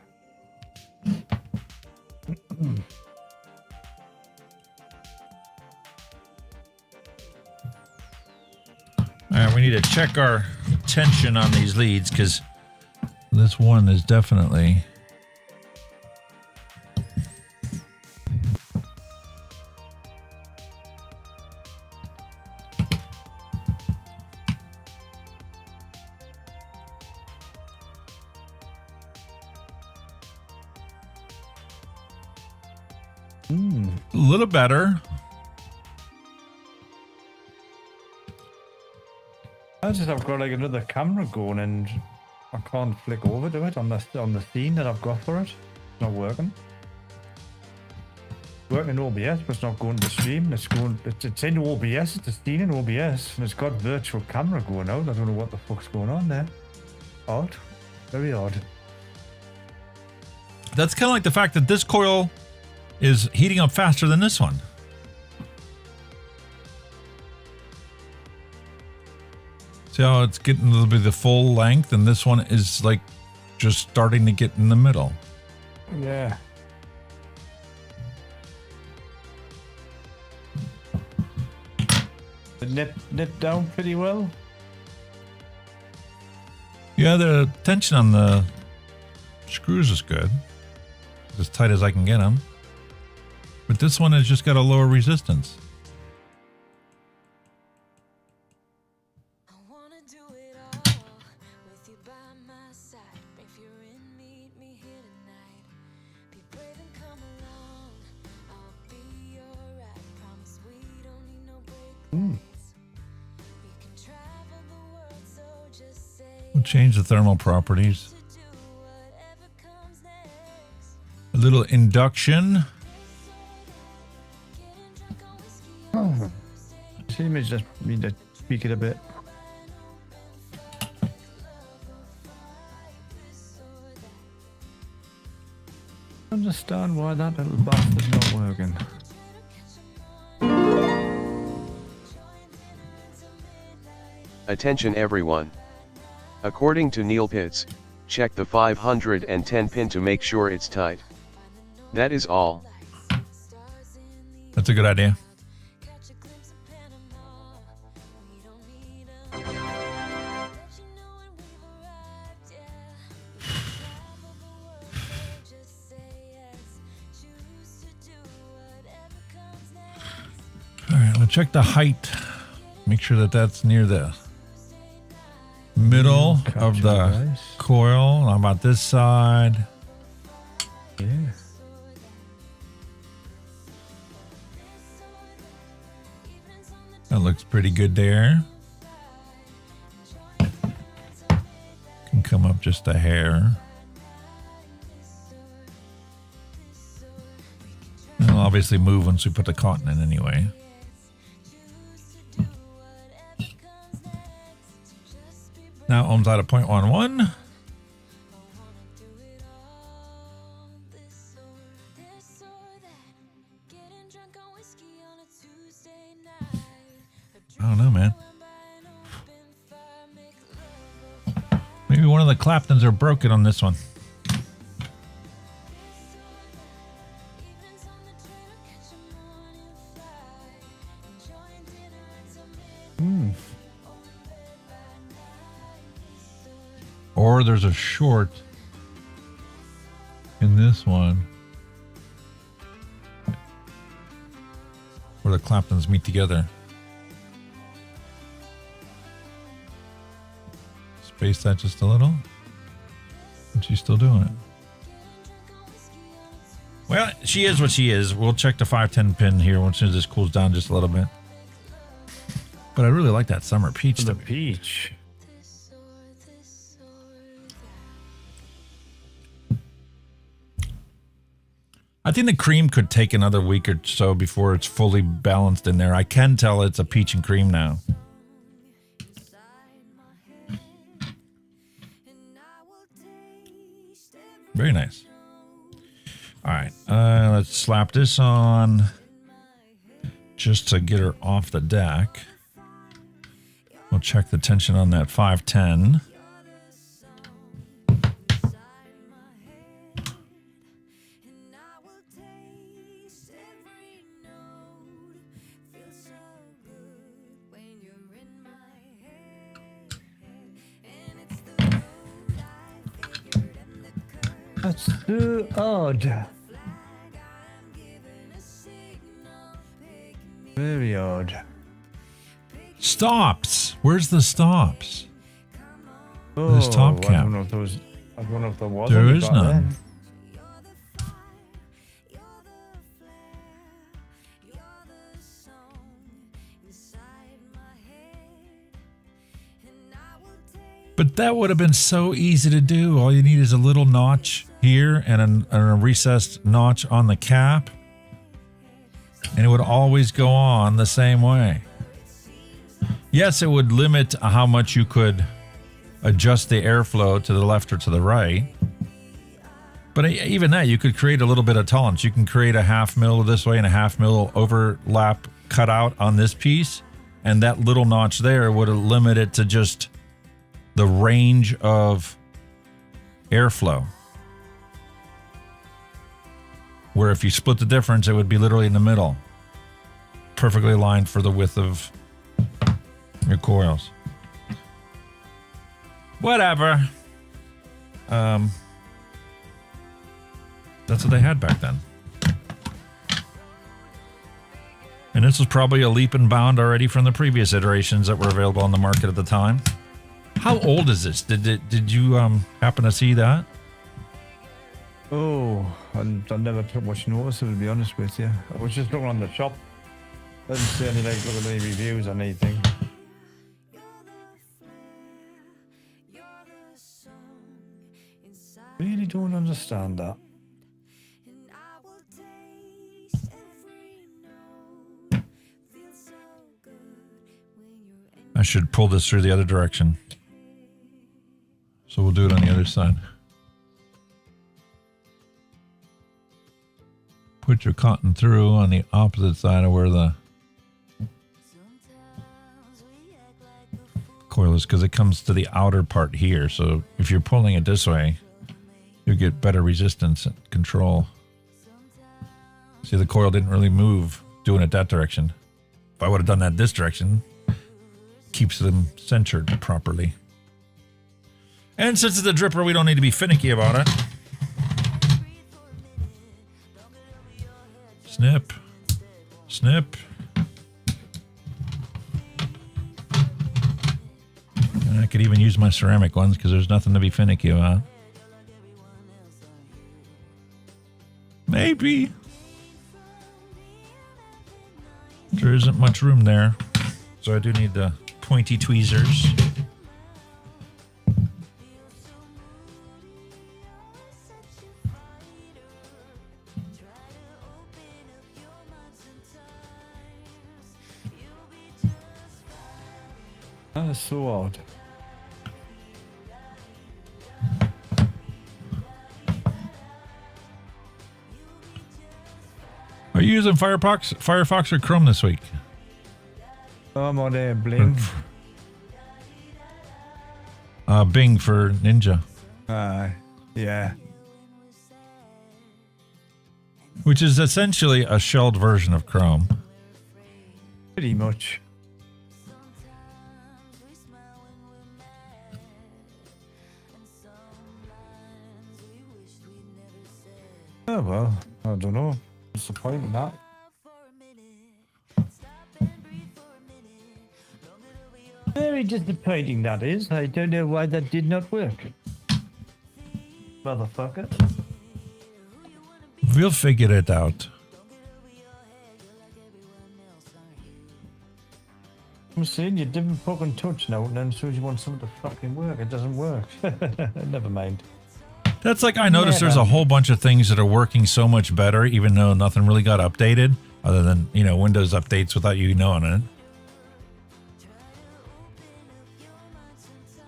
We need to check our tension on these leads, because this one is definitely... a little better. I just have got like another camera going and I can't flick over to it on the scene that I've got for it. It's not working. It's working in OBS, but it's not going to the stream. It's in OBS. It's a scene in OBS, and it's got virtual camera going out. I don't know what the fuck's going on there. Odd, very odd. That's kind of like the fact that this coil is heating up faster than this one. See how it's getting a little bit of the full length, and this one is like just starting to get in the middle. Yeah. It nip down pretty well. Yeah, the tension on the screws is good. As tight as I can get them. But this one has just got a lower resistance. We'll change the thermal properties. A little induction. Oh. See me just need to tweak it a bit. Understand why that little bastard's not working. Attention everyone. According to Neil Pitts, check the 510 pin to make sure it's tight. That is all. That's a good idea. All right, let's check the height. Make sure that that's near the middle of the coil. How about this side? Yeah. That looks pretty good there. Can come up just a hair. It'll obviously move once we put the cotton in anyway. Now ohms out of 0.11. I don't know, man. Maybe one of the Claptons are broken on this one. Or there's a short in this one where the Claptons meet together. Space that just a little. And she's still doing it. Well, she is what she is. We'll check the 510 pin here as soon as this cools down just a little bit. But I really like that summer peach. The peach. I think the cream could take another week or so before it's fully balanced in there. I can tell it's a peach and cream now. Very nice. All right, let's slap this on just to get her off the deck. We'll check the tension on that 510. That's so odd. Very odd. Stops. Where's the stops? Oh, this top cap. I don't know if there was. I don't know if there was. There any is back none. then. But that would have been so easy to do. All you need is a little notch here and a recessed notch on the cap. And it would always go on the same way. Yes, it would limit how much you could adjust the airflow to the left or to the right. But even that, you could create a little bit of tolerance. You can create a 1/2 mil this way and a 1/2 mil overlap cutout on this piece. And that little notch there would have limited it to just the range of airflow. Where if you split the difference, it would be literally in the middle. Perfectly aligned for the width of your coils. Whatever. That's what they had back then. And this was probably a leap and bound already from the previous iterations that were available on the market at the time. How old is this? Did you happen to see that? Oh, I never took much notice of it, to be honest with you. I was just looking on the shop. I didn't see any, look at any reviews on anything. Really don't understand that. I should pull this through the other direction. So we'll do it on the other side. Put your cotton through on the opposite side of where the coil is, because it comes to the outer part here. So if you're pulling it this way, you get better resistance and control. See, the coil didn't really move doing it that direction. If I would have done that this direction, keeps them centered properly. And since it's a dripper, we don't need to be finicky about it. Snip. Snip. And I could even use my ceramic ones because there's nothing to be finicky about. Maybe. There isn't much room there. So I do need the pointy tweezers. That is so odd. Are you using Firefox or Chrome this week? I'm on there, bling. Bing for Ninja. Yeah. Which is essentially a shelled version of Chrome. Pretty much. Oh well, I don't know. What's the point in that? Very disappointing, that is. I don't know why that did not work. Motherfucker. We'll figure it out. I'm saying you didn't fucking touch now, and then as soon as you want something to fucking work, it doesn't work. Never mind. That's like I noticed there's a whole bunch of things that are working so much better, even though nothing really got updated, other than, you know, Windows updates without you knowing it.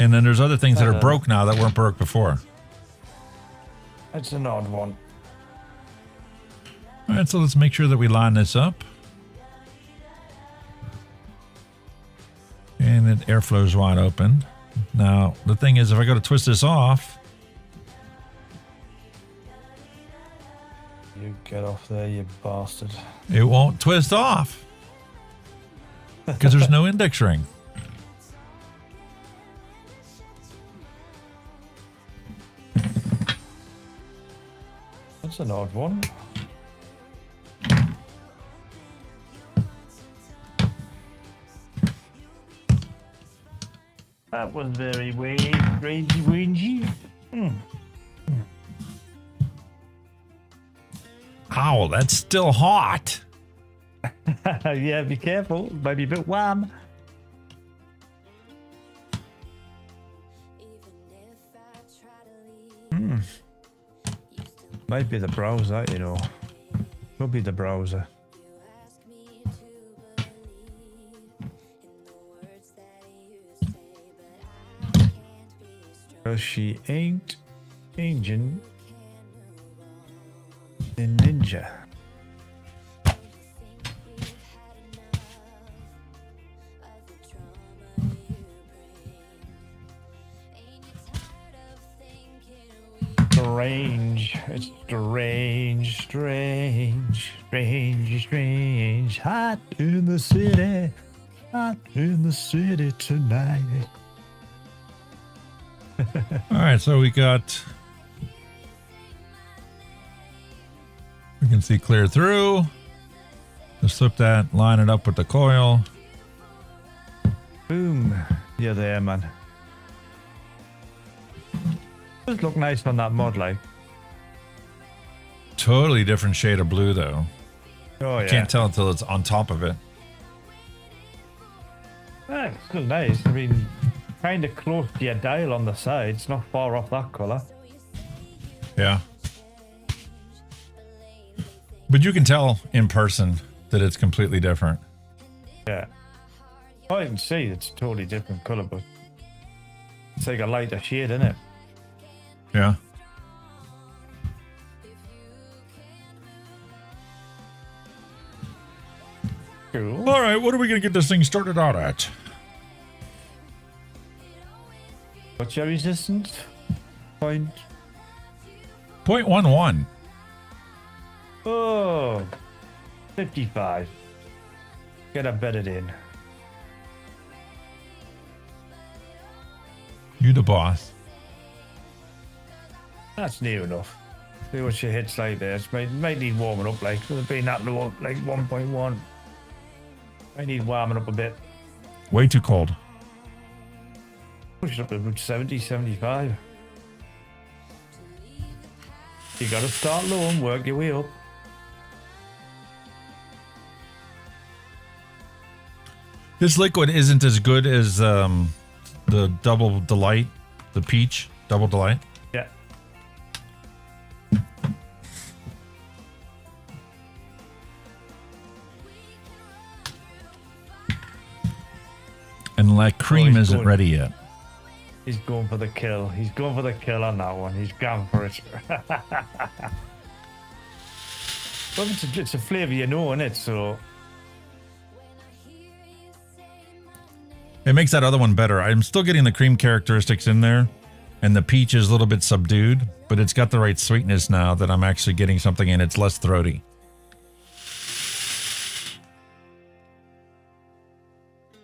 And then there's other things that are broke now that weren't broke before. That's an odd one. All right, so let's make sure that we line this up. And it airflow's wide open. Now, the thing is, if I go to twist this off... You get off there, you bastard. It won't twist off. Because there's no index ring. That's an odd one. That was very rangy. Ow, that's still hot. Yeah, be careful. Might be a bit warm. Might be the browser, you know. Could be the browser. Because she ain't changing the Ninja. Strange. It's strange. Hot in the city. Hot in the city tonight. All right, so we got... We can see clear through. Just flip that, line it up with the coil. Boom. You're there, man. Does look nice on that mod, like. Totally different shade of blue, though. Oh, yeah. Can't tell until it's on top of it. Ah, it's still nice. I mean, kind of close to your dial on the side. It's not far off that colour. Yeah. But you can tell in person that it's completely different. Yeah. Oh, you can see it's a totally different colour, but it's like a lighter shade, isn't it? Yeah. Cool. All right, what are we going to get this thing started out at? What's your resistance? 0.11. Oh, 55. Get a bedded in. You the boss. That's near enough. See what your hits like there. It might need warming up, like. Could have been that low, like 1.1. I need warming up a bit. Way too cold. Push it up to about 70, 75. You gotta start low and work your way up. This liquid isn't as good as the Double Delight, the peach Double Delight. Yeah. And like cream isn't ready yet. He's going for the kill. He's going for the kill on that one. He's gone for it. Well, it's a flavour you know, innit? So It makes that other one better. I'm still getting the cream characteristics in there, and the peach is a little bit subdued, but it's got the right sweetness now that I'm actually getting something in. It's less throaty.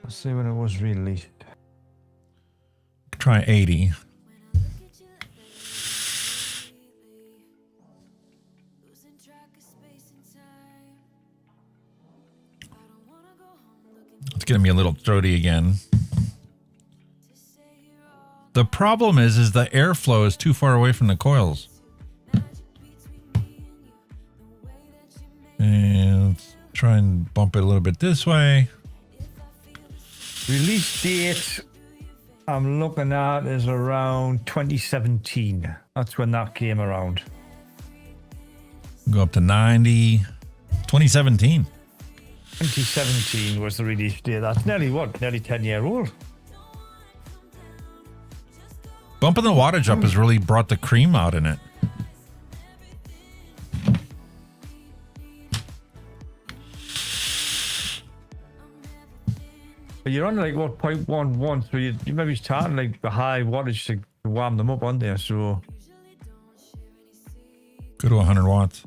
Let's see when it was released. Try 80. It's getting me a little throaty again. The problem is the airflow is too far away from the coils. And let's try and bump it a little bit this way. Release date I'm looking at is around 2017. That's when that came around. Go up to 90. 2017. 2017 was the release date. That's nearly 10-year-old. Bumping the wattage up has really brought the cream out in it. But you're on like what 0.11, so you maybe starting like the high wattage to warm them up on there. So go to 100 watts.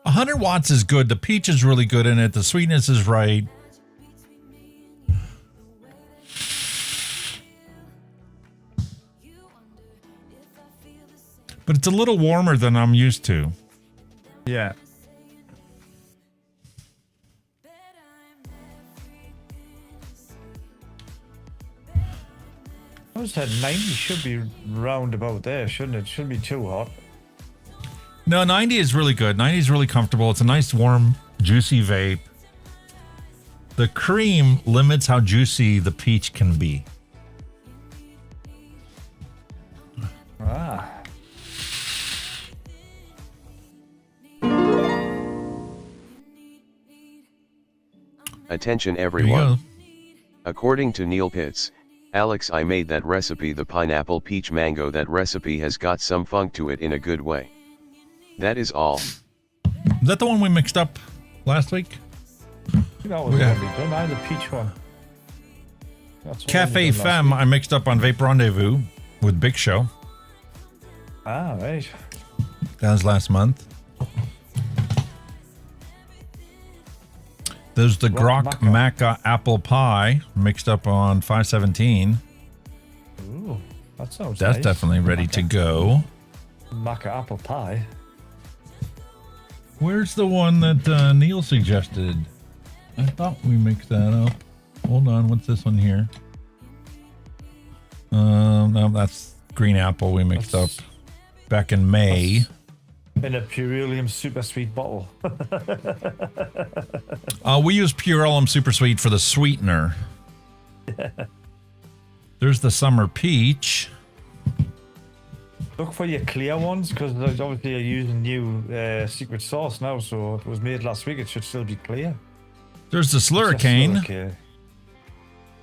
A 100 watts is good. The peach is really good in it. The sweetness is right. But it's a little warmer than I'm used to. Yeah. I was said 90 should be round about there, shouldn't it? Shouldn't be too hot. No, 90 is really good. 90 is really comfortable. It's a nice, warm, juicy vape. The cream limits how juicy the peach can be. Ah. Attention everyone. According to Neil Pitts, Alex, I made that recipe, the pineapple peach mango. That recipe has got some funk to it in a good way. That is all. Is that the one we mixed up last week? That was done. I had the peach one. Cafe Femme, I mixed up on Vape Rendezvous with Big Show. Ah, right. That was last month. There's the Grok Maca apple pie mixed up on 517. Ooh, that sounds That's nice. definitely ready to go. Maca apple pie. Where's the one that Neil suggested? I thought we mixed that up. Hold on, what's this one here? No, that's green apple we mixed up back in May. In a Purelium Super Sweet bottle. We use Purelium Super Sweet for the sweetener. There's the Summer Peach. Look for your clear ones, because obviously you're using new secret sauce now, so it was made last week, it should still be clear. There's the Slurricane.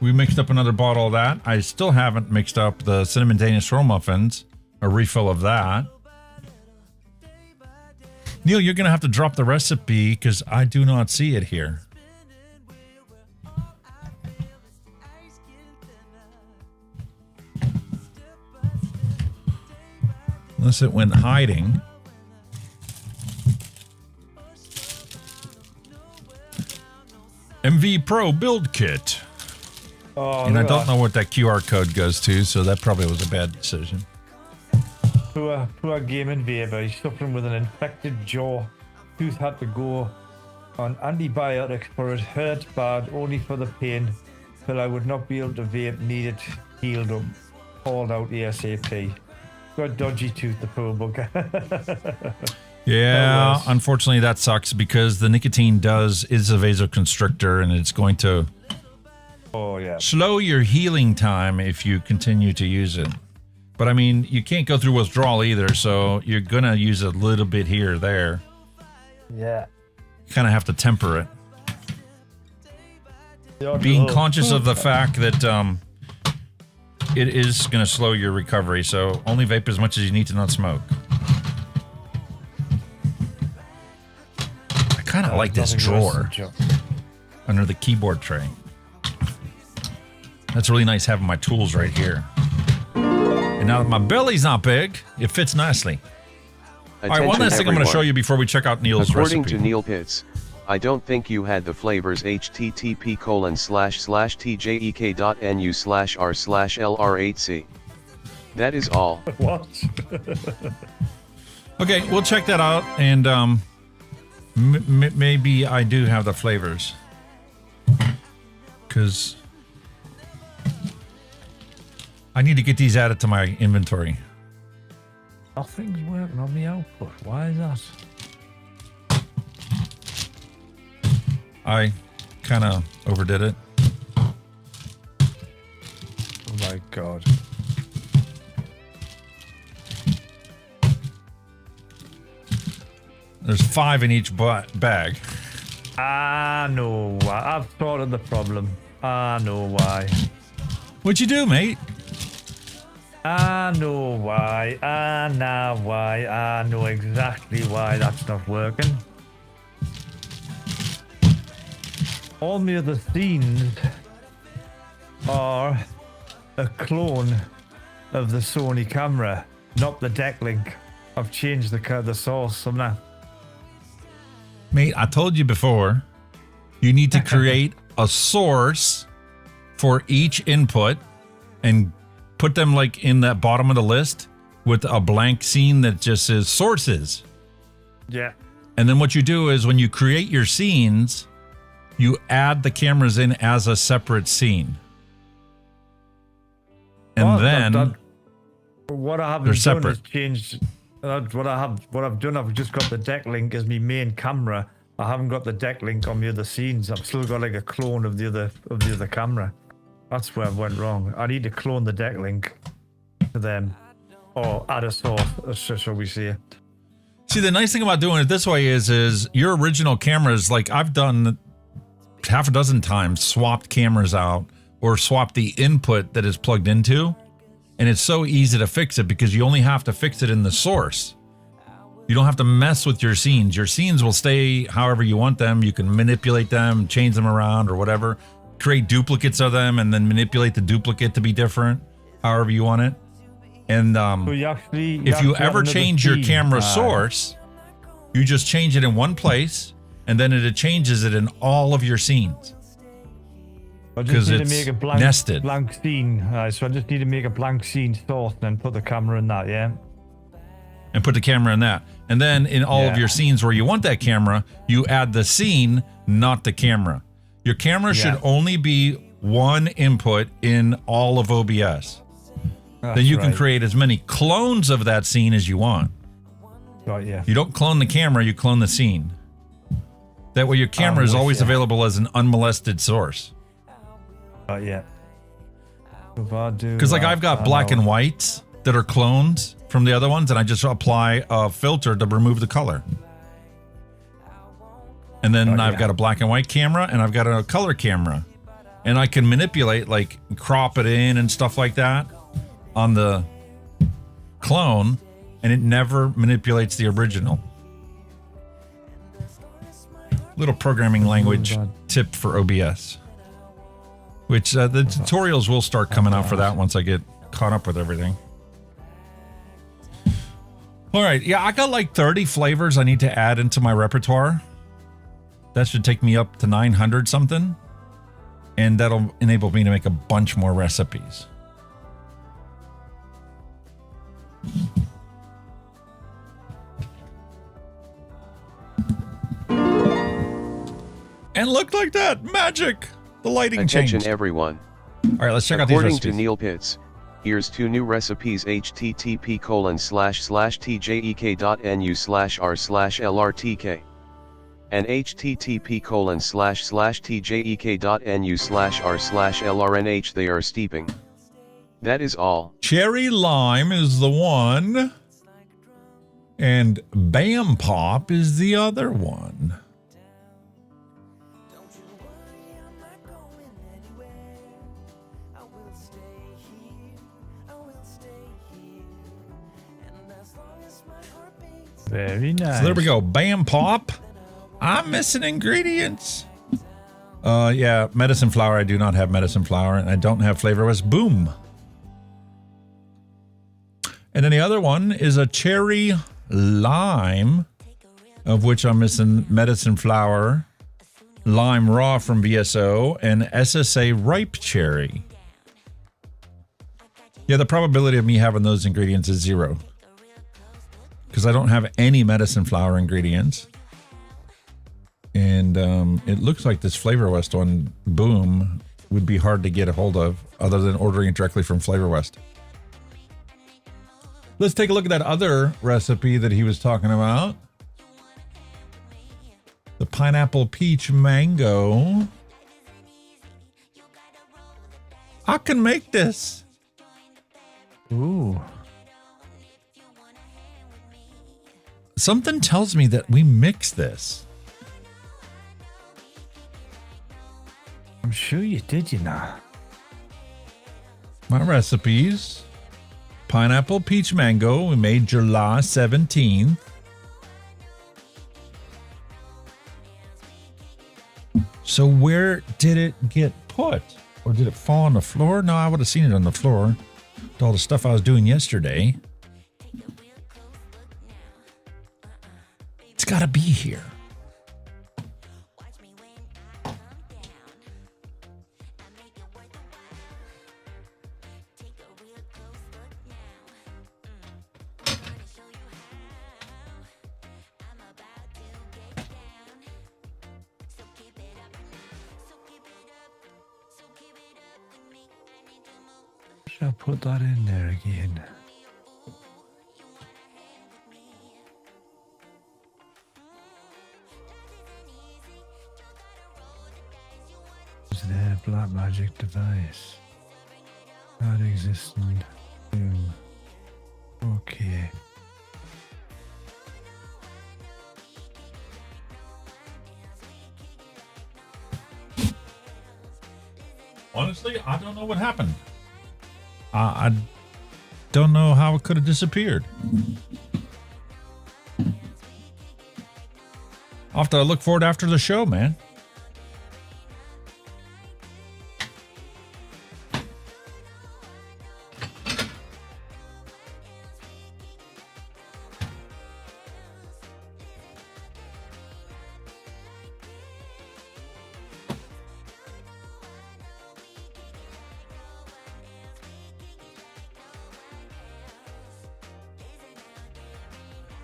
We mixed up another bottle of that. I still haven't mixed up the Cinnamon Danish Swirl Muffins. A refill of that. Neil, you're going to have to drop the recipe because I do not see it here. Unless it went hiding. MV Pro Build Kit. Oh, and I don't know what that QR code goes to, so that probably was a bad decision. Poor gaming Vape. He's suffering with an infected jaw. Tooth had to go on antibiotics for it. Hurt bad, only for the pain. But I would not be able to vape. Needed healed up. Called out ASAP. Got dodgy tooth, the poor bugger. Yeah, unfortunately that sucks because the nicotine is a vasoconstrictor and it's going to slow your healing time if you continue to use it. But I mean, you can't go through withdrawal either, so you're gonna use a little bit here or there. Yeah. Kind of have to temper it. Being conscious of the fact that it is going to slow your recovery, so only vape as much as you need to not smoke. I kind of like this drawer under the keyboard tray. That's really nice having my tools right here. And now that my belly's not big, it fits nicely. All right, one last thing I'm going to show you before we check out Neil's According recipe. to Neil Pitts, I don't think you had the flavors http://tjek.nu/r/lr8c. That is all. What? Okay, we'll check that out, and maybe I do have the flavors. Because I need to get these added to my inventory. Nothing's working on the output. Why is that? I kind of overdid it. Oh my god. There's 5 in each bag. I know why. I've thought of the problem. I know why. What'd you do, mate? I know why. I know why. I know exactly why that's not working. All my other scenes are a clone of the Sony camera, not the deck link. I've changed the source on that. Mate, I told you before, you need to create a source for each input and put them like in that bottom of the list with a blank scene that just says sources. Yeah. And then what you do is when you create your scenes, you add the cameras in as a separate scene. And then what I haven't they're done separate. is changed. What I've done, I've just got the deck link as my main camera. I haven't got the deck link on the other scenes. I've still got like a clone of the other camera. That's where I went wrong. I need to clone the deck link to them, or add a source, shall we say. See, the nice thing about doing it this way is your original cameras, like I've done half a dozen times, swapped cameras out or swapped the input that is plugged into. And it's so easy to fix it because you only have to fix it in the source. You don't have to mess with your scenes. Your scenes will stay however you want them. You can manipulate them, change them around or whatever. Create duplicates of them and then manipulate the duplicate to be different, however you want it. And So if you ever change your camera source, you just change it in one place and then it changes it in all of your scenes. I just need to it's make a blank scene. So I just need to make a blank scene source and then put the camera in that, yeah? And put the camera in that. And then in all of your scenes where you want that camera, you add the scene, not the camera. Your camera should only be one input in all of OBS. Then you can create as many clones of that scene as you want. Right, yeah. You don't clone the camera, you clone the scene. That way your camera is always available as an unmolested source. Yeah. Because like I've got black and whites that are clones from the other ones, and I just apply a filter to remove the color. And then I've got a black and white camera and I've got a color camera. And I can manipulate, like crop it in and stuff like that on the clone, and it never manipulates the original. Little programming language tip for OBS. Which the tutorials will start coming out for that once I get caught up with everything. All right, yeah, I got like 30 flavors I need to add into my repertoire. That should take me up to 900 something. And that'll enable me to make a bunch more recipes. And looked like that, magic! The lighting changed. Attention everyone. All right, let's check out these recipes. According to Neil Pitts, here's 2 new recipes: http://tjek.nu/r/lrtk and http://tjek.nu/r/lrnh. They are steeping. That is all. Cherry lime is the one, and Bam Pop is the other one. Very nice. So there we go. Bam pop. I'm missing ingredients. Yeah, medicine flower. I do not have medicine flower, and I don't have Flavor West. Boom. And then the other one is a cherry lime, of which I'm missing medicine flower, lime raw from VSO, and SSA ripe cherry. Yeah, the probability of me having those ingredients is 0. Because I don't have any medicine flower ingredients. And it looks like this Flavor West one, boom, would be hard to get a hold of other than ordering it directly from Flavor West. Let's take a look at that other recipe that he was talking about. The pineapple peach mango. I can make this. Ooh. Something tells me that we mix this. I'm sure you did, you know. My recipes. Pineapple peach mango. We made July 17th. So where did it get put? Or did it fall on the floor? No, I would have seen it on the floor. With all the stuff I was doing yesterday. It's got to be here. I'll put that in there again. Is there black magic device? Not existent. Okay. Honestly, I don't know what happened. I don't know how it could have disappeared. I'll have to look for it after the show, man.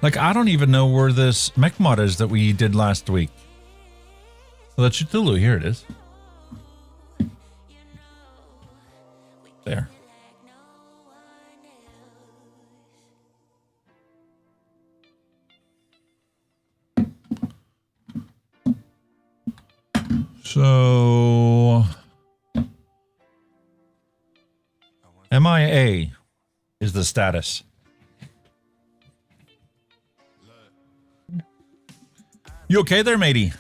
Like, I don't even know where this mech mod is that we did last week. Well, that's Cthulhu. Here it is. There. So, MIA is the status. You okay there, matey?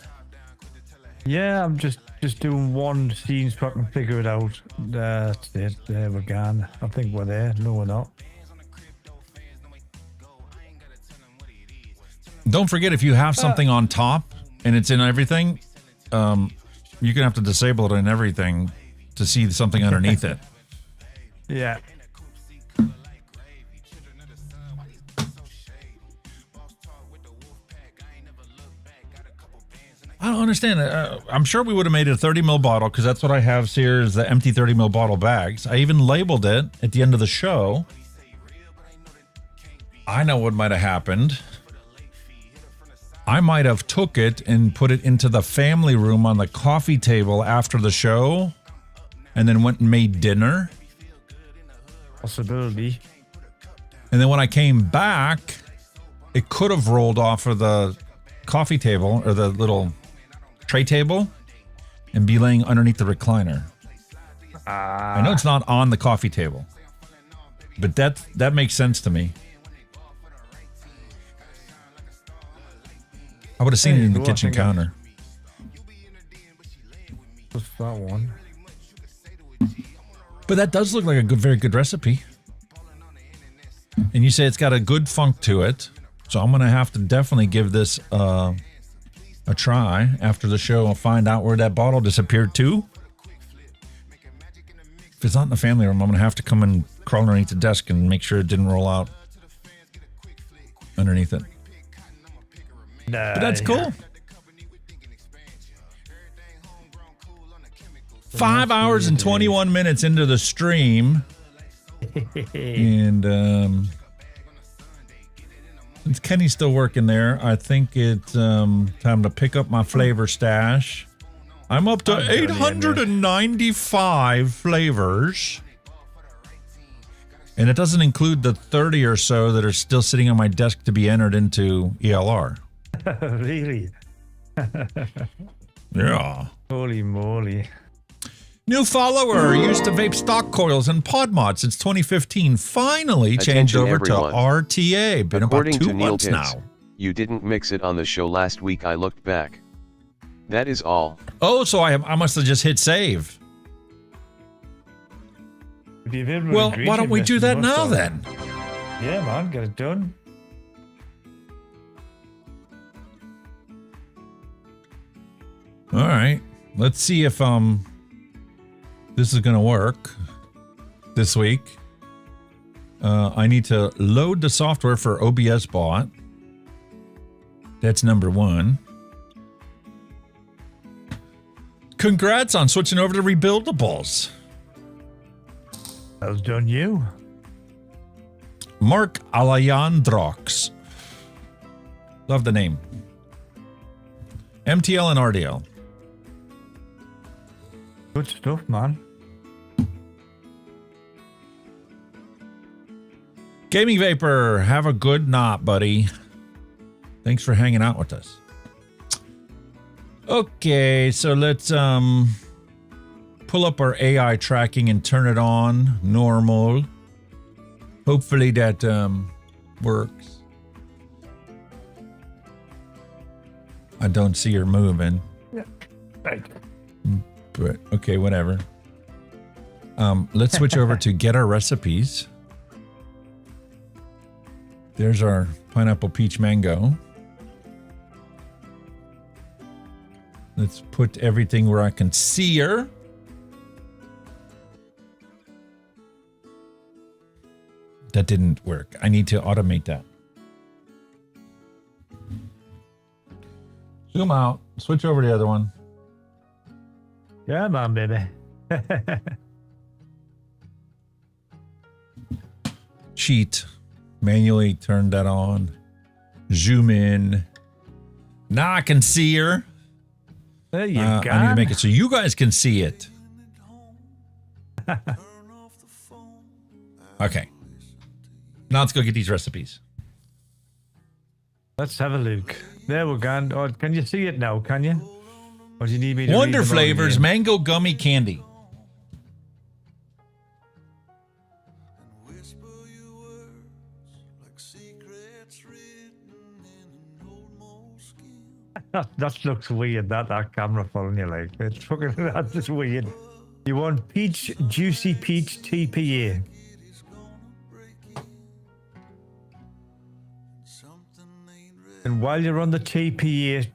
Yeah, I'm just doing one scene so I can figure it out. That's it. There we're gone. I think we're there. No, we're not. Don't forget, if you have something on top and it's in everything, you're gonna have to disable it in everything to see something underneath it. Yeah. I don't understand. I'm sure we would have made it a 30 ml bottle because that's what I have here is the empty 30 ml bottle bags. I even labeled it at the end of the show. I know what might have happened. I might have took it and put it into the family room on the coffee table after the show and then went and made dinner. Possibility. And then when I came back, it could have rolled off of the coffee table or the little tray table and be laying underneath the recliner. I know it's not on the coffee table, but that makes sense to me. I would have seen it in the kitchen counter. What's that one? But that does look like a very good recipe. And you say it's got a good funk to it. So I'm going to have to definitely give this a try after the show. I'll find out where that bottle disappeared to. If it's not in the family room, I'm going to have to come and crawl underneath the desk and make sure it didn't roll out underneath it. But that's cool. 5 hours and 21 minutes into the stream. And since Kenny's still working there, I think it's time to pick up my flavor stash. I'm up to 895 flavors. And it doesn't include the 30 or so that are still sitting on my desk to be entered into ELR. Really? Yeah. Holy moly. New follower, used to vape stock coils and pod mods since 2015. Finally changed over everyone. to RTA. Been According about 2 to Neil months Pitts, now. you didn't mix it on the show last week. I looked back. That is all. Oh, so I must have just hit save. Well, why don't we do that now then? Yeah, man, get it done. All right, let's see if this is gonna work this week. I need to load the software for OBS bot. That's number 1. Congrats on switching over to rebuildables. That was done you. Mark Alayandrox. Love the name. MTL and RDL. Good stuff, man. Gaming Vapor, have a good night, buddy. Thanks for hanging out with us. Okay, so let's pull up our AI tracking and turn it on normal. Hopefully that works. I don't see her moving. Yeah. Right. But okay, whatever. Let's switch over to get our recipes. There's our pineapple peach mango. Let's put everything where I can see her. That didn't work. I need to automate that. Zoom out. Switch over to the other one. Yeah, man, baby. Cheat. Manually turn that on. Zoom in. Now I can see her. There you go. I need to make it so you guys can see it. Okay. Now let's go get these recipes. Let's have a look. There we're going. Oh, can you see it now? Can you? Or do you need me to Wonder read them out flavors, again? mango gummy candy. That looks weird. That camera following you like it's fucking. That's just weird. You want peach, juicy peach TPA. And while you're on the TPA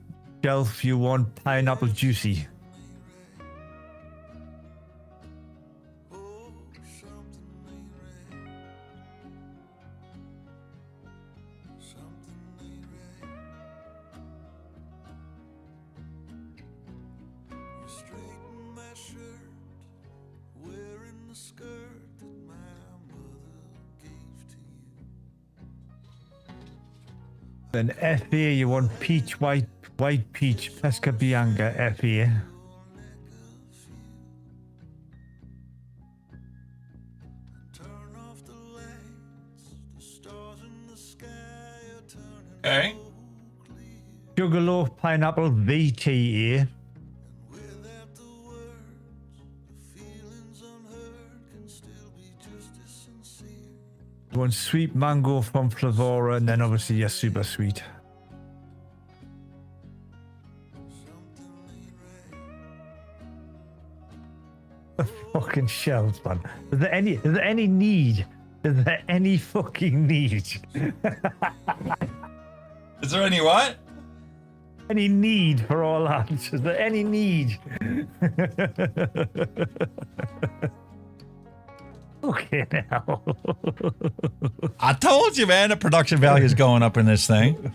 shelf, you want pineapple juicy. Then FA, you want peach, white peach, Pesca Bianca, FA. Okay. Sugarloaf Pineapple VTA. One sweet mango from Flavora, and then obviously your super sweet. The fucking shells, man. Is there any need Is there any fucking need? Is there any what? Any need for all that? Is there any need? Okay, now. I told you, man, the production value is going up in this thing.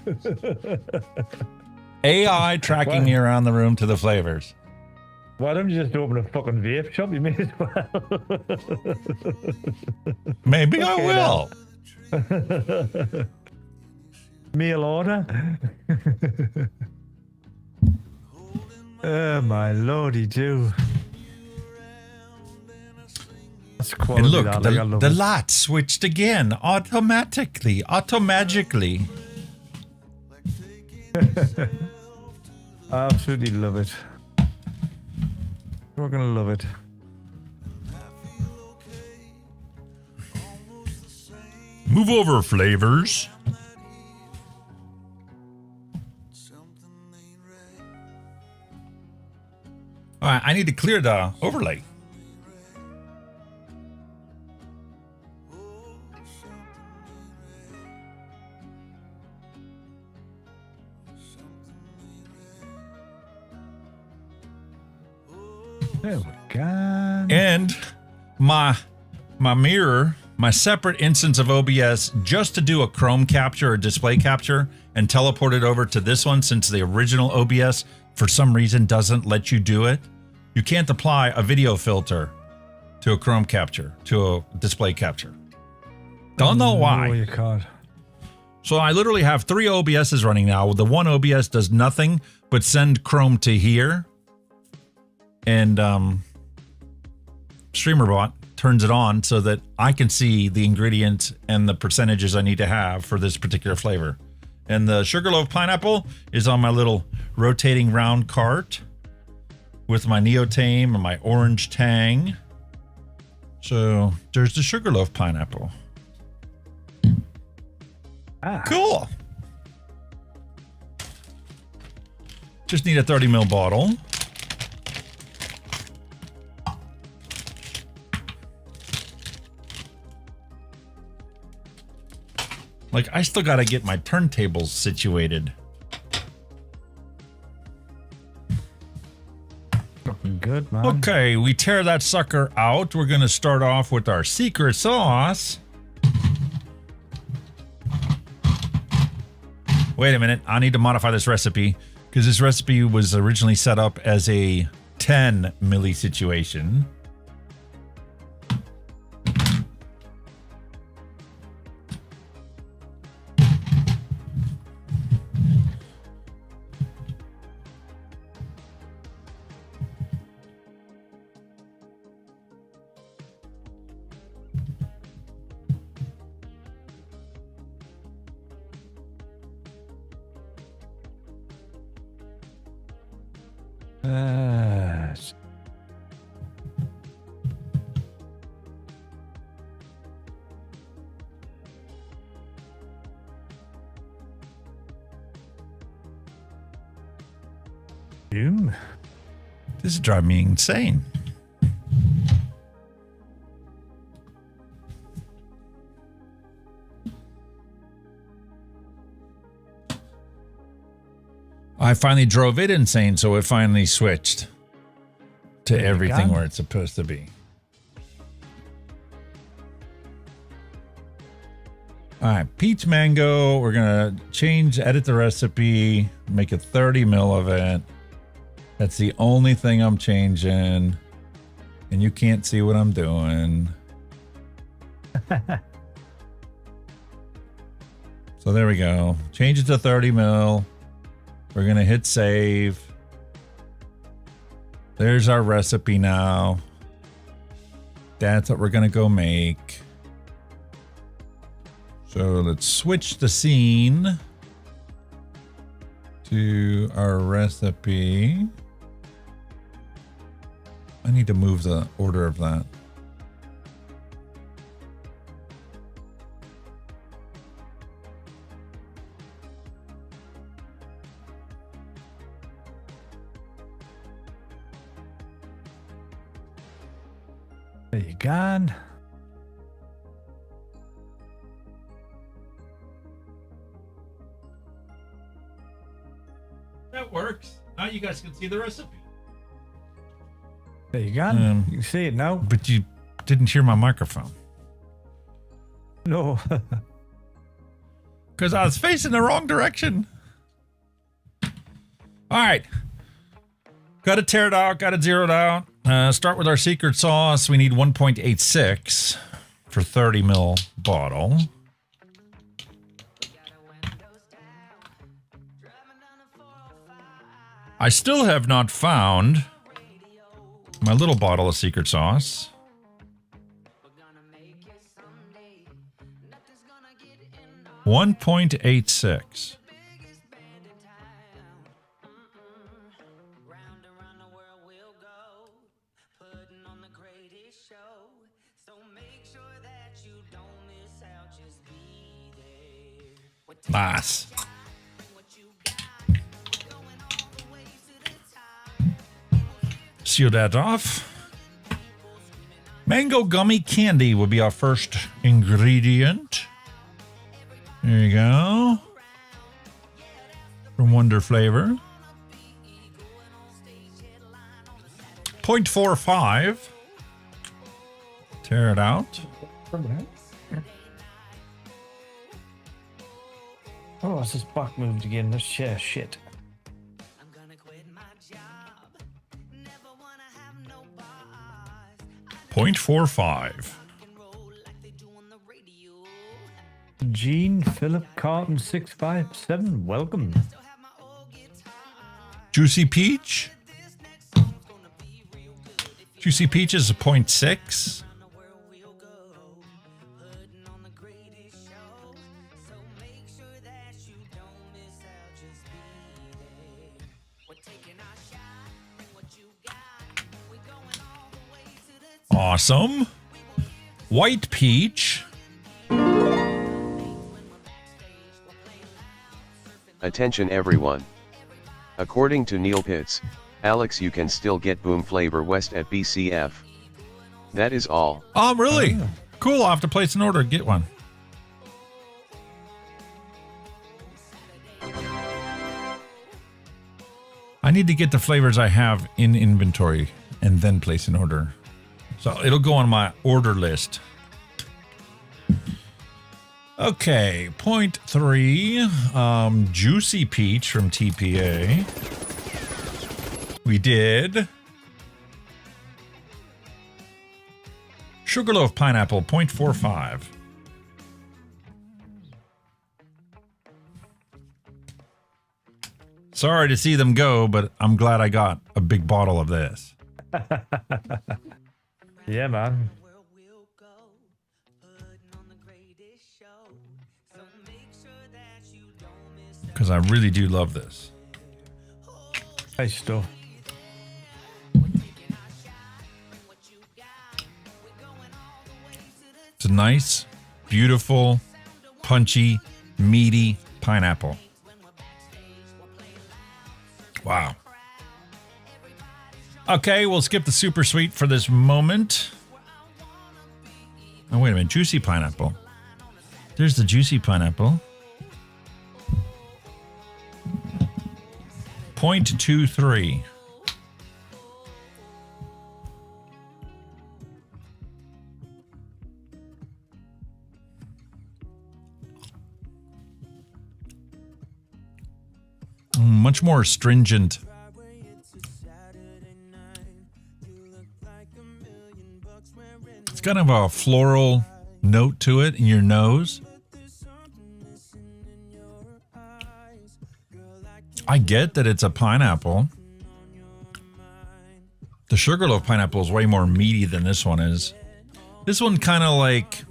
AI tracking me around the room to the flavors. Why don't you just open a fucking vape shop? You may as well. Maybe I will. Meal order. Oh my lordy, do. That's quality. And look, darling. the light switched again, automatically, automagically. I absolutely love it. We're gonna love it. Move over, flavors. All right, I need to clear the overlay. There we go. And my mirror, my separate instance of OBS, just to do a Chrome capture or display capture and teleport it over to this one, since the original OBS for some reason doesn't let you do it. You can't apply a video filter to a Chrome capture, to a display capture. Don't know why. No, you can't. So I literally have 3 OBSs running now. The one OBS does nothing but send Chrome to here. And StreamerBot turns it on so that I can see the ingredients and the percentages I need to have for this particular flavor. And the Sugarloaf Pineapple is on my little rotating round cart with my Neotame and my Orange Tang. So there's the Sugarloaf Pineapple. Cool. Just need a 30 ml bottle. Like, I still got to get my turntables situated. Looking good, man. Okay, we tear that sucker out. We're going to start off with our secret sauce. Wait a minute. I need to modify this recipe because this recipe was originally set up as a 10 milli situation. This is driving me insane. I finally drove it insane, so it finally switched to everything where it's supposed to be. All right, peach mango. We're gonna edit the recipe, make it 30 ml of it. That's the only thing I'm changing, and you can't see what I'm doing. So there we go. Change it to 30 ml. We're going to hit save. There's our recipe now. That's what we're going to go make. So let's switch the scene to our recipe. I need to move the order of that. There you go. That works. Now you guys can see the recipe. There you go. You can see it now. But you didn't hear my microphone. No. Because I was facing the wrong direction. All right. Got it teared out. Got it zeroed out. Start with our secret sauce. We need 1.86 for 30 ml bottle. I still have not found my little bottle of secret sauce. $1.86. Nice. Seal that off. Mango gummy candy will be our first ingredient. There you go. From Wonder Flavor. 0.45. Tear it out. Oh, it's just back moved again. This chair shit. .45. Gene Philip Carton 657. Welcome. Juicy Peach. Juicy Peach is a 0.6. Awesome. White Peach. Attention everyone. According to Neil Pitts, Alex, you can still get Boom Flavor West at BCF. That is all. Oh, really? Cool. I'll have to place an order to get one. I need to get the flavors I have in inventory and then place an order. So it'll go on my order list. Okay, 0.3, Juicy Peach from TPA. We did. Sugarloaf Pineapple, 0.45. Sorry to see them go, but I'm glad I got a big bottle of this. Yeah, man. Because I really do love this. Nice stuff. It's a nice, beautiful, punchy, meaty pineapple. Wow. Okay, we'll skip the super sweet for this moment. Oh, wait a minute. Juicy pineapple. There's the juicy pineapple. 0.23. Much more stringent. It's kind of a floral note to it in your nose. I get that it's a pineapple. The Sugarloaf pineapple is way more meaty than this one is. This one kind of like...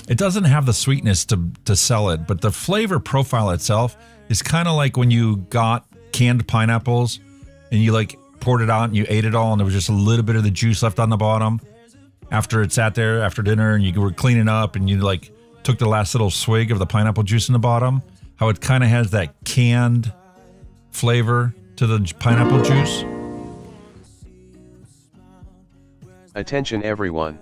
It doesn't have the sweetness to sell it, but the flavor profile itself is kind of like when you got canned pineapples and you like poured it out and you ate it all and there was just a little bit of the juice left on the bottom after it sat there after dinner and you were cleaning up and you like took the last little swig of the pineapple juice in the bottom. How it kind of has that canned flavor to the pineapple juice. Attention everyone.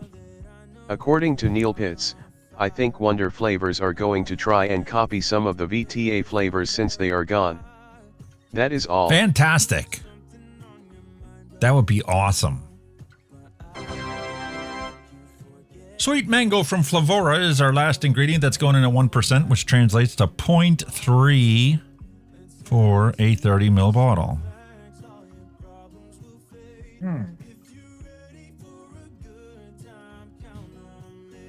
According to Neil Pitts, I think Wonder Flavors are going to try and copy some of the VTA flavors since they are gone. That is all. Fantastic. That would be awesome. Sweet mango from Flavora is our last ingredient that's going in at 1%, which translates to 0.3 for a 30 ml bottle. I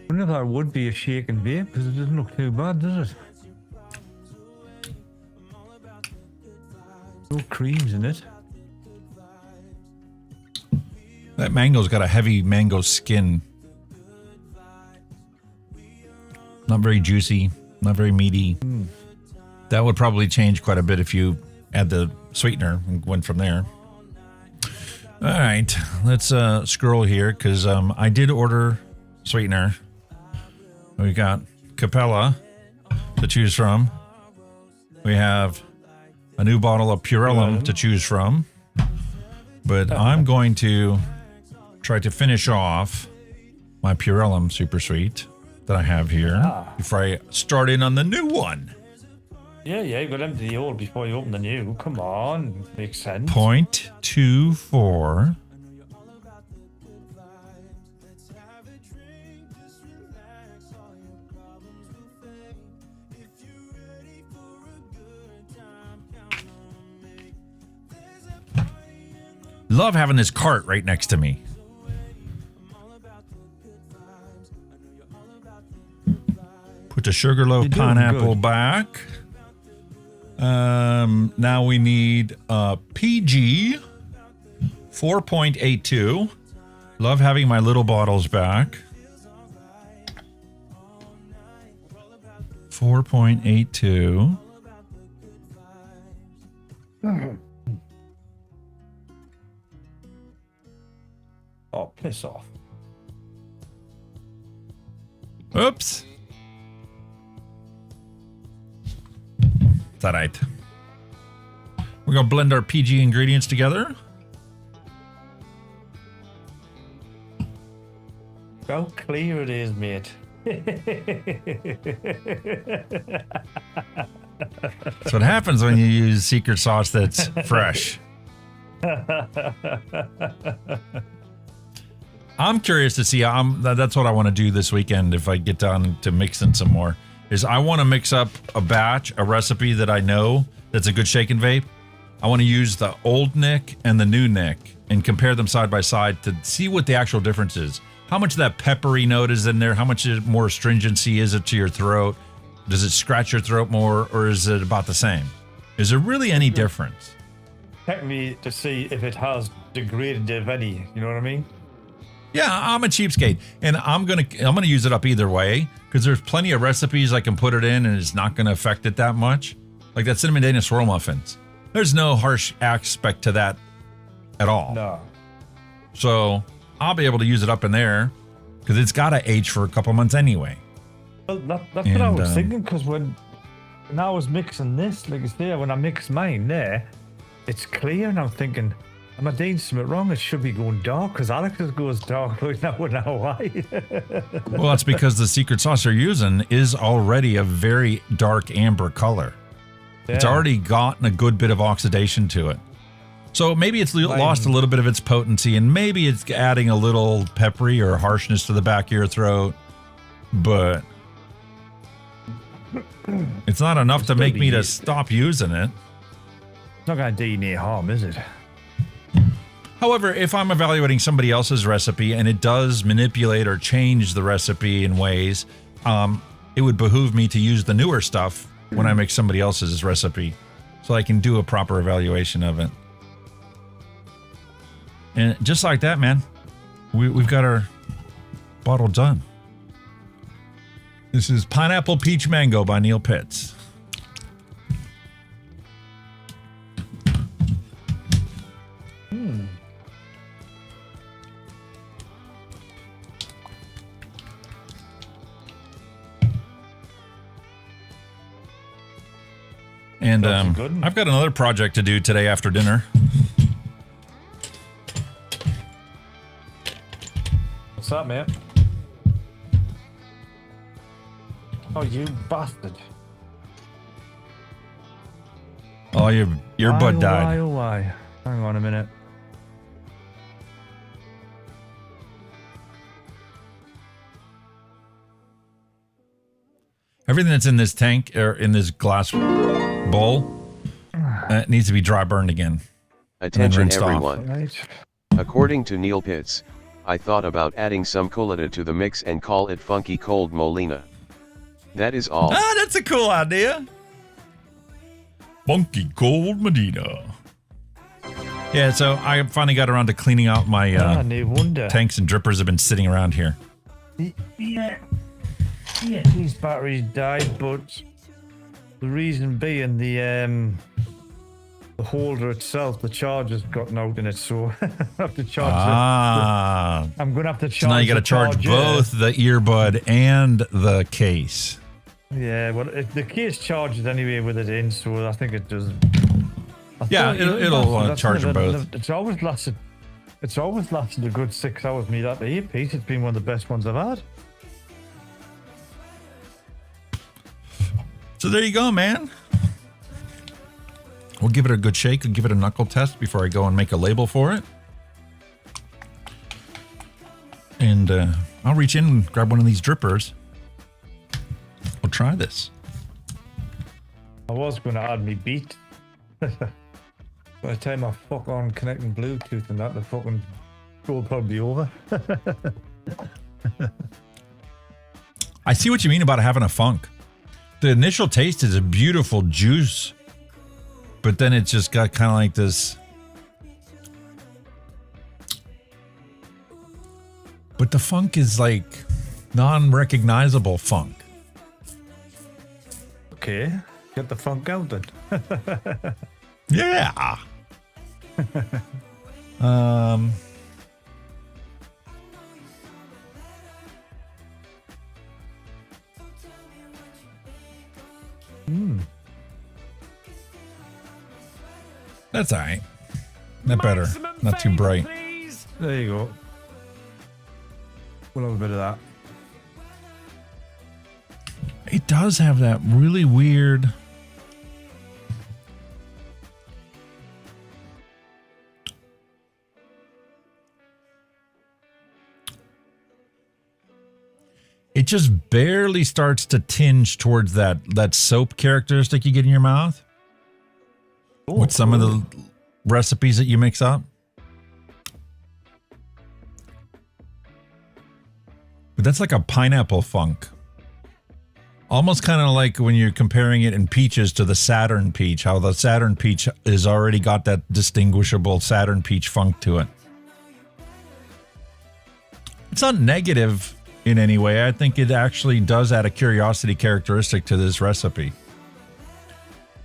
wonder if that would be a shake and vape, because it doesn't look too bad, does it? No creams in it. That mango's got a heavy mango skin. Not very juicy, not very meaty. That would probably change quite a bit if you add the sweetener and went from there. All right, let's scroll here because I did order sweetener. We got Capella to choose from. We have a new bottle of Purellum to choose from. But I'm going to try to finish off my Purellum Super Sweet that I have here before I start in on the new one. Yeah, you got to empty the old before you open the new. Come on, makes sense. 0.24. Love having this cart right next to me. Put the Sugarloaf pineapple back. Now we need PG 4.82. Love having my little bottles back. 4.82. Oh, piss off. Oops. It's all right. We're going to blend our PG ingredients together. How clear it is, mate. That's what happens when you use secret sauce that's fresh. I'm curious to see. That's what I want to do this weekend if I get down to mixing some more. Is I want to mix up a recipe that I know that's a good shake and vape. I want to use the old Nick and the new Nick and compare them side by side to see what the actual difference is. How much of that peppery note is in there? How much more stringency is it to your throat? Does it scratch your throat more, or is it about the same? Is there really any difference? Check me to see if it has degraded, if any. You know what I mean? Yeah, I'm a cheapskate, and I'm gonna use it up either way because there's plenty of recipes I can put it in, and it's not gonna affect it that much. Like that cinnamon Danish swirl muffins. There's no harsh aspect to that at all. No. So I'll be able to use it up in there because it's got to age for a couple months anyway. Well, that's what I was thinking, because when I was mixing this, like I say, when I mix mine there, it's clear, and I'm thinking, am I doing something wrong? It should be going dark, because Alex goes dark right now. Why? Well, that's because the secret sauce you're using is already a very dark amber color. Yeah. It's already gotten a good bit of oxidation to it. So maybe it's lost a little bit of its potency, and maybe it's adding a little peppery or harshness to the back of your throat, but it's not enough to make me to stop using it. It's not going to do you any harm, is it? However, if I'm evaluating somebody else's recipe and it does manipulate or change the recipe in ways, it would behoove me to use the newer stuff when I make somebody else's recipe so I can do a proper evaluation of it. And just like that, man, we've got our bottle done. This is Pineapple Peach Mango by Neil Pitts. And I've got another project to do today after dinner. What's up, man? Oh, you bastard. Oh, your bud died. Why? Hang on a minute. Everything that's in this tank or in this glass bowl needs to be dry burned again. Attention everyone. Right. According to Neil Pitts, I thought about adding some colada to the mix and call it Funky Cold Molina. That is all. Ah, that's a cool idea. Funky Cold Medina. Yeah, so I finally got around to cleaning out my no wonder. Tanks and drippers have been sitting around here. Yeah, these batteries died, but the reason being the holder itself, the charger's gotten out in it, so I have to charge I'm going to have to charge. So now you got to charge both the earbud and the case. Yeah, well, the case charges anyway with it in, so I think it does. Yeah, it'll charge them both. It's always lasted a good 6 hours. Me, that earpiece, it's been one of the best ones I've had. So there you go, man. We'll give it a good shake and give it a knuckle test before I go and make a label for it. And I'll reach in and grab one of these drippers. We'll try this. I was going to add me beat. By the time I fuck on connecting Bluetooth and that, the fucking show will probably be over. I see what you mean about having a funk. The initial taste is a beautiful juice, but then it's just got kind of like this. But the funk is like non-recognizable funk. Okay, get the funk out then. Yeah. That's all right. Not better. Not too bright. There you go. We'll have a bit of that. It does have that really weird. It just barely starts to tinge towards that soap characteristic you get in your mouth. Ooh, with some of the recipes that you mix up. But that's like a pineapple funk. Almost kind of like when you're comparing it in peaches to the Saturn peach, how the Saturn peach has already got that distinguishable Saturn peach funk to it. It's not negative in any way. I think it actually does add a curiosity characteristic to this recipe.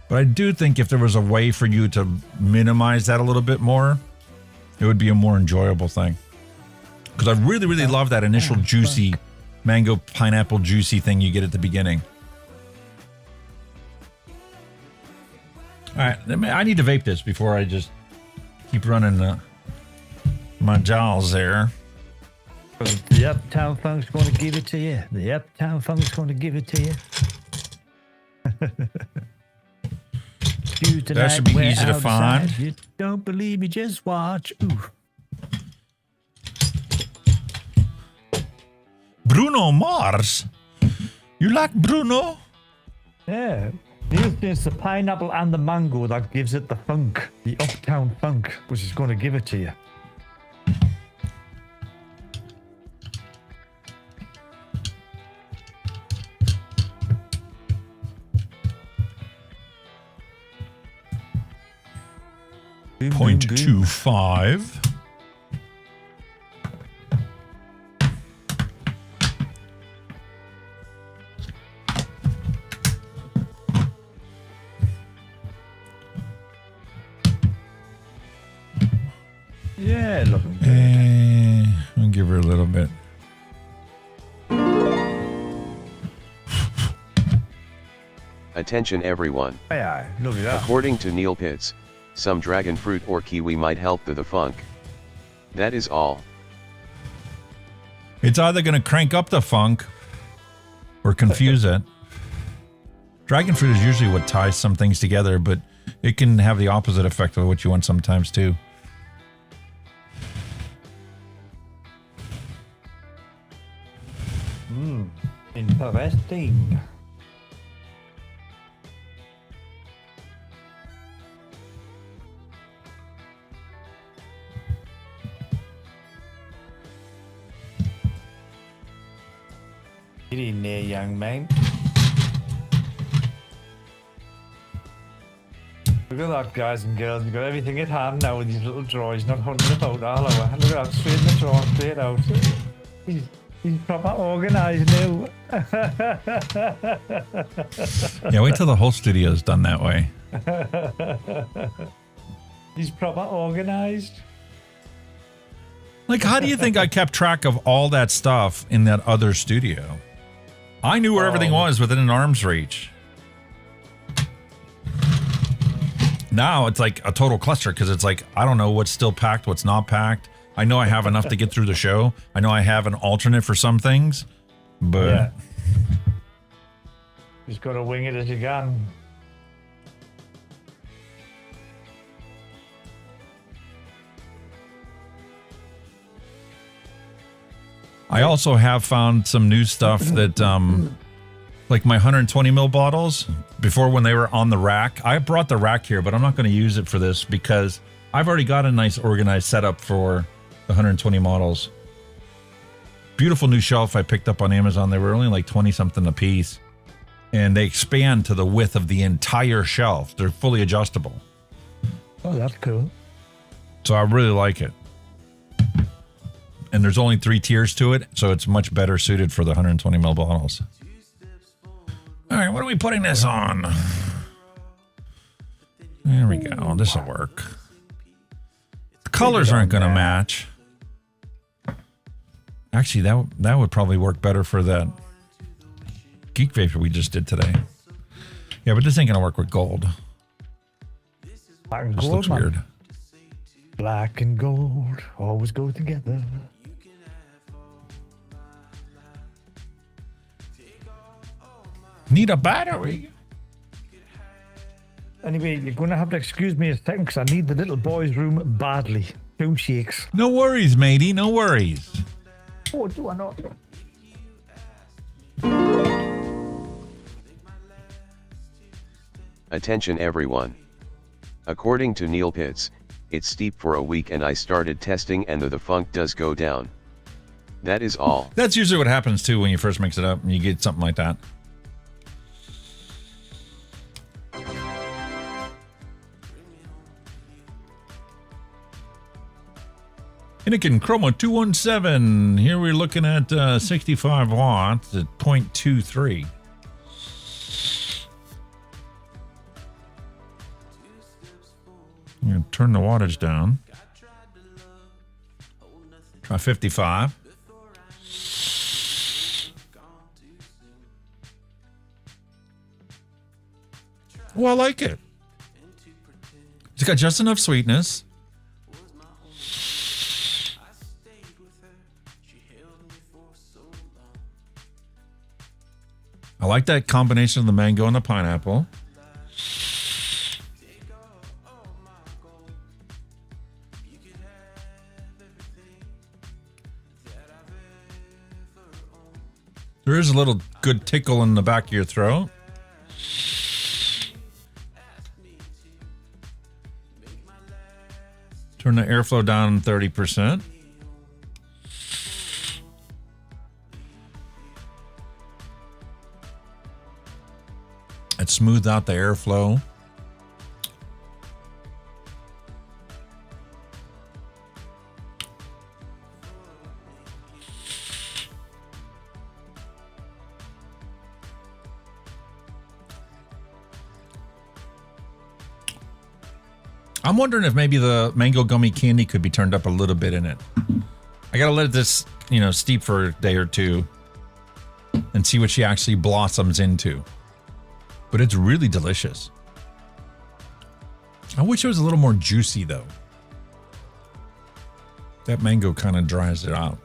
But I do think if there was a way for you to minimize that a little bit more, it would be a more enjoyable thing. Because I really, really love that initial juicy mango pineapple juicy thing you get at the beginning. All right, I need to vape this before I just keep running my jaws there. The Uptown Funk's going to give it to you. The Uptown Funk's going to give it to you. That should be easy to find. You don't believe me, just watch. Ooh. Bruno Mars? You like Bruno? Yeah. It's the pineapple and the mango that gives it the funk. The Uptown Funk, which is going to give it to you. .25. Yeah, looking good. I'll give her a little bit. Attention everyone. Aye, look at that. According to Neil Pitts, some dragon fruit or kiwi might help the funk. That is all. It's either going to crank up the funk or confuse it. Dragon fruit is usually what ties some things together, but it can have the opposite effect of what you want sometimes too. Interesting. Get in there, young man. Look at that, guys and girls. You've got everything at hand now with these little drawers, not hunting about all over. Look at that, straight in the drawer, straight out. He's proper organised now. Yeah, wait till the whole studio's done that way. He's proper organised. Like, how do you think I kept track of all that stuff in that other studio? I knew where everything was within an arm's reach. Now it's like a total cluster because it's like, I don't know what's still packed, what's not packed. I know I have enough to get through the show. I know I have an alternate for some things, but... Yeah. Just got to wing it as you can. I also have found some new stuff that, like my 120 ml bottles, before when they were on the rack. I brought the rack here, but I'm not going to use it for this because I've already got a nice organized setup for the 120 models. Beautiful new shelf I picked up on Amazon. They were only like 20 something a piece, and they expand to the width of the entire shelf. They're fully adjustable. Oh, that's cool. So I really like it. And there's only 3 tiers to it, so it's much better suited for the 120 ml bottles. All right, what are we putting this on? There we go. This will work. The colors aren't going to match. Actually, that would probably work better for that Geek Vapor we just did today. Yeah, but this ain't going to work with gold. Black and this gold, looks man. weird. Black and gold always go together. Need a battery. Anyway, you're going to have to excuse me a second because I need the little boy's room badly. 2 shakes. No worries, matey. No worries. Oh, do I not? Attention everyone. According to Neil Pitts, it's steep for a week and I started testing and the funk does go down. That is all. That's usually what happens too when you first mix it up and you get something like that. Nicotine Chroma 217. Here we're looking at 65 watts at 0.23. I'm going to turn the wattage down. Try 55. Well, I like it. It's got just enough sweetness. I like that combination of the mango and the pineapple. There is a little good tickle in the back of your throat. Turn the airflow down 30%. It smoothed out the airflow. I'm wondering if maybe the mango gummy candy could be turned up a little bit in it. I gotta let this, steep for a day or two and see what she actually blossoms into. But it's really delicious. I wish it was a little more juicy though. That mango kind of dries it out.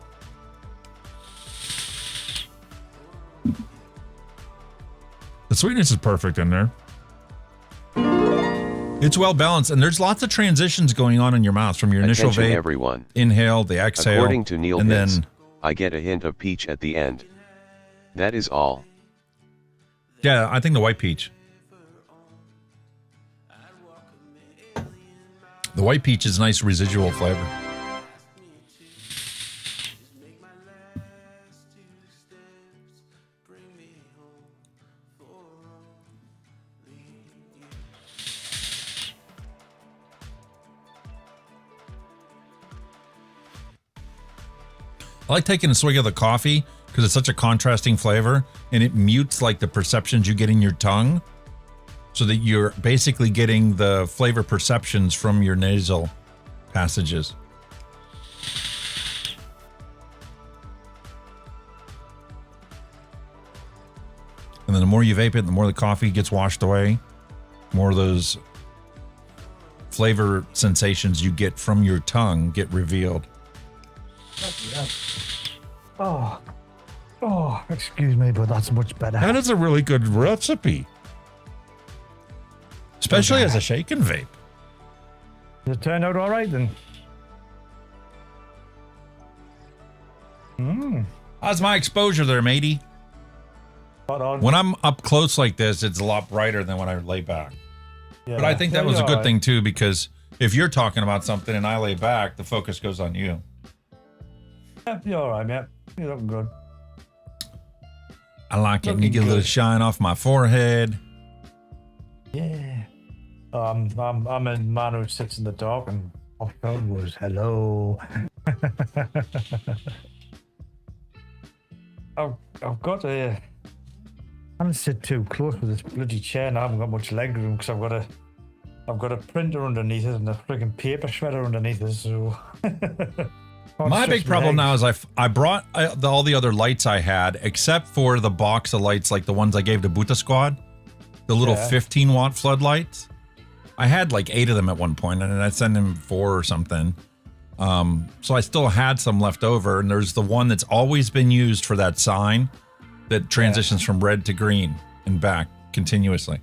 The The sweetness is perfect in there. It's well balanced, and there's lots of transitions going on in your mouth from your initial Attention vape, everyone. inhale, the exhale, According to Neil and Bits, then I get a hint of peach at the end. That is all. yeah, I think the white peach. The white peach is a nice residual flavor. I like taking a swig of the coffee because it's such a contrasting flavor and it mutes like the perceptions you get in your tongue so that you're basically getting the flavor perceptions from your nasal passages. And then the more you vape it, the more the coffee gets washed away, more of those flavor sensations you get from your tongue get revealed. Oh, excuse me, but that's much better. That is a really good recipe. Especially as a shaken vape. Does it turn out all right then? How's my exposure there, matey? When I'm up close like this, it's a lot brighter than when I lay back. Yeah. But I think that was a good thing too, because if you're talking about something and I lay back, the focus goes on you. Yeah, you're all right, man. You're looking good. I like it. And you get a little shine off my forehead. Yeah. I'm a man who sits in the dark and all I heard was hello. I've got a. I haven't sit too close with this bloody chair and I haven't got much leg room because I've got a printer underneath it and a freaking paper shredder underneath it. So my big problem now is I brought all the other lights I had, except for the box of lights like the ones I gave to Buta Squad, the little 15-watt floodlights. I had like 8 of them at one point, and I sent him 4 or something. So I still had some left over, and there's the one that's always been used for that sign that transitions from red to green and back continuously.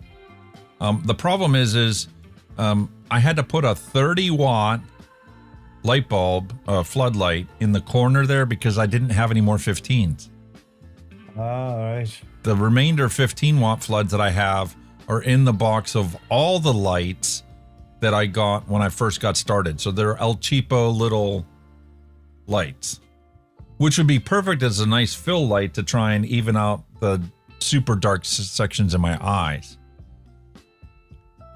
The problem is I had to put a 30-watt light bulb, floodlight in the corner there because I didn't have any more 15s. All right. The remainder 15-watt floods that I have are in the box of all the lights that I got when I first got started. So they're El Cheapo little lights, which would be perfect as a nice fill light to try and even out the super dark sections in my eyes.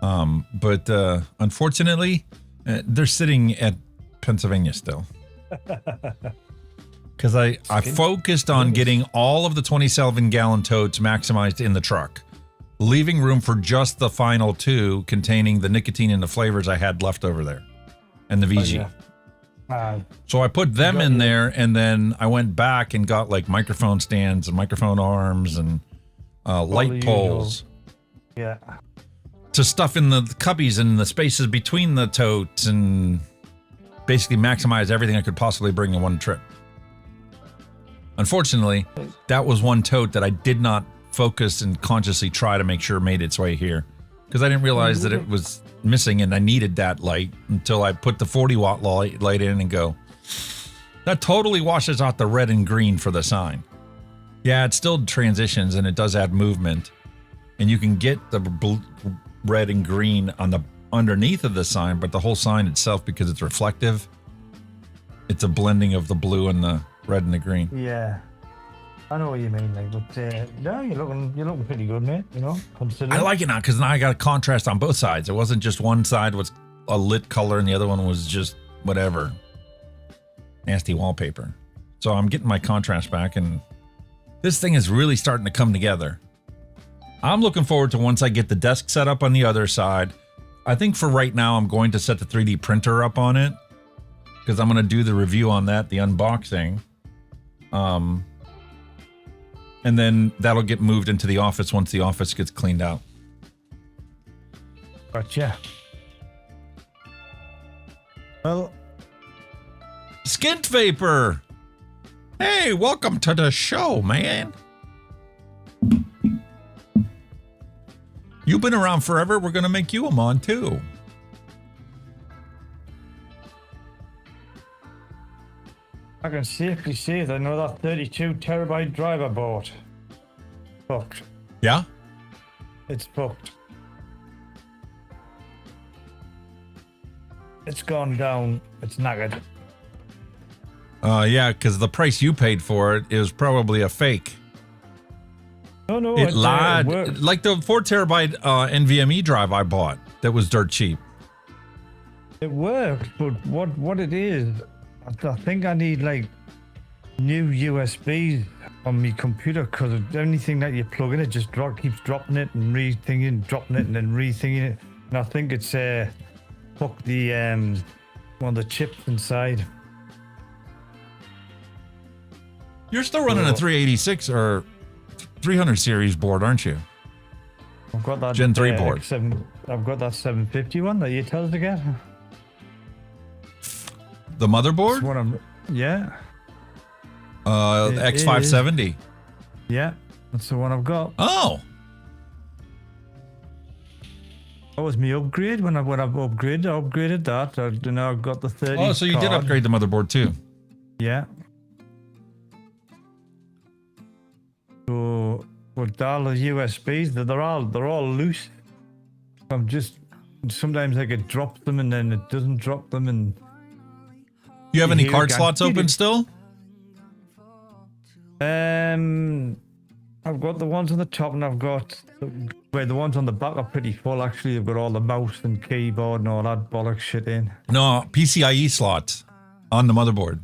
But unfortunately, they're sitting at Pennsylvania still. Because I focused on getting all of the 27-gallon totes maximized in the truck, leaving room for just the final 2 containing the nicotine and the flavors I had left over there, and the VG. So I put them in there, and then I went back and got like microphone stands and microphone arms and light poles. Yeah. To stuff in the cubbies and the spaces between the totes and basically maximize everything I could possibly bring in one trip. Unfortunately, that was one tote that I did not focus and consciously try to make sure made its way here because I didn't realize that it was missing and I needed that light until I put the 40-watt light in and go, that totally washes out the red and green for the sign. Yeah, it still transitions and it does add movement, and you can get the red and green on the underneath of the sign, but the whole sign itself, because it's reflective, it's a blending of the blue and the red and the green. Yeah, I know what you mean, like, but no, you're looking pretty good, mate. You know, I like it now because now I got a contrast on both sides. It wasn't just one side was a lit color and the other one was just whatever, nasty wallpaper. So I'm getting my contrast back, and this thing is really starting to come together. I'm looking forward to once I get the desk set up on the other side. I think for right now, I'm going to set the 3D printer up on it because I'm going to do the review on that, the unboxing. And then that'll get moved into the office once the office gets cleaned out. Gotcha. Well, Skint Vapor. Hey, welcome to the show, man. You've been around forever. We're going to make you a mod too. I can safely say that I know that 32 terabyte drive I bought. Fucked. Yeah? It's fucked. It's gone down. It's knackered. Yeah, because the price you paid for it is probably a fake. No, it lied. Like the 4 terabyte NVMe drive I bought that was dirt cheap. It worked, but what it is, I think I need like new USBs on my computer because anything that you plug in, it just keeps dropping it and rethinking, dropping it and then rethinking it. And I think it's fuck the one of the chips inside. You're still running a 386 or 300 series board, aren't you? I've got that Gen 3 board. I've got that 750 one that you tell us to get. The motherboard? What yeah. X570. Yeah, that's the one I've got. Oh. That was my upgrade when I've upgraded. I upgraded that. Now I've got the 30. Oh, so you did upgrade the motherboard too? Yeah. So, with all the USBs, they're all loose. I'm just sometimes I could drop them and then it doesn't drop them. And you have any card slots open still? I've got the ones on the top and I've got the ones on the back are pretty full actually. I've got all the mouse and keyboard and all that bollocks shit in. No, PCIe slots on the motherboard.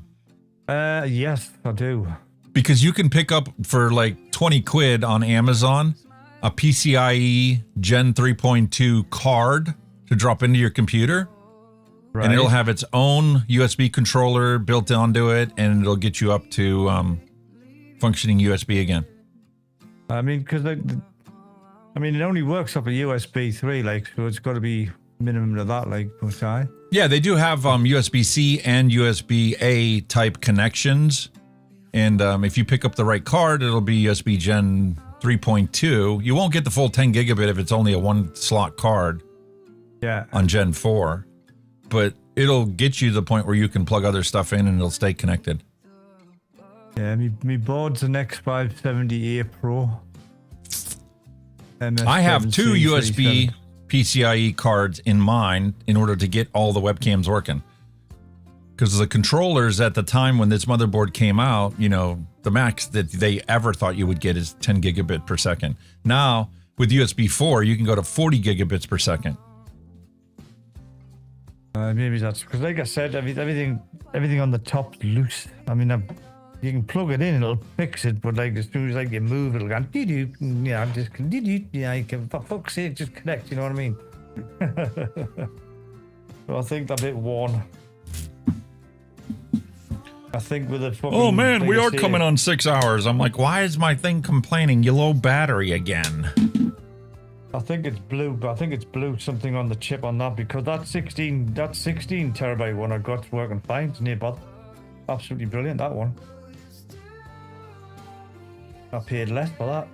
Yes, I do. Because you can pick up for like 20 quid on Amazon a PCIe Gen 3.2 card to drop into your computer. Right. And it'll have its own USB controller built onto it, and it'll get you up to functioning USB again. I mean, because it only works off a USB 3, like, so it's got to be minimum of that, like, okay. Yeah, they do have USB-C and USB-A type connections. And if you pick up the right card, it'll be USB Gen 3.2. You won't get the full 10 gigabit if it's only a one slot card. Yeah. On Gen 4. But it'll get you to the point where you can plug other stuff in and it'll stay connected. Yeah, my board's an X570A Pro. I have 2 USB PCIe cards in mine in order to get all the webcams working. Because the controllers at the time when this motherboard came out, you know, the max that they ever thought you would get is 10 gigabit per second. Now, with USB 4, you can go to 40 gigabits per second. Maybe that's because, like I said, everything on the top's loose. I mean, you can plug it in, it'll fix it, but like as soon as you move, it'll go doo-doo. Yeah, just doo-doo. Yeah, you can, for fuck's sake, just connect. You know what I mean? So I think they're a bit worn. I think with the fucking. Oh man, we are coming on 6 hours. I'm like, why is my thing complaining? You low battery again. I think it's blue, but I think it's blue something on the chip on that because that 16 terabyte one I got's working fine. It's nearby. Absolutely brilliant, that one. I paid less for that.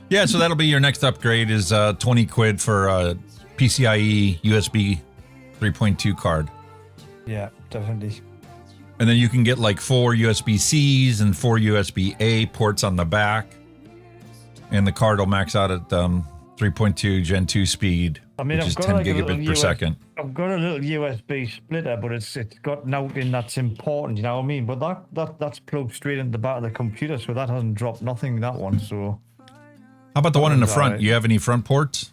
Yeah, so that'll be your next upgrade is 20 quid for PCIe USB 3.2 card. Yeah, definitely. And then you can get like 4 USB-Cs and 4 USB-A ports on the back. And the card will max out at 3.2 Gen 2 speed, which is 10 gigabits per second. I've got a little USB splitter, but it's got nothing that's important, you know what I mean? But that's plugged straight into the back of the computer, so that hasn't dropped nothing, that one, so... How about the one in the front? You have any front ports?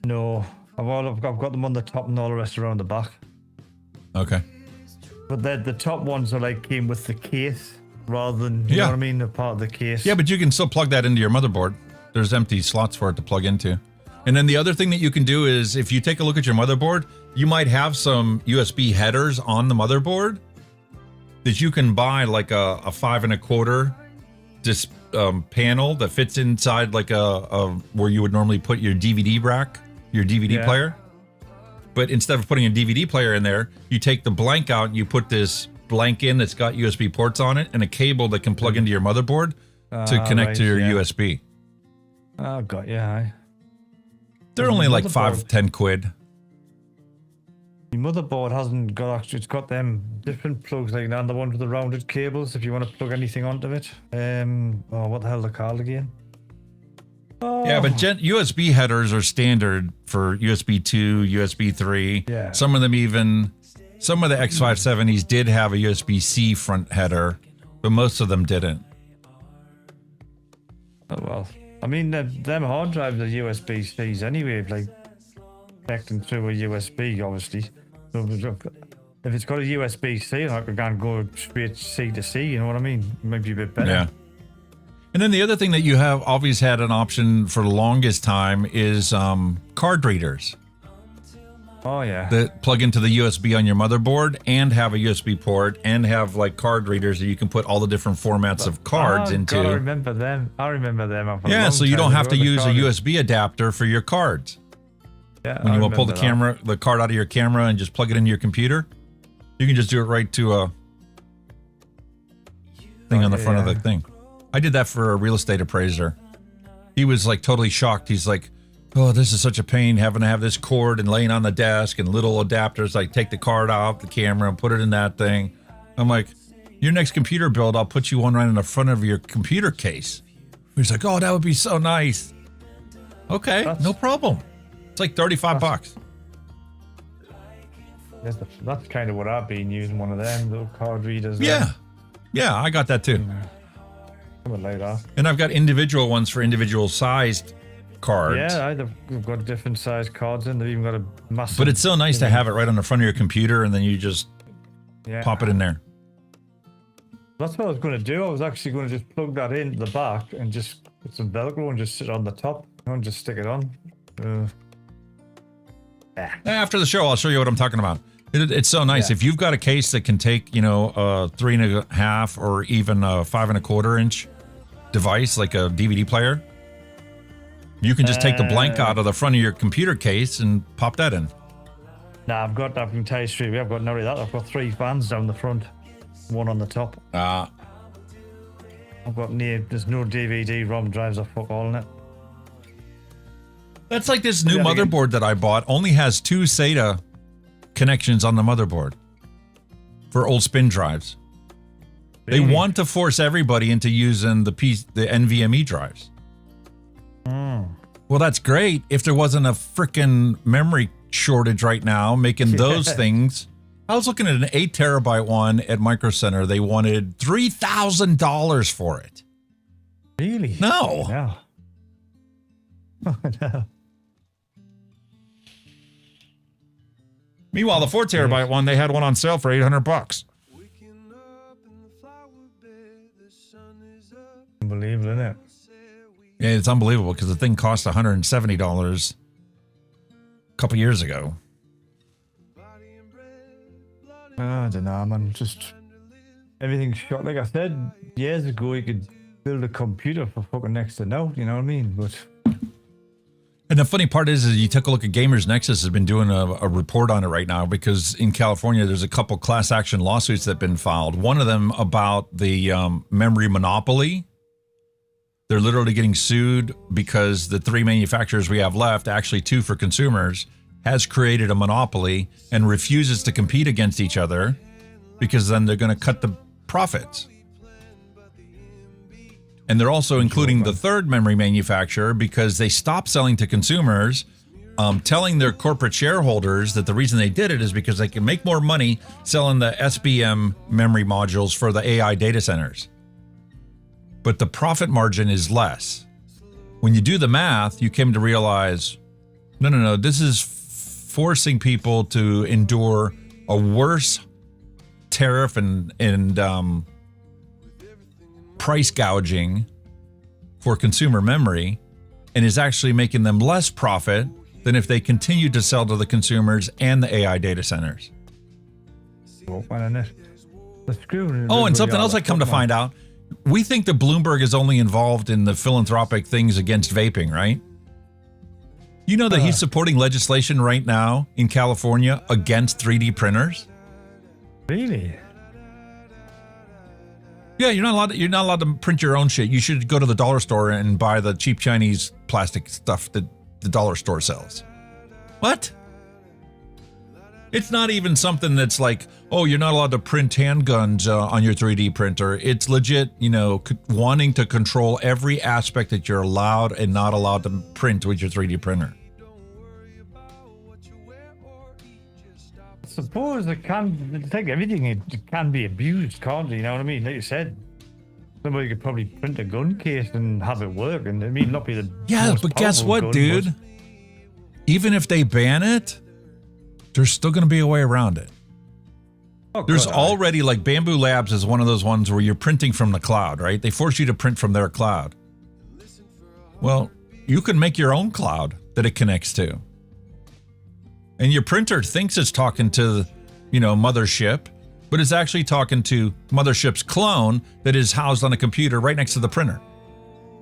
No. I've got them on the top and all the rest around the back. Okay. But the top ones are like came with the case rather than, you know what I mean, the part of the case. Yeah, but you can still plug that into your motherboard. There's empty slots for it to plug into. And then the other thing that you can do is if you take a look at your motherboard, you might have some USB headers on the motherboard that you can buy like a 5 1/4 just panel that fits inside like a where you would normally put your DVD rack, your DVD player. But instead of putting a DVD player in there, you take the blank out and you put this blank in that's got USB ports on it and a cable that can plug into your motherboard to connect to your USB. Oh, got yeah. They're only like 5-10 quid. The motherboard hasn't got actually. It's got them different plugs like that. The one with the rounded cables. If you want to plug anything onto it. What the hell are they called again? Oh. Yeah, but USB headers are standard for USB 2, USB 3. Yeah. Some of the X570s did have a USB-C front header, but most of them didn't. Oh well. I mean, them hard drives are USB-Cs anyway, like connecting through a USB, obviously. So if it's got a USB-C, I can go straight C to C, you know what I mean? Maybe a bit better. Yeah. And then the other thing that you have always had an option for the longest time is card readers. Oh, yeah. That plug into the USB on your motherboard and have a USB port and have like card readers that you can put all the different formats of cards into. God, I remember them. Yeah, so you don't have to use a USB adapter for your cards. Yeah, when you want to pull the card out of your camera and just plug it into your computer, you can just do it right to a thing on the front of the thing. I did that for a real estate appraiser. He was like totally shocked. He's like, oh, this is such a pain having to have this cord and laying on the desk and little adapters. Like take the card off the camera and put it in that thing. I'm like, your next computer build, I'll put you one right in the front of your computer case. He's like, oh, that would be so nice. Okay, no problem. It's like $35. That's kind of what I've been using, one of them little card readers. Yeah. Yeah, I got that too. Like that. And I've got individual ones for individual sized cards. Yeah, they've got different sized cards in. They've even got a massive. But it's so nice to have it right on the front of your computer, and then you just pop it in there. That's what I was going to do. I was actually going to just plug that into the back and just put some Velcro and just sit on the top and just stick it on. After the show, I'll show you what I'm talking about. It's so nice. Yeah. If you've got a case that can take, a 3.5 or even a 5.25 inch device, like a DVD player, you can just take the blank out of the front of your computer case and pop that in. Nah, I can tell you straight away, I've got none of that. I've got 3 fans down the front, one on the top. I've got there's no DVD ROM drives or fuck all in it. That's like this new motherboard that I bought only has 2 SATA connections on the motherboard for old spin drives. Really? They want to force everybody into using the NVMe drives. Well, that's great if there wasn't a freaking memory shortage right now making those things. I was looking at an 8 terabyte one at Micro Center. They wanted $3,000 for it. Really? No. Yeah. No. Meanwhile, the 4 terabyte one, they had one on sale for $800. Unbelievable, isn't it? Yeah, it's unbelievable because the thing cost $170 a couple years ago. I don't know, man. Just everything's shot. Like I said years ago, you could build a computer for fucking next to no. You know what I mean? But and the funny part is you took a look at Gamers Nexus has been doing a report on it right now because in California there's a couple class action lawsuits that have been filed. One of them about the memory monopoly. They're literally getting sued because the 3 manufacturers we have left, actually 2 for consumers, has created a monopoly and refuses to compete against each other because then they're going to cut the profits. And they're also including the 3rd memory manufacturer because they stopped selling to consumers, telling their corporate shareholders that the reason they did it is because they can make more money selling the SBM memory modules for the AI data centers. But the profit margin is less. When you do the math, you came to realize, no, this is forcing people to endure a worse tariff and price gouging for consumer memory and is actually making them less profit than if they continue to sell to the consumers and the AI data centers. Oh, and something else I come to find out, we think that Bloomberg is only involved in the philanthropic things against vaping, right? You know that he's supporting legislation right now in California against 3D printers? Really? Yeah, you're not allowed to print your own shit. You should go to the dollar store and buy the cheap Chinese plastic stuff that the dollar store sells. What? It's not even something that's like, oh, you're not allowed to print handguns on your 3D printer. It's legit, wanting to control every aspect that you're allowed and not allowed to print with your 3D printer. I suppose I think everything it can be abused, can't it? You know what I mean? Like you said, somebody could probably print a gun case and have it work, and I mean, not be the most but guess powerful what, gun, dude? but- Even if they ban it, there's still going to be a way around it. There's already, like, Bamboo Labs is one of those ones where you're printing from the cloud, right? They force you to print from their cloud. Well, you can make your own cloud that it connects to. And your printer thinks it's talking to, mothership, but it's actually talking to mothership's clone that is housed on a computer right next to the printer.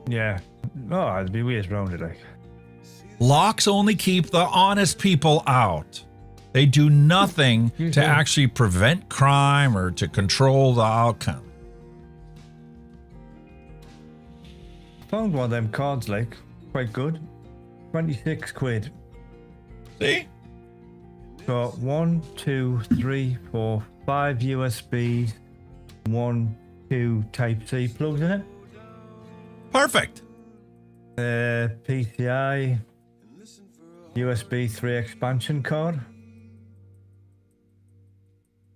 Yeah. Oh, there'd be ways around it, like. Locks only keep the honest people out. They do nothing to actually prevent crime or to control the outcome. Found one of them cards, like, quite good. 26 quid. See? Got 1, 2, 3, 4, 5 USBs, 1, 2 Type-C plugs in it. Perfect. PCI, USB 3 expansion card.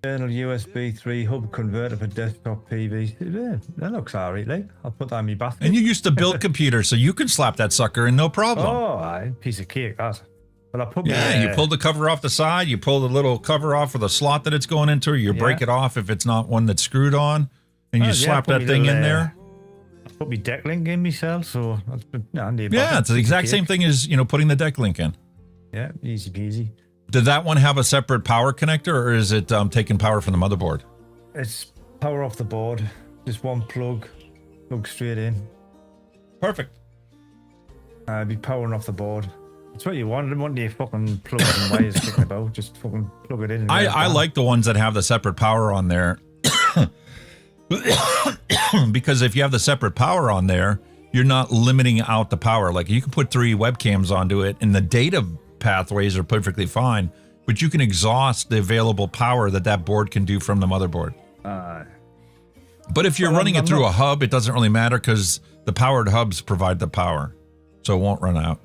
External USB 3 hub converter for desktop PVC. Yeah, that looks alright, like. I'll put that in my basket. And you used to build computers, so you can slap that sucker in no problem. Oh, aye, piece of cake, that. But I put you pull the cover off the side, you pull the little cover off for the slot that it's going into, or you break it off if it's not one that's screwed on, and you slap that thing in there. I put my deck link in myself, so that's handy. Yeah, it's the exact same thing as, putting the deck link in. Yeah, easy peasy. Did that one have a separate power connector, or is it taking power from the motherboard? It's power off the board. Just one plug straight in. Perfect. I'd be powering off the board. That's what you want. I don't want your fucking plugs and wires kicking about. Just fucking plug it in. I like the ones that have the separate power on there. Because if you have the separate power on there, you're not limiting out the power. Like, you can put 3 webcams onto it, and the data pathways are perfectly fine, but you can exhaust the available power that board can do from the motherboard. But if you're running it through a hub, it doesn't really matter because the powered hubs provide the power, so it won't run out.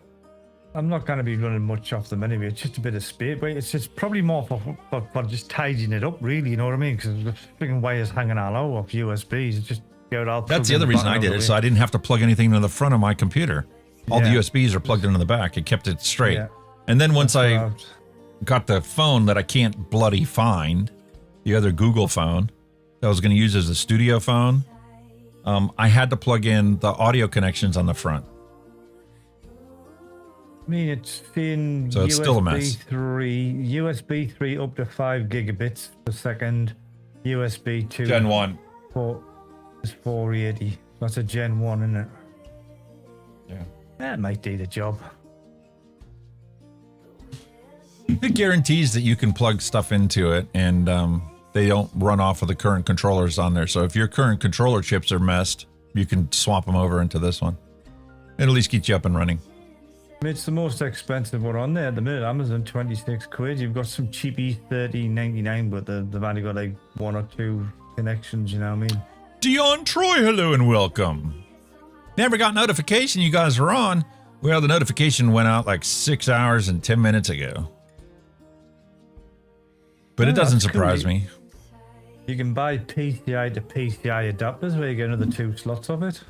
I'm not going to be running much off them anyway. It's just a bit of space. But it's just probably more for just tidying it up, really. You know what I mean? Because the freaking wires hanging all over off USBs. It's just go out. That's the other reason I did it, so I didn't have to plug anything into the front of my computer. All the USBs are plugged into the back. It kept it straight. Yeah. And then once I got the phone that I can't bloody find, the other Google phone that I was going to use as a studio phone, I had to plug in the audio connections on the front. I mean, it's in so it's USB still a mess. USB 3 up to 5 gigabits per second. USB 2. Gen 1. It's 480. That's a Gen 1, isn't it? Yeah. That might do the job. It guarantees that you can plug stuff into it and they don't run off of the current controllers on there. So if your current controller chips are messed, you can swap them over into this one. It'll at least get you up and running. It's the most expensive one on there at the minute. Amazon 26 quid. You've got some cheapies 13.99, but they've only got like 1 or 2 connections. You know what I mean? Dion Troy, hello and welcome. Never got notification you guys are on. Well, the notification went out like 6 hours and 10 minutes ago. But it doesn't surprise me. You can buy PCI to PCI adapters where you get another 2 slots of it.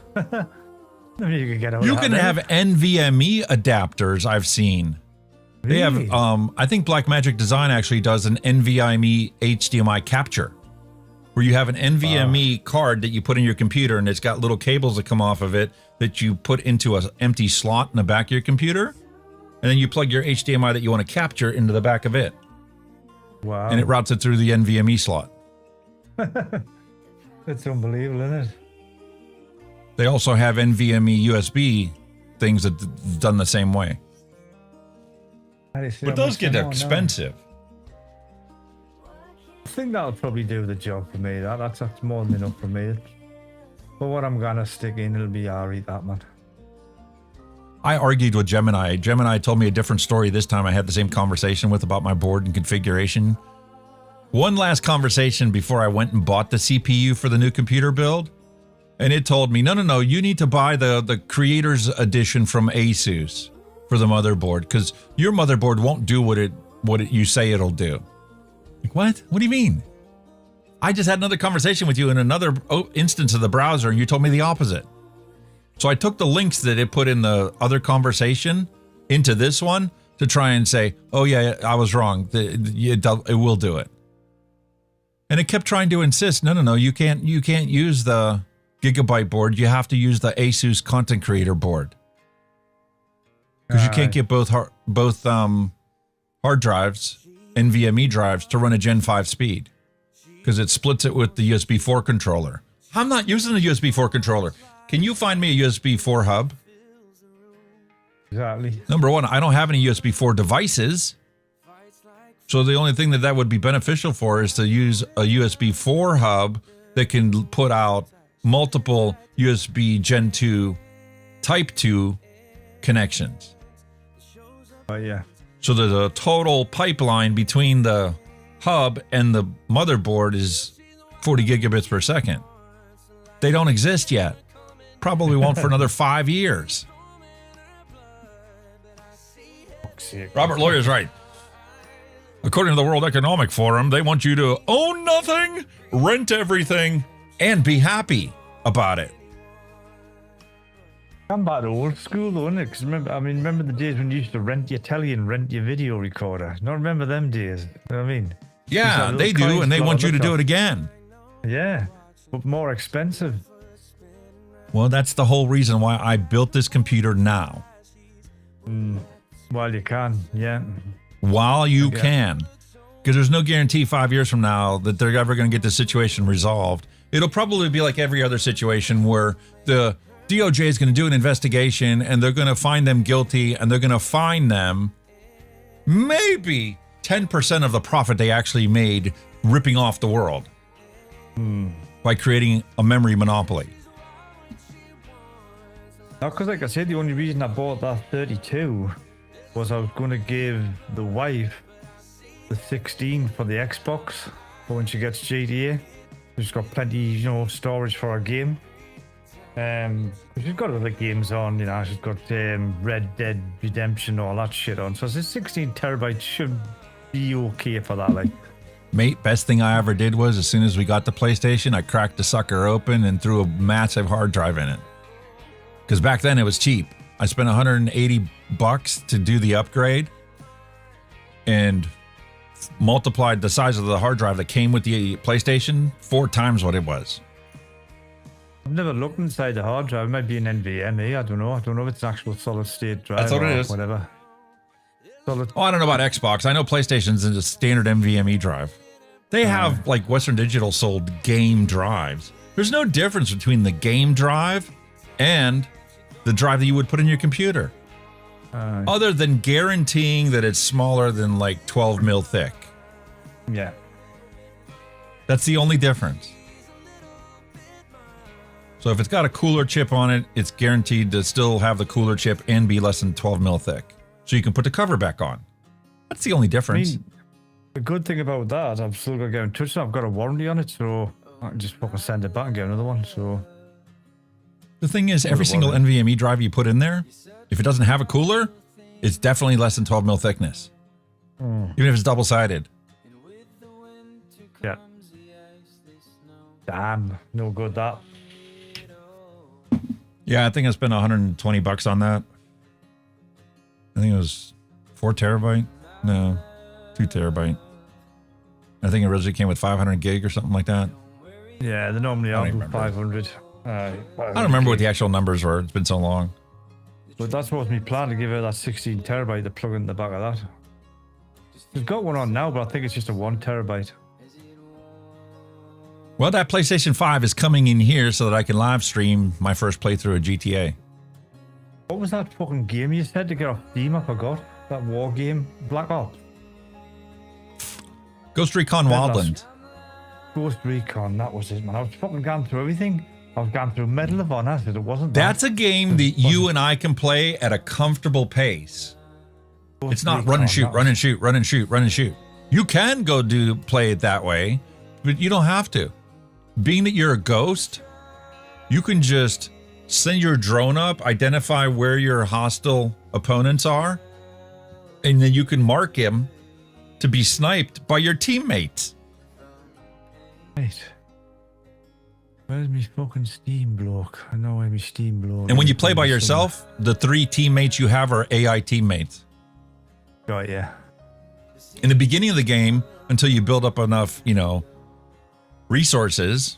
You can have NVMe adapters, I've seen. They have, I think Blackmagic Design actually does an NVMe HDMI capture, where you have an NVMe card that you put in your computer, and it's got little cables that come off of it that you put into an empty slot in the back of your computer, and then you plug your HDMI that you want to capture into the back of it. Wow. And it routes it through the NVMe slot. That's unbelievable, isn't it? They also have NVMe USB things that done the same way. But those get expensive. I think that'll probably do the job for me. That's more than enough for me. But what I'm gonna stick in, it'll be RE that, man. I argued with Gemini. Gemini told me a different story this time. I had the same conversation with about my board and configuration. One last conversation before I went and bought the CPU for the new computer build. And it told me, no, you need to buy the Creator's Edition from Asus for the motherboard, because your motherboard won't do what you say it'll do. Like, what? What do you mean? I just had another conversation with you in another instance of the browser, and you told me the opposite. So I took the links that it put in the other conversation into this one to try and say, oh yeah, I was wrong. It will do it. And it kept trying to insist, no, you can't use the Gigabyte board. You have to use the Asus content creator board. Because you can't get both hard drives, NVMe drives, to run a Gen 5 speed. Because it splits it with the USB 4 controller. I'm not using a USB 4 controller. Can you find me a USB 4 hub? Exactly. Number one, I don't have any USB 4 devices. So the only thing that would be beneficial for is to use a USB 4 hub that can put out multiple USB Gen 2 Type 2 connections. Oh, yeah. So the total pipeline between the hub and the motherboard is 40 gigabits per second. They don't exist yet. Probably won't for another 5 years. Robert Lawyer's right. According to the World Economic Forum, they want you to own nothing, rent everything, and be happy about it. I'm back to old school though, innit? Because remember the days when you used to rent your telly and rent your video recorder? Not remember them days. You know what I mean? Yeah, they do, and they want you to do it again. Yeah, but more expensive. Well, that's the whole reason why I built this computer now. While you can, yeah. While you can. Because there's no guarantee 5 years from now that they're ever going to get the situation resolved. It'll probably be like every other situation where the DOJ is going to do an investigation and they're going to find them guilty and they're going to fine them maybe 10% of the profit they actually made ripping off the world by creating a memory monopoly. Because like I said, the only reason I bought that 32 was I was going to give the wife the 16 for the Xbox for when she gets GTA. She's got plenty, storage for her game. She's got other games on, she's got Red Dead Redemption, all that shit on. So this 16 terabytes should be okay for that, like. Mate, best thing I ever did was, as soon as we got the PlayStation, I cracked the sucker open and threw a massive hard drive in it. Because back then it was cheap. I spent $180 to do the upgrade and multiplied the size of the hard drive that came with the PlayStation 4 times what it was. I've never looked inside the hard drive. It might be an NVMe. I don't know. I don't know if it's an actual solid state drive. That's what it is. Whatever. I don't know about Xbox. I know PlayStation's a standard NVMe drive. They have like Western Digital sold game drives. There's no difference between the game drive and the drive that you would put in your computer. Other than guaranteeing that it's smaller than like 12 mil thick. Yeah. That's the only difference. So if it's got a cooler chip on it, it's guaranteed to still have the cooler chip and be less than 12 mil thick. So you can put the cover back on. That's the only difference. The good thing about that, I've still got to get in touch. I've got a warranty on it, so I can just fucking send it back and get another one. So the thing is, every single NVMe drive you put in there, if it doesn't have a cooler, it's definitely less than 12 mil thickness. Even if it's double-sided. Yeah. Damn, no good that. Yeah, I think I spent $120 on that. I think it was 4 terabyte. No, 2 terabyte. I think it originally came with 500 gig or something like that. Yeah, they normally are 500. I don't remember what the actual numbers were. It's been so long. But that's what was my plan, to give her that 16 terabyte to plug in the back of that. We've got one on now, but I think it's just a 1 terabyte. Well, that PlayStation 5 is coming in here so that I can live stream my first playthrough of GTA. What was that fucking game you said to get off Steam? I forgot. That war game, Black Ops. Ghost Recon Wildlands. Ghost Recon, that was it, man. I was fucking going through everything. I've gone through Medal of Honor, so it wasn't. That's a game that you and I can play at a comfortable pace. It's not run and shoot, run and shoot, run and shoot, run and shoot. You can go play it that way, but you don't have to. Being that you're a ghost, you can just send your drone up, identify where your hostile opponents are, and then you can mark him to be sniped by your teammates. Right. Where's me fucking steam block? I know where me steam block. And when you play by yourself, the 3 teammates you have are AI teammates. Right, yeah. In the beginning of the game, until you build up enough, resources,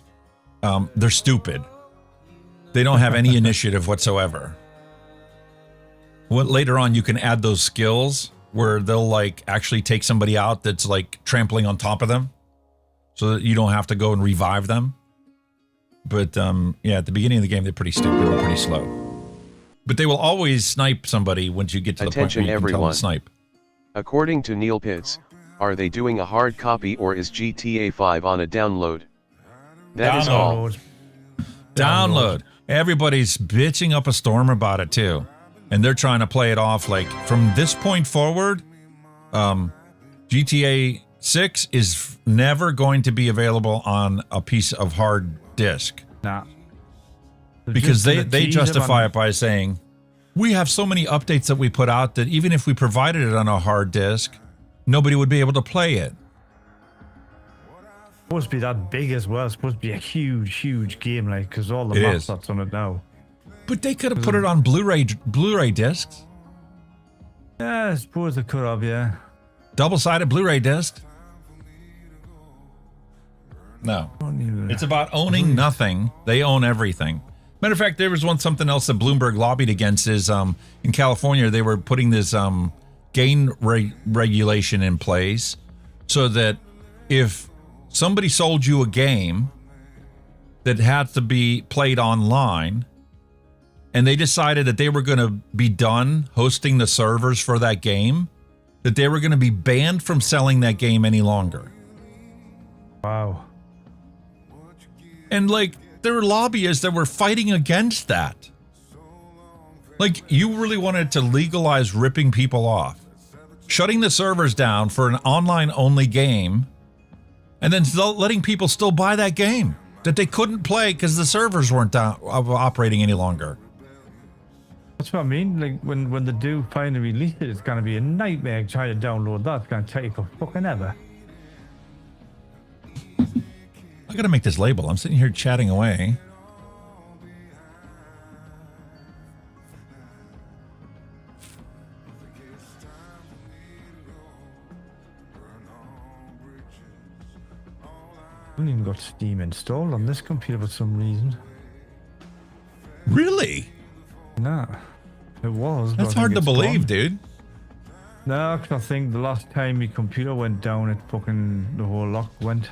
they're stupid. They don't have any initiative whatsoever. Later on, you can add those skills where they'll like actually take somebody out that's like trampling on top of them, so that you don't have to go and revive them. But yeah, at the beginning of the game, they're pretty stupid and pretty slow. But they will always snipe somebody once you get to the point where you can tell them to snipe. According to Neil Pitts, are they doing a hard copy or is GTA 5 on a download? That is all. Download. Everybody's bitching up a storm about it too. And they're trying to play it off like from this point forward, GTA 6 is never going to be available on a piece of hard disk. Nah. Because they justify it by saying, we have so many updates that we put out that even if we provided it on a hard disk, nobody would be able to play it. It's supposed to be that big as well. It's supposed to be a huge, huge game, like, because all the maps that's on it now. But they could have put it on Blu-ray discs. Yeah, I suppose they could have, yeah. Double-sided Blu-ray disc. No. It's about owning nothing. They own everything. Matter of fact, there was something else that Bloomberg lobbied against is in California, they were putting this gain regulation in place so that if somebody sold you a game that had to be played online and they decided that they were going to be done hosting the servers for that game, that they were going to be banned from selling that game any longer. Wow. And like, there were lobbyists that were fighting against that. Like, you really wanted to legalize ripping people off, shutting the servers down for an online-only game, and then letting people still buy that game that they couldn't play because the servers weren't operating any longer. That's what I mean. Like, when they do finally release it, it's going to be a nightmare trying to download that. It's going to take for fucking ever. I gotta make this label. I'm sitting here chatting away. I haven't even got Steam installed on this computer for some reason. Really? Nah. It was. That's hard to believe, dude. No, because I think the last time my computer went down, it fucking, the whole lock went.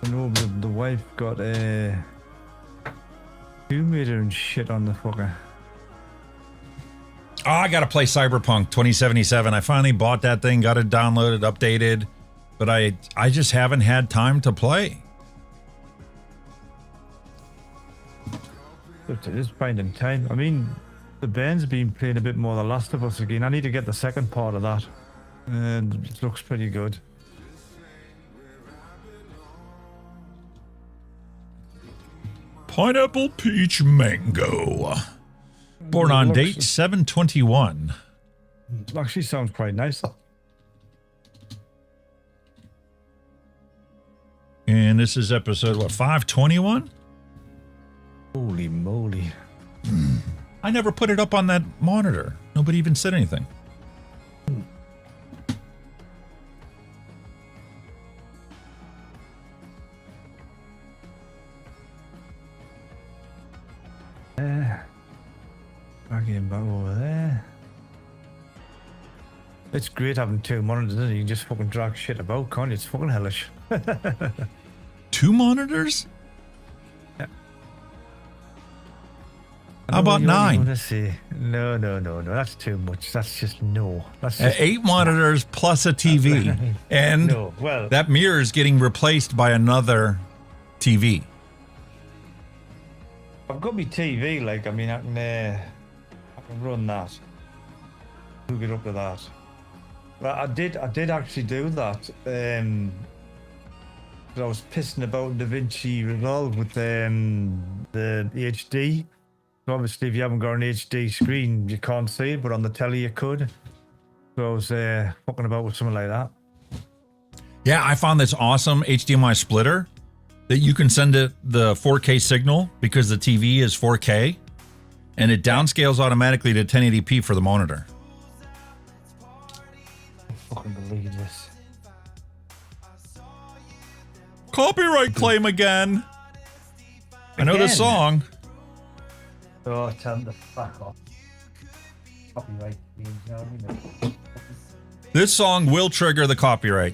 I know the wife got a Tomb Raider and shit on the fucker. Oh, I gotta play Cyberpunk 2077. I finally bought that thing, got it downloaded, updated, but I just haven't had time to play. It is finding time. I mean, the band's been playing a bit more The Last of Us again. I need to get the second part of that. And it looks pretty good. Pineapple, peach, mango. Born on date 7/21. It actually sounds quite nice. And this is episode, what, 521? Holy moly. I never put it up on that monitor. Nobody even said anything. Back over there. It's great having 2 monitors, isn't it? You can just fucking drag shit about, can't you? It's fucking hellish. 2 monitors? Yeah. How about 9? No. That's too much. That's just no. That's just 8 monitors plus a TV. And no. Well, that mirror is getting replaced by another TV. I've got my TV. Like, I mean, I can run that. Hook it up to that. But I did actually do that. I was pissing about DaVinci Resolve with the HD. So obviously, if you haven't got an HD screen, you can't see it, but on the telly you could. So I was fucking about with something like that. Yeah, I found this awesome HDMI splitter that you can send it the 4K signal because the TV is 4K, and it downscales automatically to 1080p for the monitor. I fucking believe this. Copyright claim again. I know this song. Oh, tell them to fuck off. Copyright. You know what I mean? This song will trigger the copyright.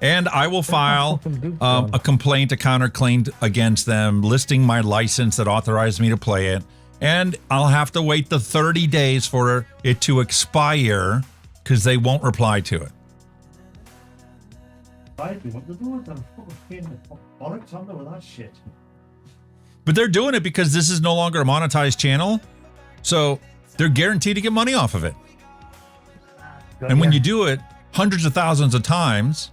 And I will file a complaint, a counterclaim against them, listing my license that authorized me to play it. And I'll have to wait the 30 days for it to expire because they won't reply to it. But they're doing it because this is no longer a monetized channel. So they're guaranteed to get money off of it. And when you do it hundreds of thousands of times,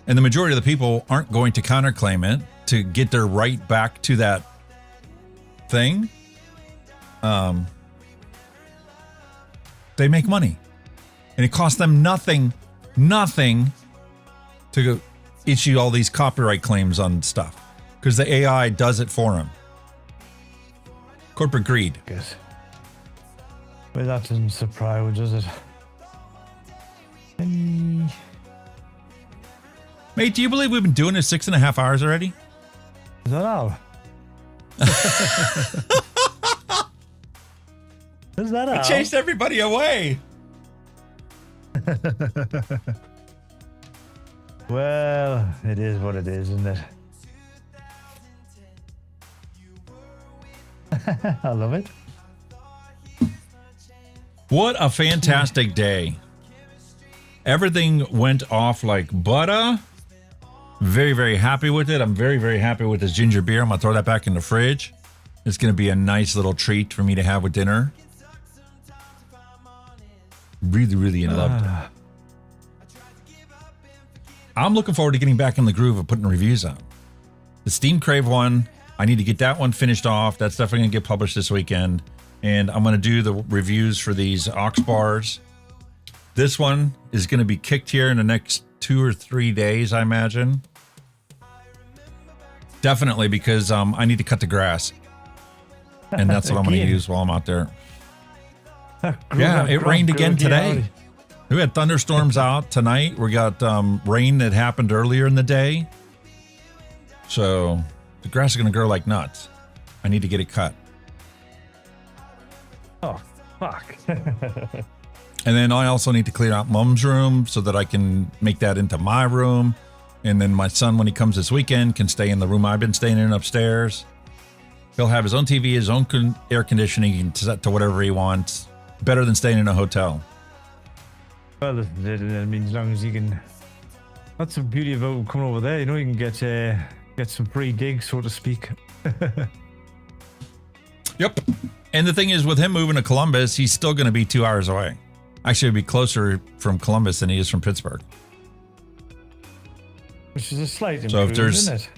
and the majority of the people aren't going to counterclaim it to get their right back to that thing, they make money. And it costs them nothing to issue all these copyright claims on stuff because the AI does it for them. Corporate greed. Yes. Well, that doesn't surprise, does it? Mate, do you believe we've been doing this 6.5 hours already? Is that all? Is that all? We chased everybody away. Well, it is what it is, isn't it? I love it. What a fantastic day. Everything went off like butter. Very, very happy with it. I'm very, very happy with this ginger beer. I'm going to throw that back in the fridge. It's going to be a nice little treat for me to have with dinner. Really, really loved it. I'm looking forward to getting back in the groove of putting reviews out. The Steam Crave one, I need to get that one finished off. That's definitely going to get published this weekend. And I'm going to do the reviews for these aux bars. This one is going to be kicked here in the next 2 or 3 days, I imagine. Definitely, because I need to cut the grass. And that's what I'm going to use while I'm out there. Yeah, it rained again today. We had thunderstorms out tonight. We got rain that happened earlier in the day. So the grass is going to grow like nuts. I need to get it cut. Oh, fuck. And then I also need to clear out Mom's room so that I can make that into my room. And then my son, when he comes this weekend, can stay in the room I've been staying in upstairs. He'll have his own TV, his own air conditioning. He can set to whatever he wants. Better than staying in a hotel. Well, I mean, as long as you can... That's the beauty about coming over there. You know, you can get some free gigs, so to speak. Yep. And the thing is, with him moving to Columbus, he's still going to be 2 hours away. Actually, it'd be closer from Columbus than he is from Pittsburgh. Which is a slight improvement, isn't it?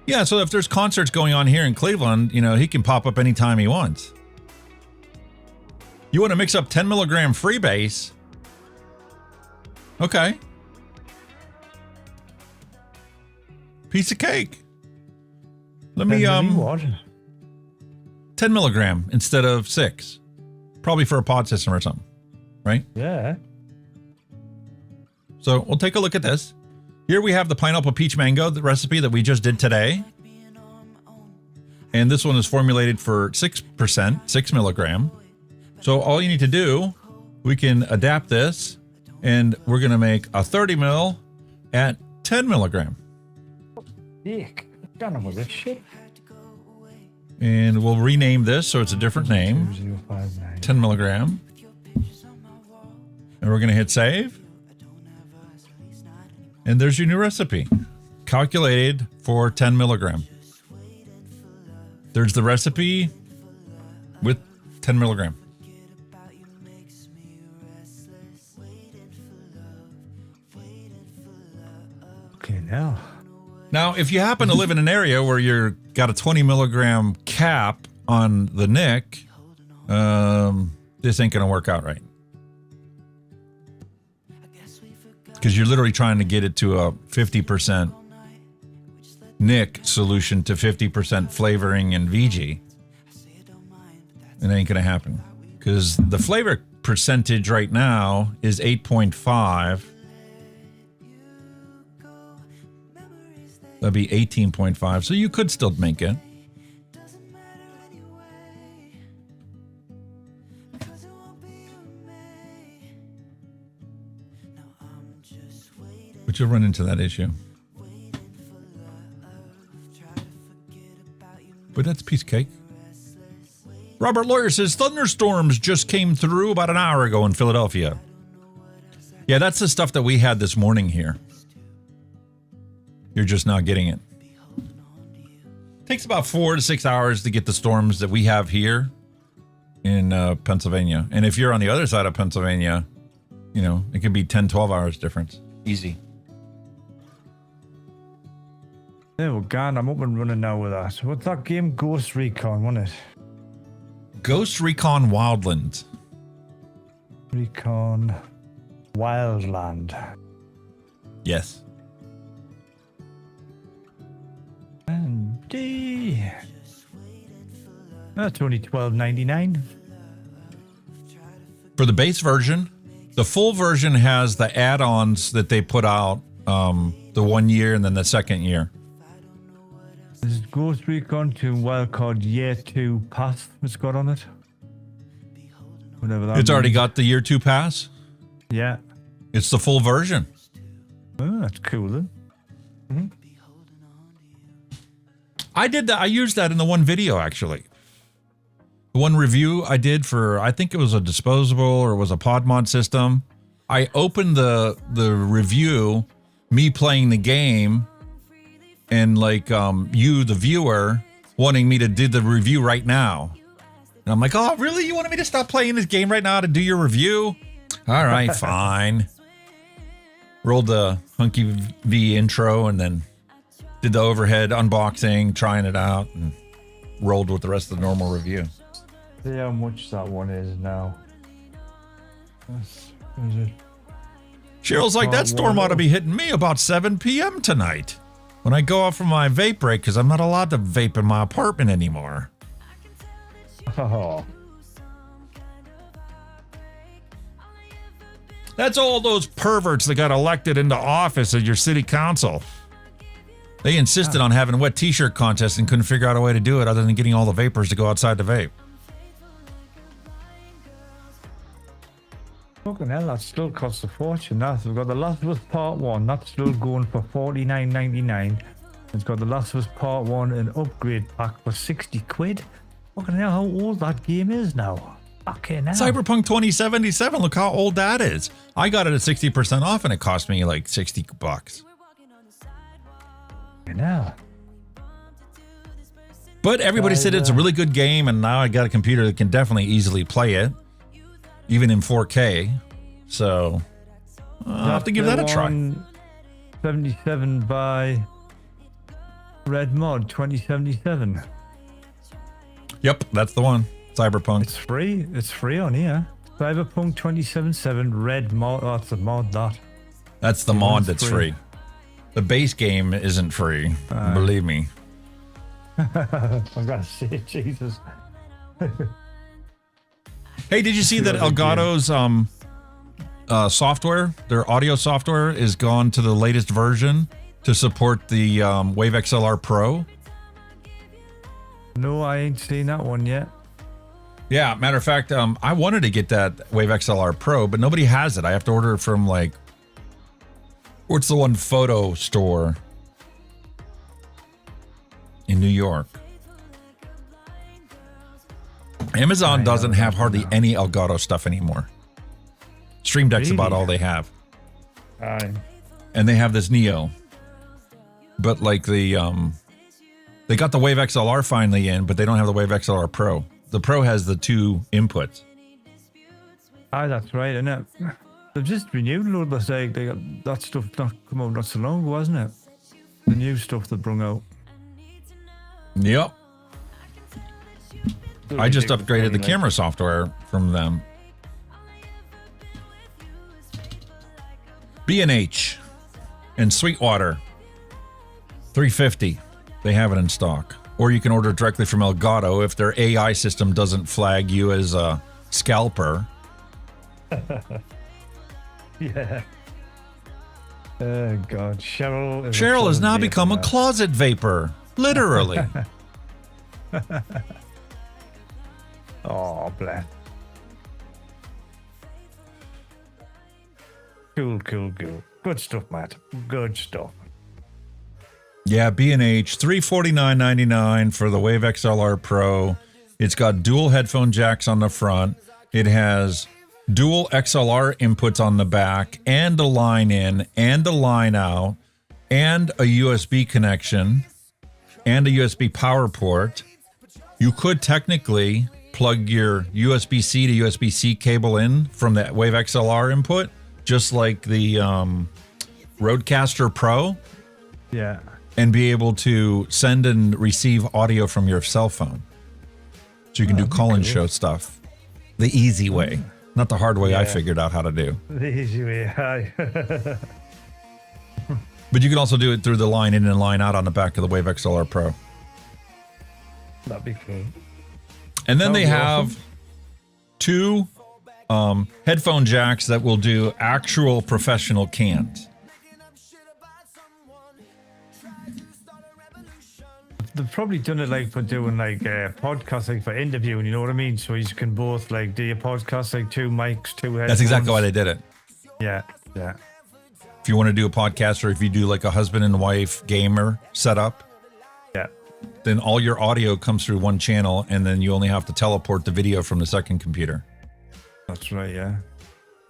Yeah, so if there's concerts going on here in Cleveland, you know, he can pop up anytime he wants. You want to mix up 10 milligram freebase? Okay. Piece of cake. Let me, 10 milligram instead of 6. Probably for a pod system or something. Right? Yeah. So we'll take a look at this. Here we have the pineapple peach mango, the recipe that we just did today. And this one is formulated for 6%, 6 milligram. So all you need to do, we can adapt this and we're going to make a 30 mil at 10 milligram. Dick, done with this shit. And we'll rename this so it's a different name. 10 milligram. And we're going to hit save. And there's your new recipe. Calculated for 10 milligram. There's the recipe with 10 milligram. Okay, now. Now, if you happen to live in an area where you're got a 20 milligram cap on the nic, this ain't going to work out right. Because you're literally trying to get it to a 50% nic solution to 50% flavoring and VG. It ain't going to happen. Because the flavor percentage right now is 8.5. That'd be 18.5. So you could still make it. But you'll run into that issue. But that's piece of cake. Robert Lawyer says thunderstorms just came through about an hour ago in Philadelphia. Yeah, that's the stuff that we had this morning here. You're just not getting it. Takes about 4 to 6 hours to get the storms that we have here in Pennsylvania. And if you're on the other side of Pennsylvania, you know, it could be 10, 12 hours difference. Easy. There we go. I'm up and running now with that. What's that game? Ghost Recon, wasn't it? Ghost Recon Wildland. Recon Wildland. Yes. And that's only $12.99. For the base version, the full version has the add-ons that they put out the 1 year and then the second year. This is Ghost Recon to Wildcard Year 2 Pass it's got on it. Whatever that It's already means. got the year 2 pass? Yeah. It's the full version. Oh, that's cool then. Mm-hmm. I did that. I used that in the one video, actually. The one review I did for, I think it was a disposable or it was a pod mod system. I opened the review, me playing the game, and like you, the viewer, wanting me to do the review right now. And I'm like, oh, really? You wanted me to stop playing this game right now to do your review? All right, fine. Rolled the Hunky V intro and then did the overhead unboxing, trying it out, and rolled with the rest of the normal review. See how much that one is now. Is it? Cheryl's like, that storm ought to be hitting me about 7 p.m. tonight when I go off from my vape break because I'm not allowed to vape in my apartment anymore. Oh. That's all those perverts that got elected into office at your city council. They insisted on having wet t-shirt contests and couldn't figure out a way to do it other than getting all the vapors to go outside to vape. Fucking hell, that still costs a fortune. We've got The Last of Us Part 1. That's still going for $49.99. It's got The Last of Us Part 1 an upgrade pack for 60 quid. Fucking hell, how old that game is now. Okay, now. Cyberpunk 2077, look how old that is. I got it at 60% off and it cost me like $60. Now. But everybody said it's a really good game, and now I got a computer that can definitely easily play it, even in 4K. So I'll have to give that a try. 77 by Red Mod 2077. Yep, that's the one. Cyberpunk. It's free. It's free on here. Cyberpunk 2077 Red Mod. Oh, that's the mod that. That's the mod that's free. The base game isn't free. Believe me. I'm gonna say Jesus. Hey, did you see that Elgato's software, their audio software, is gone to the latest version to support the Wave XLR Pro? No, I ain't seen that one yet. Yeah, matter of fact, I wanted to get that Wave XLR Pro, but nobody has it. I have to order it from like, what's the one photo store in New York? Amazon doesn't have hardly any Elgato stuff anymore. Stream Deck's about all they have. And they have this Neo. But like they got the Wave XLR finally in, but they don't have the Wave XLR Pro. The Pro has the 2 inputs. That's right, isn't it? They've just renewed a little bit. They got that stuff not come out not so long ago, wasn't it? The new stuff they brung out. Yep. I just upgraded the camera software from them. B&H and Sweetwater, $350. They have it in stock. Or you can order directly from Elgato if their AI system doesn't flag you as a scalper. Yeah. Oh, God. Cheryl has now become a closet vapor. Literally. Oh, bless. Cool. Good stuff, Matt. Good stuff. Yeah, B&H, $349.99 for the Wave XLR Pro. It's got dual headphone jacks on the front. It has dual XLR inputs on the back, and a line in, and a line out, and a USB connection, and a USB power port. You could technically plug your USB-C to USB-C cable in from that Wave XLR input, just like the Rodecaster Pro. Yeah. And be able to send and receive audio from your cell phone. So you can do call-in show stuff the easy way, not the hard way I figured out how to do. The easy way, But you can also do it through the line in and line out on the back of the Wave XLR Pro. That'd be cool. And then they have 2 headphone jacks that will do actual professional cans. They've probably done it like for doing like podcasts, like for interviewing, you know what I mean? So you can both like do your podcast, like 2 mics, 2 headphones. That's exactly why they did it. Yeah. If you want to do a podcast, or if you do like a husband and wife gamer setup, then all your audio comes through one channel, and then you only have to teleport the video from the second computer. That's right, yeah.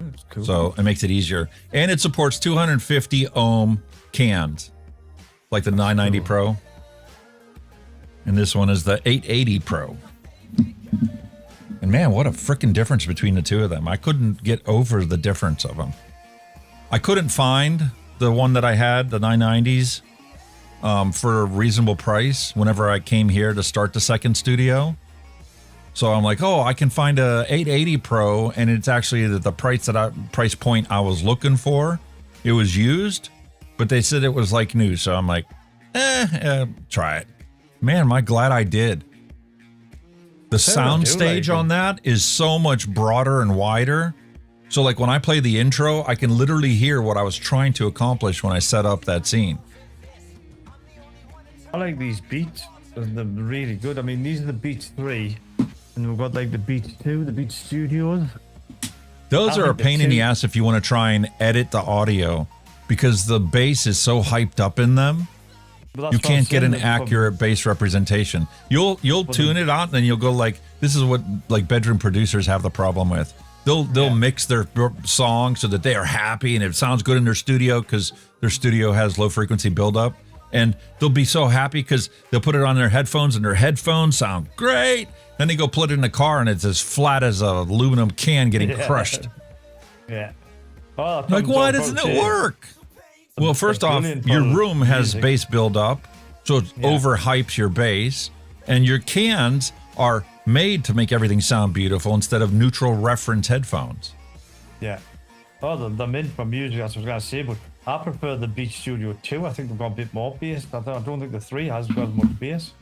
That's cool. So it makes it easier. And it supports 250 ohm cans, like the 990 Pro. And this one is the 880 Pro. And man, what a freaking difference between the 2 of them. I couldn't get over the difference of them. I couldn't find the one that I had, the 990s, for a reasonable price whenever I came here to start the second studio. So I'm like, I can find a 880 Pro, and it's actually the price point I was looking for. It was used, but they said it was like new. So I'm like, try it. Man, am I glad I did. The sound stage on that is so much broader and wider. So like when I play the intro, I can literally hear what I was trying to accomplish when I set up that scene. I like these Beats. They're really good. I mean, these are the Beats 3. And we've got like the Beats 2, the Beats Studios. Those are a pain in the ass if you want to try and edit the audio, because the bass is so hyped up in them. You can't get an accurate bass representation. You'll tune it out, and then you'll go like, this is what like bedroom producers have the problem with. They'll mix their songs so that they are happy and it sounds good in their studio because their studio has low frequency buildup. And they'll be so happy because they'll put it on their headphones and their headphones sound great. Then they go put it in the car and it's as flat as a aluminum can getting crushed. Yeah. Like, why doesn't it work? Well, first off, your room has bass buildup, so it overhypes your bass, and your cans are made to make everything sound beautiful instead of neutral reference headphones. Yeah. They're meant for music, that's what I was going to say, but I prefer the Beat Studio 2. I think they've got a bit more bass. I don't think the 3 has got as much bass.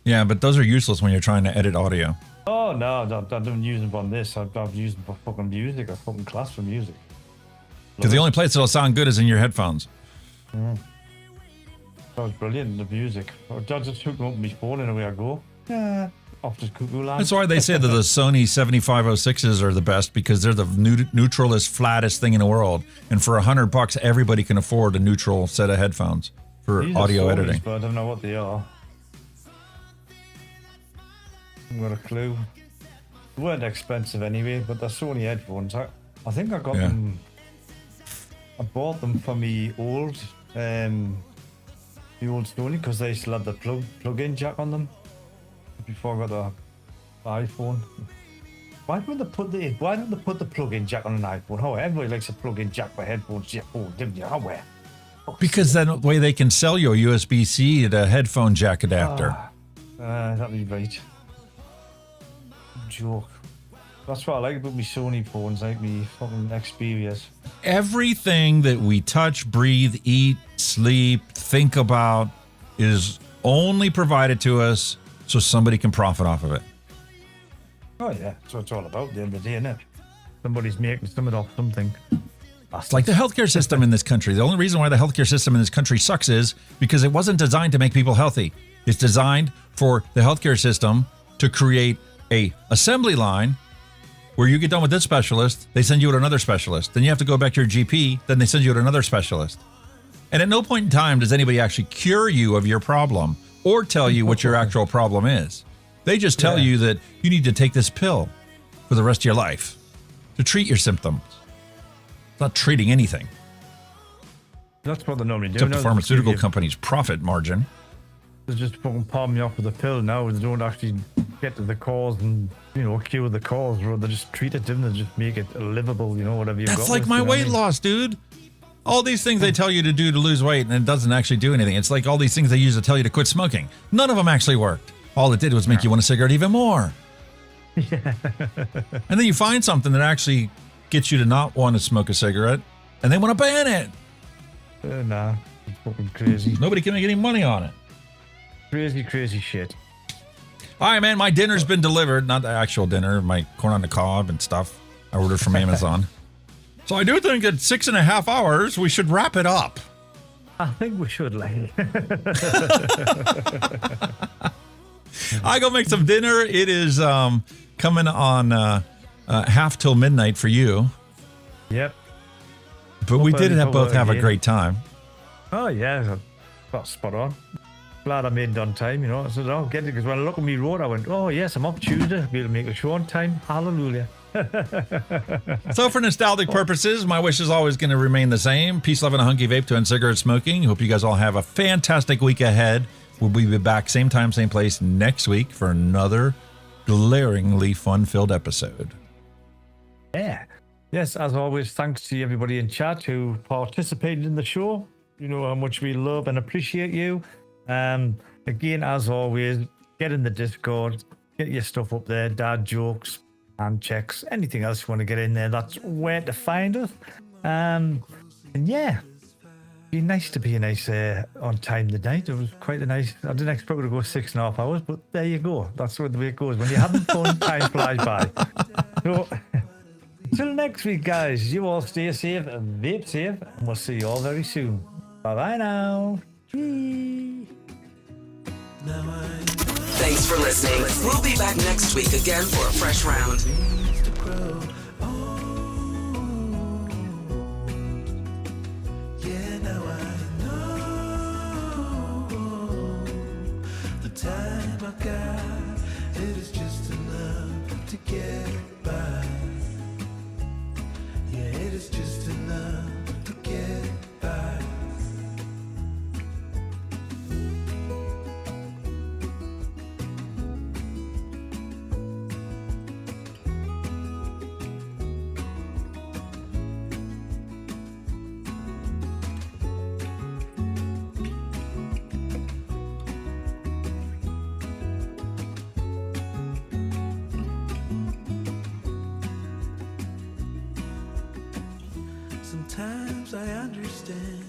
Yeah, but those are useless when you're trying to edit audio. Oh, no, I don't use them on this. I've used them for fucking music. I fucking class for music. Because the only place that'll sound good is in your headphones. That was brilliant, the music. I just took them up my phone and away I go. Yeah. Off to cuckoo land. That's why they say that the Sony 7506s are the best, because they're the neutralest, flattest thing in the world. And for $100, everybody can afford a neutral set of headphones for audio editing. But I don't know what they are. I've got a clue. weren't expensive anyway, but they're Sony headphones. I think I got them. I bought them for me old, the old Sony, because they still had the plug-in jack on them before I got the iPhone. Why don't they put the plug-in jack on an iPhone? Oh, everybody likes a plug-in jack for headphones. Yeah, oh, didn't you? How? Because that way they can sell you a USB-C to headphone jack adapter. That'd be right. Joke. That's what I like about my Sony phones, like me fucking Xperias. Everything that we touch, breathe, eat, sleep, think about is only provided to us so somebody can profit off of it. Oh yeah, that's what it's all about at the end of the day, isn't it? Somebody's making something off something. It's like the healthcare system in this country. The only reason why the healthcare system in this country sucks is because it wasn't designed to make people healthy. It's designed for the healthcare system to create a assembly line where you get done with this specialist, they send you to another specialist. Then you have to go back to your GP, then they send you to another specialist. And at no point in time does anybody actually cure you of your problem or tell you what your actual problem is. They just tell you that you need to take this pill for the rest of your life to treat your symptoms. It's not treating anything. That's what they normally do. Except the pharmaceutical company's profit margin. They just fucking palm you off with a pill now. They don't actually get to the cause and, cure the cause. Or they just treat it, didn't they? Just make it livable, whatever you've got. That's like my weight loss, dude. All these things they tell you to do to lose weight and it doesn't actually do anything. It's like all these things they use to tell you to quit smoking. None of them actually worked. All it did was make you want a cigarette even more. Yeah. And then you find something that actually gets you to not want to smoke a cigarette and they want to ban it. Nah, it's fucking crazy. Nobody can make any money on it. Crazy shit. All right, man, my dinner's been delivered. Not the actual dinner, my corn on the cob and stuff I ordered from Amazon. So I do think at 6.5 hours, we should wrap it up. I think we should, like. I go make some dinner. It is coming on half till midnight for you. Yep. But we did both have a great time. Oh, yeah. That's spot on. Glad I made it on time, I said, oh, get it, because when I look at me road, I went, oh, yes, I'm up Tuesday. I'll be able to make a show on time. Hallelujah. So for nostalgic purposes, my wish is always going to remain the same. Peace, love, and a hunky vape to end cigarette smoking. Hope you guys all have a fantastic week ahead. We'll be back same time, same place next week for another glaringly fun-filled episode. Yeah. Yes, as always, thanks to everybody in chat who participated in the show. You know how much we love and appreciate you. Again, as always, get in the Discord, get your stuff up there, dad jokes, and checks, anything else you want to get in there, that's where to find us. And yeah, be nice to be nice on time tonight. It was quite a nice, I didn't expect it to go 6.5 hours, but there you go. That's the way it goes. When you're having fun, time flies by. So, until next week, guys, you all stay safe and vape safe, and we'll see you all very soon. Bye-bye now. Thanks for listening. We'll be back next week again for a fresh round. Yeah, now I know the time I got, it is just enough to get by. Yeah, it is just enough to get by. Sometimes I understand